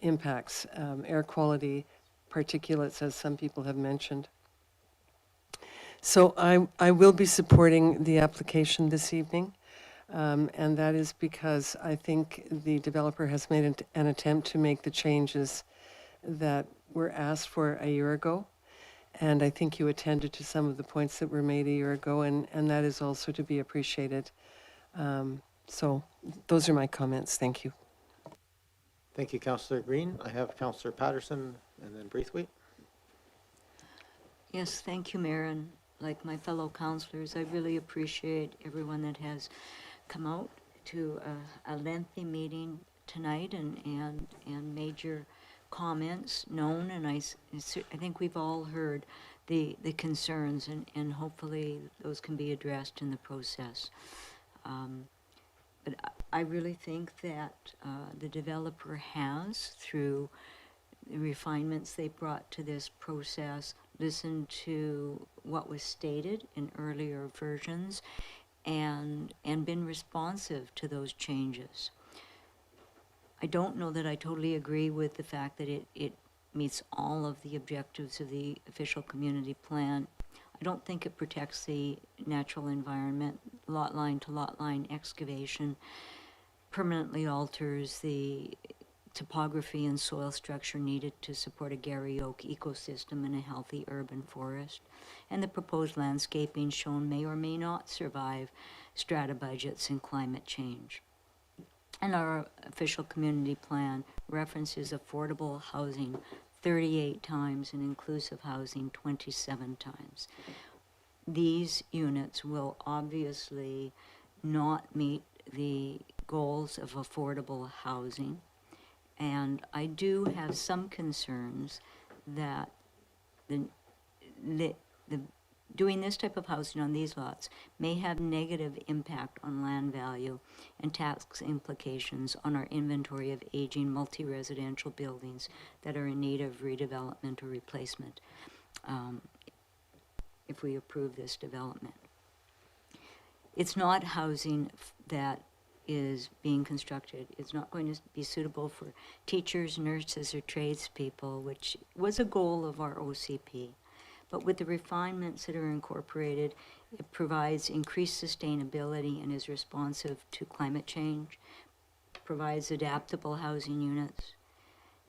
impacts, air quality, particulates, as some people have mentioned. So I will be supporting the application this evening, and that is because I think the developer has made an attempt to make the changes that were asked for a year ago. And I think you attended to some of the points that were made a year ago, and that is also to be appreciated. So those are my comments. Thank you. Thank you, Councillor Green. I have Councillor Patterson and then Braithwaite. Yes, thank you, Mayor, and like my fellow councillors, I really appreciate everyone that has come out to a lengthy meeting tonight and made your comments known, and I think we've all heard the concerns, and hopefully those can be addressed in the process. But I really think that the developer has, through the refinements they brought to this process, listened to what was stated in earlier versions and been responsive to those changes. I don't know that I totally agree with the fact that it meets all of the objectives of the official community plan. I don't think it protects the natural environment. Lot line to lot line excavation permanently alters the topography and soil structure needed to support a Gary Oak ecosystem and a healthy urban forest. And the proposed landscaping shown may or may not survive strata budgets and climate change. And our official community plan references affordable housing 38 times and inclusive housing 27 times. These units will obviously not meet the goals of affordable housing. And I do have some concerns that doing this type of housing on these lots may have negative impact on land value and tax implications on our inventory of aging multi-residential buildings that are in need of redevelopment or replacement if we approve this development. It's not housing that is being constructed. It's not going to be suitable for teachers, nurses, or tradespeople, which was a goal of our OCP. But with the refinements that are incorporated, it provides increased sustainability and is responsive to climate change, provides adaptable housing units.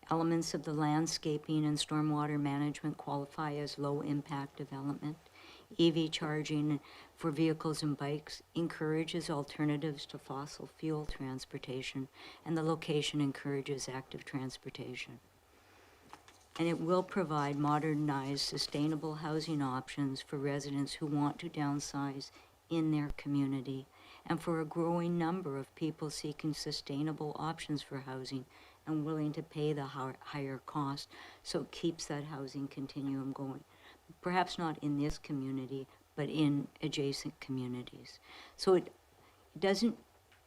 Elements of the landscaping and stormwater management qualify as low-impact development. EV charging for vehicles and bikes encourages alternatives to fossil fuel transportation, and the location encourages active transportation. And it will provide modernized, sustainable housing options for residents who want to downsize in their community, and for a growing number of people seeking sustainable options for housing and willing to pay the higher cost, so it keeps that housing continuum going. Perhaps not in this community, but in adjacent communities. So it doesn't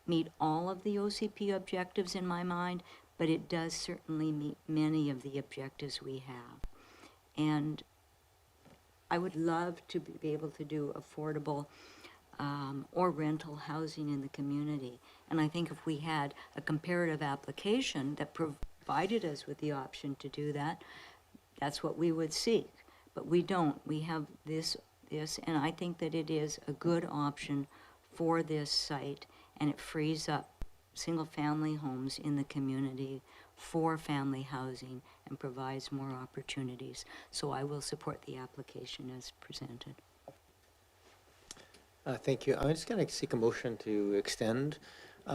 meet all of the OCP objectives in my mind, but it does certainly meet many of the objectives we have. And I would love to be able to do affordable or rental housing in the community. And I think if we had a comparative application that provided us with the option to do that, that's what we would seek. But we don't. We have this, and I think that it is a good option for this site, and it frees up single-family homes in the community for family housing and provides more opportunities. So I will support the application as presented. Thank you. I'm just going to seek a motion to extend.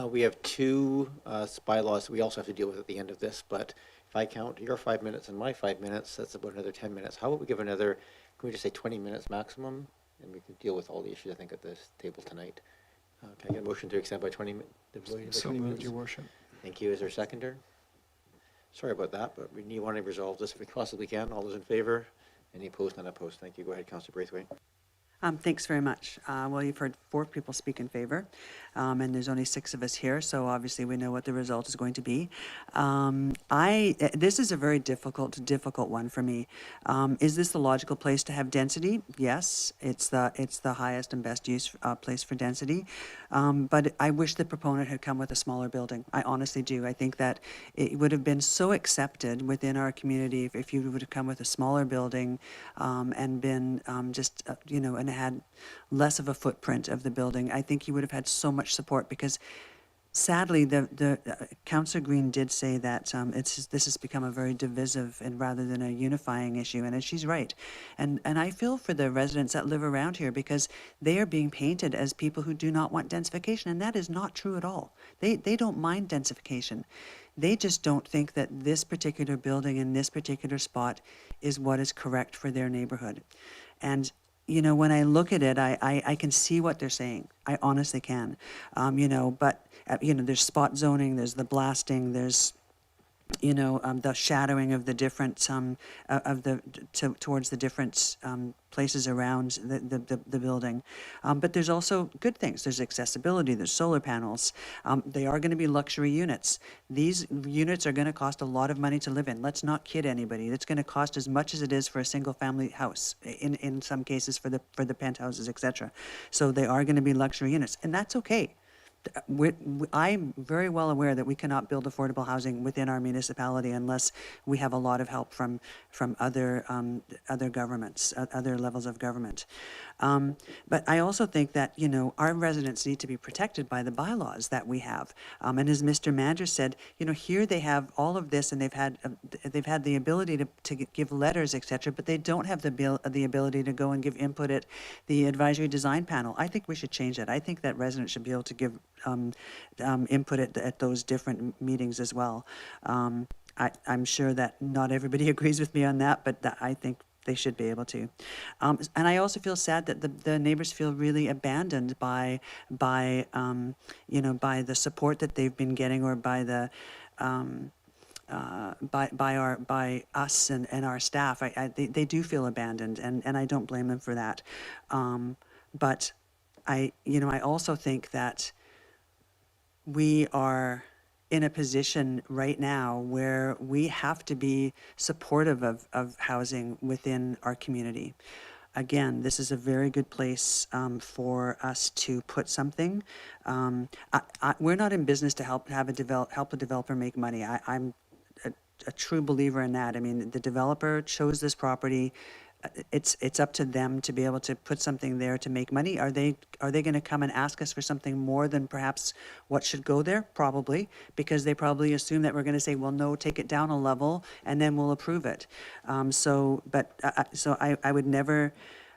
We have two bylaws we also have to deal with at the end of this, but if I count your 5 minutes and my 5 minutes, that's about another 10 minutes. How about we give another, can we just say 20 minutes maximum? And we can deal with all the issues, I think, at this table tonight. Can I get a motion to extend by 20 minutes? So moved, Your Worship. Thank you. Is there a seconder? Sorry about that, but we want to resolve this if we possibly can. All those in favor? Any opposed? None opposed. Thank you. Go ahead, Councillor Braithwaite. Thanks very much. Well, you've heard 4 people speak in favor, and there's only 6 of us here, so obviously we know what the result is going to be. This is a very difficult one for me. Is this the logical place to have density? Yes, it's the highest and best use place for density. But I wish the proponent had come with a smaller building. I honestly do. I think that it would have been so accepted within our community if you would have come with a smaller building and been and had less of a footprint of the building. I think you would have had so much support, because sadly, the Councillor Green did say that this has become a very divisive and rather than a unifying issue, and she's right. And I feel for the residents that live around here because they are being painted as people who do not want densification, and that is not true at all. They don't mind densification. They just don't think that this particular building in this particular spot is what is correct for their neighborhood. And you know, when I look at it, I can see what they're saying. I honestly can. You know, but, you know, there's spot zoning, there's the blasting, there's, you know, the shadowing of the different, towards the different places around the building. But there's also good things. There's accessibility, there's solar panels. They are going to be luxury units. These units are going to cost a lot of money to live in. Let's not kid anybody. It's going to cost as much as it is for a single family house, in some cases for the penthouses, etc. So they are going to be luxury units, and that's okay. I'm very well aware that we cannot build affordable housing within our municipality unless we have a lot of help from other governments, other levels of government. But I also think that, you know, our residents need to be protected by the bylaws that we have. And as Mr. Manders said, you know, here they have all of this, and they've had the ability to give letters, etc., but they don't have the ability to go and give input at the advisory design panel. I think we should change that. I think that residents should be able to give input at those different meetings as well. I'm sure that not everybody agrees with me on that, but I think they should be able to. And I also feel sad that the neighbors feel really abandoned by you know, by the support that they've been getting, or by the by us and our staff. They do feel abandoned, and I don't blame them for that. But I also think that we are in a position right now where we have to be supportive of housing within our community. Again, this is a very good place for us to put something. We're not in business to help a developer make money. I'm a true believer in that. I mean, the developer chose this property. It's up to them to be able to put something there to make money. Are they going to come and ask us for something more than perhaps what should go there? Probably, because they probably assume that we're going to say, well, no, take it down a level, and then we'll approve it. So I would never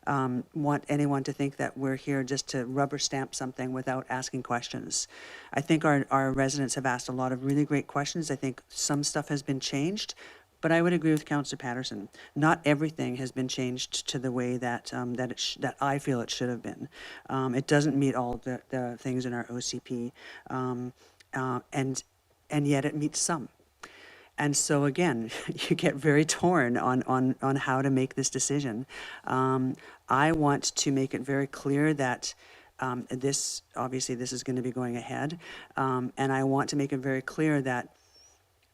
want anyone to think that we're here just to rubber stamp something without asking questions. I think our residents have asked a lot of really great questions. I think some stuff has been changed. But I would agree with Councillor Patterson. Not everything has been changed to the way that that I feel it should have been. It doesn't meet all the things in our OCP, and yet it meets some. And so again, you get very torn on how to make this decision. I want to make it very clear that this is going to be going ahead, and I want to make it very clear that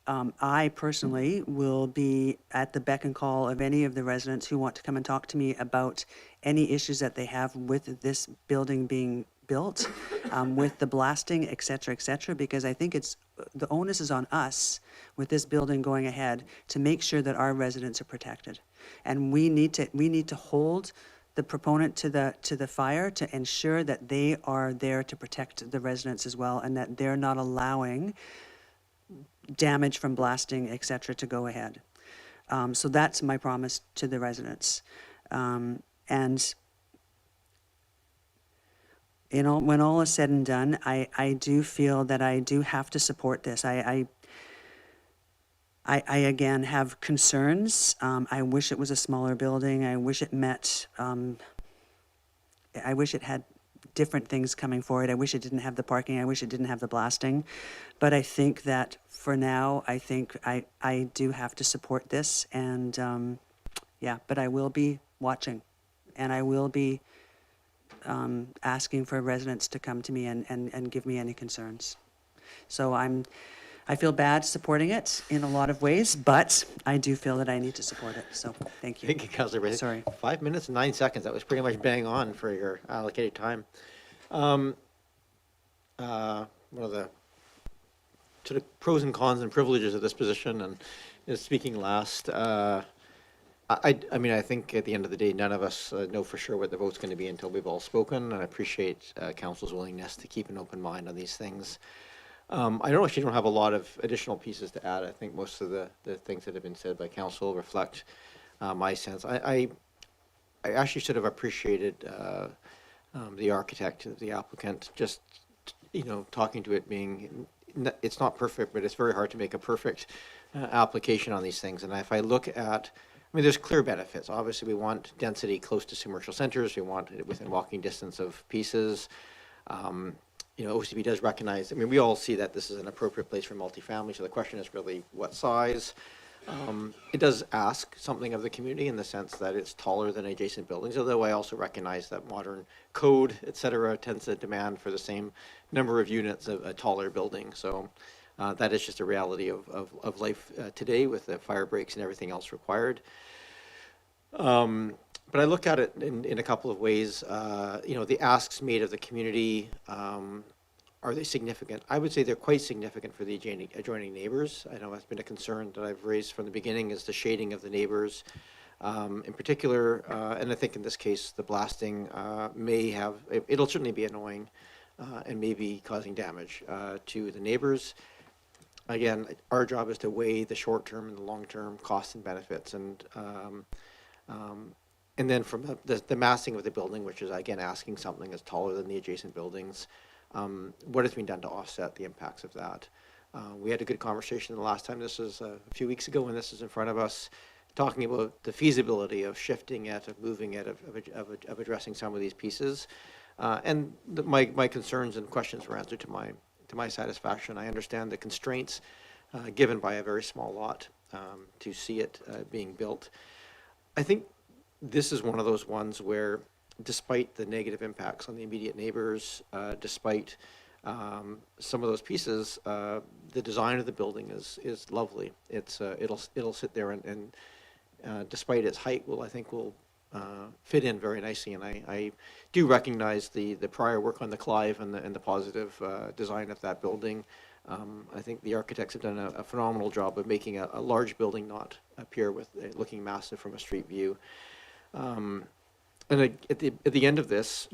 I personally will be at the beck and call of any of the residents who want to come and talk to me about any issues that they have with this building being built, with the blasting, et cetera, because I think the onus is on us with this building going ahead to make sure that our residents are protected. And we need to hold the proponent to the fire to ensure that they are there to protect the residents as well, and that they're not allowing damage from blasting, etc., to go ahead. So that's my promise to the residents. And you know, when all is said and done, I do feel that I do have to support this. I again have concerns. I wish it was a smaller building. I wish it met. I wish it had different things coming forward. I wish it didn't have the parking. I wish it didn't have the blasting. But I think that for now, I think I do have to support this. And yeah, but I will be watching, and I will be asking for residents to come to me and give me any concerns. So I feel bad supporting it in a lot of ways, but I do feel that I need to support it. So thank you. Thank you, Councillor Brady. Sorry. 5 minutes and 9 seconds. That was pretty much bang on for your allocated time. One of the sort of pros and cons and privileges of this position, and is speaking last. I mean, I think at the end of the day, none of us know for sure what the vote's going to be until we've all spoken, and I appreciate Council's willingness to keep an open mind on these things. I actually don't have a lot of additional pieces to add. I think most of the things that have been said by council reflect my sense. I actually sort of appreciated the architect, the applicant, just, talking to it being, it's not perfect, but it's very hard to make a perfect application on these things. And if I look at, there's clear benefits. Obviously, we want density close to commercial centers. We want it within walking distance of pieces. OCP does recognize, we all see that this is an appropriate place for multifamily, so the question is really what size. It does ask something of the community in the sense that it's taller than adjacent buildings, although I also recognize that modern code, et cetera, tends to demand for the same number of units a taller building. So that is just a reality of life today with the fire breaks and everything else required. But I look at it in a couple of ways. The asks made of the community, are they significant? I would say they're quite significant for the adjoining neighbors. I know that's been a concern that I've raised from the beginning, is the shading of the neighbors. In particular, and I think in this case, the blasting it'll certainly be annoying and maybe causing damage to the neighbors. Again, our job is to weigh the short-term and the long-term costs and benefits, and then from the massing of the building, which is again asking something that's taller than the adjacent buildings, what has been done to offset the impacts of that? We had a good conversation the last time. This was a few weeks ago when this was in front of us, talking about the feasibility of shifting it, of moving it, of addressing some of these pieces. And my concerns and questions were answered to my satisfaction. I understand the constraints given by a very small lot to see it being built. I think this is one of those ones where, despite the negative impacts on the immediate neighbors, despite some of those pieces, the design of the building is lovely. It'll sit there and despite its height, I think will fit in very nicely. And I do recognize the prior work on the Clive and the positive design of that building. I think the architects have done a phenomenal job of making a large building not appear with looking massive from a street view. And at the end of this,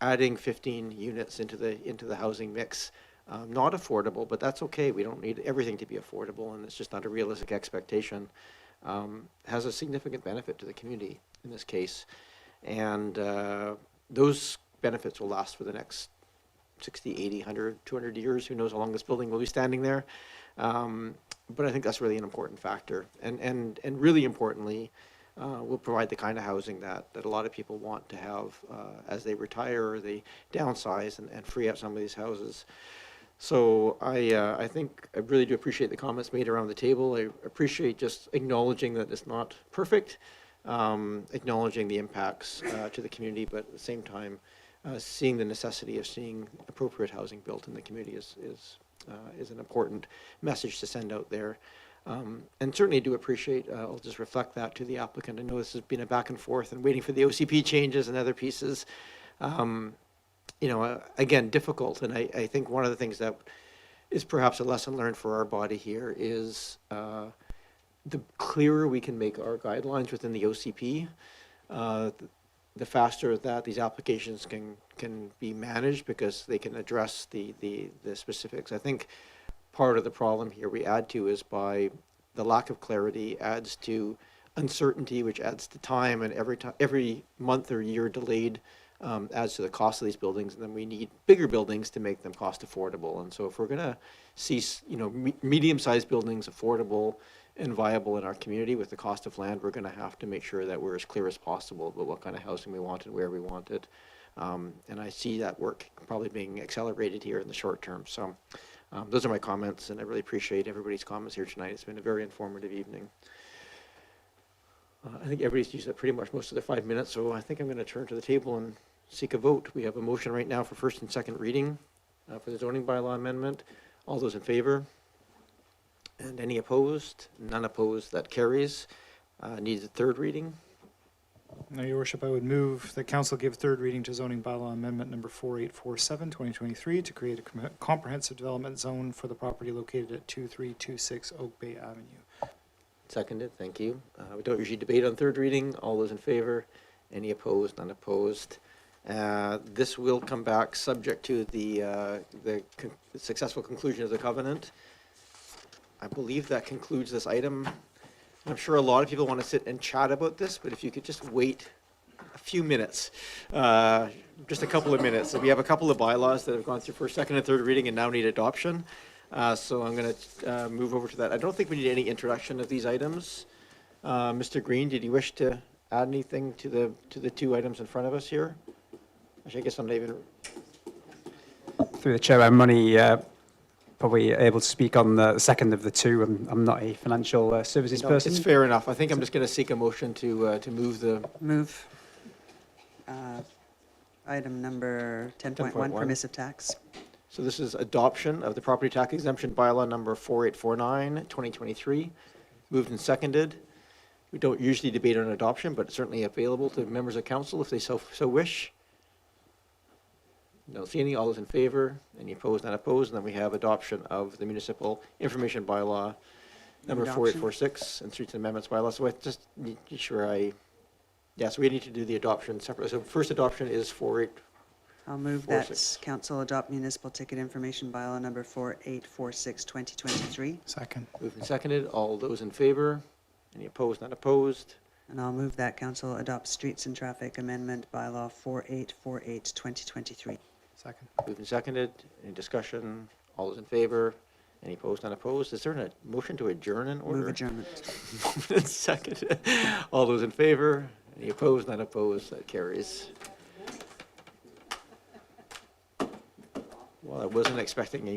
adding 15 units into the housing mix, not affordable, but that's okay. We don't need everything to be affordable, and it's just not a realistic expectation. Has a significant benefit to the community in this case, and those benefits will last for the next 60, 80, 100, 200 years. Who knows how long this building will be standing there? But I think that's really an important factor, and really importantly, will provide the kind of housing that a lot of people want to have as they retire or they downsize and free up some of these houses. So I think I really do appreciate the comments made around the table. I appreciate just acknowledging that it's not perfect, acknowledging the impacts to the community, but at the same time, seeing the necessity of seeing appropriate housing built in the community is an important message to send out there. And certainly do appreciate, I'll just reflect that to the applicant. I know this has been a back and forth and waiting for the OCP changes and other pieces. Again, difficult. And I think one of the things that is perhaps a lesson learned for our body here is the clearer we can make our guidelines within the OCP, the faster that these applications can be managed, because they can address the specifics. I think part of the problem here we add to is by the lack of clarity adds to uncertainty, which adds to time, and every month or year delayed adds to the cost of these buildings, and then we need bigger buildings to make them cost affordable. And so if we're going to see medium-sized buildings affordable and viable in our community with the cost of land, we're going to have to make sure that we're as clear as possible about what kind of housing we want and where we want it. And I see that work probably being accelerated here in the short term. So those are my comments, and I really appreciate everybody's comments here tonight. It's been a very informative evening. I think everybody's used up pretty much most of their 5 minutes, so I think I'm going to turn to the table and seek a vote. We have a motion right now for first and second reading for the zoning bylaw amendment. All those in favor? And any opposed? None opposed. That carries. Needs a third reading. No, Your Worship, I would move that council give third reading to zoning bylaw amendment number 4847, 2023, to create a comprehensive development zone for the property located at 2326 Oak Bay Avenue. Seconded. Thank you. We don't usually debate on third reading. All those in favor? Any opposed? None opposed. This will come back subject to the successful conclusion of the covenant. I believe that concludes this item. I'm sure a lot of people want to sit and chat about this, but if you could just wait a few minutes, just a couple of minutes. So we have a couple of bylaws that have gone through first, second, and third reading and now need adoption. So I'm going to move over to that. I don't think we need any introduction of these items. Mr. Green, did you wish to add anything to the two items in front of us here? Actually, I guess I'm not even. Through the chair, I'm only probably able to speak on the second of the two. I'm not a financial services No, person. it's fair enough. I think I'm just going to seek a motion to move the. Move item number 10.1, permissive tax. So this is adoption of the property tax exemption bylaw number 4849, 2023. Moved and seconded. We don't usually debate on adoption, but it's certainly available to members of council if they so wish. Don't see any. All those in favor? Any opposed? Not opposed? And then we have adoption of the municipal information bylaw number Adoption. 4846 and streets and amendments bylaw. So I just need to be sure so we need to do the adoption separately. So first adoption is 4846. I'll move that council adopt municipal ticket information bylaw number 4846, 2023. Second. Moved and seconded. All those in favor? Any opposed? Not opposed? And I'll move that council adopt streets and traffic amendment bylaw 4848, 2023. Second. Moved and seconded. Any discussion? All those in favor? Any opposed? Not opposed? Is there a motion to adjourn in order? Move adjournment. Moved and seconded. All those in favor? Any opposed? Not opposed? That carries. Well, I wasn't expecting a